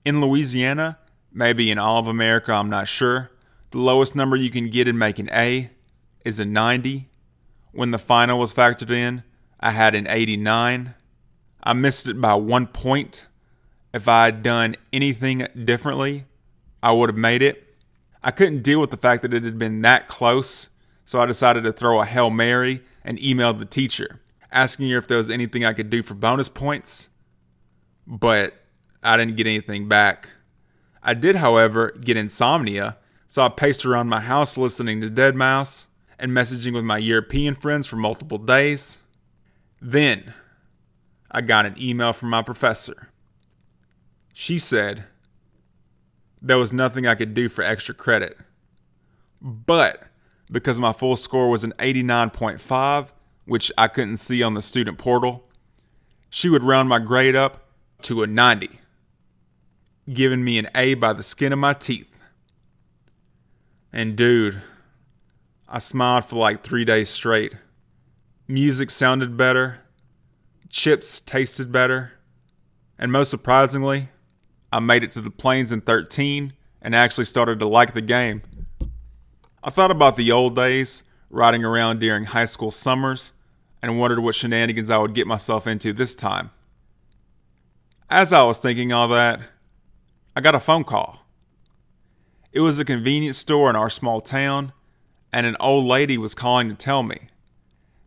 In Louisiana, maybe in all of America, I'm not sure, the lowest number you can get in making A is a 90. When the final was factored in, I had an 89. I missed it by 1 point. If I had done anything differently, I would have made it. I couldn't deal with the fact that it had been that close, so I decided to throw a Hail Mary and emailed the teacher, asking her if there was anything I could do for bonus points, but I didn't get anything back. I did, however, get insomnia, so I paced around my house listening to Deadmau5 and messaging with my European friends for multiple days. Then, I got an email from my professor. She said there was nothing I could do for extra credit, but because my full score was an 89.5, which I couldn't see on the student portal, she would round my grade up to a 90, giving me an A by the skin of my teeth. And dude, I smiled for like 3 days straight. Music sounded better, chips tasted better, and most surprisingly, I made it to the plains in 13 and actually started to like the game. I thought about the old days, riding around during high school summers, and wondered what shenanigans I would get myself into this time. As I was thinking all that, I got a phone call. It was a convenience store in our small town, and an old lady was calling to tell me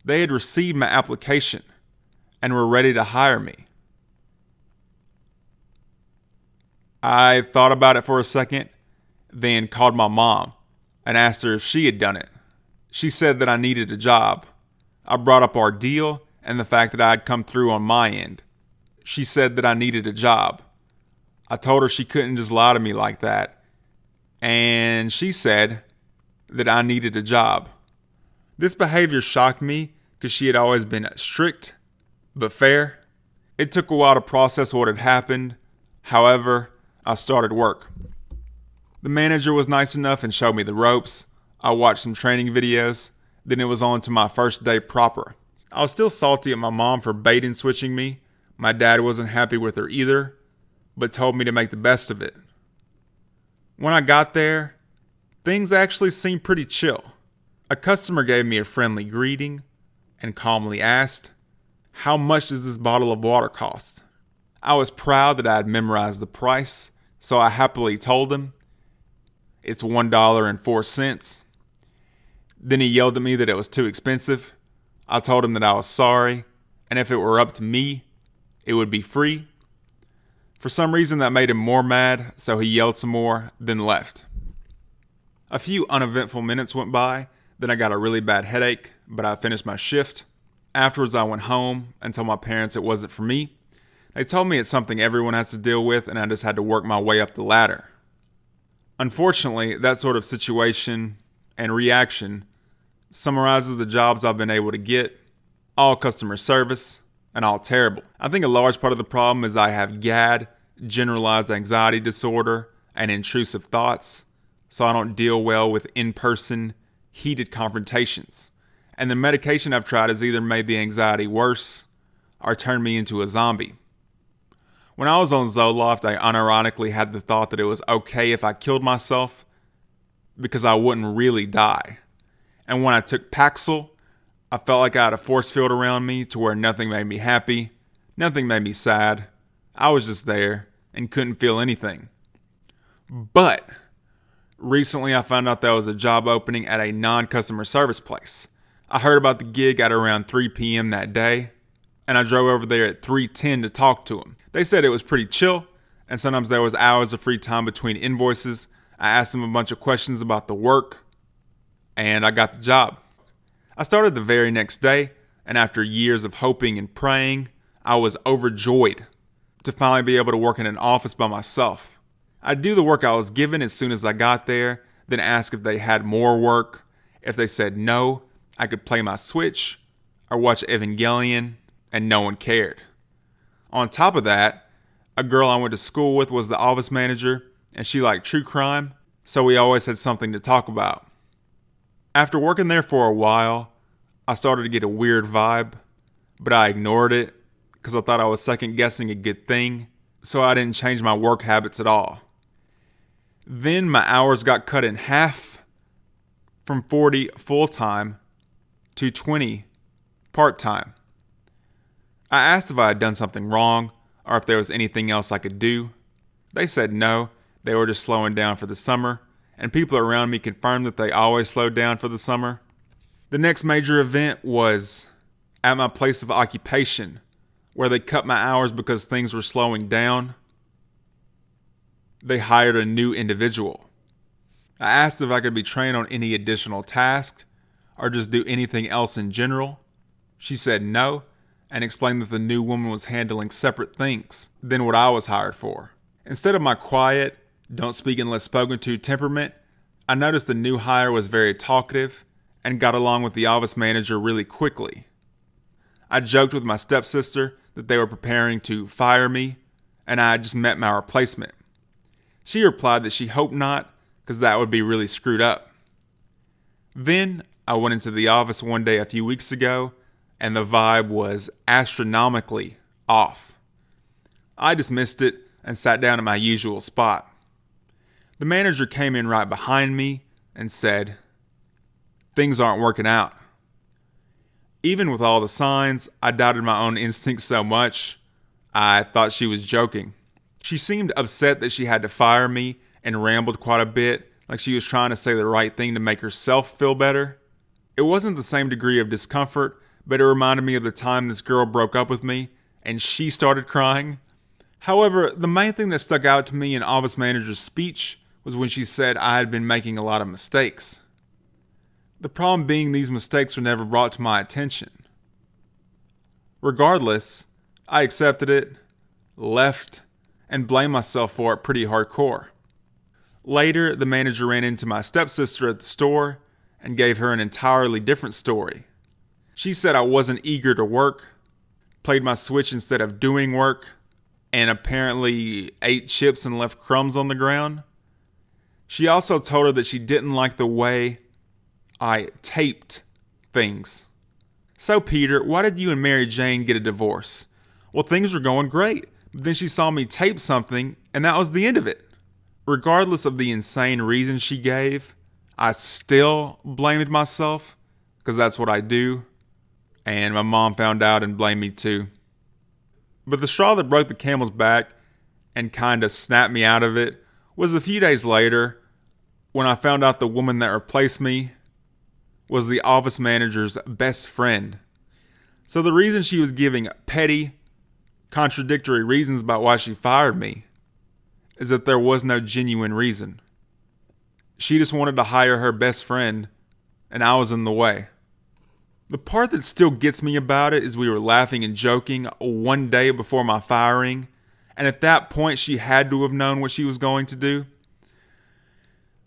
they had received my application and were ready to hire me. I thought about it for a second, then called my mom and asked her if she had done it. She said that I needed a job. I brought up our deal and the fact that I had come through on my end. She said that I needed a job. I told her she couldn't just lie to me like that, and she said that I needed a job. This behavior shocked me because she had always been strict but fair. It took a while to process what had happened. However, I started work. The manager was nice enough and showed me the ropes. I watched some training videos. Then it was on to my first day proper. I was still salty at my mom for bait and switching me. My dad wasn't happy with her either, but told me to make the best of it. When I got there, things actually seemed pretty chill. A customer gave me a friendly greeting and calmly asked, "How much does this bottle of water cost?" I was proud that I had memorized the price, so I happily told him, "It's $1.04. Then he yelled at me that it was too expensive. I told him that I was sorry, and if it were up to me, it would be free. For some reason that made him more mad, so he yelled some more, then left. A few uneventful minutes went by, then I got a really bad headache, but I finished my shift. Afterwards I went home and told my parents it wasn't for me. They told me it's something everyone has to deal with and I just had to work my way up the ladder. Unfortunately, that sort of situation and reaction summarizes the jobs I've been able to get, all customer service, and all terrible. I think a large part of the problem is I have GAD, generalized anxiety disorder, and intrusive thoughts, so I don't deal well with in-person, heated confrontations. And the medication I've tried has either made the anxiety worse or turned me into a zombie. When I was on Zoloft, I unironically had the thought that it was okay if I killed myself because I wouldn't really die. And when I took Paxil, I felt like I had a force field around me to where nothing made me happy, nothing made me sad. I was just there and couldn't feel anything. But recently I found out there was a job opening at a non-customer service place. I heard about the gig at around 3 p.m. that day, and I drove over there at 3:10 to talk to them. They said it was pretty chill, and sometimes there was hours of free time between invoices. I asked them a bunch of questions about the work, and I got the job. I started the very next day, and after years of hoping and praying, I was overjoyed to finally be able to work in an office by myself. I'd do the work I was given as soon as I got there, then ask if they had more work. If they said no, I could play my Switch or watch Evangelion, and no one cared. On top of that, a girl I went to school with was the office manager, and she liked true crime, so we always had something to talk about. After working there for a while, I started to get a weird vibe, but I ignored it because I thought I was second guessing a good thing, so I didn't change my work habits at all. Then my hours got cut in half, from 40 full-time to 20 part-time. I asked if I had done something wrong or if there was anything else I could do. They said no, they were just slowing down for the summer, and people around me confirmed that they always slowed down for the summer. The next major event was at my place of occupation, where they cut my hours because things were slowing down. They hired a new individual. I asked if I could be trained on any additional tasks or just do anything else in general. She said no and explained that the new woman was handling separate things than what I was hired for. Instead of my quiet, don't speak unless spoken to temperament, I noticed the new hire was very talkative and got along with the office manager really quickly. I joked with my stepsister that they were preparing to fire me and I had just met my replacement. She replied that she hoped not because that would be really screwed up. Then I went into the office one day a few weeks ago and the vibe was astronomically off. I dismissed it and sat down at my usual spot. The manager came in right behind me and said, "Things aren't working out." Even with all the signs, I doubted my own instincts so much, I thought she was joking. She seemed upset that she had to fire me and rambled quite a bit, like she was trying to say the right thing to make herself feel better. It wasn't the same degree of discomfort, but it reminded me of the time this girl broke up with me and she started crying. However, the main thing that stuck out to me in office manager's speech was when she said I had been making a lot of mistakes. The problem being these mistakes were never brought to my attention. Regardless, I accepted it, left, and blamed myself for it pretty hardcore. Later, the manager ran into my stepsister at the store and gave her an entirely different story. She said I wasn't eager to work, played my Switch instead of doing work, and apparently ate chips and left crumbs on the ground. She also told her that she didn't like the way I taped things. So Peter, why did you and Mary Jane get a divorce? Well, things were going great, but then she saw me tape something, and that was the end of it. Regardless of the insane reason she gave, I still blamed myself, because that's what I do. And my mom found out and blamed me too. But the straw that broke the camel's back and kind of snapped me out of it was a few days later when I found out the woman that replaced me was the office manager's best friend. So the reason she was giving petty, contradictory reasons about why she fired me is that there was no genuine reason. She just wanted to hire her best friend, and I was in the way. The part that still gets me about it is we were laughing and joking one day before my firing, and at that point she had to have known what she was going to do.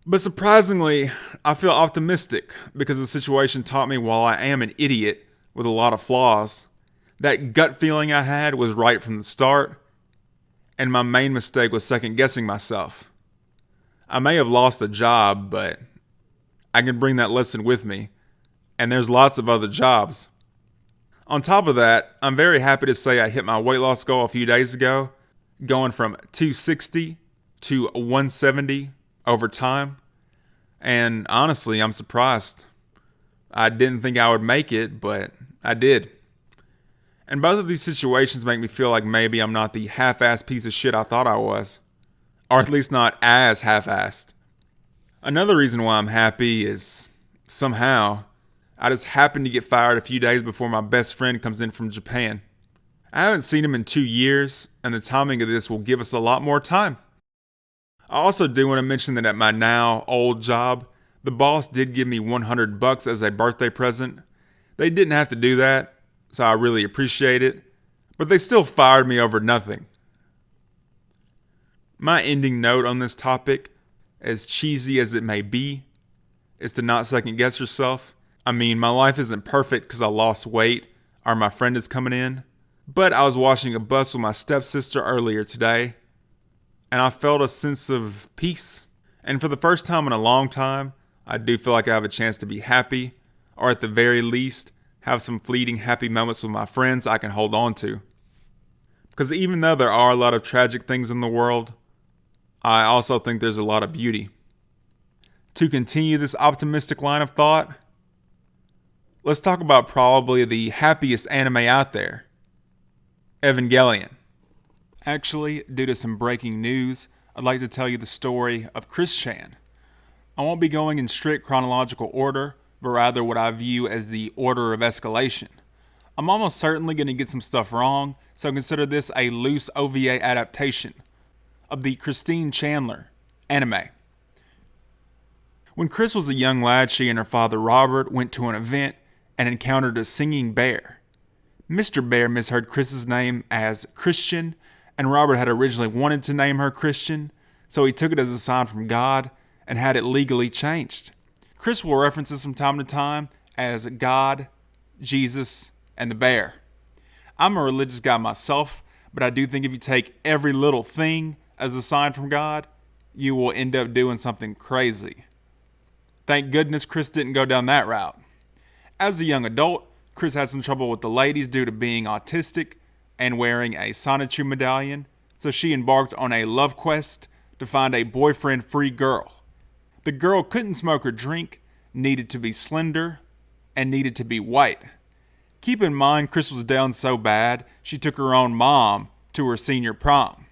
But surprisingly, I feel optimistic because the situation taught me while I am an idiot with a lot of flaws, that gut feeling I had was right from the start, and my main mistake was second guessing myself. I may have lost the job, but I can bring that lesson with me. And there's lots of other jobs. On top of that, I'm very happy to say I hit my weight loss goal a few days ago, going from 260 to 170 over time. And honestly, I'm surprised. I didn't think I would make it, but I did. And both of these situations make me feel like maybe I'm not the half-assed piece of shit I thought I was. Or at least not as half-assed. Another reason why I'm happy is somehow I just happened to get fired a few days before my best friend comes in from Japan. I haven't seen him in 2 years, and the timing of this will give us a lot more time. I also do want to mention that at my now old job, the boss did give me $100 as a birthday present. They didn't have to do that, so I really appreciate it, but they still fired me over nothing. My ending note on this topic, as cheesy as it may be, is to not second guess yourself. I mean, my life isn't perfect because I lost weight or my friend is coming in, but I was watching a bus with my stepsister earlier today, and I felt a sense of peace. And for the first time in a long time, I do feel like I have a chance to be happy, or at the very least, have some fleeting happy moments with my friends I can hold on to. Because even though there are a lot of tragic things in the world, I also think there's a lot of beauty. To continue this optimistic line of thought, let's talk about probably the happiest anime out there, Evangelion. Actually, due to some breaking news, I'd like to tell you the story of Chris-chan. I won't be going in strict chronological order, but rather what I view as the order of escalation. I'm almost certainly going to get some stuff wrong, so consider this a loose OVA adaptation of the Christine Chandler anime. When Chris was a young lad, she and her father Robert went to an event and encountered a singing bear. Mr. Bear misheard Chris's name as Christian, and Robert had originally wanted to name her Christian, so he took it as a sign from God and had it legally changed. Chris will reference this from time to time as God, Jesus, and the bear. I'm a religious guy myself, but I do think if you take every little thing as a sign from God, you will end up doing something crazy. Thank goodness Chris didn't go down that route. As a young adult, Chris had some trouble with the ladies due to being autistic and wearing a Sonichu medallion, so she embarked on a love quest to find a boyfriend-free girl. The girl couldn't smoke or drink, needed to be slender, and needed to be white. Keep in mind, Chris was down so bad, she took her own mom to her senior prom.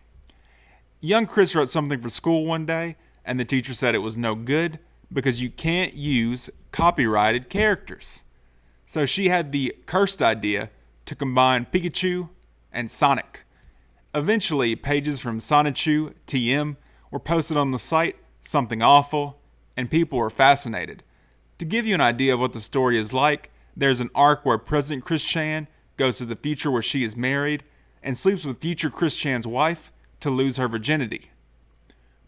Young Chris wrote something for school one day, and the teacher said it was no good because you can't use copyrighted characters. So she had the cursed idea to combine Pikachu and Sonic. Eventually, pages from Sonichu TM were posted on the site, Something Awful, and people were fascinated. To give you an idea of what the story is like, there's an arc where President Chris-chan goes to the future where she is married and sleeps with future Chris Chan's wife to lose her virginity.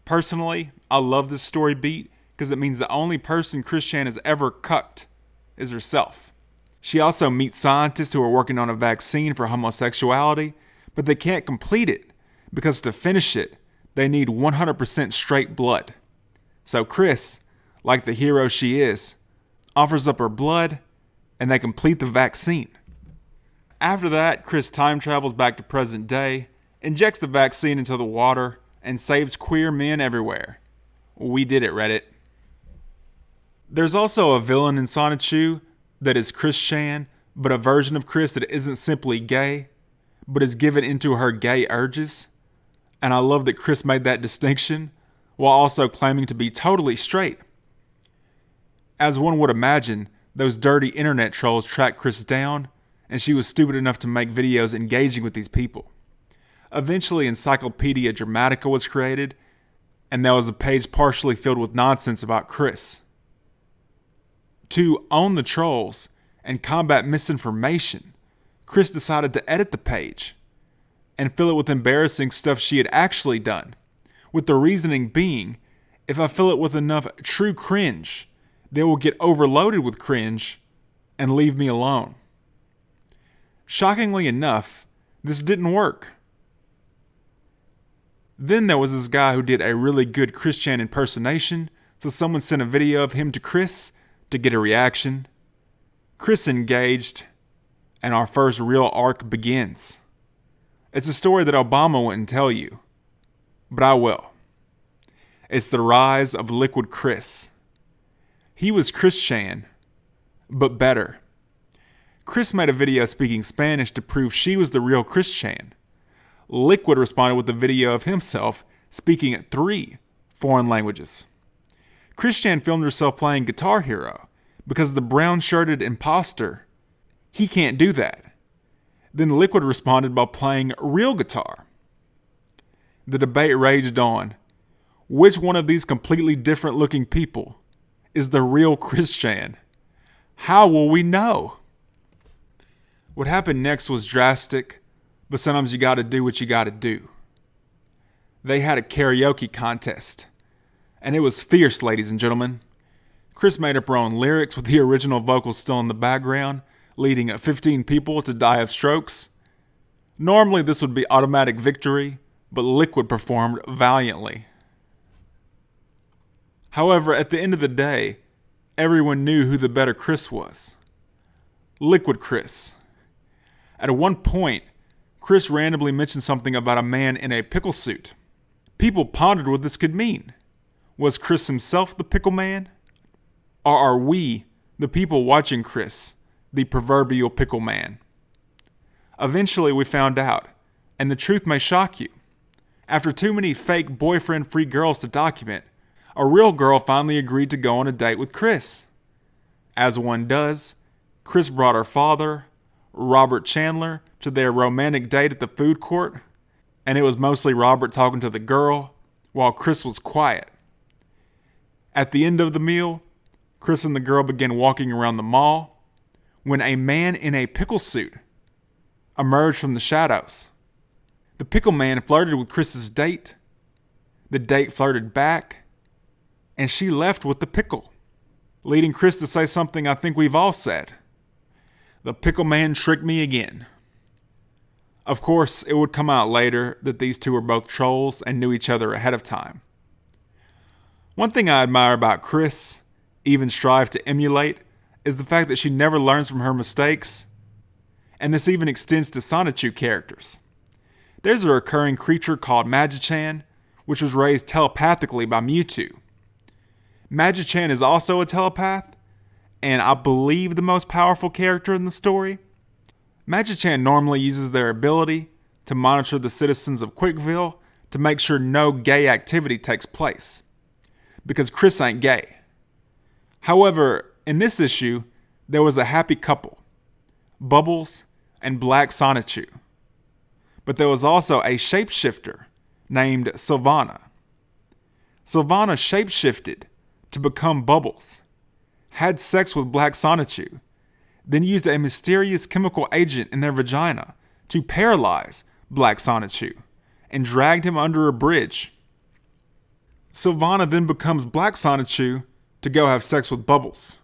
Personally, I love this story beat because it means the only person Chris Chan has ever cucked is herself. She also meets scientists who are working on a vaccine for homosexuality, but they can't complete it because to finish it, they need 100% straight blood. So Chris, like the hero she is, offers up her blood and they complete the vaccine. After that, Chris time travels back to present day, injects the vaccine into the water, and saves queer men everywhere. We did it, Reddit. There's also a villain in Sonichu that is Chris Chan, but a version of Chris that isn't simply gay, but is given into her gay urges. And I love that Chris made that distinction, while also claiming to be totally straight. As one would imagine, those dirty internet trolls tracked Chris down, and she was stupid enough to make videos engaging with these people. Eventually, Encyclopedia Dramatica was created, and there was a page partially filled with nonsense about Chris. To own the trolls and combat misinformation, Chris decided to edit the page and fill it with embarrassing stuff she had actually done, with the reasoning being, if I fill it with enough true cringe, they will get overloaded with cringe and leave me alone. Shockingly enough, this didn't work. Then there was this guy who did a really good Chris Chan impersonation, so someone sent a video of him to Chris to get a reaction. Chris engaged, and our first real arc begins. It's a story that Obama wouldn't tell you, but I will. It's the rise of Liquid Chris. He was Chris Chan, but better. Chris made a video speaking Spanish to prove she was the real Chris Chan. Liquid responded with a video of himself speaking 3 foreign languages. Chris Chan filmed herself playing Guitar Hero because the brown-shirted imposter, he can't do that. Then Liquid responded by playing real guitar. The debate raged on. Which one of these completely different looking people is the real Chris Chan? How will we know? What happened next was drastic, but sometimes you gotta do what you gotta do. They had a karaoke contest, and it was fierce, ladies and gentlemen. Chris made up her own lyrics with the original vocals still in the background, leading 15 people to die of strokes. Normally this would be automatic victory, but Liquid performed valiantly. However, at the end of the day, everyone knew who the better Chris was. Liquid Chris. At one point, Chris randomly mentioned something about a man in a pickle suit. People pondered what this could mean. Was Chris himself the pickle man? Or are we, the people watching Chris, the proverbial pickle man? Eventually we found out, and the truth may shock you. After too many fake boyfriend-free girls to document, a real girl finally agreed to go on a date with Chris. As one does, Chris brought her father, Robert Chandler, to their romantic date at the food court, and it was mostly Robert talking to the girl, while Chris was quiet. At the end of the meal, Chris and the girl began walking around the mall, when a man in a pickle suit emerged from the shadows. The pickle man flirted with Chris's date, the date flirted back, and she left with the pickle, leading Chris to say something I think we've all said. The pickle man tricked me again. Of course, it would come out later that these two were both trolls and knew each other ahead of time. One thing I admire about Chris, even strive to emulate, is the fact that she never learns from her mistakes, and this even extends to Sonichu characters. There's a recurring creature called Magi-chan, which was raised telepathically by Mewtwo. Magi-chan is also a telepath, and I believe the most powerful character in the story. Magi-chan normally uses their ability to monitor the citizens of Quickville to make sure no gay activity takes place, because Chris ain't gay. However, in this issue, there was a happy couple, Bubbles and Black Sonichu. But there was also a shapeshifter named Sylvana. Sylvana shapeshifted to become Bubbles, had sex with Black Sonichu, then used a mysterious chemical agent in their vagina to paralyze Black Sonichu and dragged him under a bridge. Sylvana then becomes Black Sonichu to go have sex with Bubbles.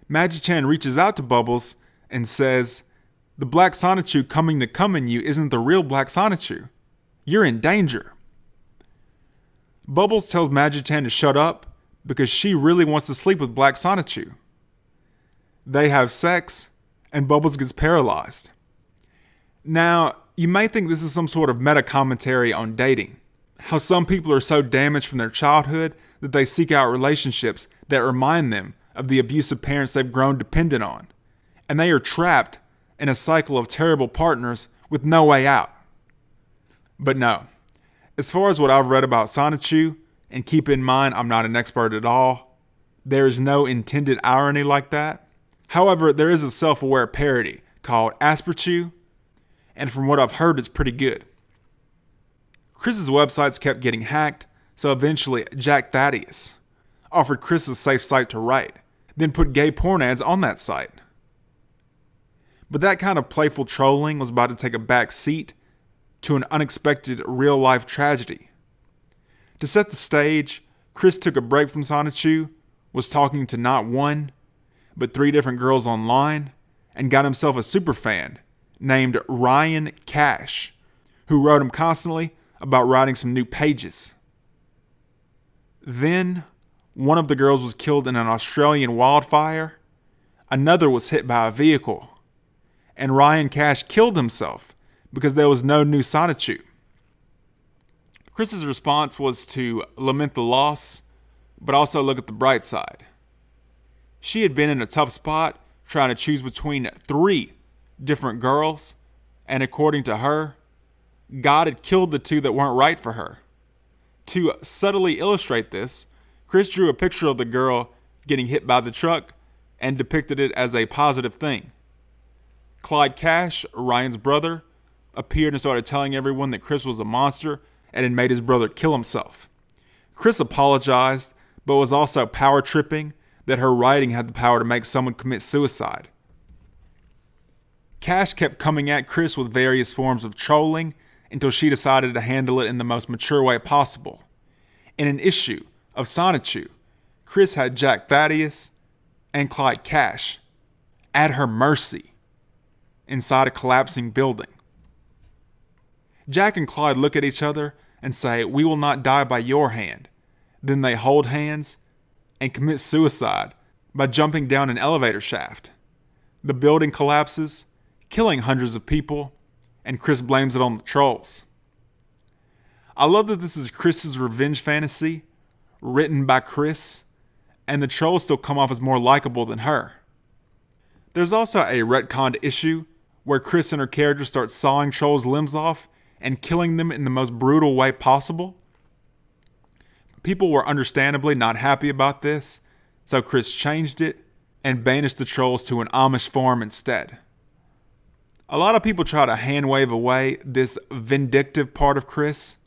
Magi-chan reaches out to Bubbles and says, "The Black Sonichu coming to come in you isn't the real Black Sonichu. You're in danger." Bubbles tells Magi-chan to shut up because she really wants to sleep with Black Sonichu. They have sex, and Bubbles gets paralyzed. Now, you may think this is some sort of meta-commentary on dating. How some people are so damaged from their childhood that they seek out relationships that remind them of the abusive parents they've grown dependent on. And they are trapped in a cycle of terrible partners with no way out. But no. As far as what I've read about Sonichu, and keep in mind I'm not an expert at all, there is no intended irony like that. However, there is a self-aware parody called Asperchu, and from what I've heard, it's pretty good. Chris's websites kept getting hacked, so eventually Jack Thaddeus offered Chris a safe site to write, then put gay porn ads on that site. But that kind of playful trolling was about to take a back seat to an unexpected real-life tragedy. To set the stage, Chris took a break from Sonichu, was talking to not one, but 3 different girls online, and got himself a superfan named Ryan Cash, who wrote him constantly about writing some new pages. Then, one of the girls was killed in an Australian wildfire, another was hit by a vehicle, and Ryan Cash killed himself because there was no new Sonichu. Chris's response was to lament the loss, but also look at the bright side. She had been in a tough spot trying to choose between 3 different girls, and according to her, God had killed the 2 that weren't right for her. To subtly illustrate this, Chris drew a picture of the girl getting hit by the truck and depicted it as a positive thing. Clyde Cash, Ryan's brother, appeared and started telling everyone that Chris was a monster and had made his brother kill himself. Chris apologized, but was also power tripping that her writing had the power to make someone commit suicide. Cash kept coming at Chris with various forms of trolling until she decided to handle it in the most mature way possible. In an issue of Sonichu, Chris had Jack Thaddeus and Clyde Cash at her mercy inside a collapsing building. Jack and Clyde look at each other and say, "We will not die by your hand." Then they hold hands and commit suicide by jumping down an elevator shaft. The building collapses, killing hundreds of people, and Chris blames it on the trolls. I love that this is Chris's revenge fantasy, written by Chris, and the trolls still come off as more likable than her. There's also a retconned issue where Chris and her character start sawing trolls' limbs off and killing them in the most brutal way possible. People were understandably not happy about this, so Chris changed it and banished the trolls to an Amish form instead. A lot of people try to hand wave away this vindictive part of Chris,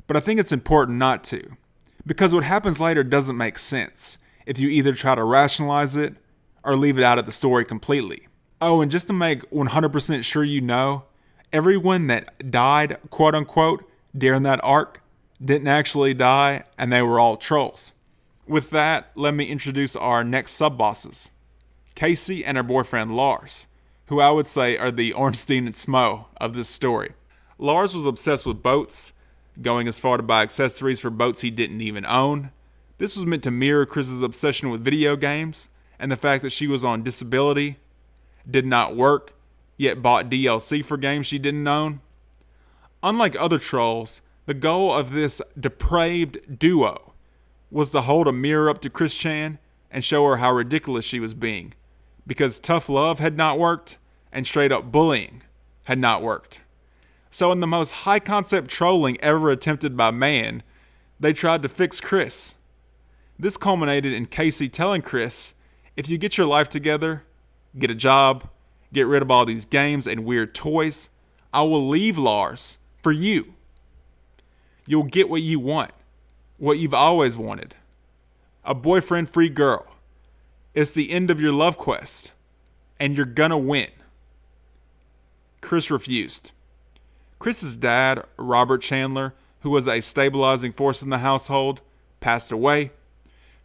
but I think it's important not to, because what happens later doesn't make sense if you either try to rationalize it or leave it out of the story completely. Oh, and just to make 100% sure you know, everyone that died, quote unquote, during that arc didn't actually die, and they were all trolls. With that, let me introduce our next sub-bosses. Casey and her boyfriend Lars, who I would say are the Ornstein and Smo of this story. Lars was obsessed with boats, going as far to buy accessories for boats he didn't even own. This was meant to mirror Chris's obsession with video games, and the fact that she was on disability, did not work, yet bought DLC for games she didn't own. Unlike other trolls, the goal of this depraved duo was to hold a mirror up to Chris Chan and show her how ridiculous she was being, because tough love had not worked and straight up bullying had not worked. So in the most high concept trolling ever attempted by man, they tried to fix Chris. This culminated in Casey telling Chris, if you get your life together, get a job, get rid of all these games and weird toys, I will leave Lars for you. You'll get what you want, what you've always wanted. A boyfriend-free girl. It's the end of your love quest. and you're gonna win. Chris refused. Chris's dad, Robert Chandler, who was a stabilizing force in the household, passed away.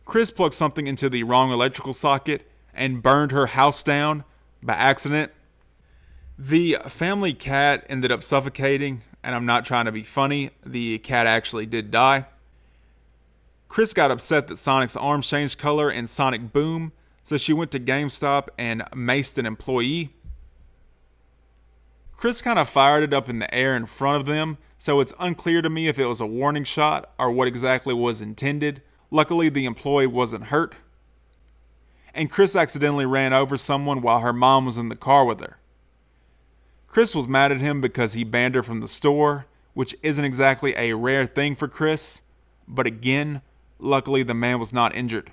Chris plugged something into the wrong electrical socket and burned her house down by accident. The family cat ended up suffocating, and I'm not trying to be funny, the cat actually did die. Chris got upset that Sonic's arms changed color in Sonic Boom, so she went to GameStop and maced an employee. Chris kind of fired it up in the air in front of them, so it's unclear to me if it was a warning shot or what exactly was intended. Luckily, the employee wasn't hurt. And Chris accidentally ran over someone while her mom was in the car with her. Chris was mad at him because he banned her from the store, which isn't exactly a rare thing for Chris, but again, luckily the man was not injured.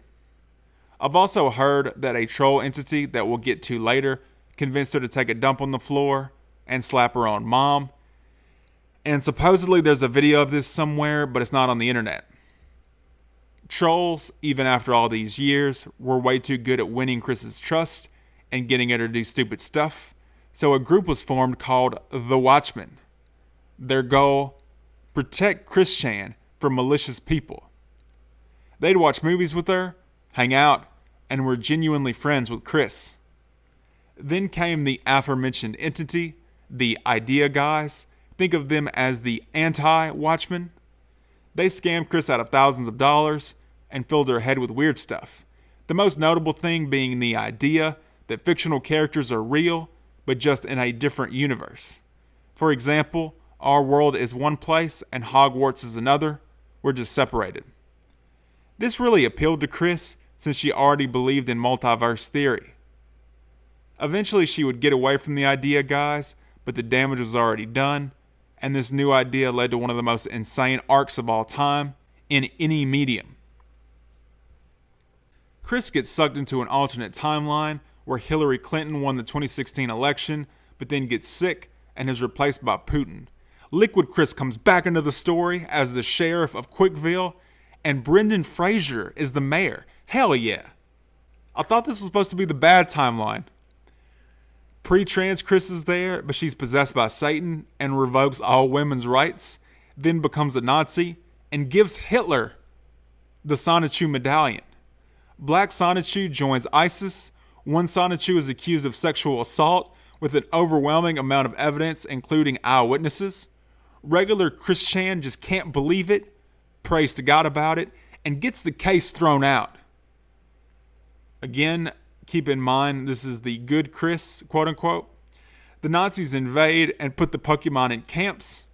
I've also heard that a troll entity that we'll get to later convinced her to take a dump on the floor and slap her own mom. And supposedly there's a video of this somewhere, but it's not on the internet. Trolls, even after all these years, were way too good at winning Chris's trust and getting her to do stupid stuff, so a group was formed called The Watchmen. Their goal, protect Chris Chan from malicious people. They'd watch movies with her, hang out, and were genuinely friends with Chris. Then came the aforementioned entity, the Idea Guys. Think of them as the anti-Watchmen. They scammed Chris out of thousands of dollars and filled her head with weird stuff. The most notable thing being the idea that fictional characters are real, but just in a different universe. For example, our world is one place and Hogwarts is another. We're just separated. This really appealed to Chris since she already believed in multiverse theory. Eventually she would get away from the Idea Guys, but the damage was already done, and this new idea led to one of the most insane arcs of all time in any medium. Chris gets sucked into an alternate timeline where Hillary Clinton won the 2016 election, but then gets sick and is replaced by Putin. Liquid Chris comes back into the story as the sheriff of Quickville, and Brendan Fraser is the mayor. Hell yeah. I thought this was supposed to be the bad timeline. Pre-trans Chris is there, but she's possessed by Satan and revokes all women's rights, then becomes a Nazi, and gives Hitler the Sonichu medallion. Black Sonichu joins ISIS. One Sonichu is accused of sexual assault with an overwhelming amount of evidence, including eyewitnesses. Regular Chris Chan just can't believe it, prays to God about it, and gets the case thrown out. Again, keep in mind, this is the good Chris, quote unquote. The Nazis invade and put the Pokemon in camps.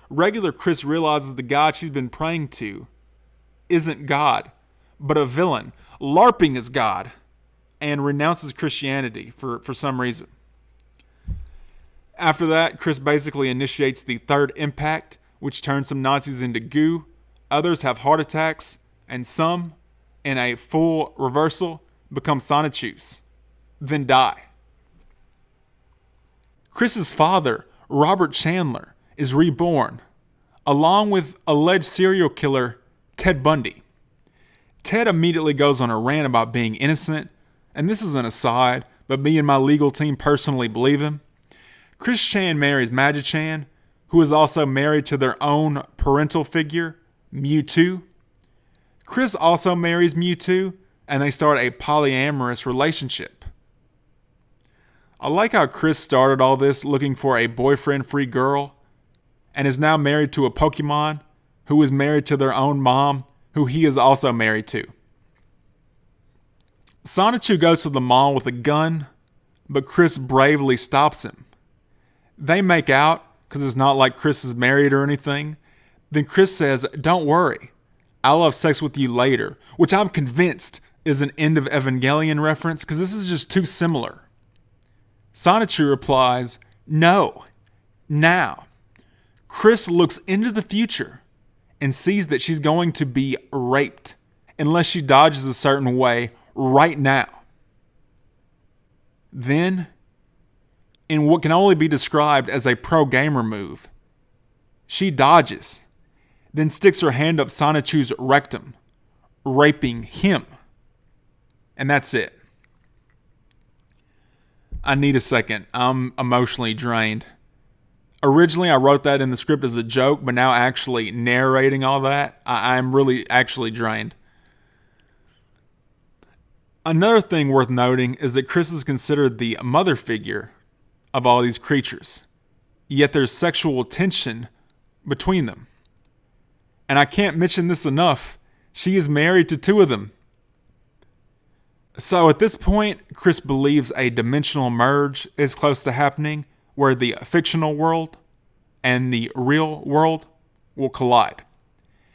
Regular Chris realizes the God she's been praying to isn't God, but a villain, LARPing as God, and renounces Christianity for some reason. After that, Chris basically initiates the third impact, which turns some Nazis into goo, others have heart attacks, and some, in a full reversal, become Sonichus, then die. Chris's father, Robert Chandler, is reborn, along with alleged serial killer Ted Bundy. Ted immediately goes on a rant about being innocent, and this is an aside, but me and my legal team personally believe him. Chris Chan marries Magic Chan, who is also married to their own parental figure, Mewtwo. Chris also marries Mewtwo, and they start a polyamorous relationship. I like how Chris started all this looking for a boyfriend-free girl, and is now married to a Pokemon who is married to their own mom, who he is also married to. Sonichu goes to the mall with a gun, but Chris bravely stops him. They make out, because it's not like Chris is married or anything. Then Chris says, "Don't worry, I'll have sex with you later," which I'm convinced is an end of Evangelion reference, because this is just too similar. Sonichu replies, "No, now." Chris looks into the future and sees that she's going to be raped unless she dodges a certain way right now. Then, in what can only be described as a pro-gamer move, she dodges, then sticks her hand up Sonichu's rectum, raping him. And that's it. I need a second. I'm emotionally drained. Originally, I wrote that in the script as a joke, but now actually narrating all that, I'm really actually drained. Another thing worth noting is that Chris is considered the mother figure of all these creatures, yet there's sexual tension between them. And I can't mention this enough, she is married to 2 of them. So at this point, Chris believes a dimensional merge is close to happening, where the fictional world and the real world will collide.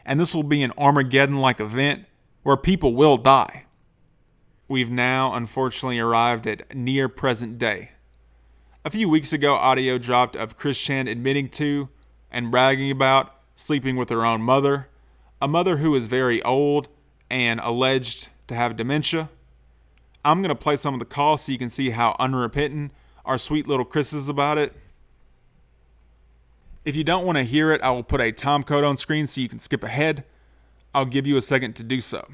And this will be an Armageddon-like event where people will die. We've now unfortunately arrived at near present day. A few weeks ago, audio dropped of Chris Chan admitting to and bragging about sleeping with her own mother, a mother who is very old and alleged to have dementia. I'm going to play some of the calls so you can see how unrepentant our sweet little Chris is about it. If you don't want to hear it, I will put a time code on screen so you can skip ahead. I'll give you a second to do so.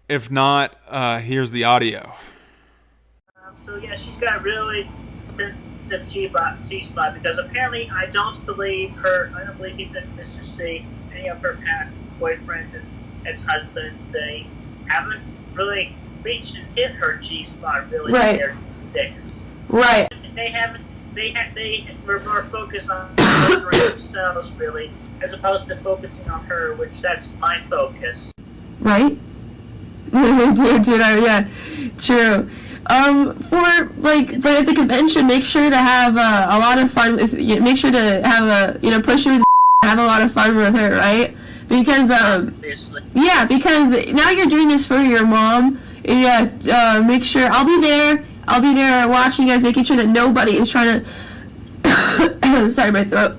If not, here's the audio. So yeah, she's got really sensitive G-spot because apparently I don't believe that Mr. C, any of her past boyfriends and ex-husbands, they haven't really reached and hit her G-spot really with their dicks. Right. They were more focused on themselves really, as opposed to focusing on her, which that's my focus. Right? Yeah, true. But at the convention, make sure to have a lot of fun with, make sure to have push her with have a lot of fun with her, right? Because, yeah, because now you're doing this for your mom. Yeah, make sure, I'll be there watching you guys, making sure that nobody is trying to, sorry, my throat.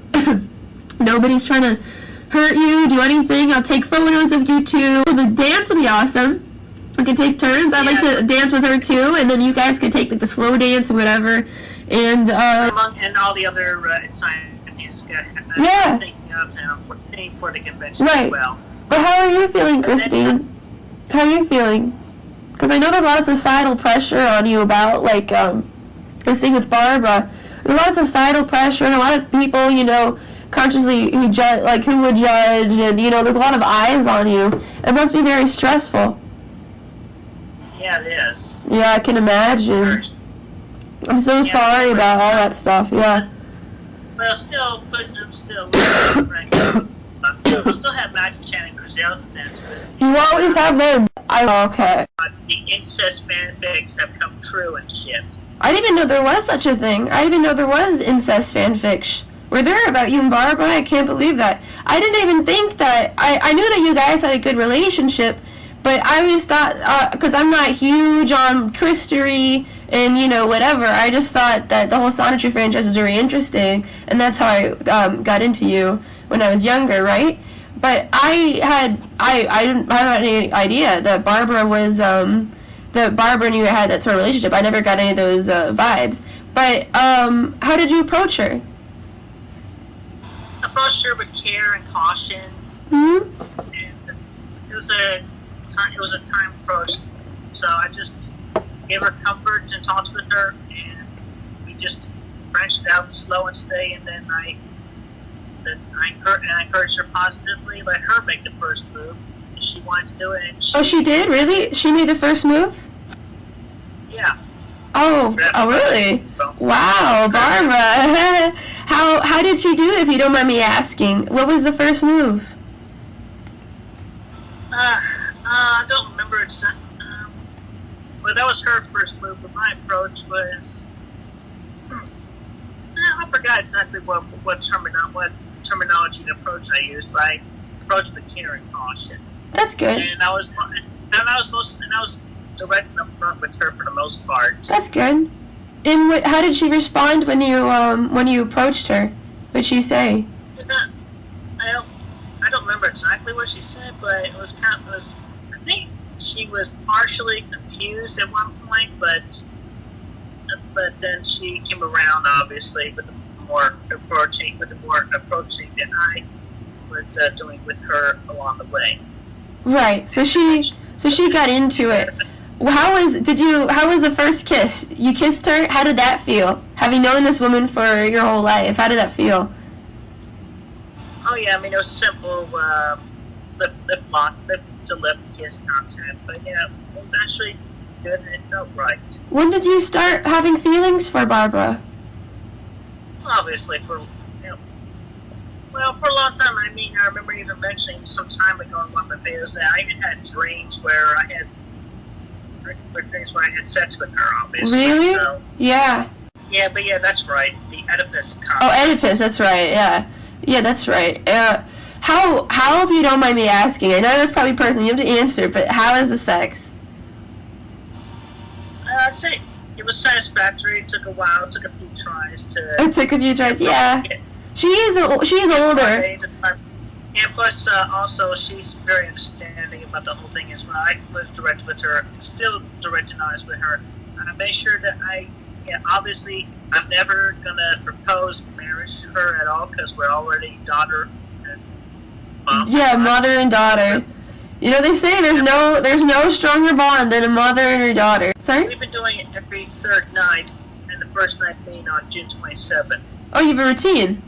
Nobody's trying to hurt you, do anything. I'll take photos of you too. The dance will be awesome. We can take turns. I'd like to dance with her too, and then you guys can take the slow dance or whatever. And and all the other scientists thinking of for the convention as well. But how are you feeling, Christine? How are you feeling? Because I know there's a lot of societal pressure on you about this thing with Barbara. There's a lot of societal pressure and a lot of people, consciously who judge, who would judge, and there's a lot of eyes on you. It must be very stressful. Yeah, it is. Yeah, I can imagine. I'm so sorry about all that stuff. Yeah. Well, I'm still have Magic Chan and Grizel to dance with. You always have them. Okay. The incest fanfics have come true and shit. I didn't even know there was such a thing. I didn't even know there was incest fanfics. Were there about you and Barbara? I can't believe that. I didn't even think that. I knew that you guys had a good relationship, but I always thought, because I'm not huge on Christery and, whatever, I just thought that the whole Sonetry franchise was very interesting, and that's how I got into you when I was younger, right? But I didn't have any idea that Barbara was, that Barbara and you had that sort of relationship. I never got any of those vibes. But how did you approach her? Approached her with care and caution. Mm-hmm. And it was a time approach. So I just gave her comfort and talked with her, and we just branched out slow and steady. And then I encouraged her positively. Let her make the first move. She wanted to do it. And she did? Really? She made the first move? Yeah. Oh, really? Wow, Barbara. How did she do it, if you don't mind me asking? What was the first move? I don't remember exactly. Well, that was her first move, but my approach was... I forgot exactly what terminology and approach I used, but I approached with care and caution. That's good. And I was direct and upfront with her for the most part. That's good. And how did she respond when you approached her? What did she say? I don't remember exactly what she said, but it was I think she was partially confused at one point, but then she came around, obviously, with the more approaching than I was doing with her along the way. Right. So she got into it. how was the first kiss? You kissed her. How did that feel? Having known this woman for your whole life, how did that feel? Oh yeah, I mean it was simple, lip to lip kiss contact, but yeah, it was actually good and it felt right. When did you start having feelings for Barbara? Obviously for a long time. I mean, I remember even mentioning some time ago in one of my videos that I even had dreams where I had sex with her, obviously. Really? So, Yeah. yeah, but yeah, that's right. The Oedipus complex. Oh, Oedipus, that's right, yeah. Yeah, that's right. How, if you don't mind me asking, I know that's probably personal, you have to answer, but how is the sex? I'd say it was satisfactory. It took a while. It took a few tries to... It took a few tries, yeah. She is older. And plus, also, she's very understanding about the whole thing as well. I was direct with her, still direct and honest with her. I made sure that obviously, I'm never going to propose marriage to her at all because we're already daughter and mom. Yeah, mother and daughter. You know, they say there's no stronger bond than a mother and her daughter. Sorry? We've been doing it every third night, and the first night being on June 27th. Oh, you have a routine?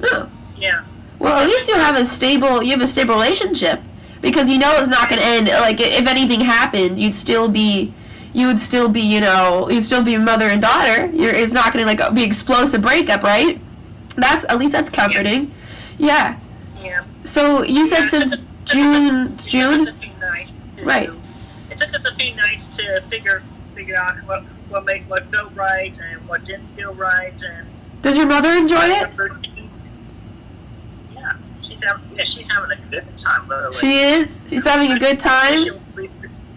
Oh. Yeah. Well, at least you have a stable relationship, because you know it's not going to end. Like, if anything happened, you'd still be mother and daughter. It's not going to like be explosive breakup, right? At least that's comforting. Yeah. Yeah. So you said since June. Right. It took us a few nights to figure out what felt right and what didn't feel right. And does your mother enjoy it? Yeah, she's having a good time. Literally. She is. She's having a good time.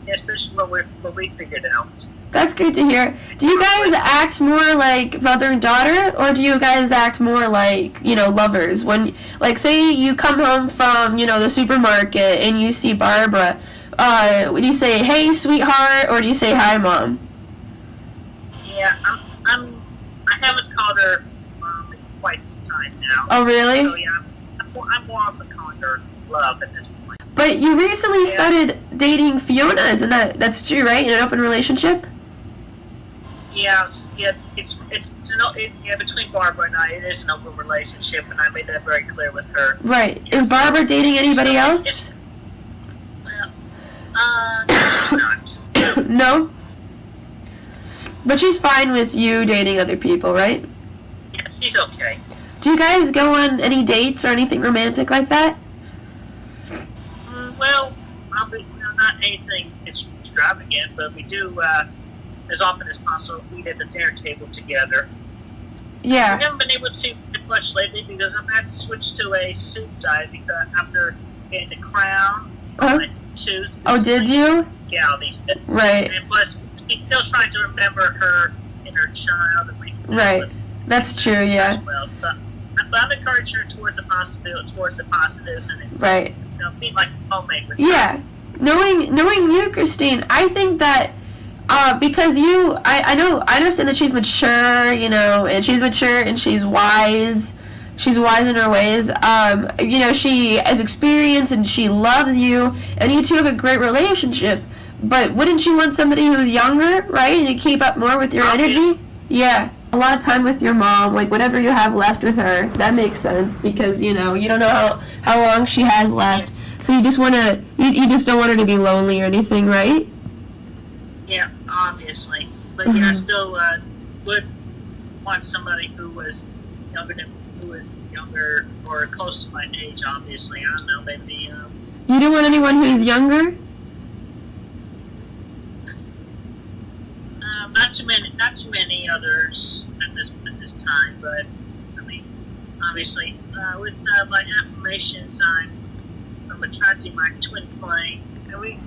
Especially what we figured out. That's great to hear. Do you guys act more like mother and daughter, or do you guys act more like, lovers? When, like, say you come home from, the supermarket and you see Barbara, would you say, "Hey, sweetheart," or do you say, "Hi, mom"? Yeah, I haven't called her mom in quite some time now. Oh, really? So yeah, I'm more often calling her love at this point. But you recently started dating Fiona, isn't that's true, right? In an open relationship? Yeah, it's between Barbara and I, it is an open relationship, and I made that very clear with her. Right. Is Barbara dating anybody else? Not. No? But she's fine with you dating other people, right? Yeah, she's okay. Do you guys go on any dates or anything romantic like that? Well, not anything extravagant, but we do, as often as possible, eat at the dinner table together. Yeah. We haven't been able to eat much lately because I've had to switch to a soup diet because after getting the crown on my tooth. Oh, did you? Galley's. Right. And plus, we're still trying to remember her inner child. And right. That's true, yeah. Well, but I'm encouraging her towards the positives and right. Being like homemade with her. Knowing you, Christine, I think that because I understand that she's mature, and she's mature and she's wise. She's wise in her ways. She has experience and she loves you, and you two have a great relationship. But wouldn't you want somebody who's younger, right, and to keep up more with your energy? Yeah. A lot of time with your mom, like whatever you have left with her, that makes sense because you don't know how long she has left, so you just don't want her to be lonely or anything, right? Yeah, obviously, but I still would want somebody who was younger or close to my age. Obviously, I don't know, maybe. You don't want anyone who's younger? Not too many others at this time, but I mean, obviously, with my affirmations, I'm attracting my twin flame, and we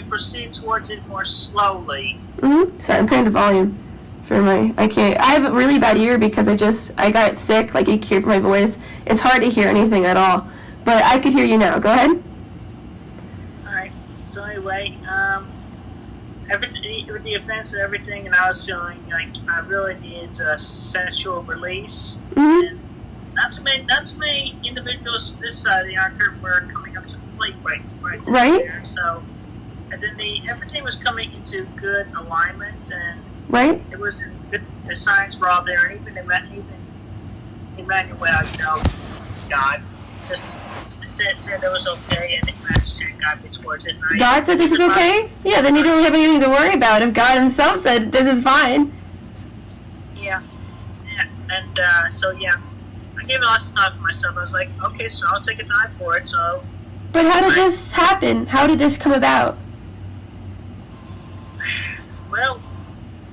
proceed towards it more slowly. Sorry, I'm putting the volume for I have a really bad ear because I got sick, like you can hear from my voice. It's hard to hear anything at all, but I could hear you now. Go ahead. Alright, so anyway, with the events and everything, and I was feeling like I really needed a sexual release. And not too many individuals this side of the arc were coming up to the plate right there. So and then everything was coming into good alignment, and Right? it was good. The signs were all there, and even Emmanuel, God, just said it was okay, and it matched and got me towards it. And God said this is okay? Yeah, then you don't have anything to worry about if God himself said this is fine. Yeah, and so yeah, I gave it lots of time for myself. I was like, okay, so I'll take a dive for it. So. But how did this happen? How did this come about? Well,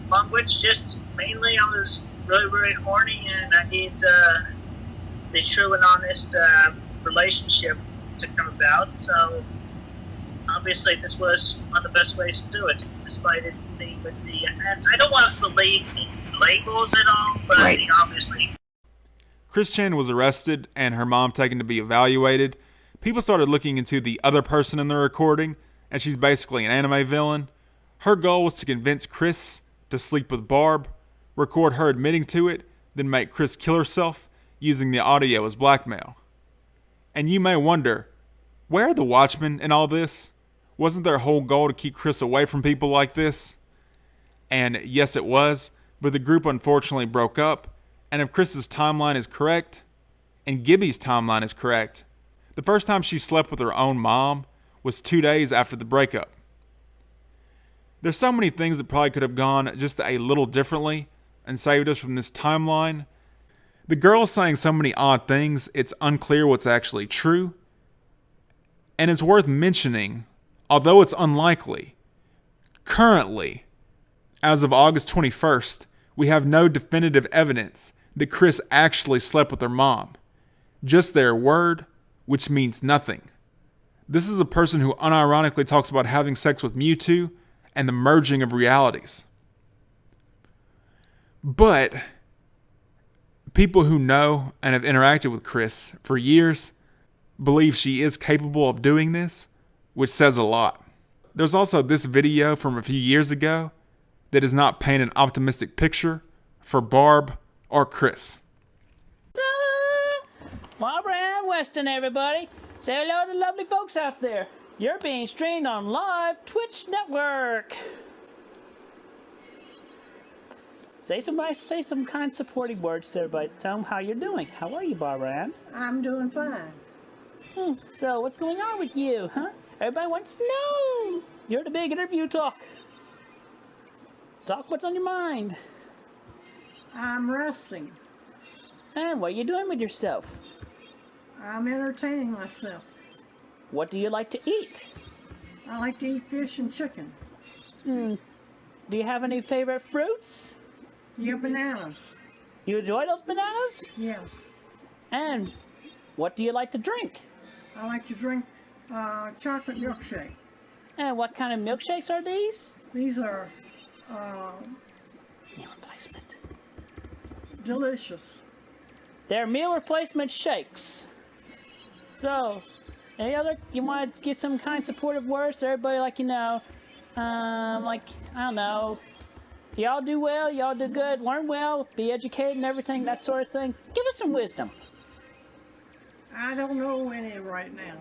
among which just mainly I was really, really horny, and I need the true and honest relationship to come about. So obviously, this was one of the best ways to do it, despite it being with the. And I don't want to believe in labels at all, but Right. Obviously. Chris Chan was arrested and her mom taken to be evaluated. People started looking into the other person in the recording, and she's basically an anime villain. Her goal was to convince Chris to sleep with Barb, record her admitting to it, then make Chris kill herself using the audio as blackmail. And you may wonder, where are the Watchmen in all this? Wasn't their whole goal to keep Chris away from people like this? And yes, it was, but the group unfortunately broke up, and if Chris's timeline is correct, and Gibby's timeline is correct, the first time she slept with her own mom was 2 days after the breakup. There's so many things that probably could have gone just a little differently and saved us from this timeline. The girl is saying so many odd things, it's unclear what's actually true. And it's worth mentioning, although it's unlikely, currently, as of August 21st, we have no definitive evidence that Chris actually slept with her mom. Just their word, which means nothing. This is a person who unironically talks about having sex with Mewtwo and the merging of realities. But people who know and have interacted with Chris for years believe she is capable of doing this, which says a lot. There's also this video from a few years ago that does not paint an optimistic picture for Barb or Chris. Barbara and Weston, everybody. Say hello to the lovely folks out there. You're being streamed on live Twitch network. Say some kind supporting words to everybody. Tell them how you're doing. How are you, Barbara Ann? I'm doing fine. So what's going on with you, huh? Everybody wants to know. You're the big interview talk. Talk what's on your mind. I'm resting. And what are you doing with yourself? I'm entertaining myself. What do you like to eat? I like to eat fish and chicken. Do you have any favorite fruits? Yeah, bananas. You enjoy those bananas? Yes. And what do you like to drink? I like to drink chocolate milkshake. And what kind of milkshakes are these? These are meal replacement. Delicious. They're meal replacement shakes. So, any other, you want to give some kind supportive words to everybody, like, I don't know, y'all do well, y'all do good, learn well, be educated and everything, that sort of thing. Give us some wisdom. I don't know any right now.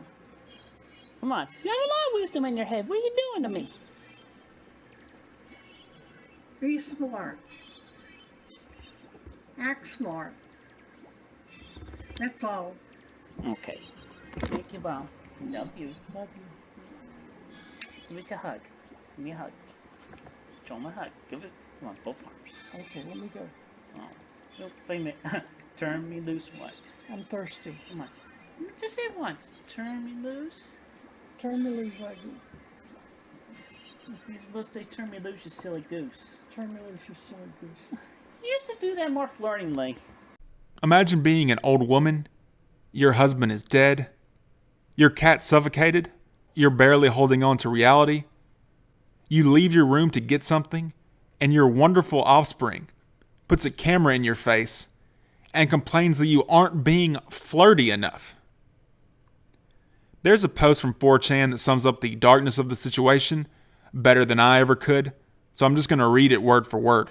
Come on, you have a lot of wisdom in your head. What are you doing to me? Be smart. Act smart. That's all. Okay. Thank you, Mom. Love you. Love you. Give me a hug. Give me a hug. Show me a hug. Give it. Come on, both arms. Okay, let me go. Oh. Nope, wait a minute. Turn me loose what? I'm thirsty. Come on. Just say it once. Turn me loose. Turn me loose, like you. You're supposed to say turn me loose, you silly goose. Turn me loose, you silly goose. You used to do that more flirtingly. Imagine being an old woman. Your husband is dead. Your cat suffocated. You're barely holding on to reality. You leave your room to get something, and your wonderful offspring puts a camera in your face and complains that you aren't being flirty enough. There's a post from 4chan that sums up the darkness of the situation better than I ever could, so I'm just going to read it word for word.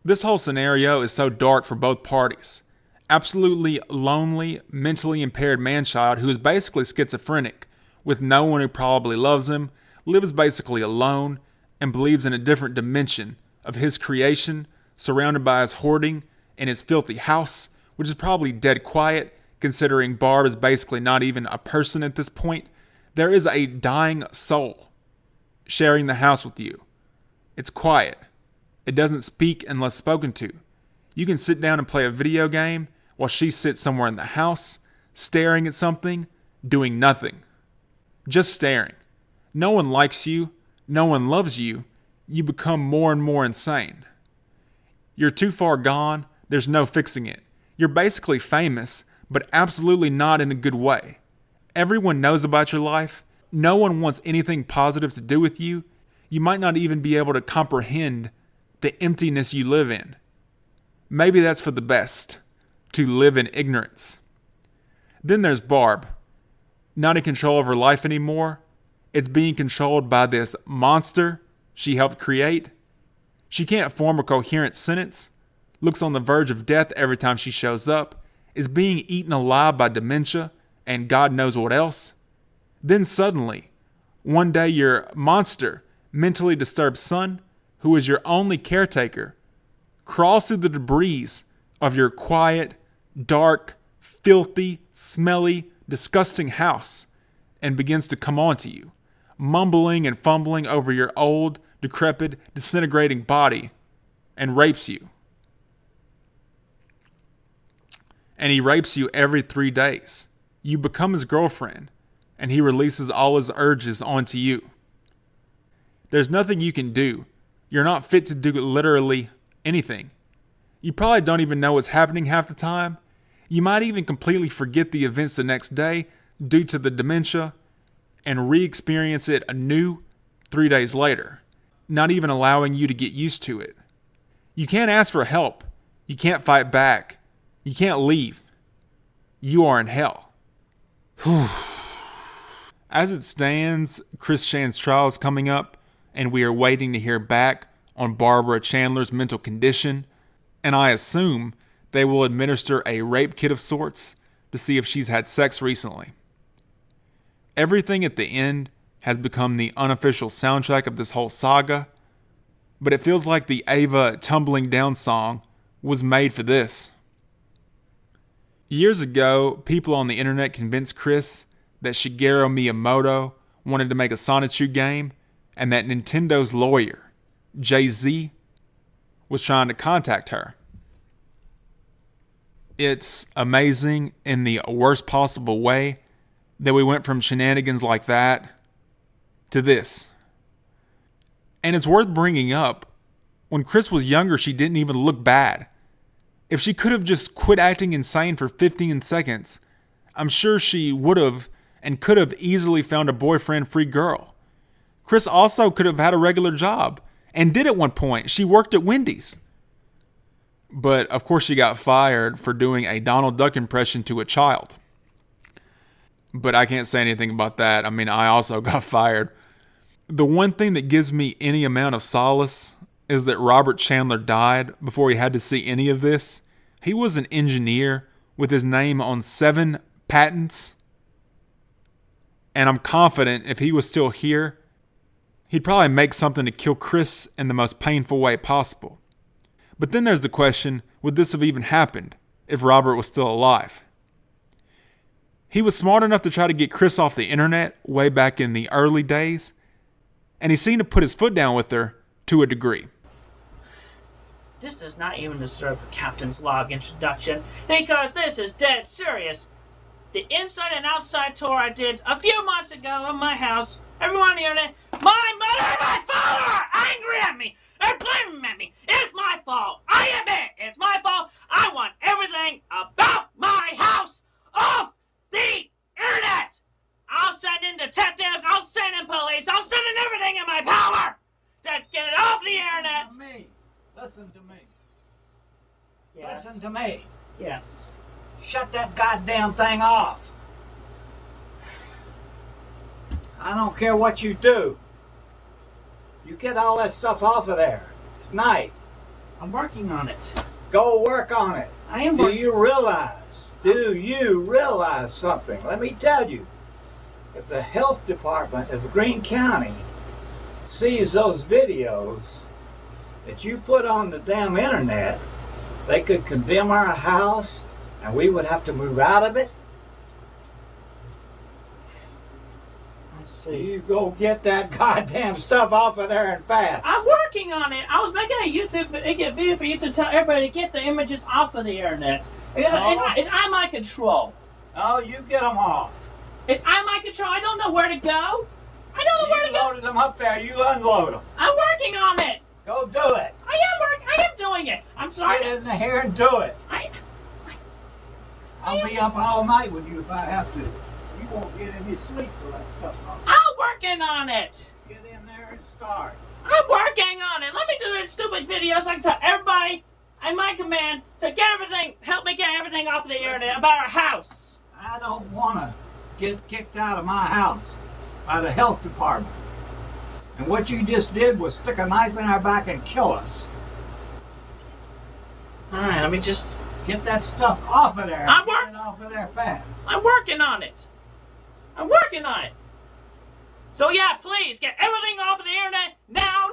This whole scenario is so dark for both parties. Absolutely lonely, mentally impaired man-child who is basically schizophrenic with no one who probably loves him, lives basically alone, and believes in a different dimension of his creation, surrounded by his hoarding in his filthy house, which is probably dead quiet, considering Barb is basically not even a person at this point. There is a dying soul sharing the house with you. It's quiet. It doesn't speak unless spoken to. You can sit down and play a video game while she sits somewhere in the house, staring at something, doing nothing. Just staring. No one likes you. No one loves you. You become more and more insane. You're too far gone. There's no fixing it. You're basically famous, but absolutely not in a good way. Everyone knows about your life. No one wants anything positive to do with you. You might not even be able to comprehend the emptiness you live in. Maybe that's for the best, to live in ignorance. Then there's Barb. Not in control of her life anymore. It's being controlled by this monster she helped create. She can't form a coherent sentence, looks on the verge of death every time she shows up, is being eaten alive by dementia and God knows what else. Then suddenly, one day your monster, mentally disturbed son, who is your only caretaker, crawls through the debris of your quiet, dark, filthy, smelly, disgusting house and begins to come on to you, mumbling and fumbling over your old, decrepit, disintegrating body, and rapes you. And he rapes you every 3 days. You become his girlfriend, and he releases all his urges onto you. There's nothing you can do. You're not fit to do literally anything. You probably don't even know what's happening half the time. You might even completely forget the events the next day due to the dementia and re-experience it anew 3 days later, not even allowing you to get used to it. You can't ask for help. You can't fight back. You can't leave. You are in hell. As it stands, Chris Chand's trial is coming up, and we are waiting to hear back on Barbara Chandler's mental condition, and I assume they will administer a rape kit of sorts to see if she's had sex recently. Everything at the end has become the unofficial soundtrack of this whole saga, but it feels like the Ava Tumbling Down song was made for this. Years ago, people on the internet convinced Chris that Shigeru Miyamoto wanted to make a Sonichu game and that Nintendo's lawyer, Jay-Z, was trying to contact her. It's amazing in the worst possible way that we went from shenanigans like that to this. And it's worth bringing up, when Chris was younger, she didn't even look bad. If she could have just quit acting insane for 15 seconds, I'm sure she would have and could have easily found a boyfriend-free girl. Chris also could have had a regular job, and did at one point. She worked at Wendy's. But, of course, she got fired for doing a Donald Duck impression to a child. But I can't say anything about that. I mean, I also got fired. The one thing that gives me any amount of solace is that Robert Chandler died before he had to see any of this. He was an engineer with his name on 7 patents. And I'm confident if he was still here, he'd probably make something to kill Chris in the most painful way possible. But then there's the question, would this have even happened if Robert was still alive? He was smart enough to try to get Chris off the internet way back in the early days, and he seemed to put his foot down with her to a degree. This does not even deserve a captain's log introduction, because this is dead serious. The inside and outside tour I did a few months ago of my house, everyone on the internet, my mother and my father are angry at me. They're blaming me. It's my fault. I admit it's my fault. I want everything about my house off the internet. I'll send in detectives. I'll send in police. I'll send in everything in my power to get it off the internet. Listen to me. Listen to me. Yes. Listen to me. Yes. Shut that goddamn thing off. I don't care what you do. You get all that stuff off of there tonight. I'm working on it. Go work on it. I am Do working. you realize something? Let me tell you. if the health department of Greene County sees those videos that you put on the damn internet, they could condemn our house and we would have to move out of it. You go get that goddamn stuff off of there and fast. I'm working on it. I was making a video for you to tell everybody to get the images off of the internet. It's out of my control. Oh, you get them off. It's out of my control. I don't know where to go. I don't know where to go. You loaded them up there. You unload them. I'm working on it. Go do it. I am doing it. I'm sorry. Get in here and do it. I'll be up all night with you if I have to. You won't get any sleep for that stuff. I'm working on it. Get in there and start. I'm working on it. Let me do this stupid video so I can tell everybody at my command to help me get everything off the internet about our house. I don't want to get kicked out of my house by the health department. And what you just did was stick a knife in our back and kill us. Alright, let me just get that stuff off of there. Get it off of there fast. I'm working on it. I'm working on it. So yeah, please get everything off of the internet now.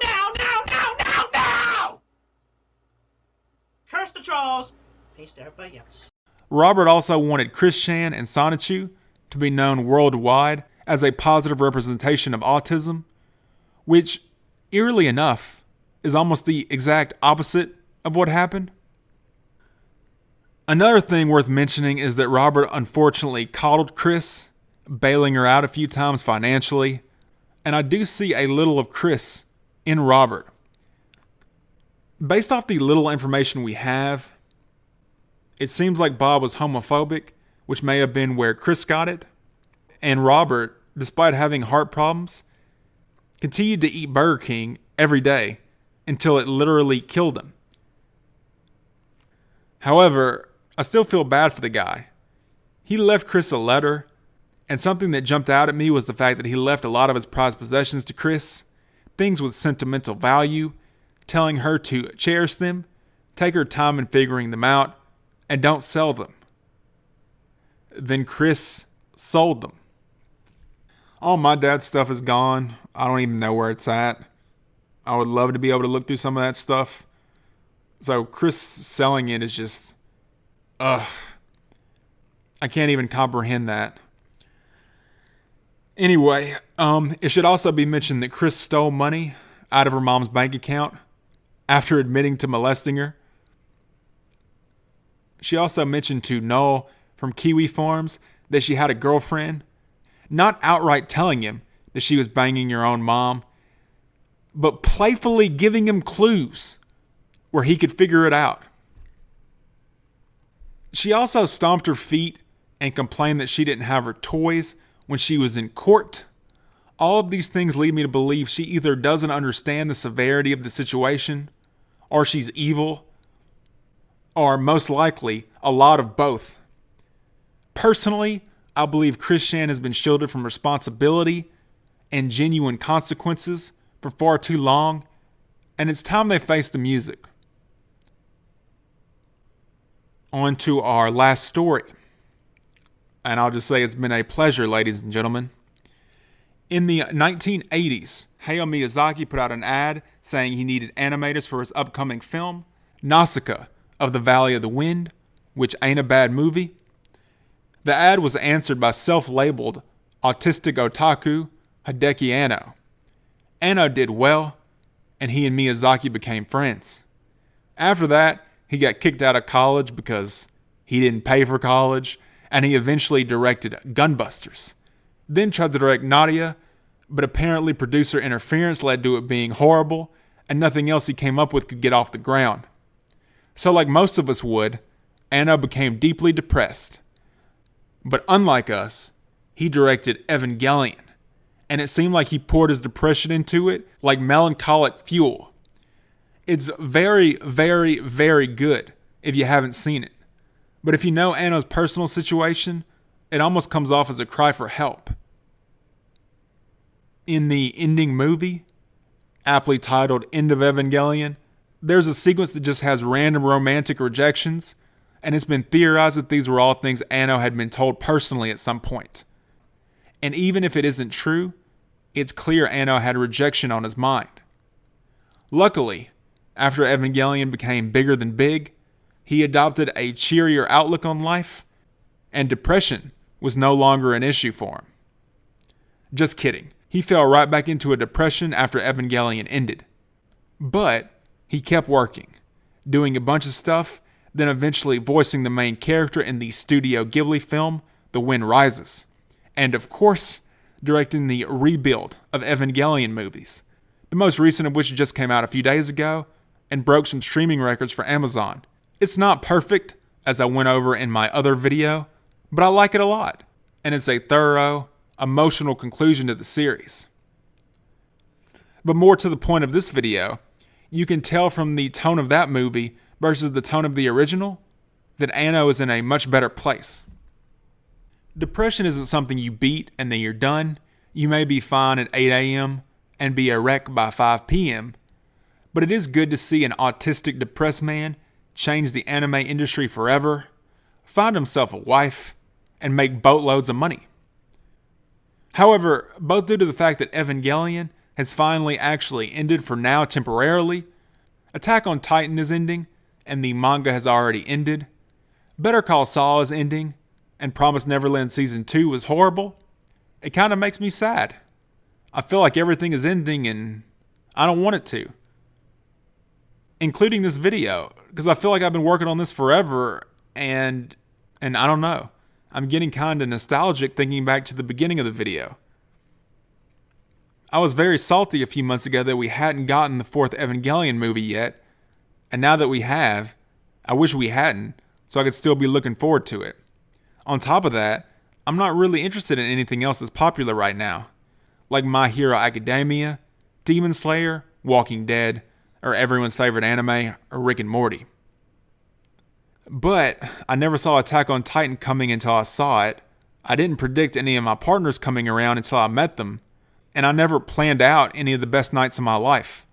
Curse the trolls. Peace to everybody else. Robert also wanted Christian and Sonichu to be known worldwide as a positive representation of autism, which, eerily enough, is almost the exact opposite of what happened. Another thing worth mentioning is that Robert unfortunately coddled Chris, bailing her out a few times financially, and I do see a little of Chris in Robert. Based off the little information we have, it seems like Bob was homophobic, which may have been where Chris got it, and Robert, despite having heart problems, continued to eat Burger King every day until it literally killed him. However, I still feel bad for the guy. He left Chris a letter, and something that jumped out at me was the fact that he left a lot of his prized possessions to Chris, things with sentimental value, telling her to cherish them, take her time in figuring them out, and don't sell them. Then Chris sold them. All my dad's stuff is gone. I don't even know where it's at. I would love to be able to look through some of that stuff. So Chris selling it is just, I can't even comprehend that. Anyway, it should also be mentioned that Chris stole money out of her mom's bank account after admitting to molesting her. She also mentioned to Noel from Kiwi Farms that she had a girlfriend, not outright telling him that she was banging your own mom, but playfully giving him clues where he could figure it out. She also stomped her feet and complained that she didn't have her toys when she was in court. All of these things lead me to believe she either doesn't understand the severity of the situation, or she's evil, or most likely a lot of both. Personally, I believe Christian has been shielded from responsibility and genuine consequences for far too long, and it's time they face the music. On to our last story. And I'll just say it's been a pleasure, ladies and gentlemen. In the 1980s, Hayao Miyazaki put out an ad saying he needed animators for his upcoming film, Nausicaa of the Valley of the Wind, which ain't a bad movie. The ad was answered by self-labeled autistic otaku Hideki Anno. Anno did well, and he and Miyazaki became friends. After that, he got kicked out of college because he didn't pay for college, and he eventually directed Gunbusters. Then tried to direct Nadia, but apparently producer interference led to it being horrible, and nothing else he came up with could get off the ground. So like most of us would, Anno became deeply depressed. But unlike us, he directed Evangelion, and it seemed like he poured his depression into it like melancholic fuel. It's very, very, very good if you haven't seen it. But if you know Anno's personal situation, it almost comes off as a cry for help. In the ending movie, aptly titled End of Evangelion, there's a sequence that just has random romantic rejections, and it's been theorized that these were all things Anno had been told personally at some point. And even if it isn't true, it's clear Anno had rejection on his mind. Luckily, after Evangelion became bigger than big, he adopted a cheerier outlook on life, and depression was no longer an issue for him. Just kidding. He fell right back into a depression after Evangelion ended. But he kept working, doing a bunch of stuff, then eventually voicing the main character in the Studio Ghibli film, The Wind Rises. And of course, directing the rebuild of Evangelion movies, the most recent of which just came out a few days ago and broke some streaming records for Amazon. It's not perfect, as I went over in my other video, but I like it a lot, and it's a thorough, emotional conclusion to the series. But more to the point of this video, you can tell from the tone of that movie versus the tone of the original that Anno is in a much better place. Depression isn't something you beat and then you're done. You may be fine at 8 a.m. and be a wreck by 5 p.m., but it is good to see an autistic depressed man change the anime industry forever, find himself a wife, and make boatloads of money. However, both due to the fact that Evangelion has finally actually ended for now temporarily, Attack on Titan is ending, and the manga has already ended, Better Call Saul is ending, and Promised Neverland Season 2 was horrible, it kind of makes me sad. I feel like everything is ending and I don't want it to. Including this video, because I feel like I've been working on this forever and I don't know. I'm getting kind of nostalgic thinking back to the beginning of the video. I was very salty a few months ago that we hadn't gotten the 4th Evangelion movie yet, and now that we have, I wish we hadn't, so I could still be looking forward to it. On top of that, I'm not really interested in anything else that's popular right now, like My Hero Academia, Demon Slayer, Walking Dead, or everyone's favorite anime, or Rick and Morty. But I never saw Attack on Titan coming until I saw it. I didn't predict any of my partners coming around until I met them, and I never planned out any of the best nights of my life.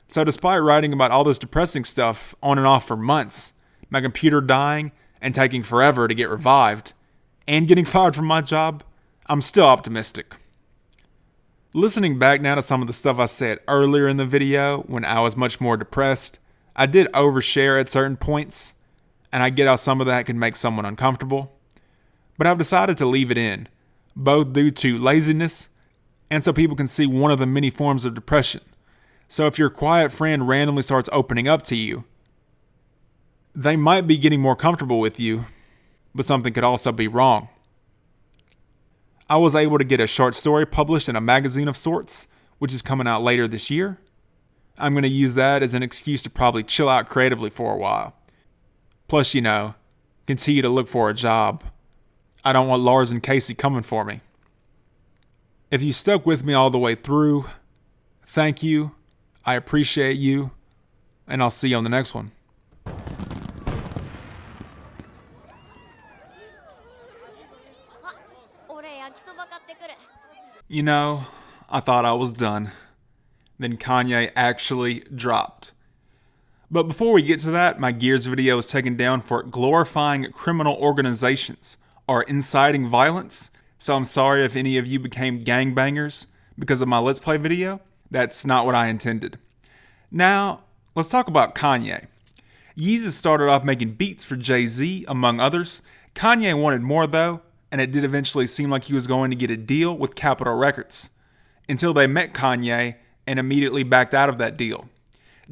So despite writing about all this depressing stuff on and off for months, my computer dying and taking forever to get revived, and getting fired from my job, I'm still optimistic. Listening back now to some of the stuff I said earlier in the video when I was much more depressed, I did overshare at certain points, and I get how some of that can make someone uncomfortable. But I've decided to leave it in, both due to laziness and so people can see one of the many forms of depression. So if your quiet friend randomly starts opening up to you, they might be getting more comfortable with you, but something could also be wrong. I was able to get a short story published in a magazine of sorts, which is coming out later this year. I'm going to use that as an excuse to probably chill out creatively for a while. Plus, continue to look for a job. I don't want Lars and Casey coming for me. If you stuck with me all the way through, thank you. I appreciate you. And I'll see you on the next one. I thought I was done. Then Kanye actually dropped. But before we get to that, my Gears video was taken down for glorifying criminal organizations or inciting violence. So I'm sorry if any of you became gangbangers because of my Let's Play video. That's not what I intended. Now, let's talk about Kanye. Yeezus started off making beats for Jay-Z, among others. Kanye wanted more though, and it did eventually seem like he was going to get a deal with Capitol Records, until they met Kanye and immediately backed out of that deal.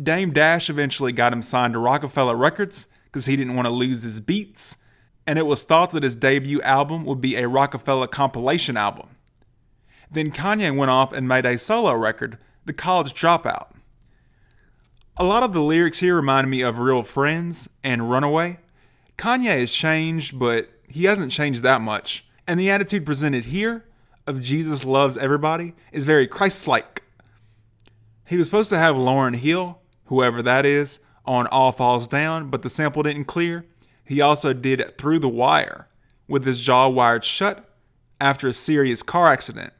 Dame Dash eventually got him signed to Rockefeller Records because he didn't want to lose his beats, and it was thought that his debut album would be a Rockefeller compilation album. Then Kanye went off and made a solo record, The College Dropout. A lot of the lyrics here remind me of Real Friends and Runaway. Kanye has changed, but he hasn't changed that much, and the attitude presented here of Jesus loves everybody is very Christ-like. He was supposed to have Lauryn Hill, whoever that is, on All Falls Down, but the sample didn't clear. He also did Through the Wire, with his jaw wired shut after a serious car accident.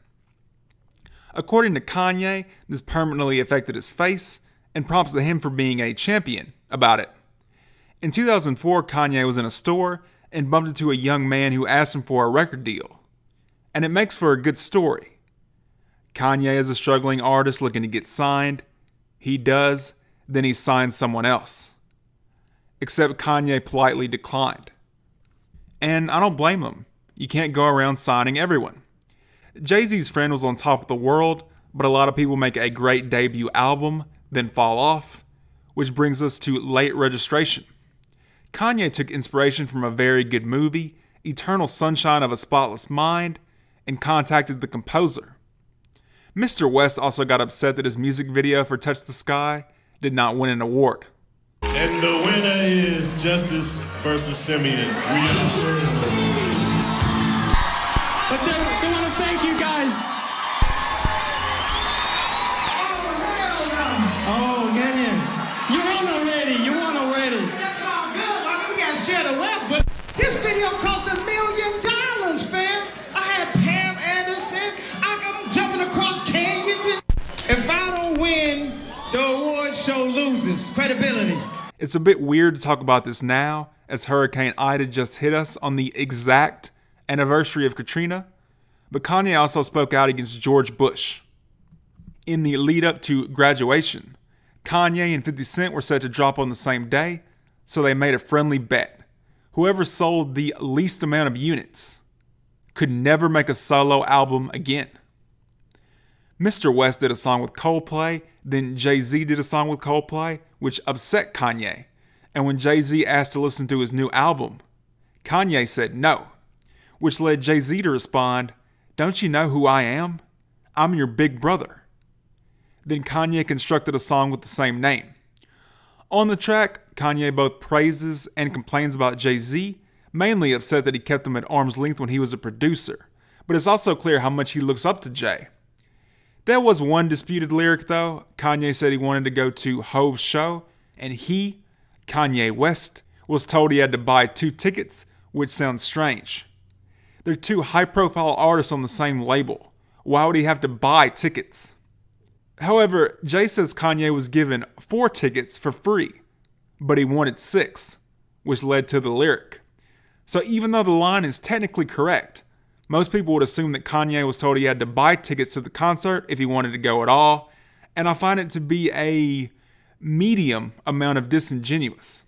According to Kanye, this permanently affected his face and prompted him for being a champion about it. In 2004, Kanye was in a store and bumped into a young man who asked him for a record deal. And it makes for a good story. Kanye is a struggling artist looking to get signed. He does, then he signs someone else. Except Kanye politely declined. And I don't blame him. You can't go around signing everyone. Jay-Z's friend was on top of the world, but a lot of people make a great debut album, then fall off, which brings us to Late Registration. Kanye took inspiration from a very good movie, Eternal Sunshine of a Spotless Mind, and contacted the composer. Mr. West also got upset that his music video for Touch the Sky did not win an award. And the winner is Justice versus Simeon. But they want to thank you guys. Oh, get in. You won already. That's all good. I mean, we got to share the wealth, but this video cost $1 million, fam. I had Pam Anderson. I'm jumping across canyons. If I don't win, the award show loses credibility. It's a bit weird to talk about this now, as Hurricane Ida just hit us on the exact anniversary of Katrina, but Kanye also spoke out against George Bush. In the lead up to Graduation, Kanye and 50 Cent were set to drop on the same day, so they made a friendly bet. Whoever sold the least amount of units could never make a solo album again. Mr. West did a song with Coldplay, then Jay-Z did a song with Coldplay, which upset Kanye. And when Jay-Z asked to listen to his new album, Kanye said no, which led Jay-Z to respond, "Don't you know who I am? I'm your big brother." Then Kanye constructed a song with the same name. On the track, Kanye both praises and complains about Jay-Z, mainly upset that he kept him at arm's length when he was a producer, but it's also clear how much he looks up to Jay. There was one disputed lyric though. Kanye said he wanted to go to Hov's show, and he, Kanye West, was told he had to buy 2 tickets, which sounds strange. They're 2 high-profile artists on the same label. Why would he have to buy tickets? However, Jay says Kanye was given 4 tickets for free, but he wanted 6, which led to the lyric. So even though the line is technically correct, most people would assume that Kanye was told he had to buy tickets to the concert if he wanted to go at all, and I find it to be a medium amount of disingenuous.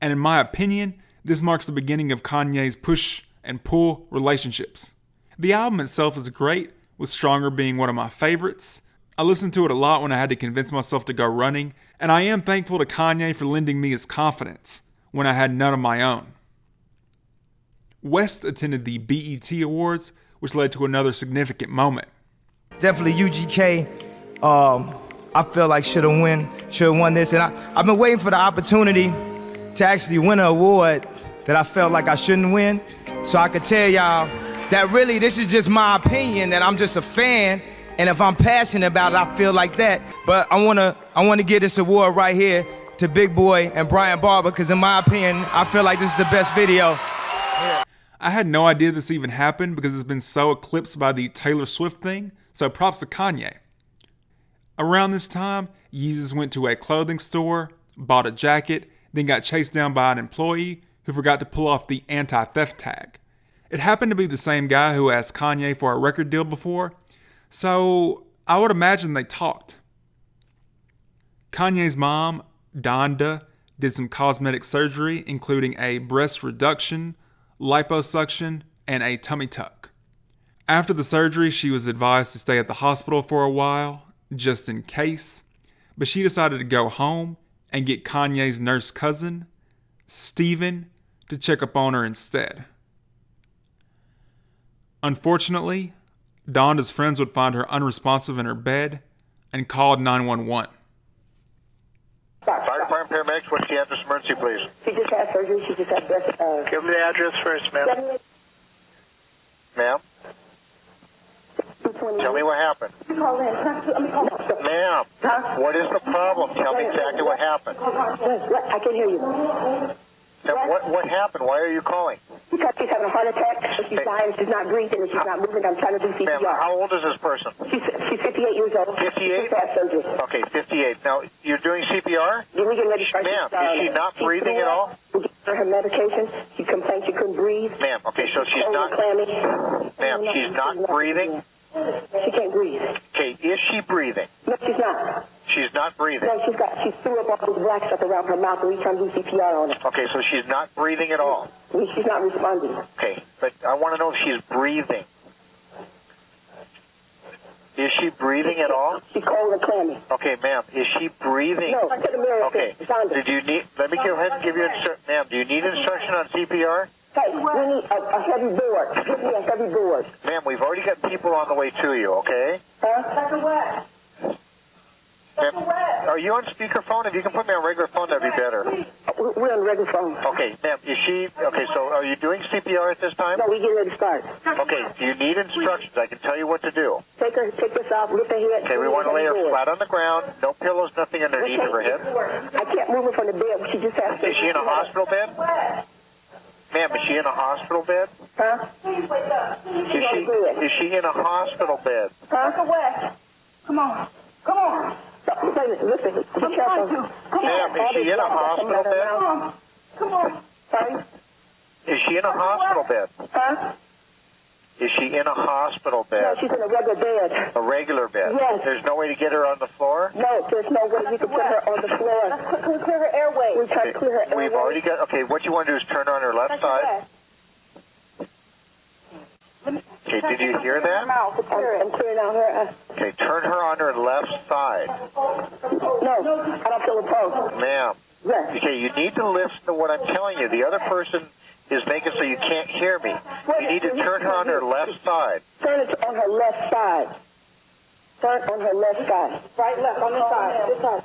And in my opinion, this marks the beginning of Kanye's push and pull relationships. The album itself is great, with Stronger being one of my favorites. I listened to it a lot when I had to convince myself to go running, and I am thankful to Kanye for lending me his confidence when I had none of my own. West attended the BET Awards, which led to another significant moment. Definitely UGK. I feel like should have won this, and I've been waiting for the opportunity to actually win an award that I felt like I shouldn't win, so I could tell y'all that really this is just my opinion, that I'm just a fan, and if I'm passionate about it, I feel like that. But I wanna give this award right here to Big Boy and Bryon Barber, because in my opinion, I feel like this is the best video. I had no idea this even happened because it's been so eclipsed by the Taylor Swift thing, so props to Kanye. Around this time, Yeezus went to a clothing store, bought a jacket, then got chased down by an employee who forgot to pull off the anti-theft tag. It happened to be the same guy who asked Kanye for a record deal before, so I would imagine they talked. Kanye's mom, Donda, did some cosmetic surgery, including a breast reduction, liposuction, and a tummy tuck. After the surgery, she was advised to stay at the hospital for a while, just in case, but she decided to go home and get Kanye's nurse cousin, Steven, to check up on her instead. Unfortunately, Donda's friends would find her unresponsive in her bed and called 911. Fire department paramedics, what's the address emergency, please? She just had surgery. She just had breast. Give me the address first, ma'am. Ma'am? Tell me what happened. Ma'am, what is the problem? Tell me exactly what happened. I can hear you. What happened? Why are you calling? Because she's having a heart attack. She's dying. She's not breathing and she's not moving. I'm trying to do CPR. Ma'am, how old is this person? She's 58 years old. 58? She's had surgery. Okay, 58. Now, you're doing CPR? We're getting ready to start. Ma'am, is she not breathing at all? Her medication. She complained she couldn't breathe. Ma'am, okay, so she's not... Ma'am, she's not breathing? She can't breathe. Okay, is she breathing? No, she's not. She's not breathing? No, she threw up all this black stuff around her mouth and we trying to do CPR on her. Okay, so she's not breathing at all? She's not responding. Okay, but I want to know if she's breathing. Is she breathing at all? She's cold and clammy. Okay, ma'am, is she breathing? No, I took the mirror. Okay, did you need... Let me go ahead and give you instruction. Ma'am, do you need instruction on CPR? Hey, we need a heavy board. Give me a heavy board. Ma'am, we've already got people on the way to you, okay? Dr. West. Ma'am, are you on speakerphone? If you can put me on regular phone, that'd be better. We're on regular phone. Okay, ma'am, is she... Okay, so are you doing CPR at this time? No, we getting ready to start. Okay, do you need instructions? I can tell you what to do. Take this off, lift her head. Okay, we want to lay her flat on the ground, no pillows, nothing underneath of her head. I can't move her from the bed. She just has to... Is she in a hospital bed? Ma'am, is she in a hospital bed? Huh? Is she in a hospital bed? Dr. West, come on. Come on. Wait a minute, listen. Be careful. Ma'am, is she in a hospital bed? Come on. Sorry? Is she in a hospital bed? Huh? Is she in a hospital bed? No, she's in a regular bed. A regular bed? Yes. There's no way to get her on the floor? No, there's no way we can put her on the floor. Can we clear her airway? We try to clear her airway. We've already got... Okay, what you want to do is turn her on her left side. Okay, did you hear that? I'm clearing out her... Okay, turn her on her left side. No, I don't feel a pulse. Ma'am. Yes. Okay, you need to listen to what I'm telling you. The other person is making so you can't hear me. You need to turn her on her left side. Turn it on her left side. Turn on her left side. Right, left, on this side. This side.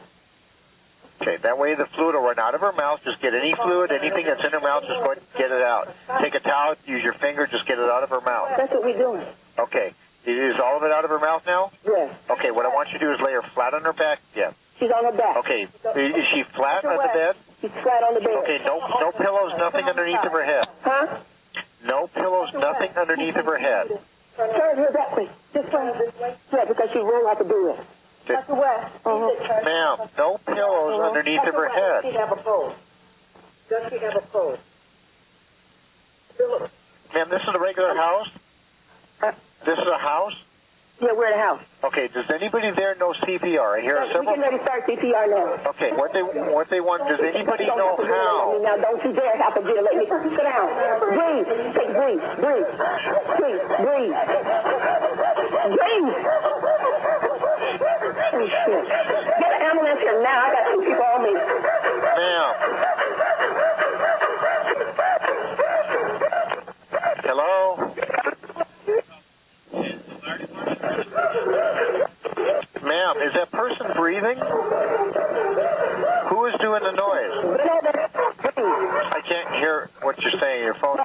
Okay, that way the fluid will run out of her mouth. Just get any fluid, anything that's in her mouth, just go ahead and get it out. Take a towel, use your finger, just get it out of her mouth. That's what we're doing. Okay. Is all of it out of her mouth now? Yes. Okay, what I want you to do is lay her flat on her back again. She's on her back. Okay. Is she flat on the bed? She's flat on the bed. Okay, no pillows, nothing underneath of her head. Huh? No pillows, nothing underneath of her head. Turn her that way. Just turn her this way. Yeah, because she rolled like a bed. Dr. West. Ma'am, no pillows underneath of her head. Does she have a pole? Does she have a pole? Ma'am, this is a regular house? This is a house? Yeah, we're in a house. Okay, does anybody there know CPR? I hear several... We can ready to start CPR now. Okay, what they want, does anybody know how? Now, don't you dare have to get let me sit down. Breathe. Take breathe. Breathe. Breathe. Breathe. Breathe. Oh, shit. Get an ambulance here now. I got 2 people on me. Ma'am. Hello? Ma'am, is that person breathing? Who is doing the noise? I can't hear what you're saying. Your phone...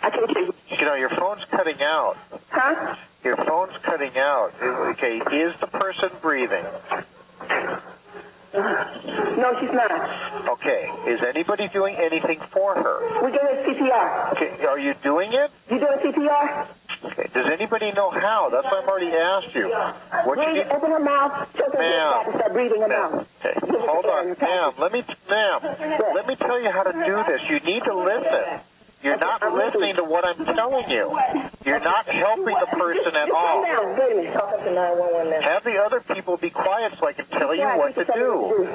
I can't hear you. You know, your phone's cutting out. Huh? Your phone's cutting out. Okay, is the person breathing? No, she's not. Okay, is anybody doing anything for her? We're doing CPR. Okay, are you doing it? You doing CPR? Okay, does anybody know how? That's what I've already asked you. What you need? Open her mouth. Ma'am. And start breathing her mouth. Okay, hold on. Ma'am, let me tell you how to do this. You need to listen. You're not listening to what I'm telling you. You're not helping the person at all. Wait a minute. Talk up to 911 now. Have the other people be quiet so I can tell you what to do.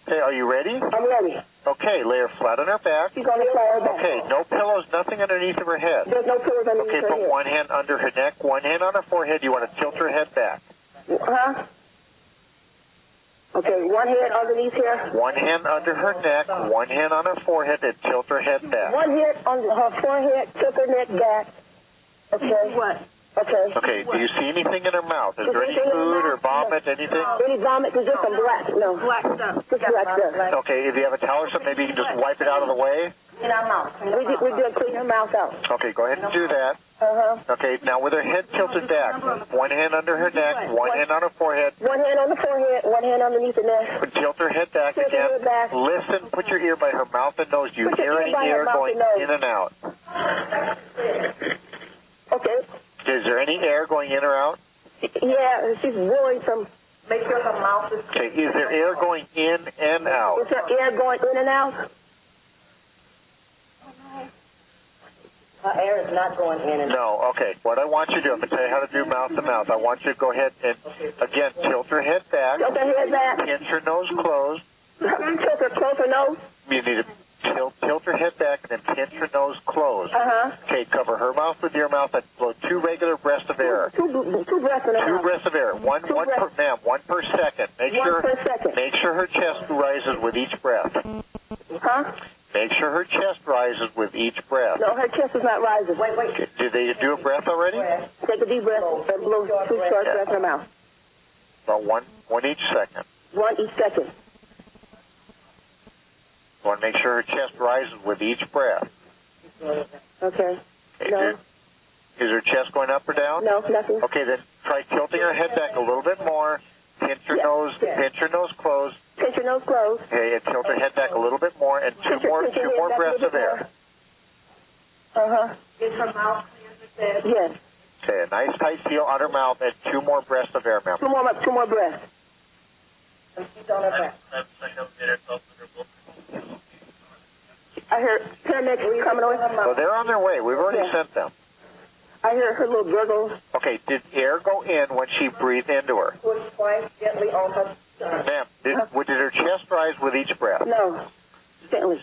Okay, are you ready? I'm ready. Okay, lay her flat on her back. She's on the floor. Okay, no pillows, nothing underneath of her head. There's no pillows underneath her head. Okay, put one hand under her neck, one hand on her forehead. You want to tilt her head back. Huh? Okay, one hand underneath here. One hand under her neck, one hand on her forehead, and tilt her head back. One hand on her forehead, tilt her neck back. Okay. What? Okay. Okay, do you see anything in her mouth? Is there any food or vomit, anything? Any vomit? There's just some black. No. Black stuff. Just black stuff. Okay, if you have a towel or something, maybe you can just wipe it out of the way? In our mouth. We did clean her mouth out. Okay, go ahead and do that. Uh-huh. Okay, now with her head tilted back, one hand under her neck, one hand on her forehead. One hand on the forehead, one hand underneath the neck. Tilt her head back again. Listen, put your ear by her mouth and nose. Do you hear any air going in and out? Okay. Is there any air going in or out? Yeah, she's blowing some Make sure her mouth is... Okay, is there air going in and out? Is there air going in and out? Her air is not going in and out. No, okay. What I want you to do, I'm going to tell you how to do mouth to mouth. I want you to go ahead and, again, tilt her head back. Tilt her head back. Pinch her nose closed. Tilt her nose. You need to tilt her head back and then pinch her nose closed. Uh-huh. Okay, cover her mouth with your mouth and blow 2 regular breaths of air. Two breaths in her mouth. 2 breaths of air. One per second. Make sure her chest rises with each breath. Huh? Make sure her chest rises with each breath. No, her chest is not rising. Wait. Okay. Did they do a breath already? Take a deep breath and blow 2 short breaths in her mouth. About one each second. 1 each second. You want to make sure her chest rises with each breath. Okay. No. Is her chest going up or down? No, nothing. Okay, then try tilting her head back a little bit more. Pinch her nose closed. Pinch your nose closed. Okay, and tilt her head back a little bit more, and two more breaths of air. Uh-huh. Is her mouth clear? Yes. Okay, a nice tight seal on her mouth, and 2 more breaths of air, ma'am. 2 more breaths. And she's on her back. I heard paramedics coming over her mouth. So they're on their way. We've already sent them. I heard her little gurgles. Okay, did air go in when she breathed into her? Push twice gently on her. Ma'am, did her chest rise with each breath? No. Gently.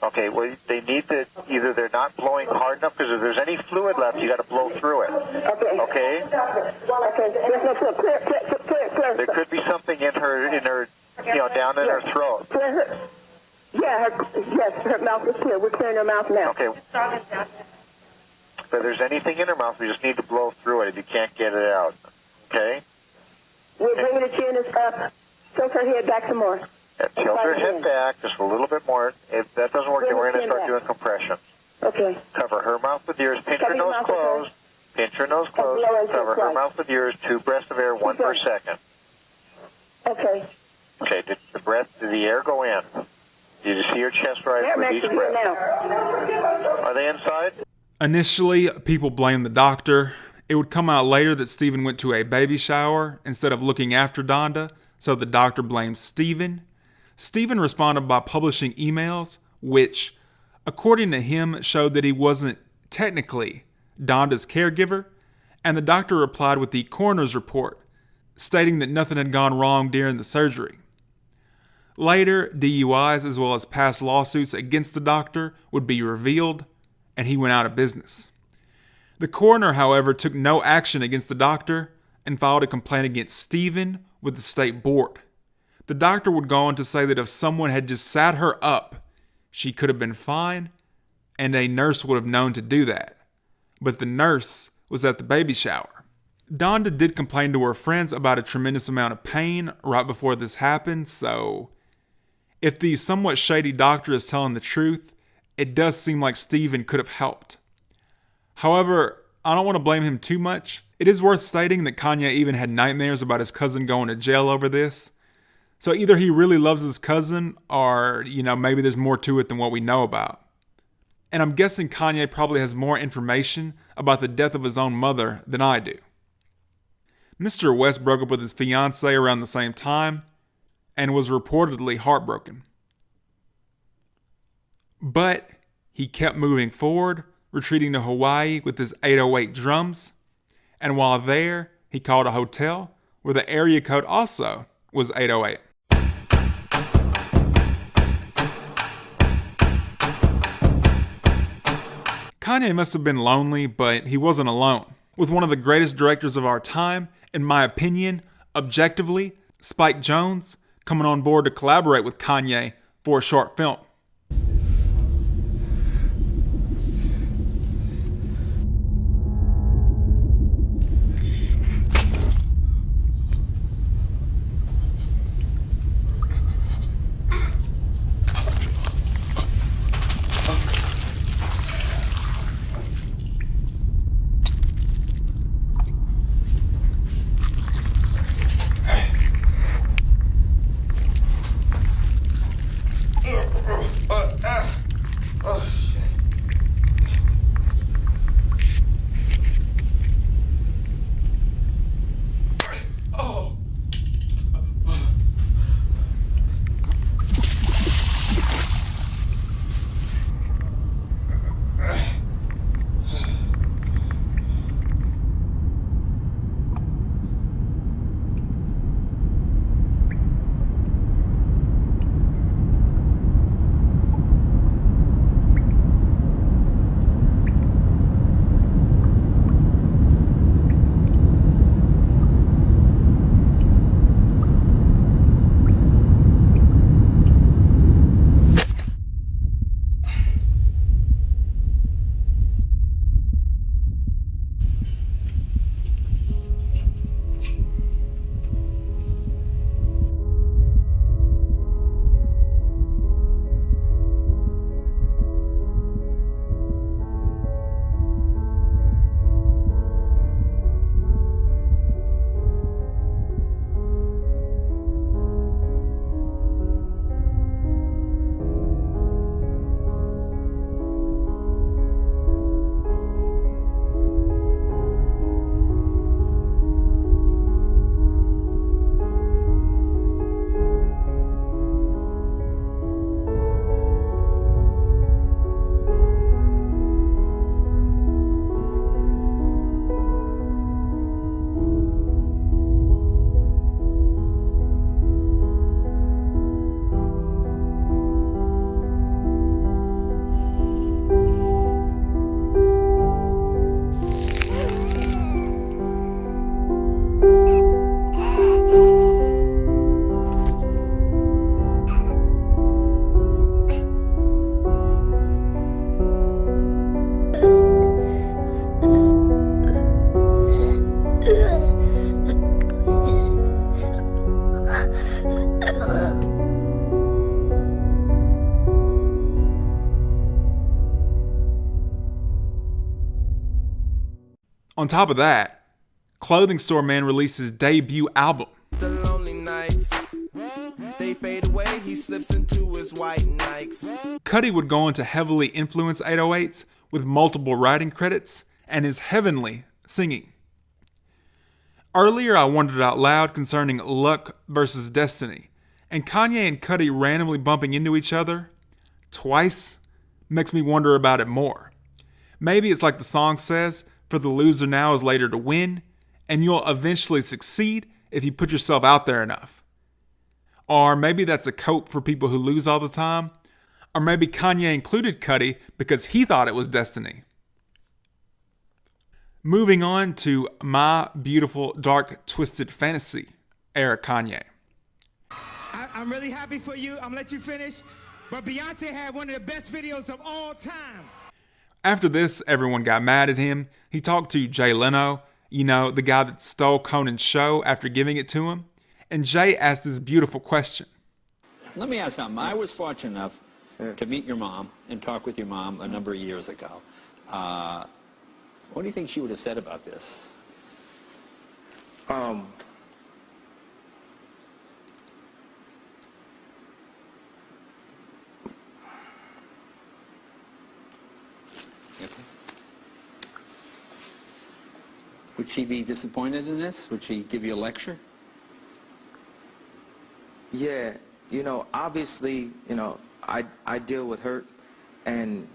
Okay, well, they need to, either they're not blowing hard enough, because if there's any fluid left, you got to blow through it. Okay. Okay? There's no fluid. Clear. There could be something in her, down in her throat. Yes, her mouth is clear. We're clearing her mouth now. Okay. If there's anything in her mouth, we just need to blow through it if you can't get it out. Okay? We're bringing the chin up. Tilt her head back some more. Tilt her head back just a little bit more. If that doesn't work, then we're going to start doing compression. Okay. Cover her mouth with yours. Pinch her nose closed. Pinch her nose closed. Cover her mouth with yours. 2 breaths of air, 1 per second. Okay. Okay. Did the air go in? Did you see her chest rise with each breath? Are they inside? Initially, people blamed the doctor. It would come out later that Stephen went to a baby shower instead of looking after Donda, so the doctor blamed Stephen. Stephen responded by publishing emails, which, according to him, showed that he wasn't technically Donda's caregiver, and the doctor replied with the coroner's report, stating that nothing had gone wrong during the surgery. Later, DUIs as well as past lawsuits against the doctor would be revealed, and he went out of business. The coroner, however, took no action against the doctor and filed a complaint against Stephen with the state board. The doctor would go on to say that if someone had just sat her up, she could have been fine, and a nurse would have known to do that. But the nurse was at the baby shower. Donda did complain to her friends about a tremendous amount of pain right before this happened, so if the somewhat shady doctor is telling the truth, it does seem like Stephen could have helped. However, I don't want to blame him too much. It is worth stating that Kanye even had nightmares about his cousin going to jail over this. So either he really loves his cousin, or, maybe there's more to it than what we know about. And I'm guessing Kanye probably has more information about the death of his own mother than I do. Mr. West broke up with his fiancée around the same time, and was reportedly heartbroken. But he kept moving forward, retreating to Hawaii with his 808 drums, and while there, he called a hotel where the area code also was 808. Kanye must have been lonely, but he wasn't alone. With one of the greatest directors of our time, in my opinion, objectively, Spike Jonze, coming on board to collaborate with Kanye for a short film. On top of that, Clothing Store Man released his debut album. The lonely nights, they fade away, he slips into his white Nikes. Cudi would go on to heavily influence 808s with multiple writing credits and his heavenly singing. Earlier I wondered out loud concerning luck versus destiny, and Kanye and Cudi randomly bumping into each other twice makes me wonder about it more. Maybe it's like the song says, for the loser now is later to win, and you'll eventually succeed if you put yourself out there enough. Or maybe that's a cope for people who lose all the time. Or maybe Kanye included Cudi because he thought it was destiny. Moving on to My Beautiful Dark Twisted Fantasy era Kanye. I'm really happy for you. I'm gonna let you finish. But Beyonce had one of the best videos of all time. After this, everyone got mad at him. He talked to Jay Leno, you know, the guy that stole Conan's show after giving it to him. And Jay asked this beautiful question. Let me ask something. I was fortunate enough to meet your mom and talk with your mom a number of years ago. What do you think she would have said about this? Would she be disappointed in this? Would she give you a lecture? Yeah, you know, obviously, you know, I deal with hurt, and,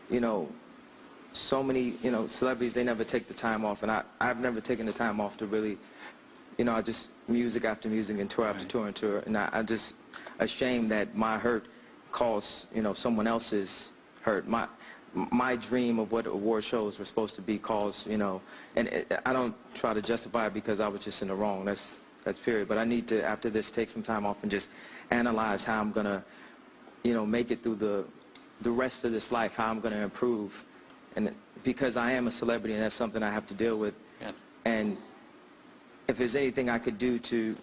you know, so many, you know, celebrities, they never take the time off, and I've never taken the time off to really, you know, I just music after music and tour after tour and tour, and I'm just ashamed that my hurt caused, you know, someone else's hurt. My dream of what award shows were supposed to be caused, you know, and I don't try to justify it because I was just in the wrong. That's period. But I need to, after this, take some time off and just analyze how I'm gonna, you know, make it through the rest of this life, how I'm gonna improve, and because I am a celebrity and that's something I have to deal with. Yeah. And if there's anything I could do to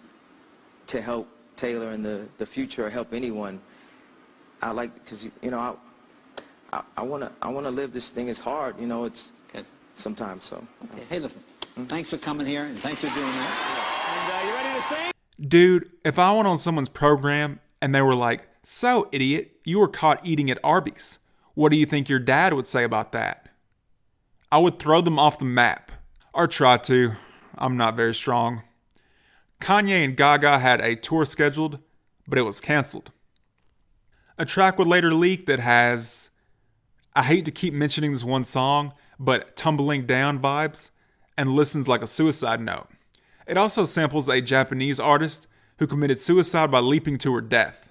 help Taylor in the future or help anyone, I like, because you know, I wanna live this thing. It's hard, you know. It's sometimes so. Okay. Hey, listen. Thanks for coming here and thanks for doing that. And you ready to sing? Dude, if I went on someone's program and they were like, "So, idiot, you were caught eating at Arby's. What do you think your dad would say about that?" I would throw them off the map. Or try to. I'm not very strong. Kanye and Gaga had a tour scheduled, but it was canceled. A track would later leak that has, I hate to keep mentioning this one song, but tumbling down vibes, and listens like a suicide note. It also samples a Japanese artist who committed suicide by leaping to her death.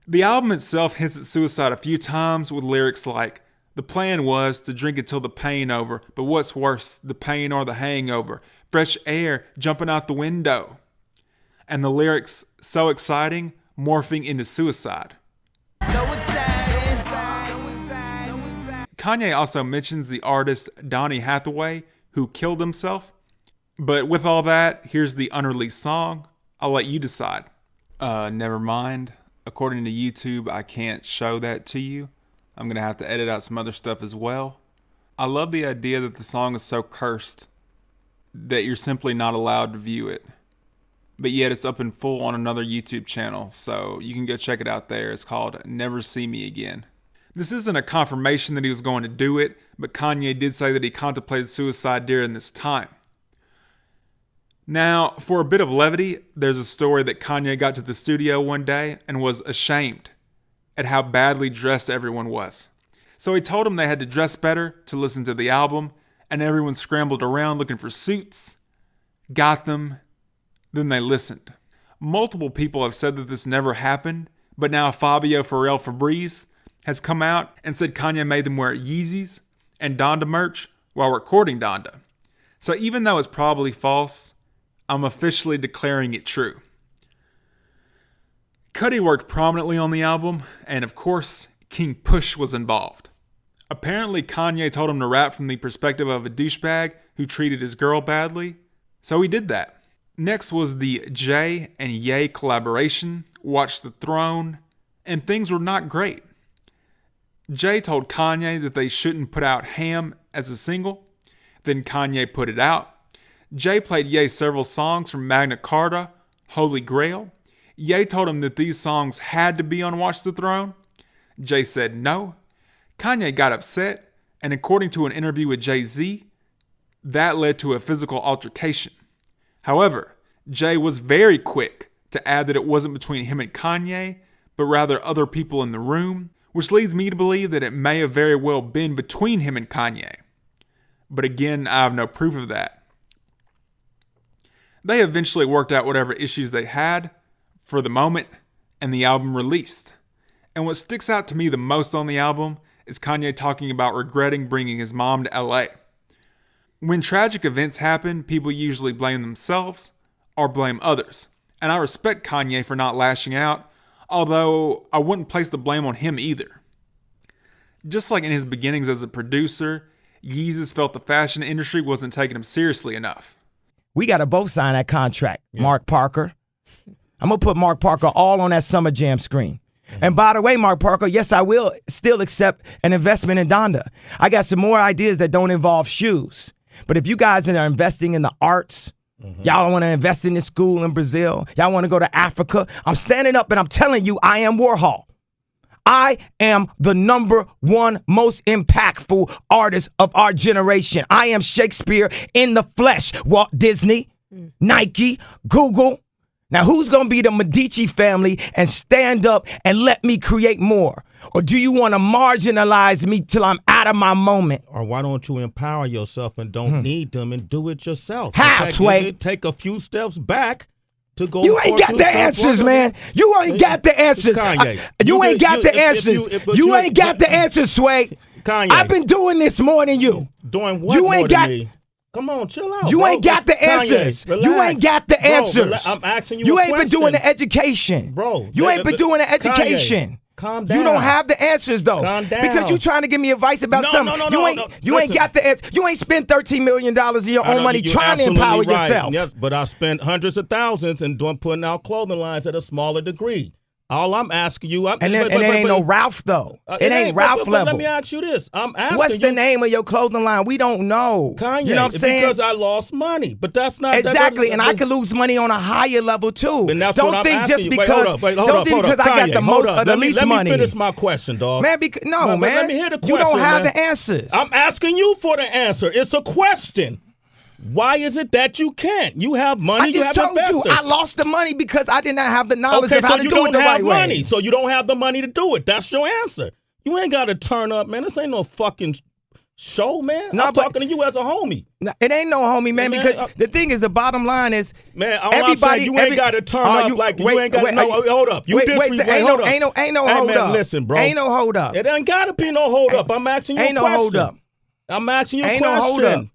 The album itself hints at suicide a few times with lyrics like, "The plan was to drink until the pain over, but what's worse, the pain or the hangover? Fresh air jumping out the window." And the lyrics, "so exciting," morphing into suicide. So excited. Kanye also mentions the artist Donny Hathaway, who killed himself. But with all that, here's the unreleased song. I'll let you decide. Never mind. According to YouTube, I can't show that to you. I'm going to have to edit out some other stuff as well. I love the idea that the song is so cursed that you're simply not allowed to view it. But yet it's up in full on another YouTube channel, so you can go check it out there. It's called Never See Me Again. This isn't a confirmation that he was going to do it, but Kanye did say that he contemplated suicide during this time. Now, for a bit of levity, there's a story that Kanye got to the studio one day and was ashamed at how badly dressed everyone was. So he told them they had to dress better to listen to the album, and everyone scrambled around looking for suits, got them, then they listened. Multiple people have said that this never happened, but now Fabio Pharrell Fabriz has come out and said Kanye made them wear Yeezys and Donda merch while recording Donda. So even though it's probably false, I'm officially declaring it true. Cudi worked prominently on the album, and of course, King Push was involved. Apparently, Kanye told him to rap from the perspective of a douchebag who treated his girl badly, so he did that. Next was the Jay and Ye collaboration, Watch the Throne, and things were not great. Jay told Kanye that they shouldn't put out Ham as a single. Then Kanye put it out. Jay played Ye several songs from Magna Carta, Holy Grail. Ye told him that these songs had to be on Watch the Throne. Jay said no. Kanye got upset, and according to an interview with Jay-Z, that led to a physical altercation. However, Jay was very quick to add that it wasn't between him and Kanye, but rather other people in the room, which leads me to believe that it may have very well been between him and Kanye. But again, I have no proof of that. They eventually worked out whatever issues they had for the moment, and the album released. And what sticks out to me the most on the album is Kanye talking about regretting bringing his mom to LA. When tragic events happen, people usually blame themselves or blame others. And I respect Kanye for not lashing out, although I wouldn't place the blame on him either. Just like in his beginnings as a producer, Yeezus felt the fashion industry wasn't taking him seriously enough. We got to both sign that contract, Mark Parker. I'm going to put Mark Parker all on that Summer Jam screen. And by the way, Mark Parker, yes, I will still accept an investment in Donda. I got some more ideas that don't involve shoes. But if you guys are investing in the arts, y'all want to invest in this school in Brazil, y'all want to go to Africa, I'm standing up and I'm telling you, I am Warhol. I am the #1 most impactful artist of our generation. I am Shakespeare in the flesh. Walt Disney, Nike, Google. Now, who's going to be the Medici family and stand up and let me create more? Or do you want to marginalize me till I'm out of my moment? Or why don't you empower yourself and don't need them and do it yourself? How, Sway? Take a few steps back to go. You ain't got the answers, man. You ain't got the answers. You ain't got the answers. You ain't got the answers, Sway. Kanye. I've been doing this more than you. Doing what You ain't got. Come on, chill out. You bro. ain't got the answers. Kanye, You ain't got the answers. I'm asking you. You a ain't been question. doing the education, bro. You ain't been doing the education. Kanye, calm down. You don't have the answers though. Calm down. Because you trying to give me advice about something. You ain't got the answer. You ain't spent $13 million of your own money trying to empower yourself. Yes, but I spent hundreds of thousands and putting out clothing lines at a smaller degree. All I'm asking you, and it ain't no Ralph though. It ain't Ralph level. Let me ask you this: I'm asking what's the name of your clothing line? We don't know. Kanye, you know what I'm saying? Because I lost money, but that's not exactly. And I could lose money on a higher level too. Don't think just because. Don't think because I got the most or the least money. Let me finish my question, dog. Man, man. Let me hear the question. You don't have the answers. I'm asking you for the answer. It's a question. Why is it that you can't? You have money. I just told you I lost the money because I did not have the knowledge of how to do it the right way. So you don't have the money to do it. That's your answer. You ain't got to turn up, man. This ain't no fucking show, man. I'm talking to you as a homie. It ain't no homie, man, because the thing is, the bottom line is, man, everybody, you ain't got to turn up like you ain't got to know. Hold up. You ain't no hold up. Listen, bro. Ain't no hold up. It ain't got to be no hold up. I'm asking you a question. Ain't no hold up. I'm asking you a question. Ain't no hold up.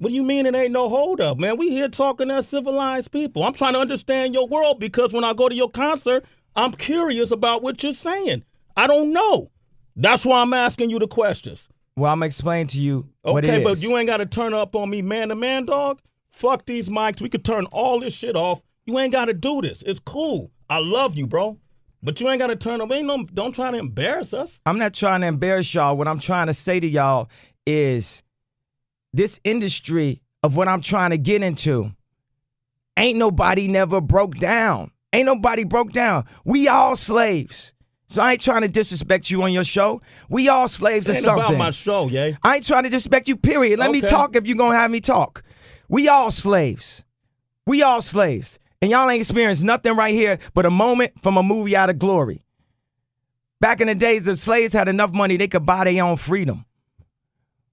What do you mean it ain't no hold up, man? We here talking as civilized people. I'm trying to understand your world because when I go to your concert, I'm curious about what you're saying. I don't know. That's why I'm asking you the questions. Well, I'm explaining to you what it is. Okay, but you ain't got to turn up on me man to man, dog. Fuck these mics. We could turn all this shit off. You ain't got to do this. It's cool. I love you, bro. But you ain't got to turn up. Don't try to embarrass us. I'm not trying to embarrass y'all. What I'm trying to say to y'all is this industry of what I'm trying to get into, ain't nobody never broke down. Ain't nobody broke down. We all slaves. So I ain't trying to disrespect you on your show. We all slaves or something. Ain't about my show, yeah. I ain't trying to disrespect you, period. Let me talk if you're going to have me talk. We all slaves. We all slaves. And y'all ain't experienced nothing right here but a moment from a movie out of glory. Back in the days, the slaves had enough money, they could buy their own freedom.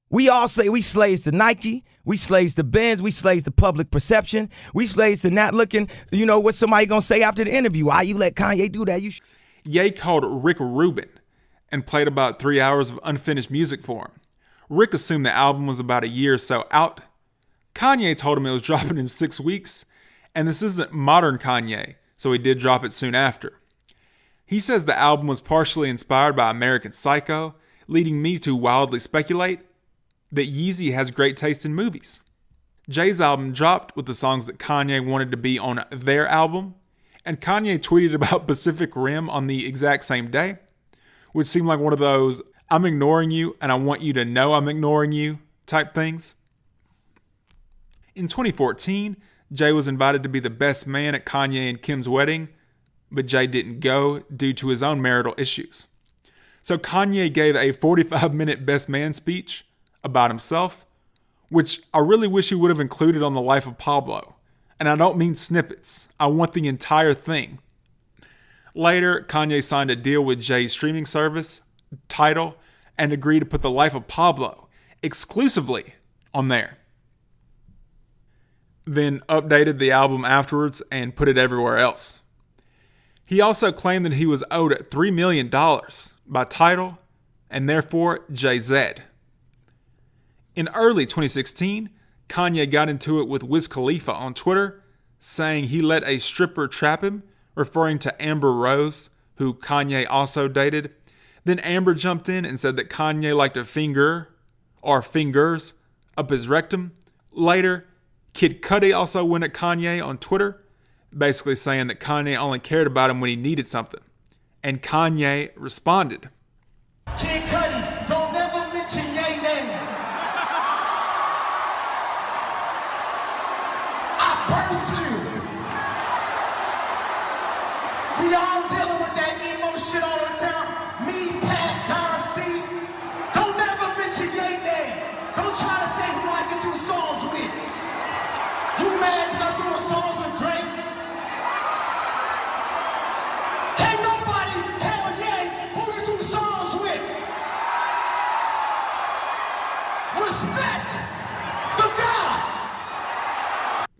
We all say we slaves to Nike, we slaves to Benz, we slaves to public perception, we slaves to not looking, what somebody gonna say after the interview. Why you let Kanye do that? Ye called Rick Rubin and played about 3 hours of unfinished music for him. Rick assumed the album was about a year or so out. Kanye told him it was dropping in 6 weeks, and this isn't modern Kanye, so he did drop it soon after. He says the album was partially inspired by American Psycho, leading me to wildly speculate that Yeezy has great taste in movies. Jay's album dropped with the songs that Kanye wanted to be on their album, and Kanye tweeted about Pacific Rim on the exact same day, which seemed like one of those, I'm ignoring you and I want you to know I'm ignoring you type things. In 2014, Jay was invited to be the best man at Kanye and Kim's wedding, but Jay didn't go due to his own marital issues. So Kanye gave a 45-minute best man speech about himself, which I really wish he would have included on the life of Pablo. And I don't mean snippets. I want the entire thing. Later, Kanye signed a deal with Jay's streaming service, Tidal, and agreed to put the life of Pablo exclusively on there. Then updated the album afterwards and put it everywhere else. He also claimed that he was owed $3 million by Tidal and therefore Jay-Z. In early 2016, Kanye got into it with Wiz Khalifa on Twitter, saying he let a stripper trap him, referring to Amber Rose, who Kanye also dated. Then Amber jumped in and said that Kanye liked to finger, or fingers, up his rectum. Later, Kid Cudi also went at Kanye on Twitter, basically saying that Kanye only cared about him when he needed something. And Kanye responded. Kid Cudi, don't ever mention your name. I birthed you. We all dealing with that emo shit all the time. Me, Pat, Don C. Don't ever mention your name. Don't try to say who I can do songs with. You mad because I'm doing songs with Drake? Can't nobody tell Ye who to do songs with. Respect the God.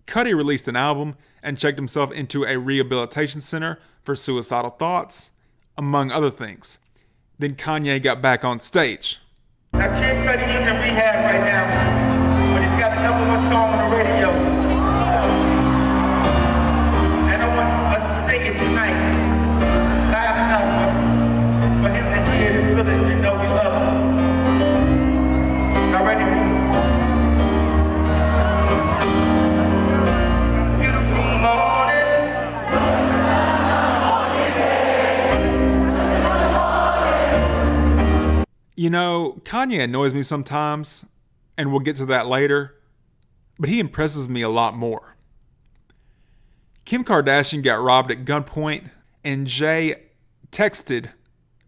Cudi released an album and checked himself into a rehabilitation center for suicidal thoughts, among other things. Then Kanye got back on stage. Now Kid Cudi, he's in rehab right now, but he's got a number one song on the radio. And I want us to sing it tonight. Loud enough for him to hear it and feel it and know we love him. Y'all ready? Beautiful morning. You know, Kanye annoys me sometimes, and we'll get to that later, but he impresses me a lot more. Kim Kardashian got robbed at gunpoint, and Jay texted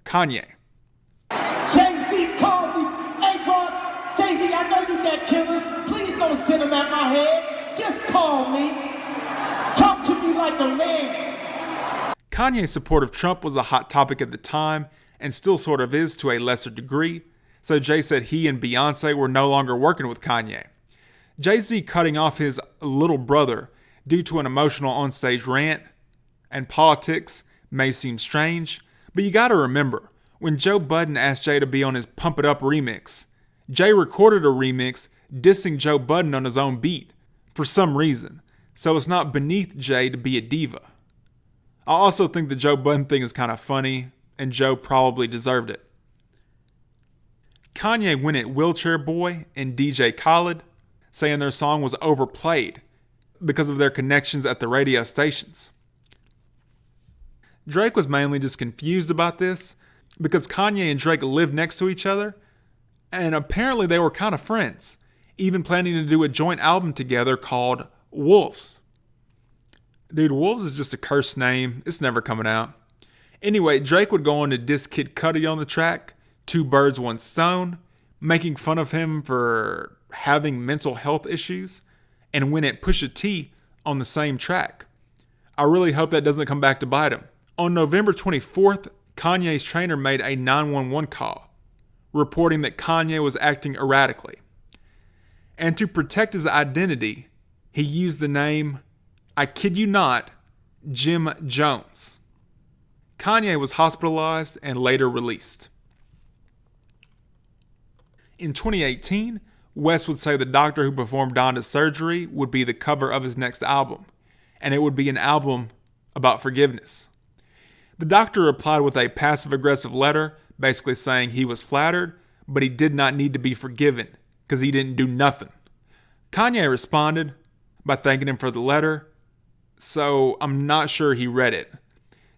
Kanye. Jay-Z called me. Hey, bro, Jay-Z, I know you got killers. Please don't send them at my head. Just call me. Talk to me like a man. Kanye's support of Trump was a hot topic at the time, and still sort of is to a lesser degree, so Jay said he and Beyonce were no longer working with Kanye. Jay-Z cutting off his little brother due to an emotional onstage rant and politics may seem strange, but you gotta remember, when Joe Budden asked Jay to be on his Pump It Up remix, Jay recorded a remix dissing Joe Budden on his own beat, for some reason, so it's not beneath Jay to be a diva. I also think the Joe Budden thing is kind of funny, and Joe probably deserved it. Kanye went at Wheelchair Boy and DJ Khaled, saying their song was overplayed because of their connections at the radio stations. Drake was mainly just confused about this because Kanye and Drake lived next to each other, and apparently they were kind of friends, even planning to do a joint album together called Wolves. Dude, Wolves is just a cursed name. It's never coming out. Anyway, Drake would go on to diss Kid Cudi on the track, Two Birds, One Stone, making fun of him for having mental health issues, and went at Pusha T on the same track. I really hope that doesn't come back to bite him. On November 24th, Kanye's trainer made a 911 call, reporting that Kanye was acting erratically. And to protect his identity, he used the name, I kid you not, Jim Jones. Kanye was hospitalized and later released. In 2018, West would say the doctor who performed Donda's surgery would be the cover of his next album, and it would be an album about forgiveness. The doctor replied with a passive-aggressive letter, basically saying he was flattered, but he did not need to be forgiven, because he didn't do nothing. Kanye responded by thanking him for the letter, so I'm not sure he read it.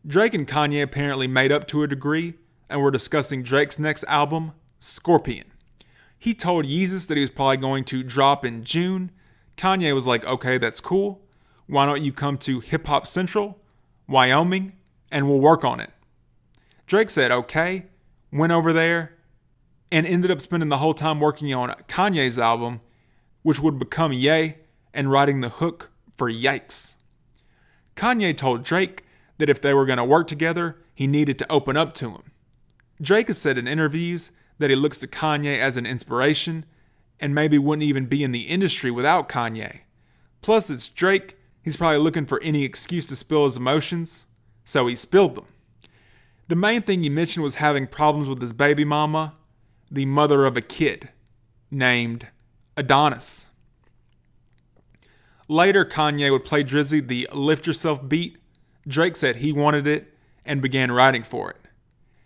Drake and Kanye apparently made up to a degree and were discussing Drake's next album, Scorpion. He told Yeezus that he was probably going to drop in June. Kanye was like, okay, that's cool. Why don't you come to Hip Hop Central, Wyoming, and we'll work on it. Drake said, okay, went over there, and ended up spending the whole time working on Kanye's album, which would become Ye, and writing the hook for Yikes. Kanye told Drake that if they were going to work together, he needed to open up to him. Drake has said in interviews that he looks to Kanye as an inspiration, and maybe wouldn't even be in the industry without Kanye. Plus, it's Drake, he's probably looking for any excuse to spill his emotions, so he spilled them. The main thing he mentioned was having problems with his baby mama, the mother of a kid, named Adonis. Later, Kanye would play Drizzy the Lift Yourself beat. Drake said he wanted it and began writing for it.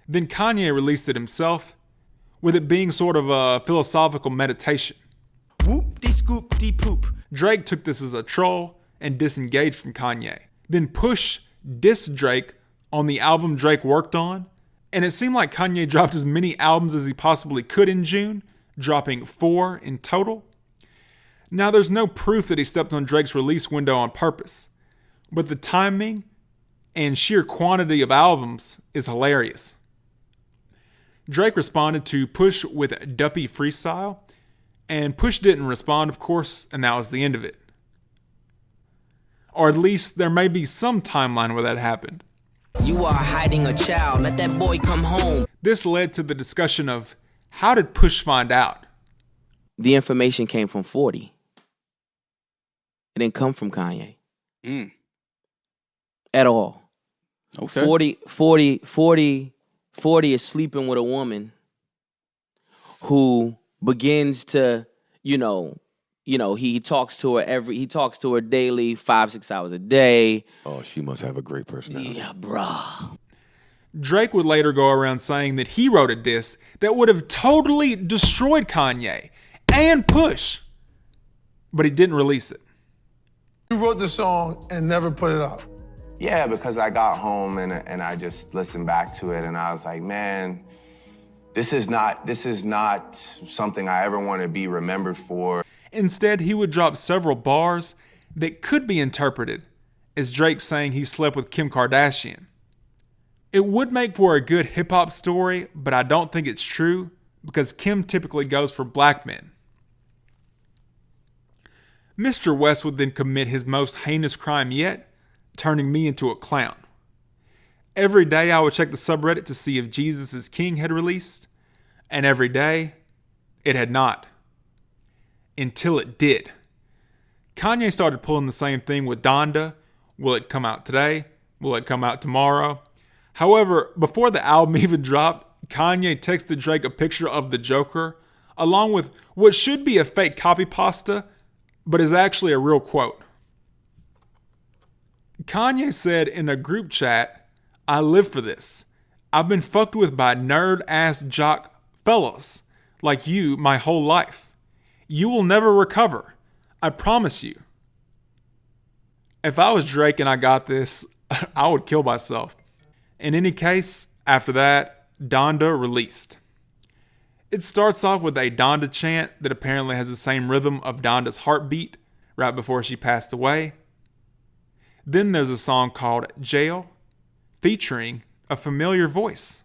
Then Kanye released it himself, with it being sort of a philosophical meditation. Whoop-de-scoop-de-poop. Drake took this as a troll and disengaged from Kanye. Then Push dissed Drake on the album Drake worked on, and it seemed like Kanye dropped as many albums as he possibly could in June, dropping 4 in total. Now, there's no proof that he stepped on Drake's release window on purpose, but the timing and sheer quantity of albums is hilarious. Drake responded to Push with Duppy Freestyle, and Push didn't respond, of course, and that was the end of it. Or at least there may be some timeline where that happened. You are hiding a child, let that boy come home. This led to the discussion of, how did Push find out? The information came from 40. It didn't come from Kanye. At all. Okay. 40 is sleeping with a woman who begins to, he talks to her daily, 5-6 hours a day. Oh, she must have a great personality. Yeah, bruh. Drake would later go around saying that he wrote a diss that would have totally destroyed Kanye and Push, but he didn't release it. You wrote the song and never put it out. Yeah, because I got home and I just listened back to it and I was like, man, this is not something I ever want to be remembered for. Instead, he would drop several bars that could be interpreted as Drake saying he slept with Kim Kardashian. It would make for a good hip-hop story, but I don't think it's true because Kim typically goes for black men. Mr. West would then commit his most heinous crime yet, turning me into a clown. Every day I would check the subreddit to see if Jesus is King had released, and every day it had not. Until it did. Kanye started pulling the same thing with Donda. Will it come out today? Will it come out tomorrow? However, before the album even dropped, Kanye texted Drake a picture of the Joker, along with what should be a fake copy pasta, but is actually a real quote. Kanye said in a group chat, I live for this. I've been fucked with by nerd-ass jock fellows like you my whole life. You will never recover. I promise you. If I was Drake and I got this, I would kill myself. In any case, after that, Donda released. It starts off with a Donda chant that apparently has the same rhythm of Donda's heartbeat right before she passed away. Then there's a song called Jail, featuring a familiar voice.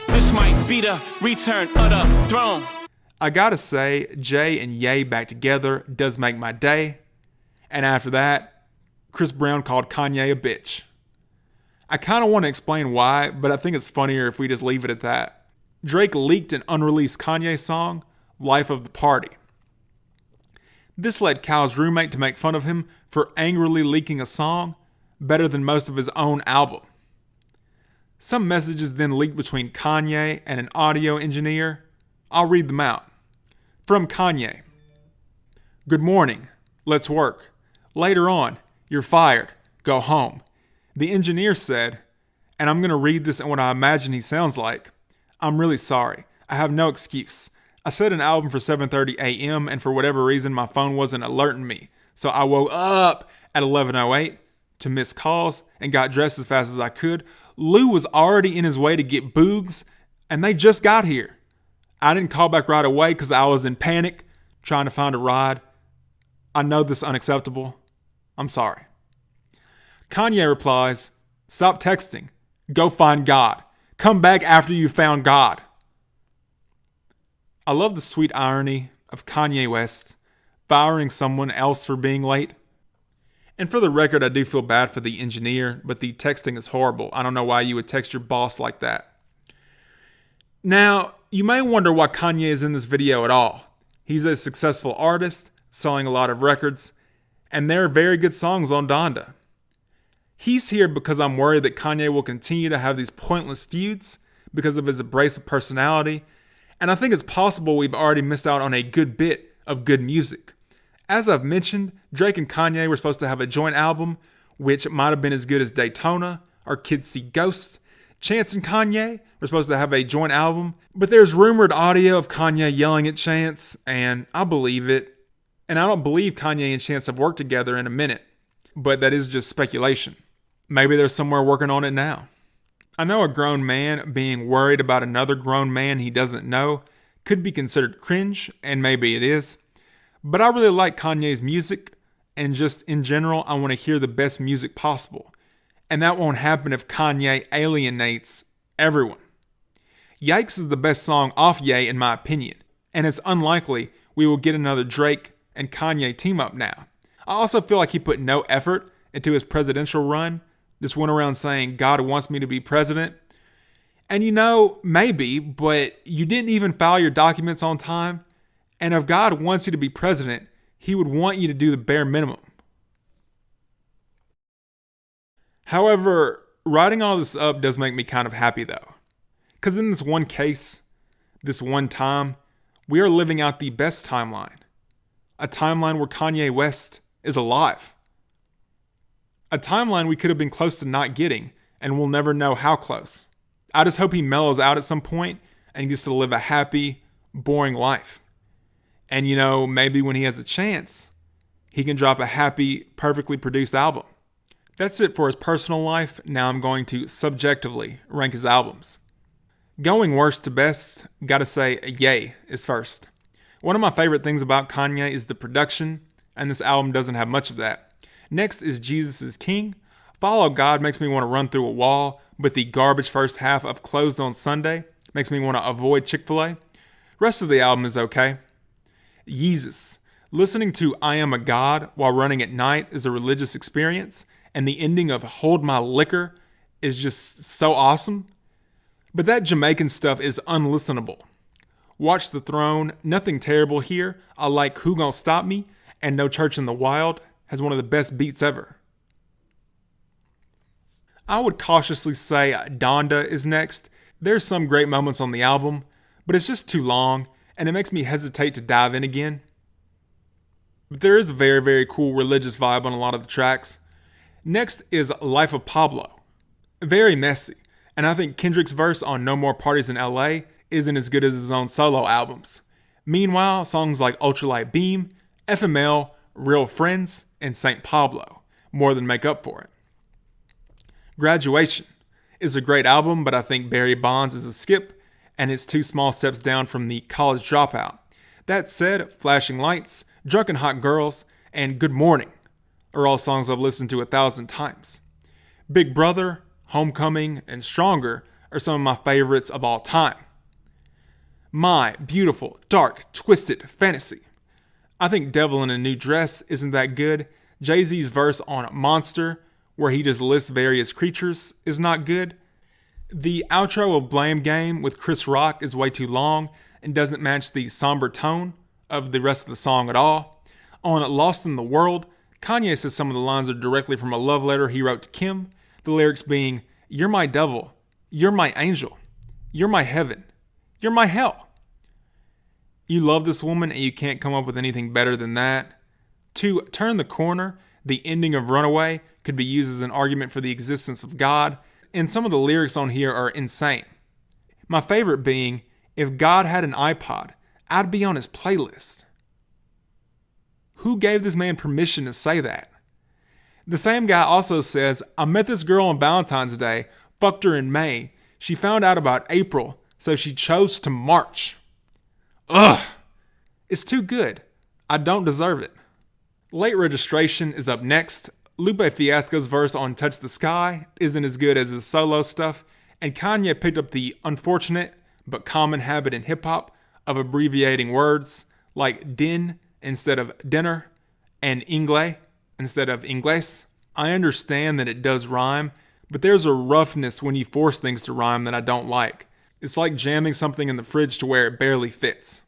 This might be the return of the throne. I gotta say, Jay and Ye back together does make my day. And after that, Chris Brown called Kanye a bitch. I kinda want to explain why, but I think it's funnier if we just leave it at that. Drake leaked an unreleased Kanye song, Life of the Party. This led Cal's roommate to make fun of him for angrily leaking a song better than most of his own album. Some messages then leaked between Kanye and an audio engineer. I'll read them out. From Kanye. Good morning. Let's work. Later on, you're fired. Go home. The engineer said, and I'm going to read this in what I imagine he sounds like. I'm really sorry. I have no excuse. I set an album for 7:30 a.m. and for whatever reason my phone wasn't alerting me. So I woke up at 11:08 to miss calls and got dressed as fast as I could. Lou was already in his way to get Boogs and they just got here. I didn't call back right away because I was in panic trying to find a ride. I know this is unacceptable. I'm sorry. Kanye replies, stop texting. Go find God. Come back after you found God. I love the sweet irony of Kanye West firing someone else for being late. And for the record, I do feel bad for the engineer, but the texting is horrible. I don't know why you would text your boss like that. Now, you may wonder why Kanye is in this video at all. He's a successful artist, selling a lot of records, and there are very good songs on Donda. He's here because I'm worried that Kanye will continue to have these pointless feuds because of his abrasive personality, and I think it's possible we've already missed out on a good bit of good music. As I've mentioned, Drake and Kanye were supposed to have a joint album, which might have been as good as Daytona or Kids See Ghosts. Chance and Kanye were supposed to have a joint album, but there's rumored audio of Kanye yelling at Chance, and I believe it. And I don't believe Kanye and Chance have worked together in a minute, but that is just speculation. Maybe they're somewhere working on it now. I know a grown man being worried about another grown man he doesn't know could be considered cringe, and maybe it is. But I really like Kanye's music, and just in general, I want to hear the best music possible. And that won't happen if Kanye alienates everyone. Yikes is the best song off Ye in my opinion, and it's unlikely we will get another Drake and Kanye team up now. I also feel like he put no effort into his presidential run, just went around saying, God wants me to be president. And you know, maybe, but you didn't even file your documents on time. And if God wants you to be president, he would want you to do the bare minimum. However, writing all this up does make me kind of happy though. Because in this one case, this one time, we are living out the best timeline. A timeline where Kanye West is alive. A timeline we could have been close to not getting, and we'll never know how close. I just hope he mellows out at some point and gets to live a happy, boring life. And you know, maybe when he has a chance, he can drop a happy, perfectly produced album. That's it for his personal life. Now I'm going to subjectively rank his albums. Going worst to best, gotta say Ye is first. One of my favorite things about Kanye is the production, and this album doesn't have much of that. Next is Jesus is King. Follow God makes me want to run through a wall, but the garbage first half of Closed on Sunday makes me want to avoid Chick-fil-A. Rest of the album is okay. Yeezus. Listening to I Am a God while running at night is a religious experience, and the ending of Hold My Liquor is just so awesome. But that Jamaican stuff is unlistenable. Watch the Throne, nothing terrible here. I like Who Gon' Stop Me, and No Church in the Wild has one of the best beats ever. I would cautiously say Donda is next. There's some great moments on the album, but it's just too long, and it makes me hesitate to dive in again. But there is a very, very cool religious vibe on a lot of the tracks. Next is Life of Pablo. Very messy, and I think Kendrick's verse on No More Parties in LA isn't as good as his own solo albums. Meanwhile, songs like Ultralight Beam, FML, Real Friends, and St. Pablo more than make up for it. Graduation is a great album, but I think Barry Bonds is a skip, and it's 2 small steps down from the College Dropout. That said, Flashing Lights, Drunken Hot Girls, and Good Morning are all songs I've listened to 1,000 times. Big Brother, Homecoming, and Stronger are some of my favorites of all time. My beautiful, dark, twisted fantasy. I think Devil in a New Dress isn't that good. Jay-Z's verse on Monster, where he just lists various creatures, is not good. The outro of Blame Game with Chris Rock is way too long and doesn't match the somber tone of the rest of the song at all. On Lost in the World, Kanye says some of the lines are directly from a love letter he wrote to Kim, the lyrics being, "You're my devil, you're my angel, you're my heaven, you're my hell." You love this woman and you can't come up with anything better than that. To Turn the Corner, the ending of Runaway could be used as an argument for the existence of God, and some of the lyrics on here are insane. My favorite being, if God had an iPod, I'd be on his playlist. Who gave this man permission to say that? The same guy also says, I met this girl on Valentine's Day, fucked her in May. She found out about April, so she chose to march. Ugh! It's too good. I don't deserve it. Late Registration is up next. Lupe Fiasco's verse on Touch the Sky isn't as good as his solo stuff, and Kanye picked up the unfortunate but common habit in hip-hop of abbreviating words like din instead of dinner and ingle instead of ingles. I understand that it does rhyme, but there's a roughness when you force things to rhyme that I don't like. It's like jamming something in the fridge to where it barely fits.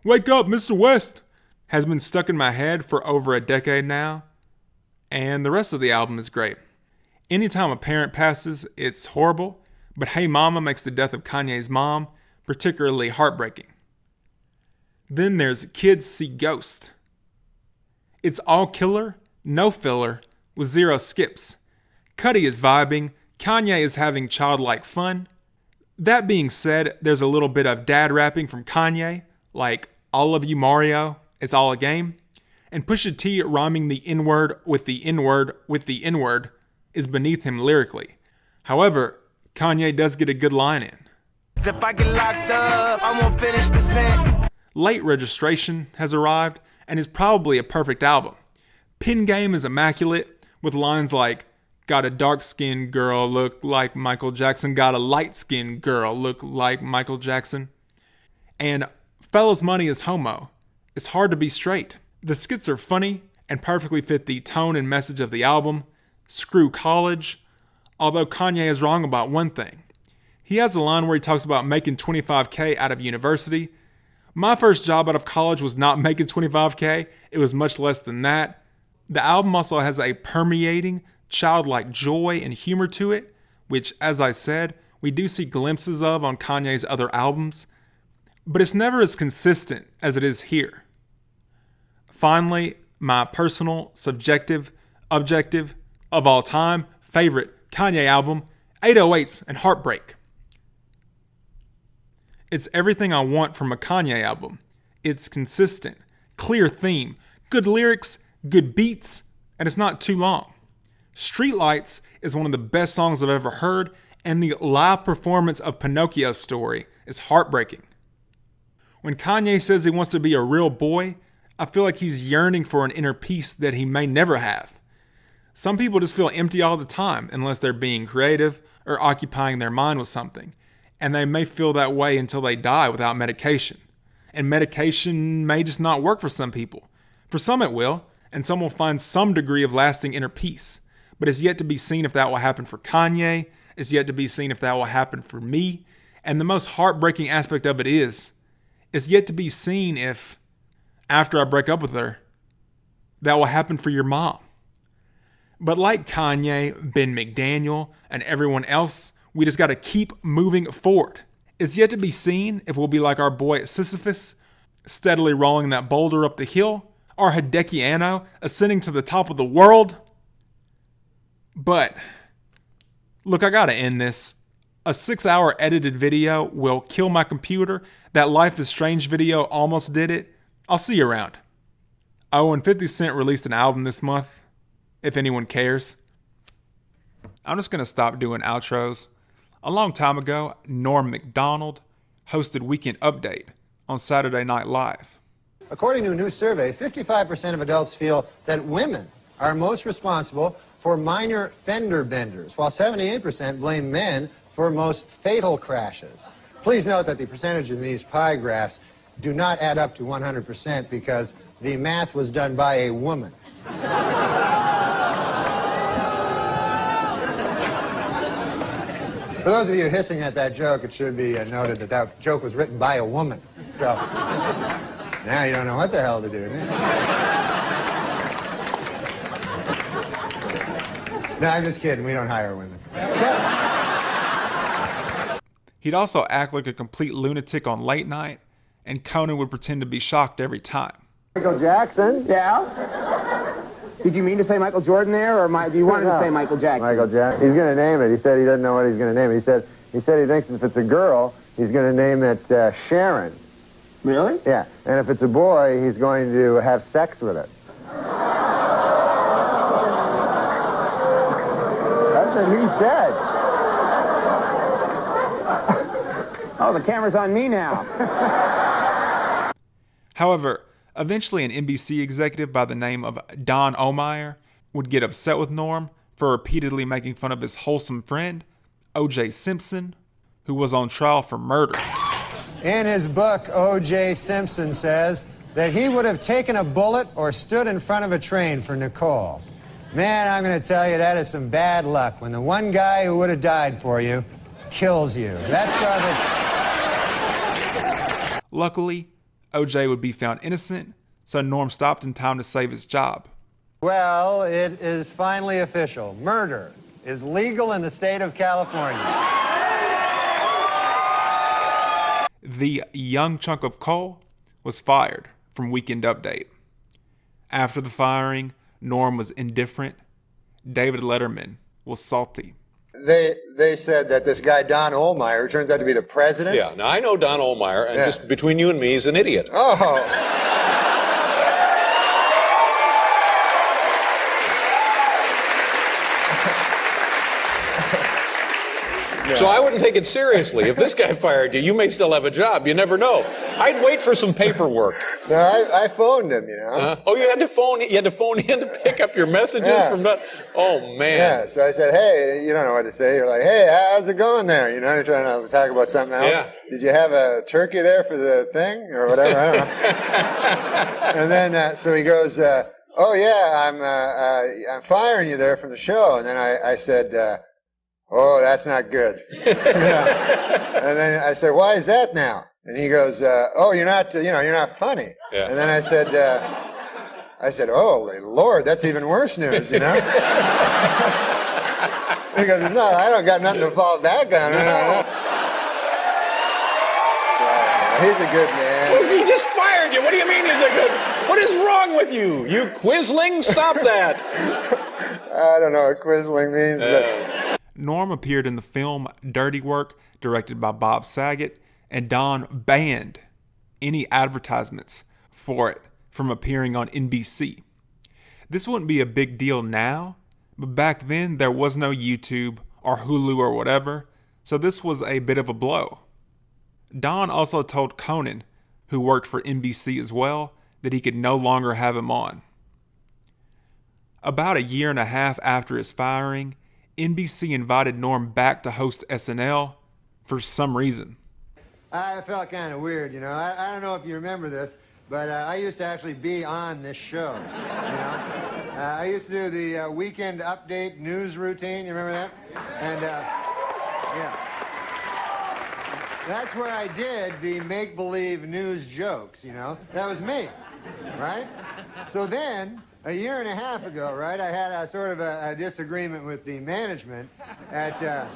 Wake up, Mr. West has been stuck in my head for over a decade now, and the rest of the album is great. Anytime a parent passes, it's horrible, but Hey Mama makes the death of Kanye's mom particularly heartbreaking. Then there's Kids See Ghost. It's all killer, no filler, with zero skips. Cudi is vibing, Kanye is having childlike fun. That being said, there's a little bit of dad rapping from Kanye, like all of you Mario, it's all a game. And Pusha T rhyming the N-word with the N-word with the N-word is beneath him lyrically. However, Kanye does get a good line in. If I get locked up, I won't finish the sentence. Late Registration has arrived and is probably a perfect album. Pen game is immaculate with lines like, got a dark-skinned girl look like Michael Jackson, got a light-skinned girl look like Michael Jackson. And Fellas Money is homo. It's hard to be straight. The skits are funny and perfectly fit the tone and message of the album. Screw college. Although Kanye is wrong about one thing. He has a line where he talks about making $25K out of university. My first job out of college was not making $25K. It was much less than that. The album also has a permeating, childlike joy and humor to it, which, as I said, we do see glimpses of on Kanye's other albums. But it's never as consistent as it is here. Finally, my personal, subjective, objective, of all time, favorite Kanye album, 808s and Heartbreak. It's everything I want from a Kanye album. It's consistent, clear theme, good lyrics, good beats, and it's not too long. Streetlights is one of the best songs I've ever heard, and the live performance of Pinocchio's story is heartbreaking. When Kanye says he wants to be a real boy, I feel like he's yearning for an inner peace that he may never have. Some people just feel empty all the time unless they're being creative or occupying their mind with something, and they may feel that way until they die without medication. And medication may just not work for some people. For some it will, and some will find some degree of lasting inner peace. But it's yet to be seen if that will happen for Kanye, it's yet to be seen if that will happen for me, and the most heartbreaking aspect of it is, it's yet to be seen if, after I break up with her, that will happen for your mom. But like Kanye, Ben McDaniel, and everyone else, we just gotta keep moving forward. It's yet to be seen if we'll be like our boy Sisyphus, steadily rolling that boulder up the hill, or Hideki Anno, ascending to the top of the world. But, look, I gotta end this. A 6-hour edited video will kill my computer. That Life is Strange video almost did it. I'll see you around. Oh, and 50 Cent released an album this month, if anyone cares. I'm just gonna stop doing outros. A long time ago, Norm MacDonald hosted Weekend Update on Saturday Night Live. According to a new survey, 55% of adults feel that women are most responsible for minor fender benders, while 78% blame men for most fatal crashes. Please note that the percentage in these pie graphs do not add up to 100% because the math was done by a woman. For those of you hissing at that joke, it should be noted that that joke was written by a woman. So now you don't know what the hell to do. No, I'm just kidding. We don't hire women. He'd also act like a complete lunatic on late night, and Conan would pretend to be shocked every time. Michael Jackson? Yeah? Did you mean to say Michael Jordan there, or do you want to say Michael Jackson? Michael Jackson. He's going to name it. He said he doesn't know what he's going to name it. He said he thinks if it's a girl, he's going to name it Sharon. Really? Yeah. And if it's a boy, he's going to have sex with it. That's what he said. Oh, the camera's on me now. However, eventually an NBC executive by the name of Don Omeyer would get upset with Norm for repeatedly making fun of his wholesome friend, O.J. Simpson, who was on trial for murder. In his book, O.J. Simpson says that he would have taken a bullet or stood in front of a train for Nicole. Man, I'm going to tell you, that is some bad luck when the one guy who would have died for you kills you. That's probably... Luckily, O.J. would be found innocent, so Norm stopped in time to save his job. Well, it is finally official. Murder is legal in the state of California. The young chunk of coal was fired from Weekend Update. After the firing, Norm was indifferent. David Letterman was salty. They said that this guy, Don Omeyer, turns out to be the president? Yeah, now I know Don Omeyer, and just between you and me, he's an idiot. Oh. So I wouldn't take it seriously. If this guy fired you, you may still have a job. You never know. I'd wait for some paperwork. No, I phoned him, you know. Oh, you had to phone in to pick up your messages from that? Oh, man. Yeah, so I said, hey, you don't know what to say. You're like, hey, how's it going there? You know, you're trying to talk about something else. Yeah. Did you have a turkey there for the thing or whatever? I don't know. And then, so he goes, oh, yeah, I'm firing you there from the show. And then I said, oh, that's not good. And then I said, why is that now? And he goes, oh, you're not funny. Yeah. And then I said, oh, Lord, that's even worse news, you know? He goes, no, I don't got nothing to fall back on. No. He's a good man. Well, he just fired you. What do you mean he's a good? What is wrong with you? You quisling? Stop that. I don't know what quisling means, but... Norm appeared in the film Dirty Work, directed by Bob Saget, and Don banned any advertisements for it from appearing on NBC. This wouldn't be a big deal now, but back then there was no YouTube or Hulu or whatever, so this was a bit of a blow. Don also told Conan, who worked for NBC as well, that he could no longer have him on. About a year and a half after his firing, NBC invited Norm back to host SNL for some reason. I felt kind of weird, you know. I don't know if you remember this, but I used to actually be on this show, you know. I used to do the Weekend Update news routine, you remember that? And, yeah. That's where I did the make-believe news jokes, you know. That was me, right? So then, a year and a half ago, right, I had a sort of a disagreement with the management at the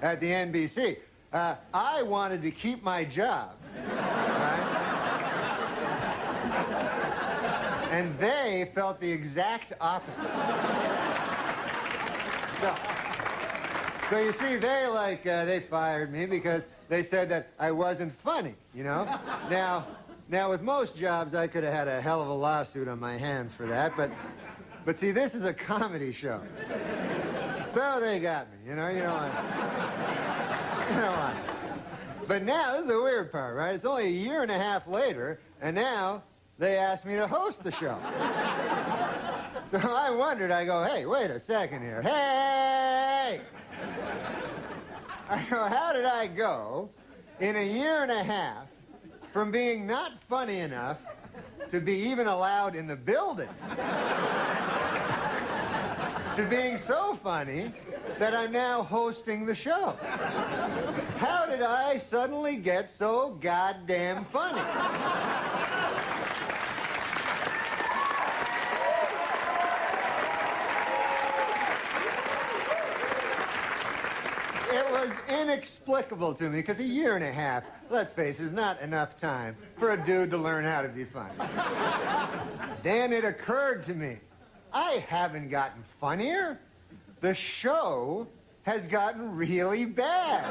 NBC. I wanted to keep my job, right? And they felt the exact opposite. So you see, they fired me because they said that I wasn't funny, you know? Now, with most jobs, I could have had a hell of a lawsuit on my hands for that, but see, this is a comedy show. So they got me, you know what? But now, this is the weird part, right? It's only a year and a half later, and now they asked me to host the show. So I wondered, I go, hey, wait a second here. Hey! I go, how did I go in a year and a half from being not funny enough to be even allowed in the building to being so funny that I'm now hosting the show? How did I suddenly get so goddamn funny? It was inexplicable to me, because a year and a half, let's face it, is not enough time for a dude to learn how to be funny. Then it occurred to me, I haven't gotten funnier. The show has gotten really bad.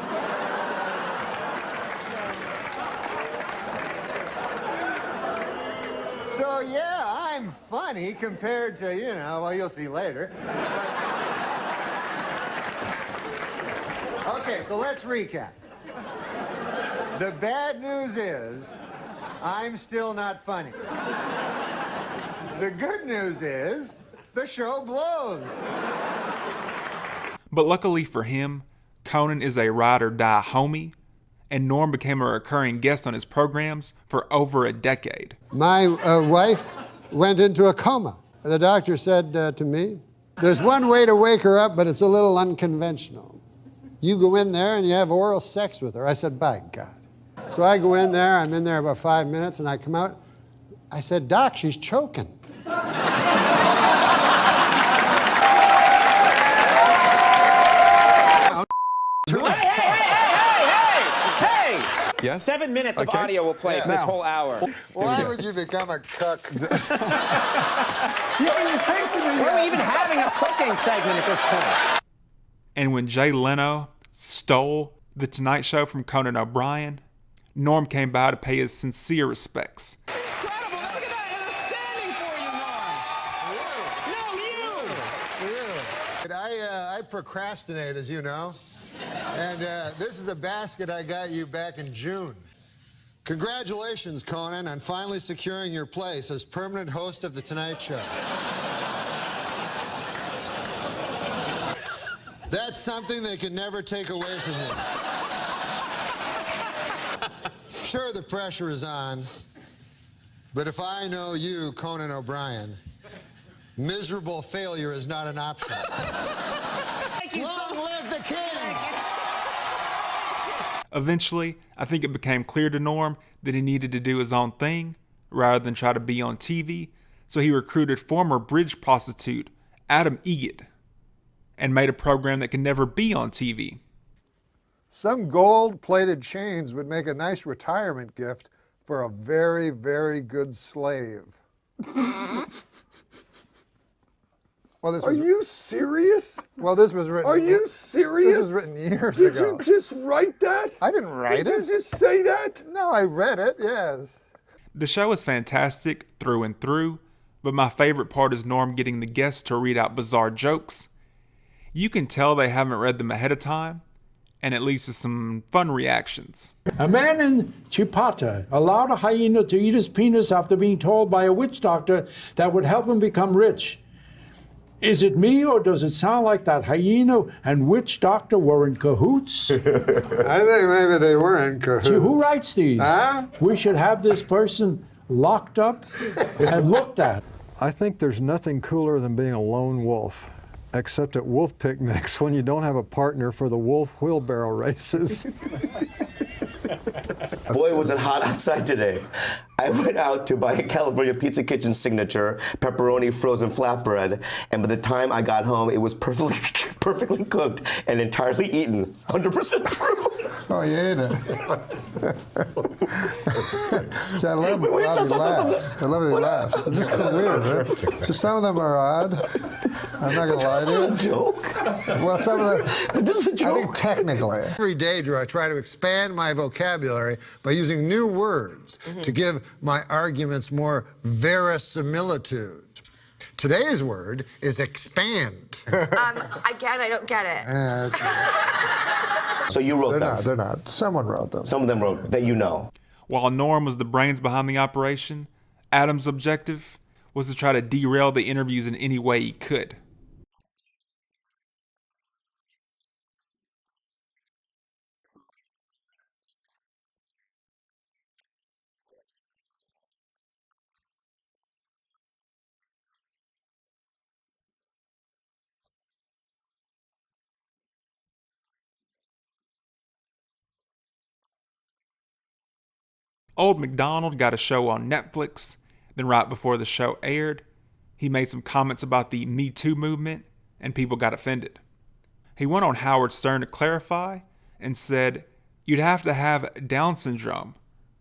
So yeah, I'm funny compared to, well, you'll see later. Okay, so let's recap. The bad news is I'm still not funny. The good news is the show blows. But luckily for him, Conan is a ride-or-die homie, and Norm became a recurring guest on his programs for over a decade. My wife went into a coma. The doctor said to me, there's one way to wake her up, but it's a little unconventional. You go in there and you have oral sex with her. I said, by God. So I go in there, I'm in there about 5 minutes, and I come out. I said, Doc, she's choking. Hey! Yes? 7 minutes of Okay. audio will play for this whole hour. Why would you become a cook? You haven't even tasted it. We're even having a cooking segment at this point. And when Jay Leno stole The Tonight Show from Conan O'Brien, Norm came by to pay his sincere respects. I procrastinate, as you know. And this is a basket I got you back in June. Congratulations, Conan, on finally securing your place as permanent host of The Tonight Show. That's something they can never take away from you. Sure, the pressure is on, but if I know you, Conan O'Brien, miserable failure is not an option. Long live the king! Eventually, I think it became clear to Norm that he needed to do his own thing rather than try to be on TV, so he recruited former bridge prostitute Adam Egget and made a program that could never be on TV. Some gold-plated chains would make a nice retirement gift for a very, very good slave. Well, Are you serious? Well, this was written... Are you serious? This was written years ago. Did you just write that? I didn't write it. Did you just say that? No, I read it, yes. The show is fantastic through and through, but my favorite part is Norm getting the guests to read out bizarre jokes. You can tell they haven't read them ahead of time, and it leads to some fun reactions. A man in Chipata allowed a hyena to eat his penis after being told by a witch doctor that would help him become rich. Is it me, or does it sound like that hyena and witch doctor were in cahoots? I think maybe they were in cahoots. Gee, who writes these? Huh? We should have this person locked up and looked at. I think there's nothing cooler than being a lone wolf, except at wolf picnics when you don't have a partner for the wolf wheelbarrow races. Boy, was it hot outside today. I went out to buy a California Pizza Kitchen signature pepperoni frozen flatbread, and by the time I got home, it was perfectly cooked and entirely eaten. 100% true. Oh, you ate it. See, I love the laughs. I love the laughs. It's just weird, right? Some of them are odd. I'm not going to lie to you. This is a joke. Well, some of them... But this is a joke. I think technically. Every day, Drew, I try to expand my vocabulary by using new words to give my arguments more verisimilitude. Today's word is expand. Again, I don't get it. So you wrote them? They're not. Someone wrote them. Some of them wrote that you know. While Norm was the brains behind the operation, Adam's objective was to try to derail the interviews in any way he could. Old McDonald got a show on Netflix, then right before the show aired, he made some comments about the Me Too movement, and people got offended. He went on Howard Stern to clarify and said, you'd have to have Down syndrome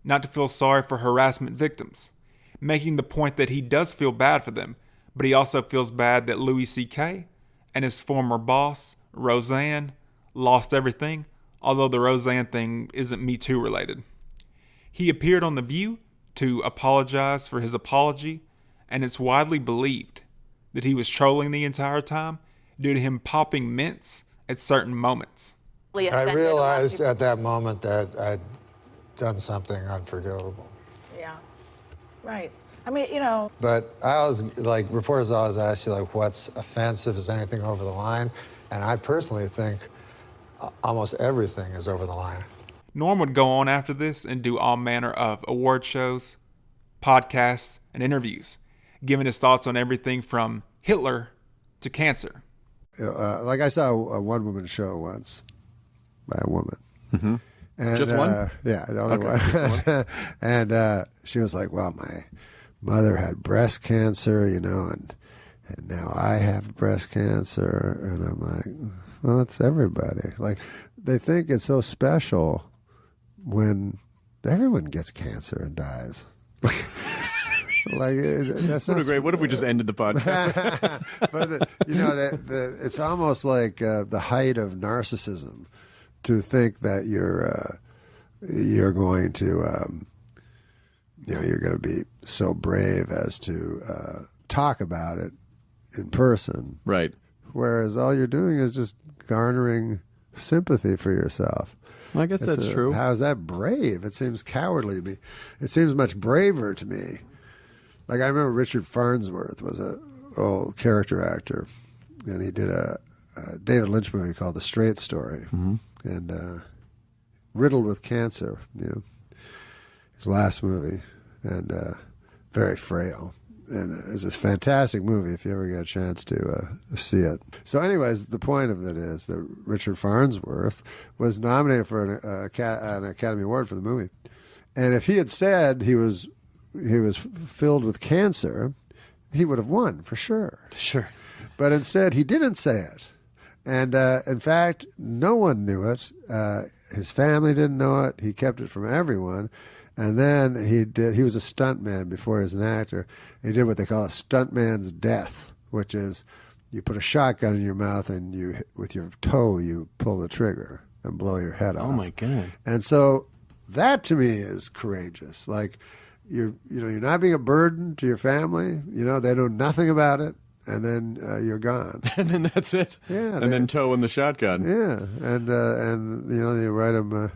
not to feel sorry for harassment victims, making the point that he does feel bad for them, but he also feels bad that Louis C.K. and his former boss, Roseanne, lost everything, although the Roseanne thing isn't Me Too related. He appeared on The View to apologize for his apology, and it's widely believed that he was trolling the entire time due to him popping mints at certain moments. I realized at that moment that I'd done something unforgivable. Yeah. Right. I mean, you know. But I always, like, reporters always ask you, like, what's offensive? Is anything over the line? And I personally think almost everything is over the line. Norm would go on after this and do all manner of award shows, podcasts, and interviews, giving his thoughts on everything from Hitler to cancer. Like I saw a one-woman show once by a woman. Mm-hmm. And, just one? Yeah, only one. And she was like, well, my mother had breast cancer, you know, and now I have breast cancer. And I'm like, well, it's everybody. Like, they think it's so special when everyone gets cancer and dies. Like, that's what great. What if we just ended the podcast? But it's almost like the height of narcissism to think that you're going to you're going to be so brave as to talk about it in person, right? Whereas all you're doing is just garnering sympathy for yourself. Well, I guess that's true. How is that brave? It seems cowardly to me. It seems much braver to me. Like, I remember Richard Farnsworth was an old character actor, and he did a David Lynch movie called The Straight Story, mm-hmm. and riddled with cancer, you know, his last movie, and very frail. And it's a fantastic movie if you ever get a chance to see it. So anyways, the point of it is that Richard Farnsworth was nominated for an Academy Award for the movie. And if he had said he was filled with cancer, he would have won for sure. Sure. But instead, he didn't say it. And in fact, no one knew it. His family didn't know it. He kept it from everyone. And then he was a stuntman before he was an actor. He did what they call a stuntman's death, which is you put a shotgun in your mouth and with your toe, you pull the trigger and blow your head off. Oh my God. And so that to me is courageous. Like, you're not being a burden to your family. You know, they know nothing about it, and then you're gone. And then that's it. Yeah. And then toe in the shotgun. Yeah. And you know, you write him.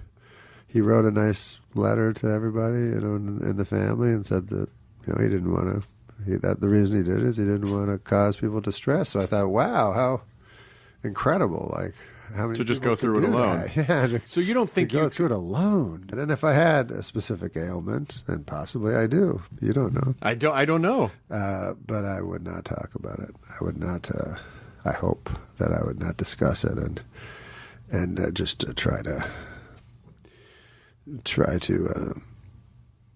He wrote a nice letter to everybody, you know, in the family, and said that, you know, he didn't want to. The reason he did it is he didn't want to cause people distress. So I thought, wow, how incredible! Like, how many to just people go through it do alone. That? Yeah. So you don't think to go through it alone? And then if I had a specific ailment, and possibly I do, you don't know. I don't know. But I would not talk about it. I would not. I hope that I would not discuss it and just try to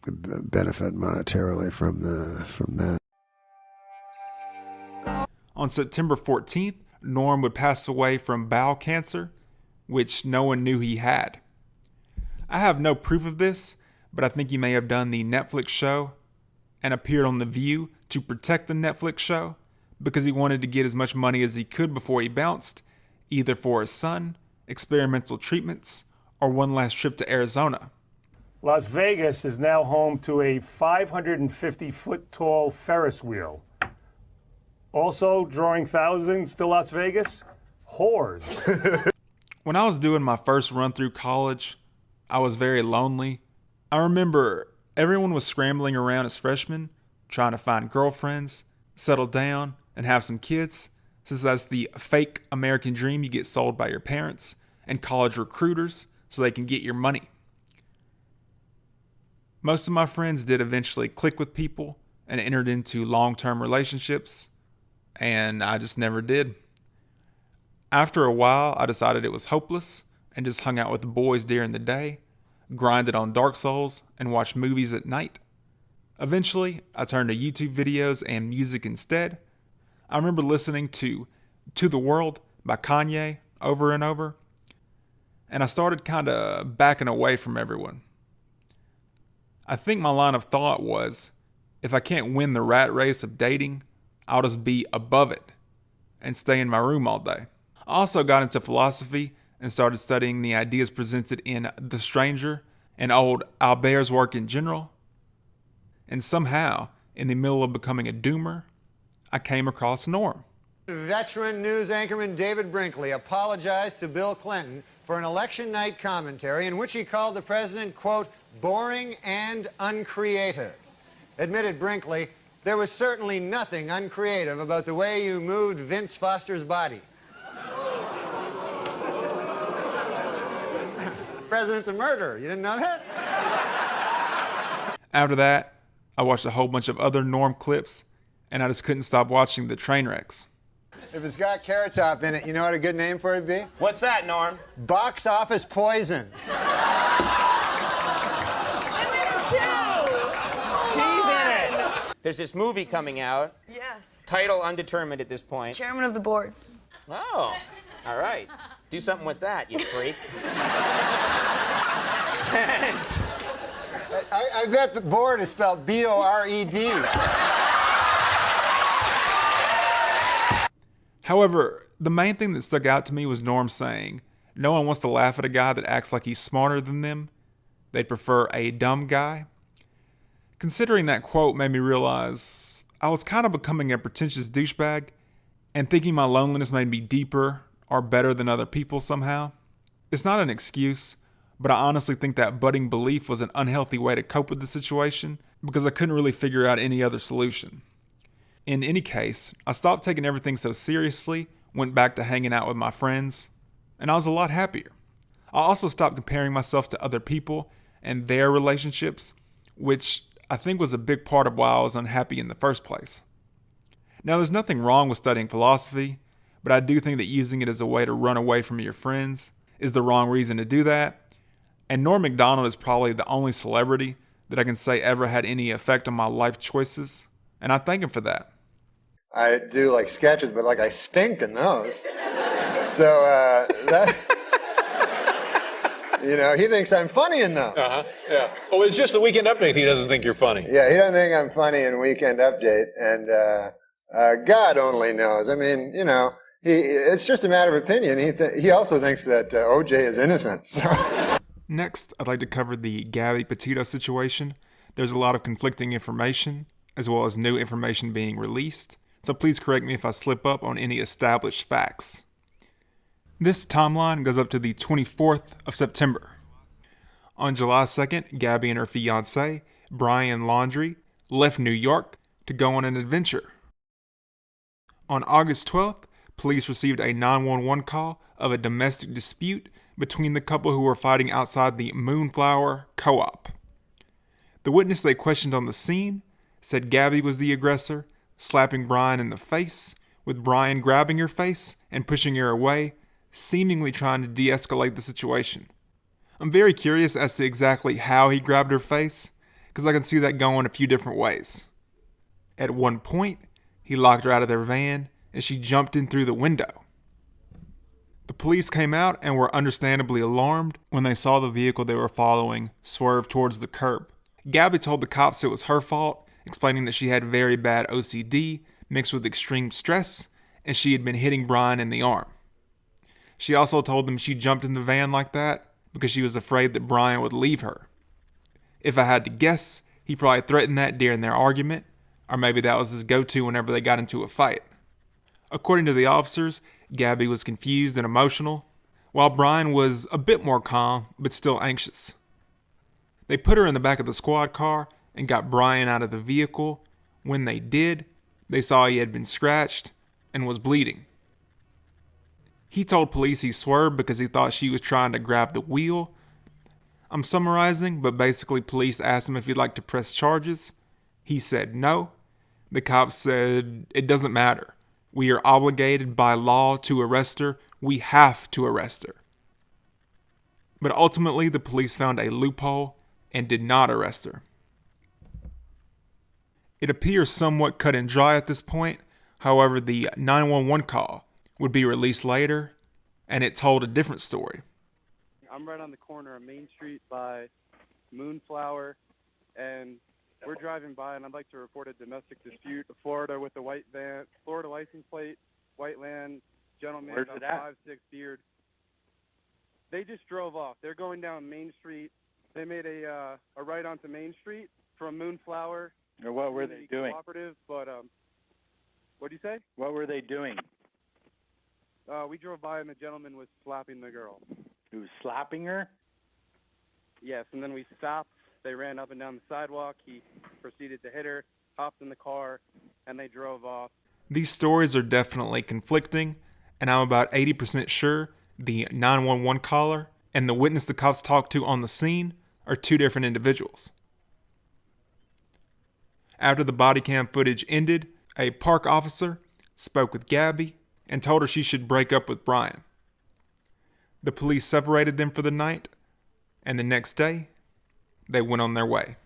benefit monetarily from that. On September 14th, Norm would pass away from bowel cancer, which no one knew he had. I have no proof of this, but I think he may have done the Netflix show and appeared on The View to protect the Netflix show because he wanted to get as much money as he could before he bounced, either for his son, experimental treatments, or one last trip to Arizona. Las Vegas is now home to a 550-foot-tall Ferris wheel. Also drawing thousands to Las Vegas, whores. When I was doing my first run through college, I was very lonely. I remember everyone was scrambling around as freshmen, trying to find girlfriends, settle down, and have some kids, since that's the fake American dream you get sold by your parents and college recruiters so they can get your money. Most of my friends did eventually click with people and entered into long-term relationships, and I just never did. After a while, I decided it was hopeless and just hung out with the boys during the day, grinded on Dark Souls, and watched movies at night. Eventually, I turned to YouTube videos and music instead. I remember listening to the World by Kanye over and over, and I started kind of backing away from everyone. I think my line of thought was, if I can't win the rat race of dating, I'll just be above it and stay in my room all day. I also got into philosophy and started studying the ideas presented in The Stranger and old Albert's work in general. And somehow, in the middle of becoming a doomer, I came across Norm. Veteran news anchorman David Brinkley apologized to Bill Clinton for an election night commentary in which he called the president, quote, boring and uncreative. admitted Brinkley, there was certainly nothing uncreative about the way you moved Vince Foster's body. The president's a murderer. You didn't know that? After that, I watched a whole bunch of other Norm clips, and I just couldn't stop watching the train wrecks. If it's got Carrot Top in it, you know what a good name for it would be? What's that, Norm? Box office poison. She's in it. There's this movie coming out. Yes. Title undetermined at this point. Chairman of the board. Oh, all right. Do something with that, you freak. I bet the board is spelled B-O-R-E-D. However, the main thing that stuck out to me was Norm saying, no one wants to laugh at a guy that acts like he's smarter than them. They'd prefer a dumb guy. Considering that quote made me realize I was kind of becoming a pretentious douchebag and thinking my loneliness made me deeper or better than other people somehow. It's not an excuse, but I honestly think that budding belief was an unhealthy way to cope with the situation because I couldn't really figure out any other solution. In any case, I stopped taking everything so seriously, went back to hanging out with my friends, and I was a lot happier. I also stopped comparing myself to other people and their relationships, which I think was a big part of why I was unhappy in the first place. Now, there's nothing wrong with studying philosophy, but I do think that using it as a way to run away from your friends is the wrong reason to do that. And Norm MacDonald is probably the only celebrity that I can say ever had any effect on my life choices, and I thank him for that. I do like sketches, but like I stink in those. So that, you know, he thinks I'm funny in those. Yeah. Oh, it's just the Weekend Update. He doesn't think you're funny. Yeah, he doesn't think I'm funny in Weekend Update, and God only knows. I mean, you know, it's just a matter of opinion. He also thinks that OJ is innocent. So. Next, I'd like to cover the Gabby Petito situation. There's a lot of conflicting information, as well as new information being released, so please correct me if I slip up on any established facts. This timeline goes up to the 24th of September. On July 2nd, Gabby and her fiancé, Bryon Laundrie, left New York to go on an adventure. On August 12th, police received a 911 call of a domestic dispute between the couple who were fighting outside the Moonflower Co-op. The witness they questioned on the scene said Gabby was the aggressor, slapping Bryon in the face, with Bryon grabbing her face and pushing her away, seemingly trying to de-escalate the situation. I'm very curious as to exactly how he grabbed her face, because I can see that going a few different ways. At one point, he locked her out of their van, and she jumped in through the window. The police came out and were understandably alarmed when they saw the vehicle they were following swerve towards the curb. Gabby told the cops it was her fault, explaining that she had very bad OCD mixed with extreme stress, and she had been hitting Bryon in the arm. She also told them she jumped in the van like that because she was afraid that Bryon would leave her. If I had to guess, he probably threatened that during their argument, or maybe that was his go-to whenever they got into a fight. According to the officers, Gabby was confused and emotional, while Bryon was a bit more calm, but still anxious. They put her in the back of the squad car and got Bryon out of the vehicle. When they did, they saw he had been scratched and was bleeding. He told police he swerved because he thought she was trying to grab the wheel. I'm summarizing, but basically police asked him if he'd like to press charges. He said no. The cops said, it doesn't matter. We are obligated by law to arrest her. We have to arrest her. But ultimately, the police found a loophole and did not arrest her. It appears somewhat cut and dry at this point. However, the 911 call would be released later, and it told a different story. I'm right on the corner of Main Street by Moonflower, and we're driving by, and I'd like to report a domestic dispute. Florida with a white van, Florida license plate, white land, gentleman, Where's it at? 5'6" beard. They just drove off. They're going down Main Street. They made a right onto Main Street from Moonflower. Or what were they doing? Cooperative, but what do you say? What were they doing? We drove by, and the gentleman was slapping the girl. He was slapping her? Yes, and then we stopped, They ran up and down the sidewalk. He proceeded to hit her, hopped in the car, and they drove off. These stories are definitely conflicting, and I'm about 80% sure the 911 caller and the witness the cops talked to on the scene are two different individuals. After the body cam footage ended, a park officer spoke with Gabby and told her she should break up with Bryon. The police separated them for the night, and the next day, they went on their way.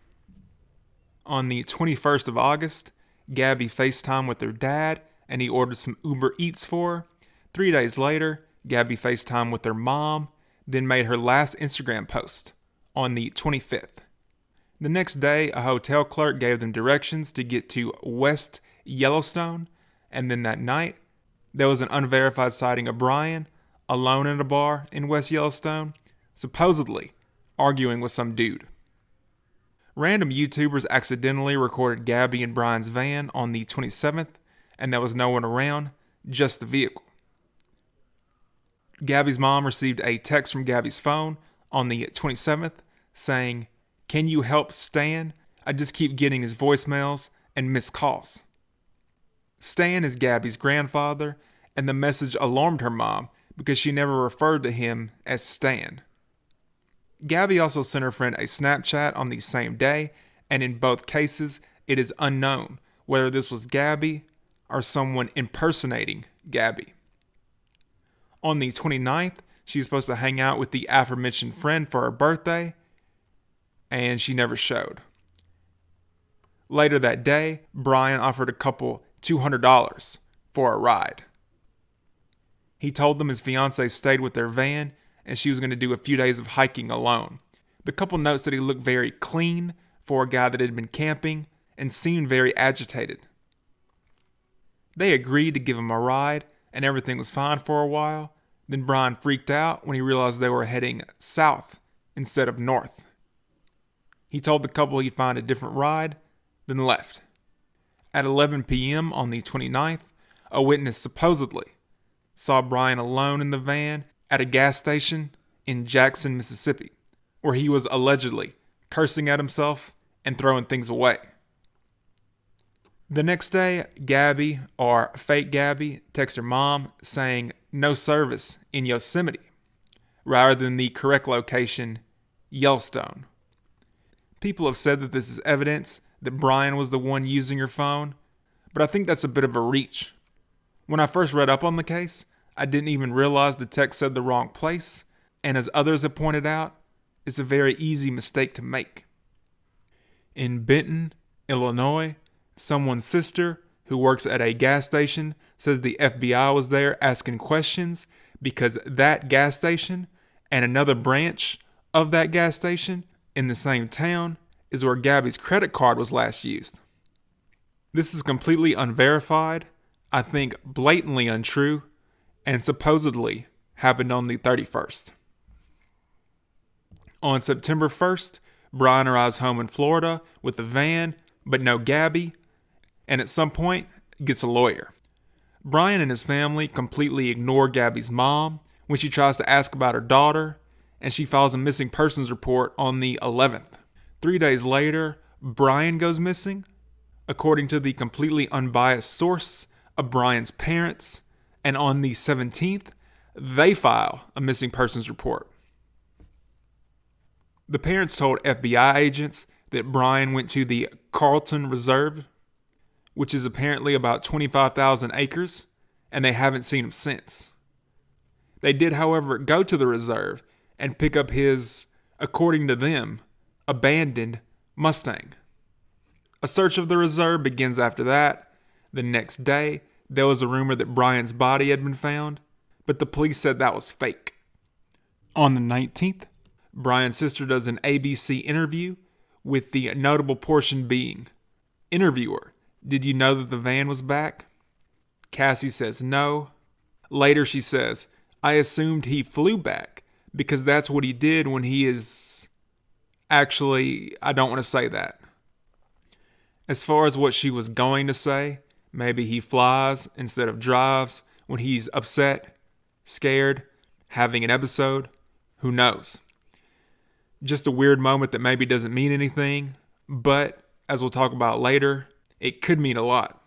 On the 21st of August, Gabby FaceTimed with her dad, and he ordered some Uber Eats for her. 3 days later, Gabby FaceTimed with her mom, then made her last Instagram post on the 25th. The next day, a hotel clerk gave them directions to get to West Yellowstone, and then that night, there was an unverified sighting of Bryon alone in a bar in West Yellowstone, supposedly arguing with some dude. Random YouTubers accidentally recorded Gabby and Bryon's van on the 27th, and there was no one around, just the vehicle. Gabby's mom received a text from Gabby's phone on the 27th saying, "Can you help Stan? I just keep getting his voicemails and missed calls." Stan is Gabby's grandfather, and the message alarmed her mom because she never referred to him as Stan. Gabby also sent her friend a Snapchat on the same day, and in both cases, it is unknown whether this was Gabby or someone impersonating Gabby. On the 29th, she was supposed to hang out with the aforementioned friend for her birthday, and she never showed. Later that day, Bryon offered a couple $200 for a ride. He told them his fiancée stayed with their van and she was going to do a few days of hiking alone. The couple notes that he looked very clean for a guy that had been camping and seemed very agitated. They agreed to give him a ride and everything was fine for a while. Then Bryon freaked out when he realized they were heading south instead of north. He told the couple he'd find a different ride, then left. At 11 p.m. on the 29th, a witness supposedly saw Bryon alone in the van at a gas station in Jackson, Mississippi, where he was allegedly cursing at himself and throwing things away. The next day, Gabby, or fake Gabby, texts her mom saying no service in Yosemite, rather than the correct location, Yellowstone. People have said that this is evidence that Bryon was the one using her phone, but I think that's a bit of a reach. When I first read up on the case, I didn't even realize the text said the wrong place, and as others have pointed out, it's a very easy mistake to make. In Benton, Illinois, someone's sister who works at a gas station says the FBI was there asking questions because that gas station and another branch of that gas station in the same town is where Gabby's credit card was last used. This is completely unverified, I think blatantly untrue, and supposedly happened on the 31st. On September 1st, Bryon arrives home in Florida with a van, but no Gabby, and at some point gets a lawyer. Bryon and his family completely ignore Gabby's mom when she tries to ask about her daughter, and she files a missing persons report on the 11th. 3 days later, Bryon goes missing, according to the completely unbiased source of Bryon's parents, and on the 17th, they file a missing persons report. The parents told FBI agents that Bryon went to the Carlton Reserve, which is apparently about 25,000 acres, and they haven't seen him since. They did, however, go to the reserve and pick up his, according to them, abandoned Mustang. A search of the reserve begins after that. The next day, there was a rumor that Bryon's body had been found, but the police said that was fake. On the 19th, Bryon's sister does an ABC interview, with the notable portion being, "Interviewer, did you know that the van was back?" Cassie says no. Later she says, "I assumed he flew back because that's what he did when he is..." Actually, I don't want to say that. As far as what she was going to say, maybe he flies instead of drives when he's upset, scared, having an episode, who knows. Just a weird moment that maybe doesn't mean anything, but as we'll talk about later, it could mean a lot.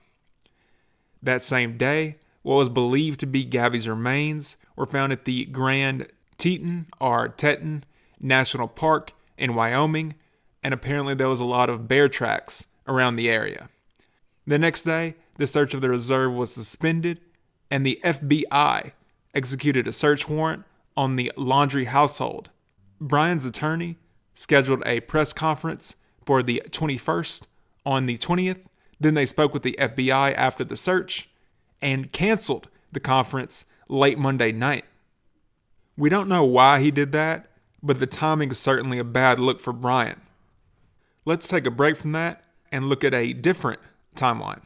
That same day, what was believed to be Gabby's remains were found at the Grand Teton National Park in Wyoming, and apparently there was a lot of bear tracks around the area. The next day, the search of the reserve was suspended, and the FBI executed a search warrant on the Laundrie household. Bryon's attorney scheduled a press conference for the 21st on the 20th. Then they spoke with the FBI after the search and canceled the conference late Monday night. We don't know why he did that, but the timing is certainly a bad look for Bryon. Let's take a break from that and look at a different timeline.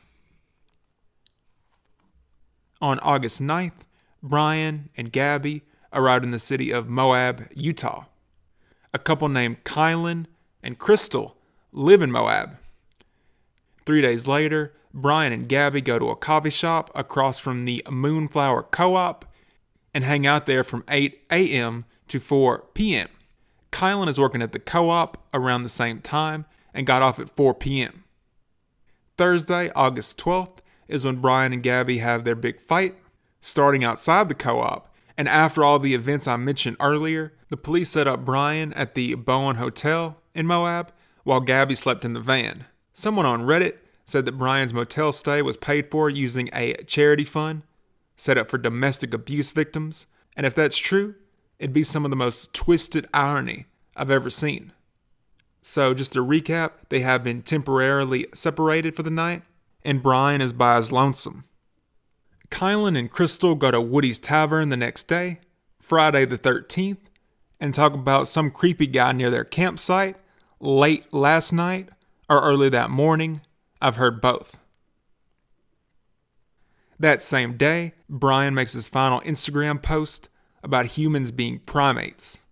On August 9th, Bryon and Gabby arrived in the city of Moab, Utah. A couple named Kylan and Crystal live in Moab. 3 days later, Bryon and Gabby go to a coffee shop across from the Moonflower Co-op and hang out there from 8 a.m. to 4 p.m. Kylan is working at the co-op around the same time and got off at 4 p.m. Thursday, August 12th, is when Bryon and Gabby have their big fight, starting outside the co-op. And after all the events I mentioned earlier, the police set up Bryon at the Bowen Hotel in Moab while Gabby slept in the van. Someone on Reddit said that Bryon's motel stay was paid for using a charity fund set up for domestic abuse victims. And if that's true, it'd be some of the most twisted irony I've ever seen. So just to recap, they have been temporarily separated for the night, and Bryon is by his lonesome. Kylan and Crystal go to Woody's Tavern the next day, Friday the 13th, and talk about some creepy guy near their campsite late last night or early that morning. I've heard both. That same day, Bryon makes his final Instagram post about humans being primates.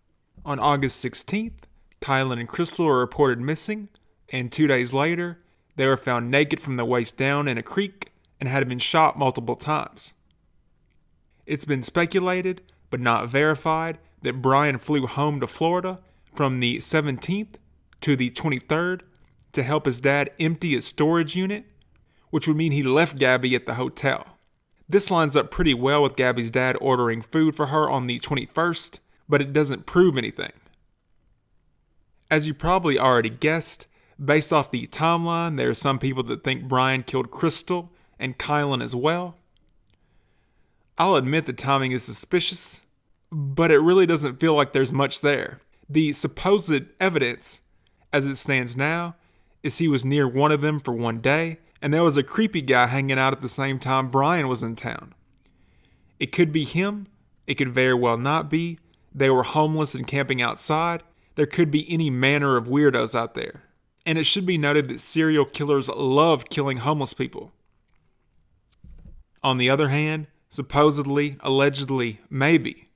On August 16th, Kylan and Crystal are reported missing, and 2 days later, they were found naked from the waist down in a creek and had been shot multiple times. It's been speculated, but not verified, that Bryon flew home to Florida from the 17th to the 23rd to help his dad empty his storage unit, which would mean he left Gabby at the hotel. This lines up pretty well with Gabby's dad ordering food for her on the 21st, but it doesn't prove anything. As you probably already guessed, based off the timeline, there are some people that think Bryon killed Crystal and Kylan as well. I'll admit the timing is suspicious, but it really doesn't feel like there's much there. The supposed evidence, as it stands now, is he was near one of them for one day, and there was a creepy guy hanging out at the same time Bryon was in town. It could be him, it could very well not be. They were homeless and camping outside. There could be any manner of weirdos out there. And it should be noted that serial killers love killing homeless people. On the other hand, supposedly, allegedly, maybe,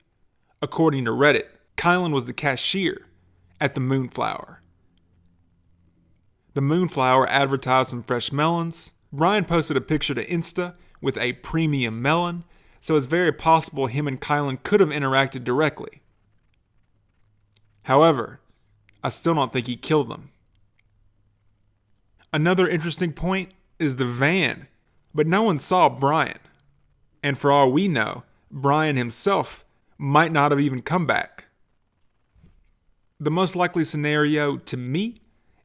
according to Reddit, Kylan was the cashier at the Moonflower. The Moonflower advertised some fresh melons. Bryon posted a picture to Insta with a premium melon, so it's very possible him and Kylan could have interacted directly. However, I still don't think he killed them. Another interesting point is the van, but no one saw Bryon. And for all we know, Bryon himself might not have even come back. The most likely scenario to me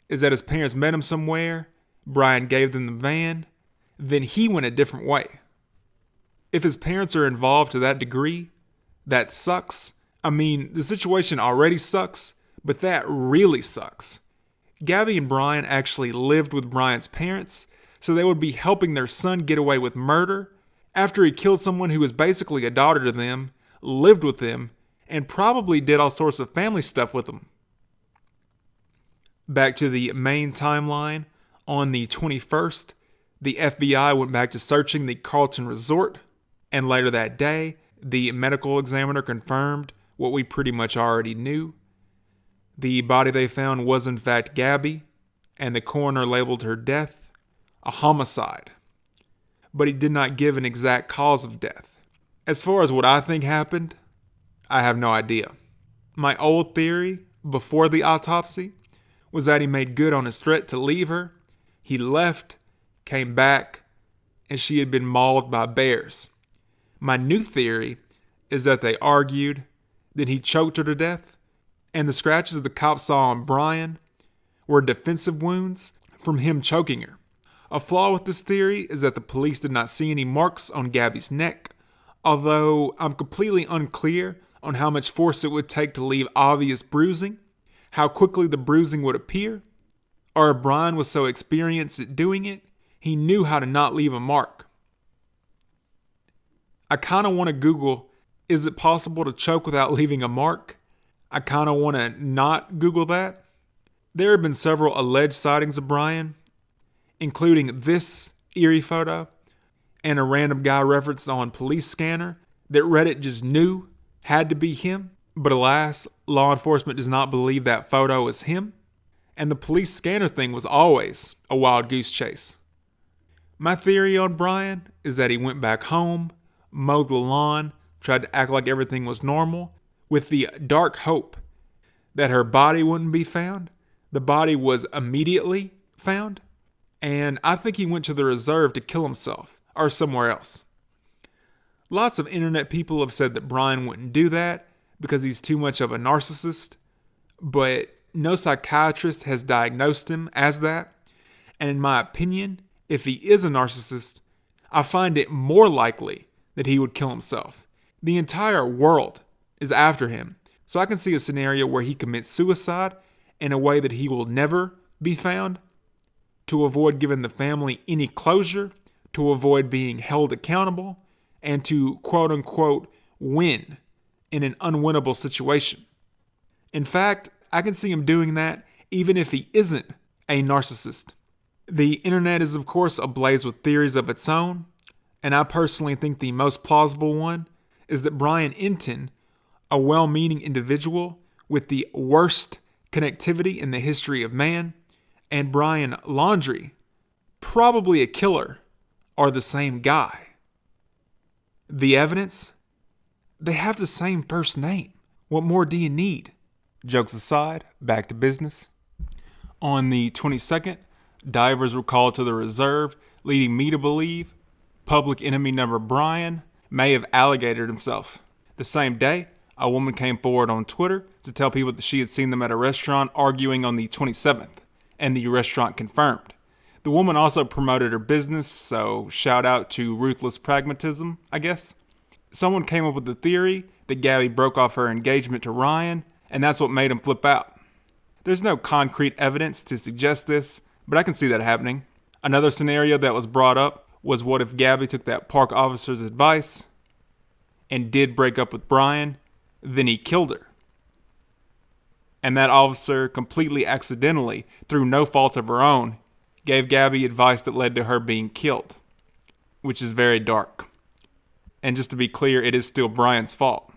is that his parents met him somewhere, Bryon gave them the van, then he went a different way. If his parents are involved to that degree, that sucks. I mean, the situation already sucks, but that really sucks. Gabby and Bryon actually lived with Bryon's parents, so they would be helping their son get away with murder after he killed someone who was basically a daughter to them, lived with them, and probably did all sorts of family stuff with them. Back to the main timeline, on the 21st, the FBI went back to searching the Carlton Resort, and later that day, the medical examiner confirmed what we pretty much already knew. The body they found was in fact Gabby, and the coroner labeled her death a homicide. But he did not give an exact cause of death. As far as what I think happened, I have no idea. My old theory before the autopsy was that he made good on his threat to leave her. He left, came back, and she had been mauled by bears. My new theory is that they argued, then he choked her to death, and the scratches the cops saw on Bryon were defensive wounds from him choking her. A flaw with this theory is that the police did not see any marks on Gabby's neck, although I'm completely unclear on how much force it would take to leave obvious bruising, how quickly the bruising would appear, or if Bryon was so experienced at doing it, he knew how to not leave a mark. I kind of want to Google, is it possible to choke without leaving a mark? I kind of want to not Google that. There have been several alleged sightings of Bryon, including this eerie photo and a random guy referenced on Police Scanner that Reddit just knew had to be him. But alas, law enforcement does not believe that photo is him. And the Police Scanner thing was always a wild goose chase. My theory on Bryon is that he went back home, mowed the lawn, tried to act like everything was normal, with the dark hope that her body wouldn't be found. The body was immediately found. And I think he went to the reserve to kill himself, or somewhere else. Lots of internet people have said that Bryon wouldn't do that because he's too much of a narcissist, but no psychiatrist has diagnosed him as that. And in my opinion, if he is a narcissist, I find it more likely that he would kill himself. The entire world is after him, so I can see a scenario where he commits suicide in a way that he will never be found, to avoid giving the family any closure, to avoid being held accountable, and to quote-unquote win in an unwinnable situation. In fact, I can see him doing that even if he isn't a narcissist. The internet is of course ablaze with theories of its own, and I personally think the most plausible one is that Bryon Enton, a well-meaning individual with the worst connectivity in the history of man, and Brian Laundrie, probably a killer, are the same guy. The evidence? They have the same first name. What more do you need? Jokes aside, back to business. On the 22nd, divers were called to the reserve, leading me to believe public enemy number Bryon may have alligated himself. The same day, a woman came forward on Twitter to tell people that she had seen them at a restaurant arguing on the 27th. And the restaurant confirmed. The woman also promoted her business, so shout out to ruthless pragmatism, I guess. Someone came up with the theory that Gabby broke off her engagement to Ryan, and that's what made him flip out. There's no concrete evidence to suggest this, but I can see that happening. Another scenario that was brought up was what if Gabby took that park officer's advice and did break up with Bryon, then he killed her. And that officer completely accidentally, through no fault of her own, gave Gabby advice that led to her being killed, which is very dark. And just to be clear, it is still Bryon's fault.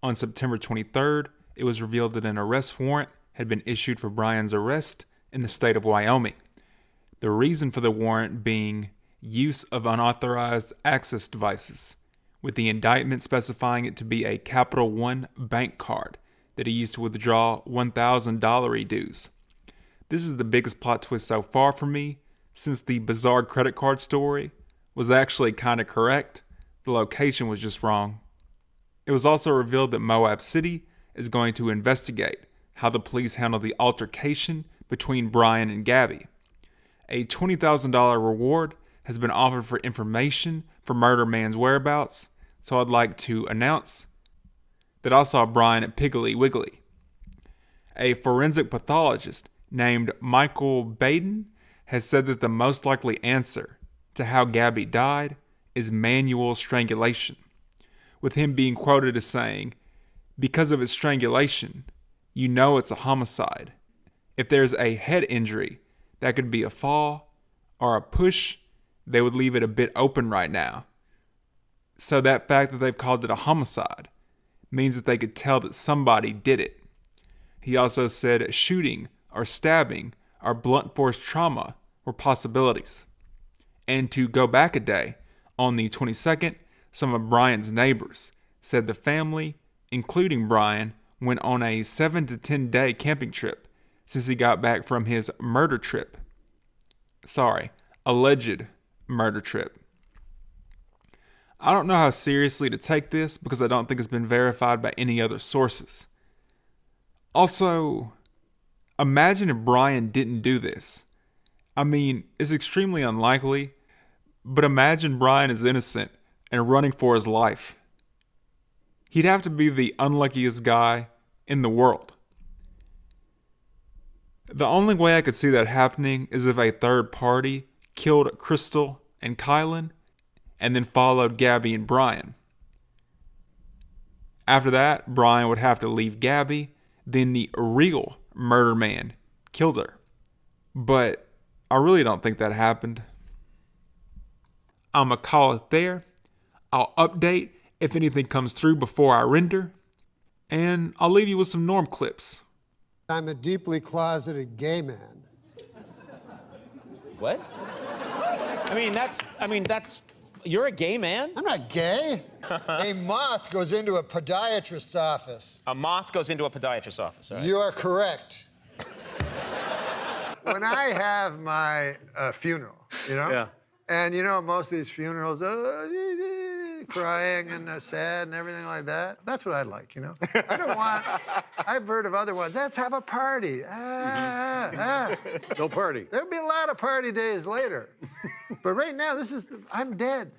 On September 23rd, it was revealed that an arrest warrant had been issued for Bryon's arrest in the state of Wyoming. The reason for the warrant being use of unauthorized access devices, with the indictment specifying it to be a Capital One bank card that he used to withdraw $1,000 dues. This is the biggest plot twist so far for me, since the bizarre credit card story was actually kind of correct. The location was just wrong. It was also revealed that Moab City is going to investigate how the police handled the altercation between Bryon and Gabby. A $20,000 reward has been offered for information for Murder Man's whereabouts, so I'd like to announce that I saw Bryon at Piggly Wiggly. A forensic pathologist named Michael Baden has said that the most likely answer to how Gabby died is manual strangulation, with him being quoted as saying, "Because of its strangulation, you know it's a homicide. If there's a head injury, that could be a fall or a push, they would leave it a bit open right now. So that fact that they've called it a homicide means that they could tell that somebody did it." He also said shooting or stabbing or blunt force trauma were possibilities. And to go back a day, on the 22nd, some of Bryon's neighbors said the family, including Bryon, went on a 7 to 10 day camping trip since he got back from his murder trip. Sorry, alleged murder trip. I don't know how seriously to take this because I don't think it's been verified by any other sources. Also, imagine if Bryon didn't do this. I mean, it's extremely unlikely, but imagine Bryon is innocent and running for his life. He'd have to be the unluckiest guy in the world. The only way I could see that happening is if a third party killed Crystal and Kylan and then followed Gabby and Bryon. After that, Bryon would have to leave Gabby, then the real murder man killed her. But I really don't think that happened. I'm gonna call it there. I'll update if anything comes through before I render. And I'll leave you with some Norm clips. I'm a deeply closeted gay man. What? I mean, that's, you're a gay man? I'm not gay. A moth goes into a podiatrist's office. A moth goes into a podiatrist's office, all right? You are correct. When I have my funeral, you know? Yeah. And you know, most of these funerals, crying and sad and everything like that. That's what I like, you know? I don't want, I've heard of other ones. Let's have a party. No party. There'll be a lot of party days later. But right now, I'm dead.